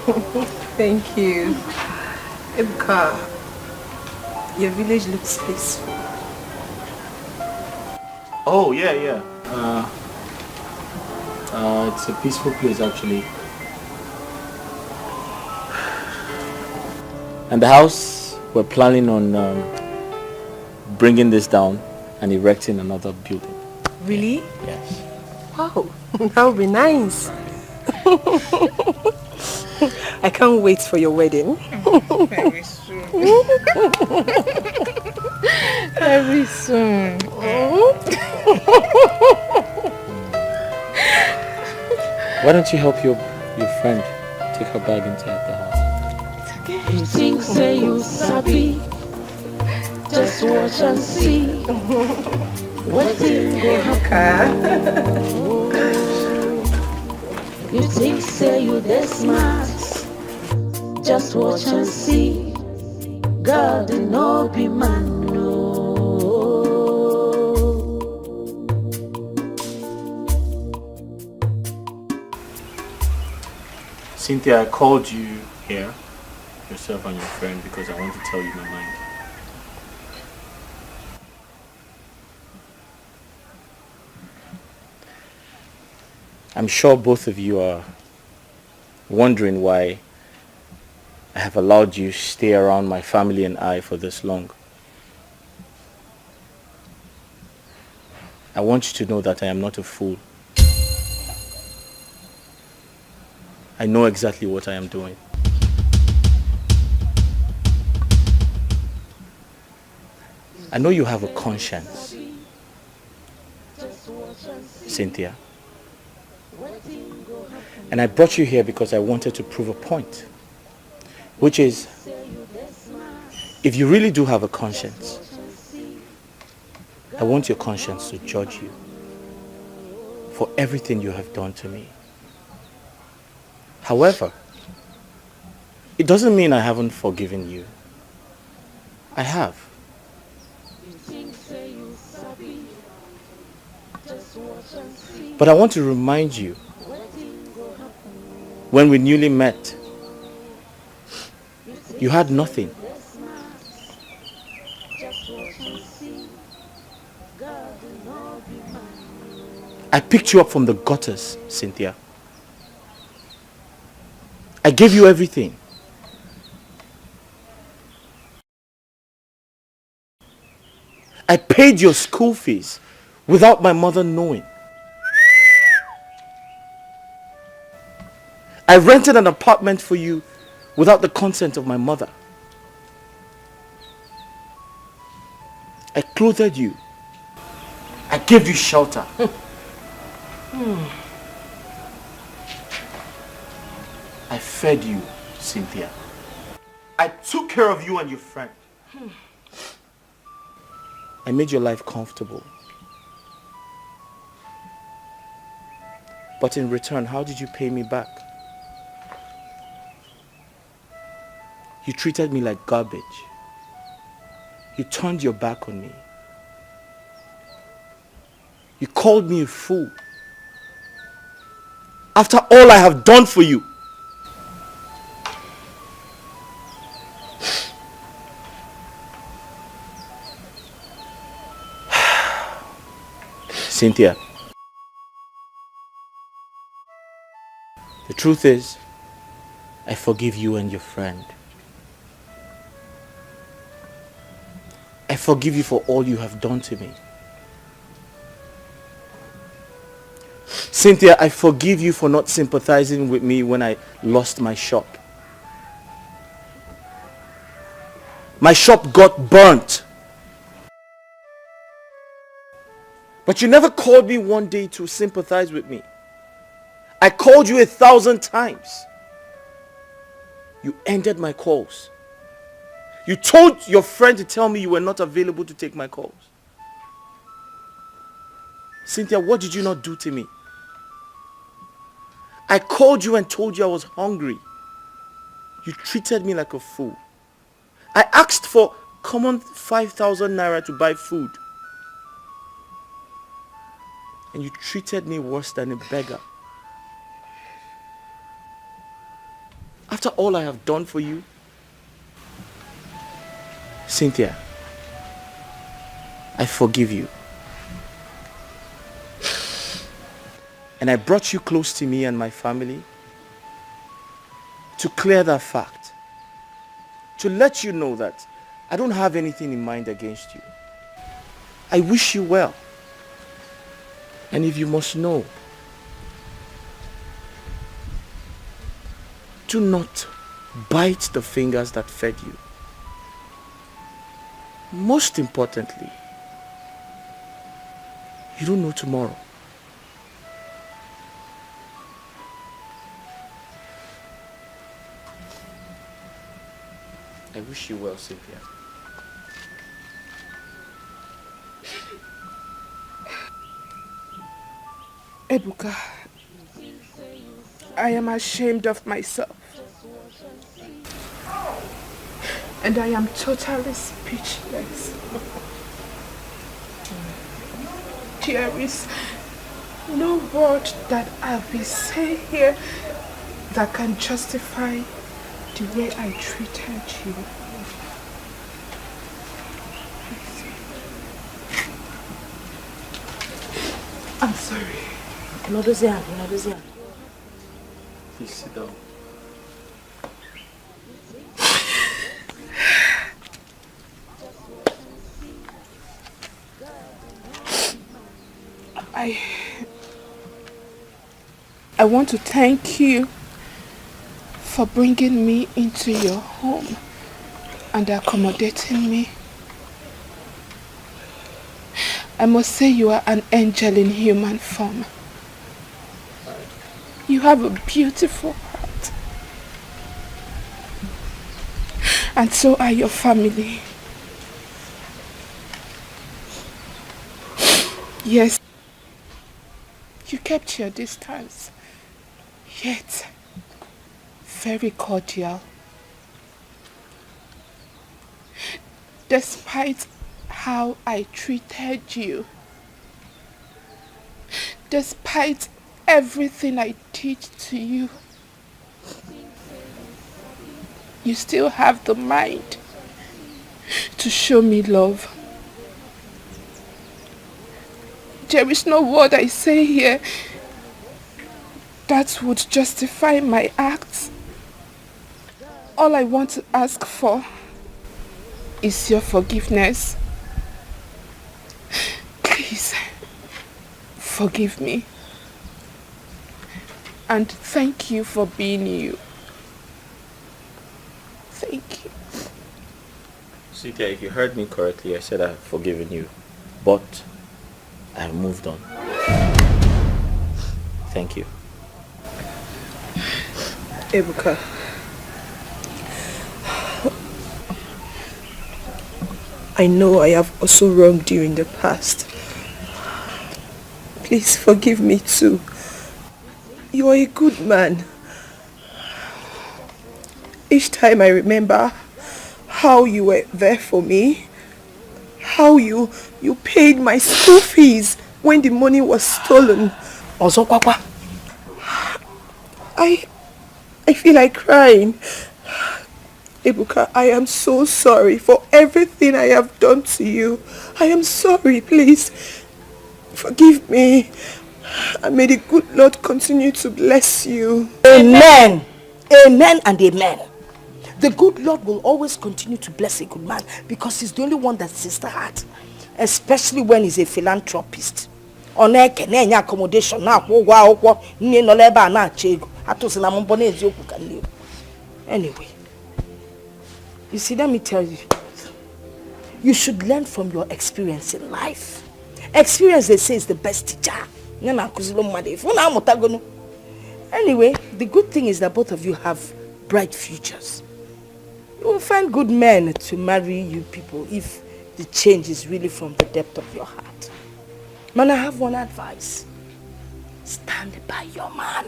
Speaker 22: Thank you. Ebuka, your village looks peaceful.
Speaker 10: Oh, yeah, yeah. It's a peaceful place, actually. And the house, we're planning on bringing this down and erecting another building.
Speaker 22: Really?
Speaker 10: Yes.
Speaker 22: Wow, that would be nice. I can't wait for your wedding.
Speaker 1: Very soon. Very soon.
Speaker 10: Why don't you help your friend take her bag inside the house?
Speaker 8: You think say you sabi, just watch and see. What thing go happen? You think say you this smart, just watch and see. God no be man no.
Speaker 10: Cynthia, I called you here, yourself and your friend, because I want to tell you my mind. I'm sure both of you are wondering why I have allowed you stay around my family and I for this long. I want you to know that I am not a fool. I know exactly what I am doing. I know you have a conscience, Cynthia. And I brought you here because I wanted to prove a point, which is, if you really do have a conscience, I want your conscience to judge you for everything you have done to me. However, it doesn't mean I haven't forgiven you. I have. But I want to remind you, when we newly met, you had nothing. I picked you up from the gutters, Cynthia. I gave you everything. I paid your school fees without my mother knowing. I rented an apartment for you without the consent of my mother. I clothed you. I gave you shelter. I fed you, Cynthia. I took care of you and your friend. I made your life comfortable. But in return, how did you pay me back? You treated me like garbage. You turned your back on me. You called me a fool. After all I have done for you. Cynthia, the truth is, I forgive you and your friend. I forgive you for all you have done to me. Cynthia, I forgive you for not sympathizing with me when I lost my shop. My shop got burnt. But you never called me one day to sympathize with me. I called you 1,000 times. You ended my calls. You told your friend to tell me you were not available to take my calls. Cynthia, what did you not do to me? I called you and told you I was hungry. You treated me like a fool. I asked for common 5,000 naira to buy food. And you treated me worse than a beggar. After all I have done for you? Cynthia, I forgive you. And I brought you close to me and my family to clear that fact. To let you know that I don't have anything in mind against you. I wish you well. And if you must know, do not bite the fingers that fed you. Most importantly, you don't know tomorrow. I wish you well, Cynthia.
Speaker 1: Ebuka, I am ashamed of myself. And I am totally speechless. There is no word that I will say here that can justify the way I treated you. I'm sorry.
Speaker 10: Please sit down.
Speaker 1: I want to thank you for bringing me into your home and accommodating me. I must say you are an angel in human form. You have a beautiful heart. And so are your family. Yes, you kept your distance, yet very cordial. Despite how I treated you, despite everything I did to you, you still have the mind to show me love. There is no word I say here that would justify my acts. All I want to ask for is your forgiveness. Please, forgive me. And thank you for being you. Thank you.
Speaker 10: Cynthia, if you heard me correctly, I said I've forgiven you, but I've moved on. Thank you.
Speaker 22: Ebuka, I know I have also wronged you in the past. Please forgive me too. You are a good man. Each time I remember how you were there for me, how you paid my school fees when the money was stolen.
Speaker 9: Also, Papa,
Speaker 22: I feel like crying. Ebuka, I am so sorry for everything I have done to you. I am sorry, please. Forgive me. And may the good Lord continue to bless you.
Speaker 9: Amen. Amen and amen. The good Lord will always continue to bless a good man because he's the only one that sister had. Especially when he's a philanthropist. Accommodation anyway, you see, let me tell you, you should learn from your experience in life. Experience, they say, is the best teacher. Anyway, the good thing is that both of you have bright futures. You will find good men to marry you people if the change is really from the depth of your heart. Man, I have one advice. Stand by your man.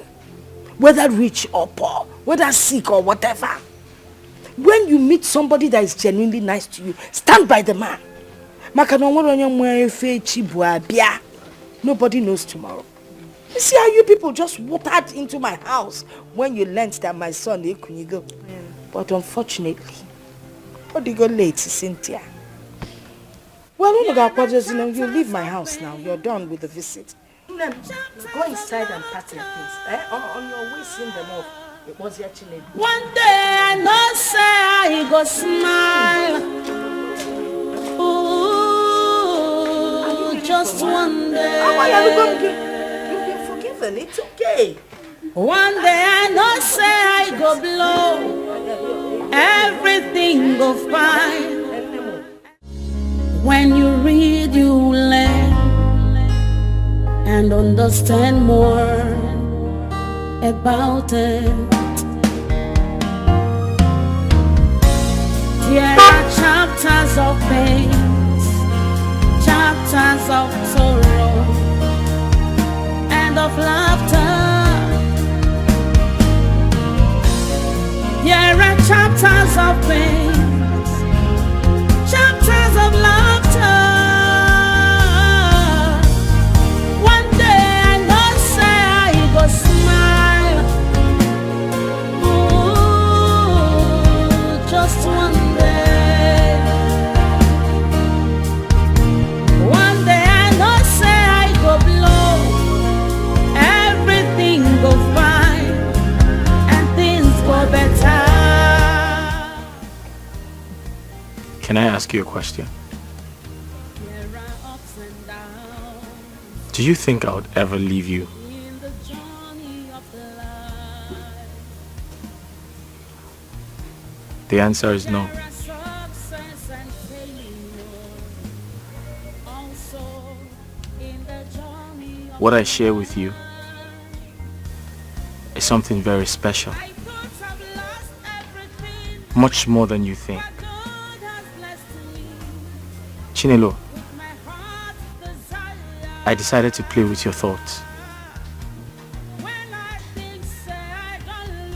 Speaker 9: Whether rich or poor, whether sick or whatever. When you meet somebody that is genuinely nice to you, stand by the man. Nobody knows tomorrow. You see how you people just watered into my house when you learnt that my son Ekunigo. But unfortunately, what do you go late, Cynthia? Well, you leave my house now. You're done with the visit. Go inside and pack your things. On your way, send them off. It was your chile.
Speaker 19: One day I know say I go smile. Ooh, just one day.
Speaker 9: You've been forgiven. It's okay.
Speaker 19: One day I know say I go blow. Everything go fine. When you read, you learn and understand more about it. There are chapters of pain, chapters of sorrow, and of laughter. There are chapters of pain, chapters of laughter. One day I know say I go smile. Ooh, just one day. One day I know say I go blow. Everything go fine and things go better.
Speaker 10: Can I ask you a question? Do you think I would ever leave you? The answer is no. What I share with you is something very special. Much more than you think. Chinelo, I decided to play with your thoughts.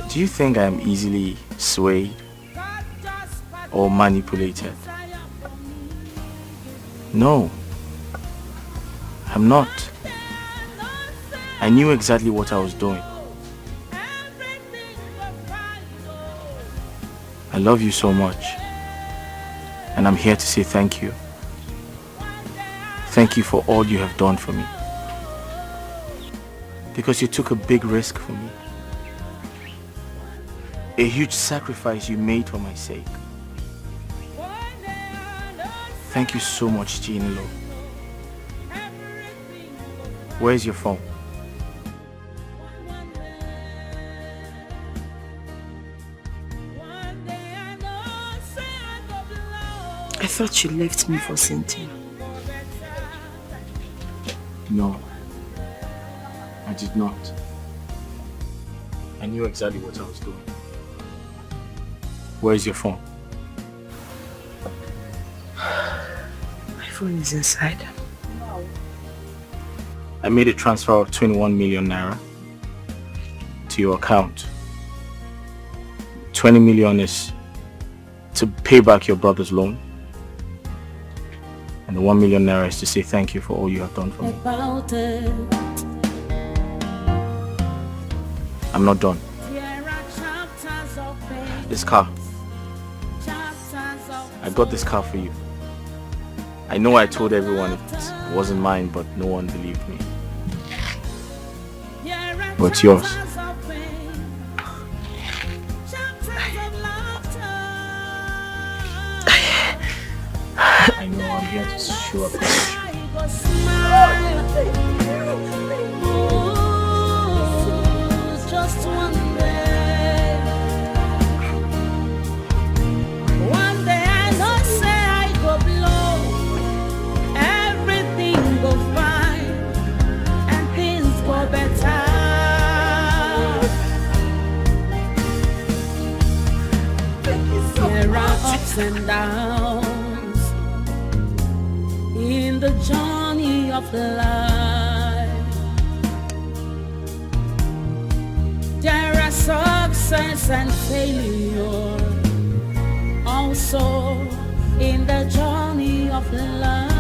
Speaker 10: Do you think I am easily swayed or manipulated? No, I'm not. I knew exactly what I was doing. I love you so much, and I'm here to say thank you. Thank you for all you have done for me. Because you took a big risk for me. A huge sacrifice you made for my sake. Thank you so much, Chinelo. Where's your phone?
Speaker 18: I thought you left me for Cynthia.
Speaker 10: No, I did not. I knew exactly what I was doing. Where's your phone?
Speaker 18: My phone is inside.
Speaker 10: I made a transfer of 21 million naira to your account. 20 million is to pay back your brother's loan. And the 1 million naira is to say thank you for all you have done for me. I'm not done. This car. I got this car for you. I know I told everyone it wasn't mine, but no one believed me. But it's yours. I know I'm here to show appreciation.
Speaker 19: Just one day. One day I know say I go blow. Everything go fine and things go better. There are ups and downs in the journey of life. There are success and failure also in the journey of life.